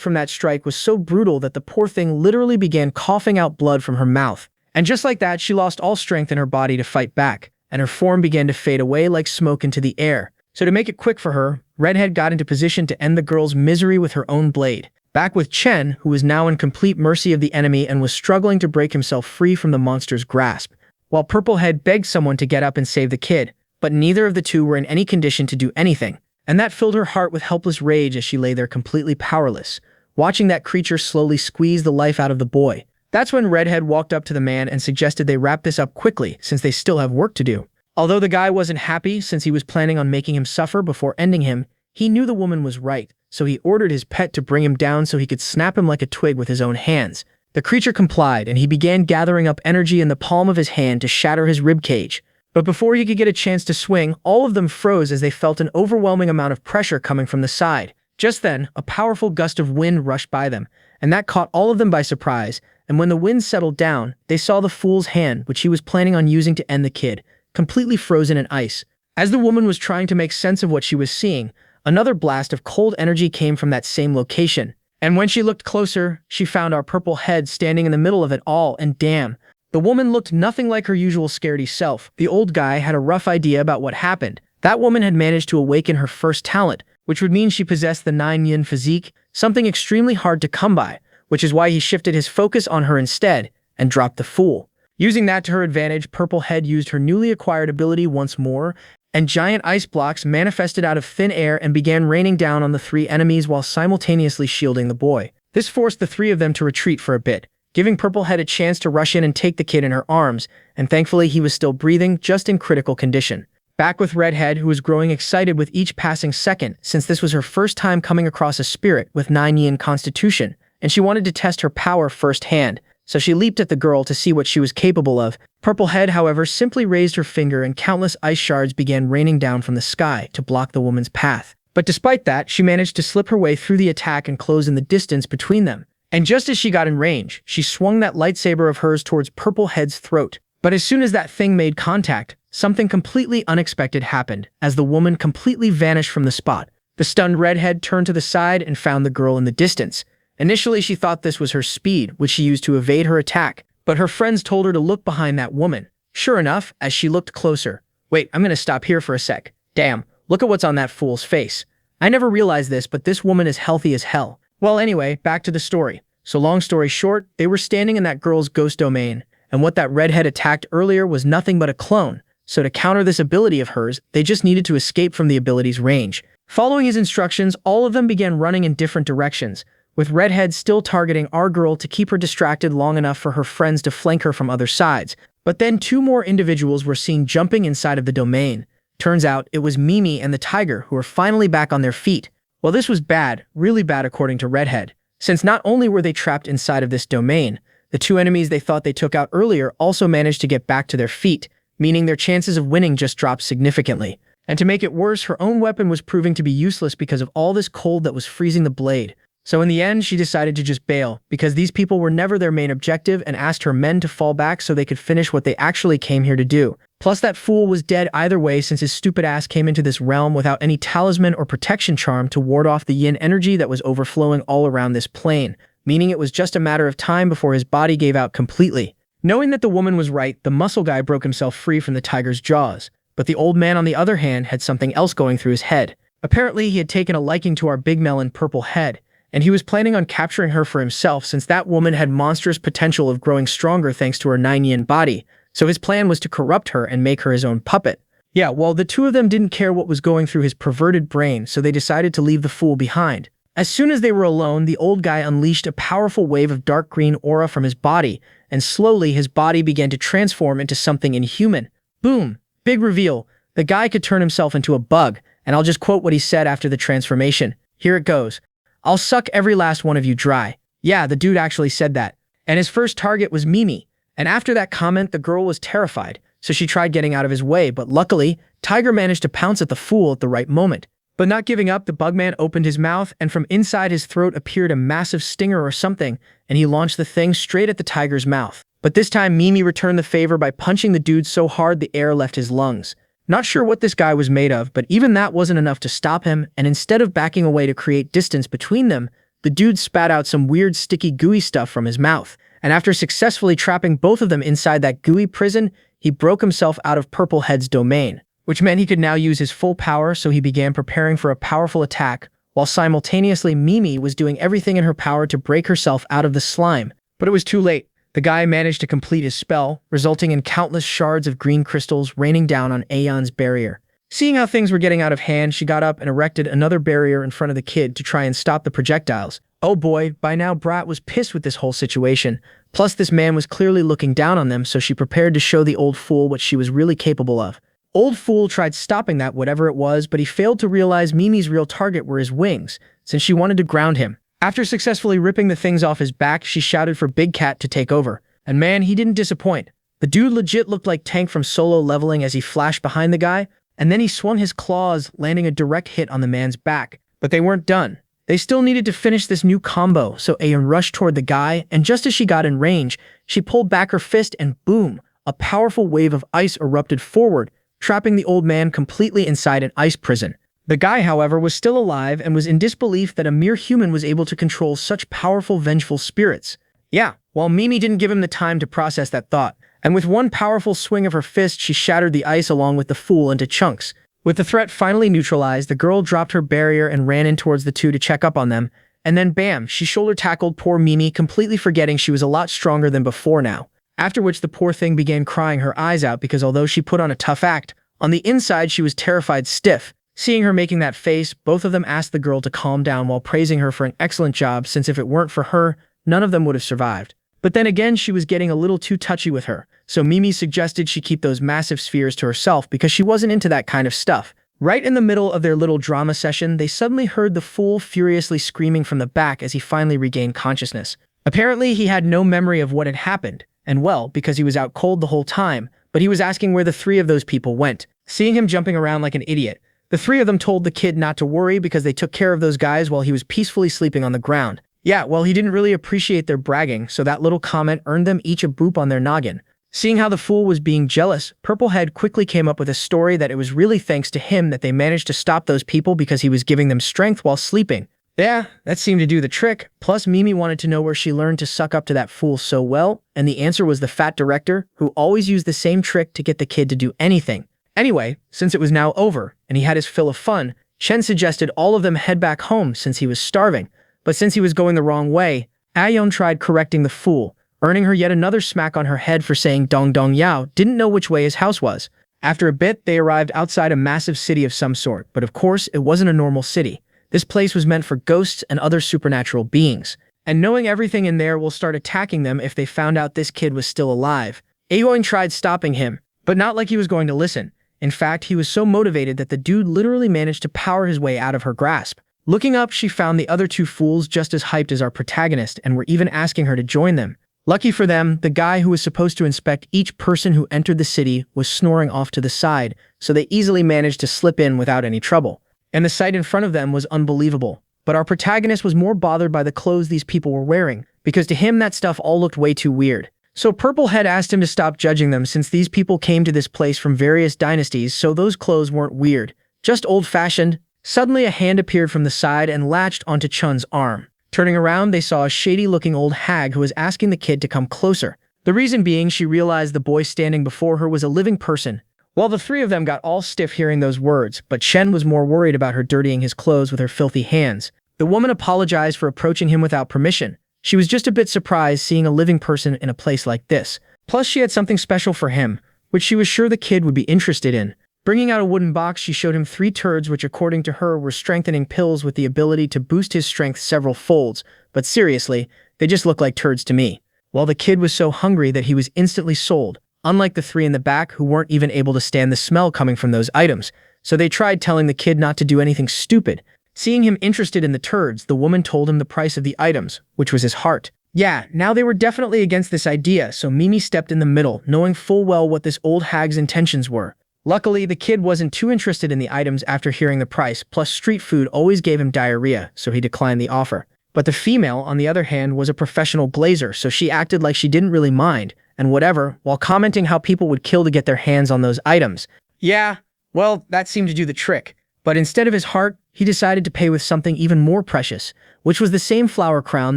Speaker 1: from that strike was so brutal that the poor thing literally began coughing out blood from her mouth. And just like that, she lost all strength in her body to fight back, and her form began to fade away like smoke into the air. So to make it quick for her, Redhead got into position to end the girl's misery with her own blade. Back with Chen, who was now in complete mercy of the enemy and was struggling to break himself free from the monster's grasp, while Purple Head begged someone to get up and save the kid, but neither of the two were in any condition to do anything. And that filled her heart with helpless rage as she lay there completely powerless, watching that creature slowly squeeze the life out of the boy. That's when Redhead walked up to the man and suggested they wrap this up quickly since they still have work to do. Although the guy wasn't happy since he was planning on making him suffer before ending him, he knew the woman was right, so he ordered his pet to bring him down so he could snap him like a twig with his own hands. The creature complied, and he began gathering up energy in the palm of his hand to shatter his ribcage. But before he could get a chance to swing, all of them froze as they felt an overwhelming amount of pressure coming from the side. Just then, a powerful gust of wind rushed by them, and that caught all of them by surprise, and when the wind settled down, they saw the fool's hand, which he was planning on using to end the kid, completely frozen in ice. As the woman was trying to make sense of what she was seeing, another blast of cold energy came from that same location. And when she looked closer, she found our Purple Head standing in the middle of it all, and damn, the woman looked nothing like her usual scaredy self. The old guy had a rough idea about what happened. That woman had managed to awaken her first talent, which would mean she possessed the 9-yin physique, something extremely hard to come by, which is why he shifted his focus on her instead and dropped the fool. Using that to her advantage, Purple Head used her newly acquired ability once more, and giant ice blocks manifested out of thin air and began raining down on the three enemies while simultaneously shielding the boy. This forced the three of them to retreat for a bit, giving Purple Head a chance to rush in and take the kid in her arms, and thankfully he was still breathing, just in critical condition. Back with Redhead, who was growing excited with each passing second, since this was her first time coming across a spirit with 9-yin constitution, and she wanted to test her power firsthand, so she leaped at the girl to see what she was capable of. Purple Head, however, simply raised her finger and countless ice shards began raining down from the sky to block the woman's path. But despite that, she managed to slip her way through the attack and close in the distance between them. And just as she got in range, she swung that lightsaber of hers towards Purple Head's throat. But as soon as that thing made contact, something completely unexpected happened as the woman completely vanished from the spot. The stunned Redhead turned to the side and found the girl in the distance. Initially, she thought this was her speed, which she used to evade her attack, but her friends told her to look behind that woman. Sure enough, as she looked closer, wait, I'm gonna stop here for a sec. Damn, look at what's on that fool's face. I never realized this, but this woman is healthy as hell. Well, anyway, back to the story. So long story short, they were standing in that girl's ghost domain, and what that Redhead attacked earlier was nothing but a clone. So to counter this ability of hers, they just needed to escape from the ability's range. Following his instructions, all of them began running in different directions, with Redhead still targeting our girl to keep her distracted long enough for her friends to flank her from other sides. But then two more individuals were seen jumping inside of the domain. Turns out it was Mimi and the tiger who were finally back on their feet. Well, this was bad, really bad according to Redhead, since not only were they trapped inside of this domain, the two enemies they thought they took out earlier also managed to get back to their feet, meaning their chances of winning just dropped significantly. And to make it worse, her own weapon was proving to be useless because of all this cold that was freezing the blade. So in the end, she decided to just bail, because these people were never their main objective, and asked her men to fall back so they could finish what they actually came here to do. Plus that fool was dead either way since his stupid ass came into this realm without any talisman or protection charm to ward off the yin energy that was overflowing all around this plane. meaning it was just a matter of time before his body gave out completely. Knowing that the woman was right, the muscle guy broke himself free from the tiger's jaws, but the old man on the other hand had something else going through his head. Apparently, he had taken a liking to our big melon purple head, and he was planning on capturing her for himself since that woman had monstrous potential of growing stronger thanks to her 9-yin body, so his plan was to corrupt her and make her his own puppet. Yeah, well, the two of them didn't care what was going through his perverted brain, so they decided to leave the fool behind. As soon as they were alone, the old guy unleashed a powerful wave of dark green aura from his body, and slowly his body began to transform into something inhuman. Boom! Big reveal. The guy could turn himself into a bug, and I'll just quote what he said after the transformation. Here it goes. "I'll suck every last one of you dry." Yeah, the dude actually said that. And his first target was Mimi. And after that comment, the girl was terrified, so she tried getting out of his way, but luckily, Tiger managed to pounce at the fool at the right moment. But not giving up, the bugman opened his mouth, and from inside his throat appeared a massive stinger or something, and he launched the thing straight at the tiger's mouth. But this time, Mimi returned the favor by punching the dude so hard the air left his lungs. Not sure what this guy was made of, but even that wasn't enough to stop him, and instead of backing away to create distance between them, the dude spat out some weird sticky gooey stuff from his mouth. And after successfully trapping both of them inside that gooey prison, he broke himself out of Purple Head's domain, which meant he could now use his full power, so he began preparing for a powerful attack, while simultaneously Mimi was doing everything in her power to break herself out of the slime. But it was too late. The guy managed to complete his spell, resulting in countless shards of green crystals raining down on Aeon's barrier. Seeing how things were getting out of hand, she got up and erected another barrier in front of the kid to try and stop the projectiles. Oh boy, by now Brat was pissed with this whole situation. Plus this man was clearly looking down on them, so she prepared to show the old fool what she was really capable of. Old fool tried stopping that whatever it was, but he failed to realize Mimi's real target were his wings, since she wanted to ground him. After successfully ripping the things off his back, she shouted for Big Cat to take over. And man, he didn't disappoint. The dude legit looked like Tank from Solo Leveling as he flashed behind the guy, and then he swung his claws, landing a direct hit on the man's back. But they weren't done. They still needed to finish this new combo, so Aeon rushed toward the guy, and just as she got in range, she pulled back her fist and boom, a powerful wave of ice erupted forward, trapping the old man completely inside an ice prison. The guy, however, was still alive and was in disbelief that a mere human was able to control such powerful, vengeful spirits. Yeah, while Mimi didn't give him the time to process that thought, and with one powerful swing of her fist, she shattered the ice along with the fool into chunks. With the threat finally neutralized, the girl dropped her barrier and ran in towards the two to check up on them, and then bam, she shoulder-tackled poor Mimi, completely forgetting she was a lot stronger than before now. After which the poor thing began crying her eyes out because although she put on a tough act, on the inside she was terrified stiff. Seeing her making that face, both of them asked the girl to calm down while praising her for an excellent job, since if it weren't for her, none of them would have survived. But then again, she was getting a little too touchy with her, so Mimi suggested she keep those massive spheres to herself because she wasn't into that kind of stuff. Right in the middle of their little drama session, they suddenly heard the fool furiously screaming from the back as he finally regained consciousness. Apparently, he had no memory of what had happened, and well, because he was out cold the whole time, but he was asking where the three of those people went. Seeing him jumping around like an idiot, the three of them told the kid not to worry because they took care of those guys while he was peacefully sleeping on the ground. Yeah, well, he didn't really appreciate their bragging, so that little comment earned them each a boop on their noggin. Seeing how the fool was being jealous, Purplehead quickly came up with a story that it was really thanks to him that they managed to stop those people because he was giving them strength while sleeping. Yeah, that seemed to do the trick. Plus, Mimi wanted to know where she learned to suck up to that fool so well, and the answer was the fat director, who always used the same trick to get the kid to do anything. Anyway, since it was now over, and he had his fill of fun, Chen suggested all of them head back home since he was starving. But since he was going the wrong way, Aeon tried correcting the fool, earning her yet another smack on her head for saying Dong Dong Yao didn't know which way his house was. After a bit, they arrived outside a massive city of some sort, but of course, it wasn't a normal city. This place was meant for ghosts and other supernatural beings. And knowing everything in there will start attacking them if they found out this kid was still alive. Aeon tried stopping him, but not like he was going to listen. In fact, he was so motivated that the dude literally managed to power his way out of her grasp. Looking up, she found the other two fools just as hyped as our protagonist and were even asking her to join them. Lucky for them, the guy who was supposed to inspect each person who entered the city was snoring off to the side, so they easily managed to slip in without any trouble. And the sight in front of them was unbelievable. But our protagonist was more bothered by the clothes these people were wearing, because to him that stuff all looked way too weird. So Purplehead asked him to stop judging them since these people came to this place from various dynasties, so those clothes weren't weird, just old-fashioned. Suddenly a hand appeared from the side and latched onto Chun's arm. Turning around, they saw a shady-looking old hag who was asking the kid to come closer. The reason being, she realized the boy standing before her was a living person. Well, the three of them got all stiff hearing those words, but Chen was more worried about her dirtying his clothes with her filthy hands. The woman apologized for approaching him without permission. She was just a bit surprised seeing a living person in a place like this. Plus, she had something special for him, which she was sure the kid would be interested in. Bringing out a wooden box, she showed him 3 turds which according to her were strengthening pills with the ability to boost his strength several folds, but seriously, they just look like turds to me. Well, the kid was so hungry that he was instantly sold, unlike the 3 in the back who weren't even able to stand the smell coming from those items, so they tried telling the kid not to do anything stupid. Seeing him interested in the turds, the woman told him the price of the items, which was his heart. Yeah, now they were definitely against this idea, so Mimi stepped in the middle, knowing full well what this old hag's intentions were. Luckily, the kid wasn't too interested in the items after hearing the price, plus street food always gave him diarrhea, so he declined the offer. But the female, on the other hand, was a professional glazer, so she acted like she didn't really mind, and whatever, while commenting how people would kill to get their hands on those items. Yeah, well, that seemed to do the trick. But instead of his heart, he decided to pay with something even more precious, which was the same flower crown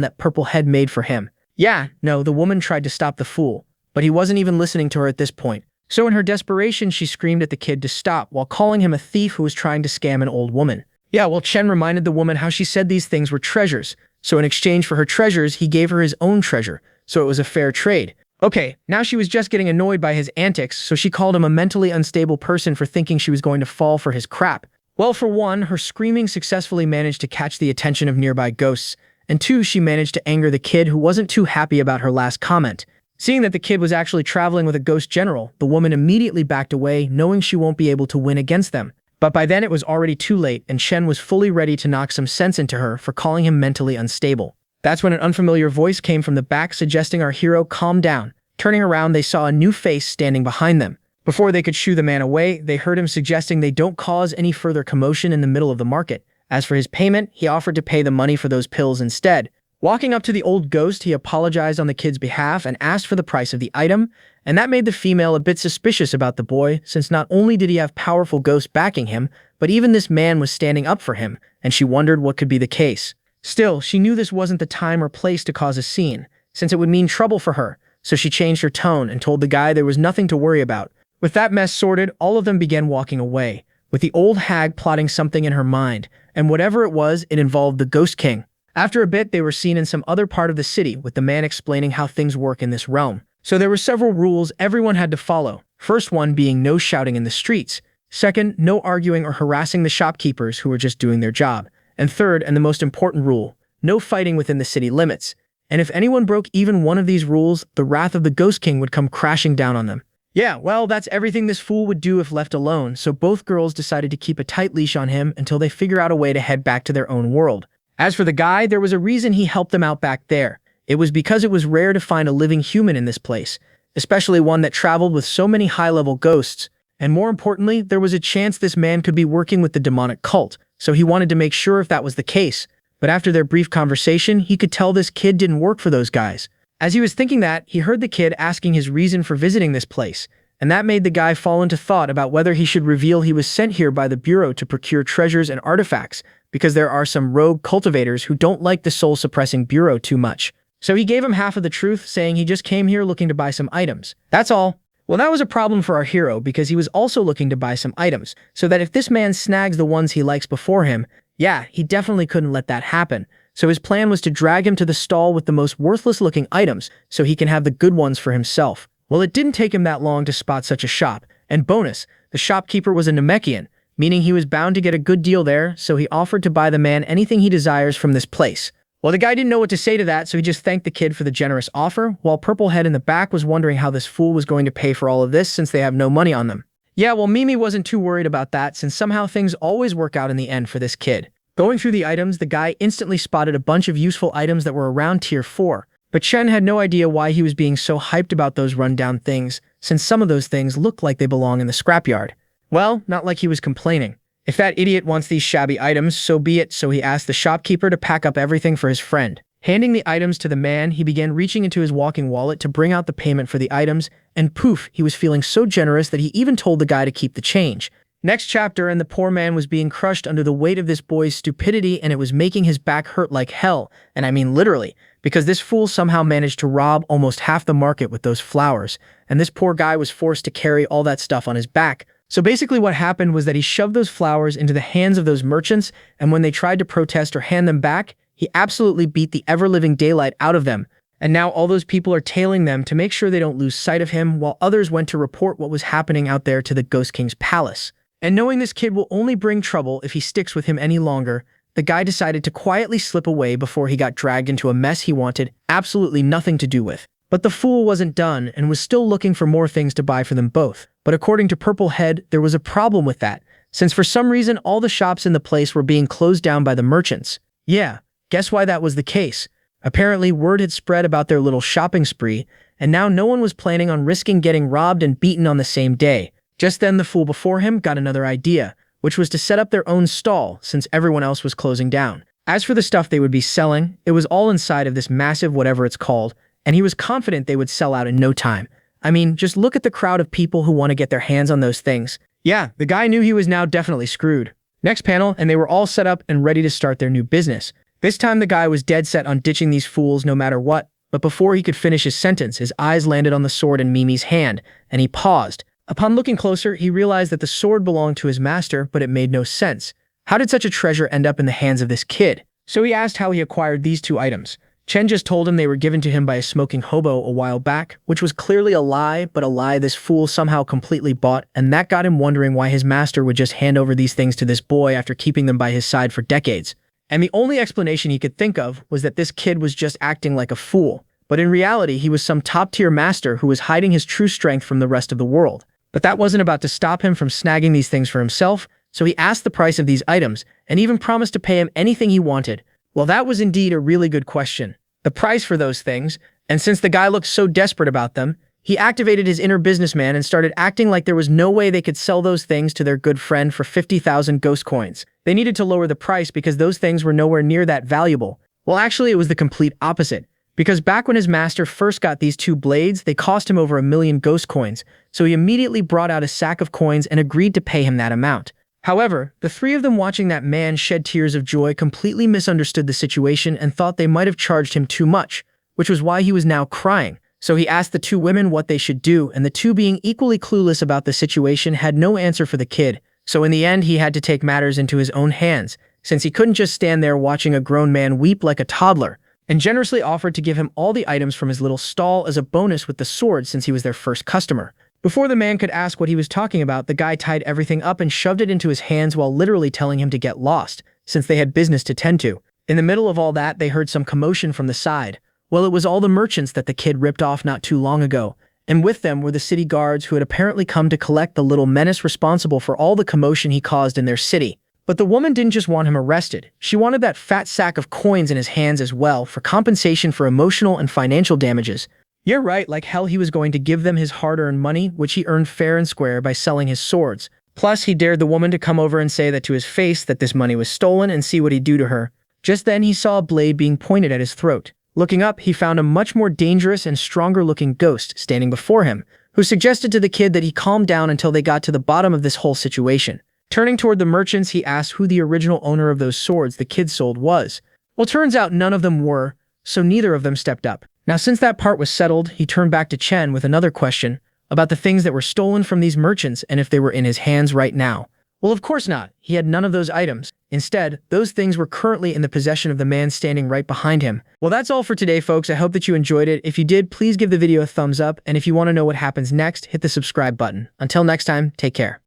Speaker 1: that Purple Head made for him. Yeah, no, the woman tried to stop the fool, but he wasn't even listening to her at this point. So in her desperation, she screamed at the kid to stop while calling him a thief who was trying to scam an old woman. Yeah, well, Chen reminded the woman how she said these things were treasures, so in exchange for her treasures, he gave her his own treasure, so it was a fair trade. Okay, now she was just getting annoyed by his antics, so she called him a mentally unstable person for thinking she was going to fall for his crap. Well, for one, her screaming successfully managed to catch the attention of nearby ghosts, and 2, she managed to anger the kid who wasn't too happy about her last comment. Seeing that the kid was actually traveling with a ghost general, the woman immediately backed away, knowing she won't be able to win against them. But by then it was already too late, and Chen was fully ready to knock some sense into her for calling him mentally unstable. That's when an unfamiliar voice came from the back suggesting our hero calm down. Turning around, they saw a new face standing behind them. Before they could shoo the man away, they heard him suggesting they don't cause any further commotion in the middle of the market. As for his payment, he offered to pay the money for those pills instead. Walking up to the old ghost, he apologized on the kid's behalf and asked for the price of the item, and that made the female a bit suspicious about the boy, since not only did he have powerful ghosts backing him, but even this man was standing up for him, and she wondered what could be the case. Still, she knew this wasn't the time or place to cause a scene, since it would mean trouble for her, so she changed her tone and told the guy there was nothing to worry about. With that mess sorted, all of them began walking away, with the old hag plotting something in her mind, and whatever it was, it involved the Ghost King. After a bit, they were seen in some other part of the city, with the man explaining how things work in this realm. So there were several rules everyone had to follow. First one being no shouting in the streets. Second, no arguing or harassing the shopkeepers who were just doing their job. And third, and the most important rule, no fighting within the city limits. And if anyone broke even one of these rules, the wrath of the Ghost King would come crashing down on them. Yeah, well, that's everything this fool would do if left alone, so both girls decided to keep a tight leash on him until they figure out a way to head back to their own world. As for the guy, there was a reason he helped them out back there. It was because it was rare to find a living human in this place, especially one that traveled with so many high-level ghosts. And more importantly, there was a chance this man could be working with the demonic cult, so he wanted to make sure if that was the case. But after their brief conversation, he could tell this kid didn't work for those guys. As he was thinking that, he heard the kid asking his reason for visiting this place, and that made the guy fall into thought about whether he should reveal he was sent here by the Bureau to procure treasures and artifacts, because there are some rogue cultivators who don't like the soul-suppressing Bureau too much. So he gave him half of the truth, saying he just came here looking to buy some items. That's all. Well, that was a problem for our hero, because he was also looking to buy some items, so that if this man snags the ones he likes before him, yeah, he definitely couldn't let that happen. So his plan was to drag him to the stall with the most worthless-looking items, so he can have the good ones for himself. Well, it didn't take him that long to spot such a shop, and bonus, the shopkeeper was a Namekian, meaning he was bound to get a good deal there, so he offered to buy the man anything he desires from this place. Well, the guy didn't know what to say to that, so he just thanked the kid for the generous offer, while Purple Head in the back was wondering how this fool was going to pay for all of this since they have no money on them. Yeah, well, Mimi wasn't too worried about that, since somehow things always work out in the end for this kid. Going through the items, the guy instantly spotted a bunch of useful items that were around tier 4, but Chen had no idea why he was being so hyped about those rundown things, since some of those things looked like they belong in the scrapyard. Well, not like he was complaining. If that idiot wants these shabby items, so be it, so he asked the shopkeeper to pack up everything for his friend. Handing the items to the man, he began reaching into his walking wallet to bring out the payment for the items, and poof, he was feeling so generous that he even told the guy to keep the change. Next chapter, and the poor man was being crushed under the weight of this boy's stupidity, and it was making his back hurt like hell, and I mean literally, because this fool somehow managed to rob almost half the market with those flowers, and this poor guy was forced to carry all that stuff on his back. So basically what happened was that he shoved those flowers into the hands of those merchants, and when they tried to protest or hand them back, he absolutely beat the ever-living daylight out of them. And now all those people are tailing them to make sure they don't lose sight of him, while others went to report what was happening out there to the Ghost King's palace. And knowing this kid will only bring trouble if he sticks with him any longer, the guy decided to quietly slip away before he got dragged into a mess he wanted absolutely nothing to do with. But the fool wasn't done and was still looking for more things to buy for them both. But according to Purple Head, there was a problem with that, since for some reason all the shops in the place were being closed down by the merchants. Yeah, guess why that was the case? Apparently, word had spread about their little shopping spree, and now no one was planning on risking getting robbed and beaten on the same day. Just then, the fool before him got another idea, which was to set up their own stall since everyone else was closing down. As for the stuff they would be selling, it was all inside of this massive whatever it's called, and he was confident they would sell out in no time. I mean, just look at the crowd of people who want to get their hands on those things. Yeah, the guy knew he was now definitely screwed. Next panel, and they were all set up and ready to start their new business. This time the guy was dead set on ditching these fools no matter what, but before he could finish his sentence, his eyes landed on the sword in Mimi's hand, and he paused. Upon looking closer, he realized that the sword belonged to his master, but it made no sense. How did such a treasure end up in the hands of this kid? So he asked how he acquired these two items. Chen just told him they were given to him by a smoking hobo a while back, which was clearly a lie, but a lie this fool somehow completely bought, and that got him wondering why his master would just hand over these things to this boy after keeping them by his side for decades. And the only explanation he could think of was that this kid was just acting like a fool. But in reality, he was some top-tier master who was hiding his true strength from the rest of the world. But that wasn't about to stop him from snagging these things for himself, so he asked the price of these items, and even promised to pay him anything he wanted. Well, that was indeed a really good question. The price for those things, and since the guy looked so desperate about them, he activated his inner businessman and started acting like there was no way they could sell those things to their good friend for 50,000 ghost coins. They needed to lower the price because those things were nowhere near that valuable. Well, actually, it was the complete opposite. Because back when his master first got these two blades, they cost him over 1,000,000 ghost coins, so he immediately brought out a sack of coins and agreed to pay him that amount. However, the three of them watching that man shed tears of joy completely misunderstood the situation and thought they might have charged him too much, which was why he was now crying. So he asked the two women what they should do, and the two, being equally clueless about the situation, had no answer for the kid. So in the end, he had to take matters into his own hands, since he couldn't just stand there watching a grown man weep like a toddler, and generously offered to give him all the items from his little stall as a bonus with the sword since he was their first customer. Before the man could ask what he was talking about, the guy tied everything up and shoved it into his hands while literally telling him to get lost, since they had business to tend to. In the middle of all that, they heard some commotion from the side. Well, it was all the merchants that the kid ripped off not too long ago, and with them were the city guards who had apparently come to collect the little menace responsible for all the commotion he caused in their city. But the woman didn't just want him arrested. She wanted that fat sack of coins in his hands as well for compensation for emotional and financial damages. You're right, like hell he was going to give them his hard-earned money, which he earned fair and square by selling his swords. Plus, he dared the woman to come over and say that to his face that this money was stolen and see what he'd do to her. Just then, he saw a blade being pointed at his throat. Looking up, he found a much more dangerous and stronger-looking ghost standing before him, who suggested to the kid that he calm down until they got to the bottom of this whole situation. Turning toward the merchants, he asked who the original owner of those swords the kid sold was. Well, turns out none of them were, so neither of them stepped up. Now, since that part was settled, he turned back to Chen with another question about the things that were stolen from these merchants and if they were in his hands right now. Well, of course not. He had none of those items. Instead, those things were currently in the possession of the man standing right behind him. Well, that's all for today, folks. I hope that you enjoyed it. If you did, please give the video a thumbs up, and if you want to know what happens next, hit the subscribe button. Until next time, take care.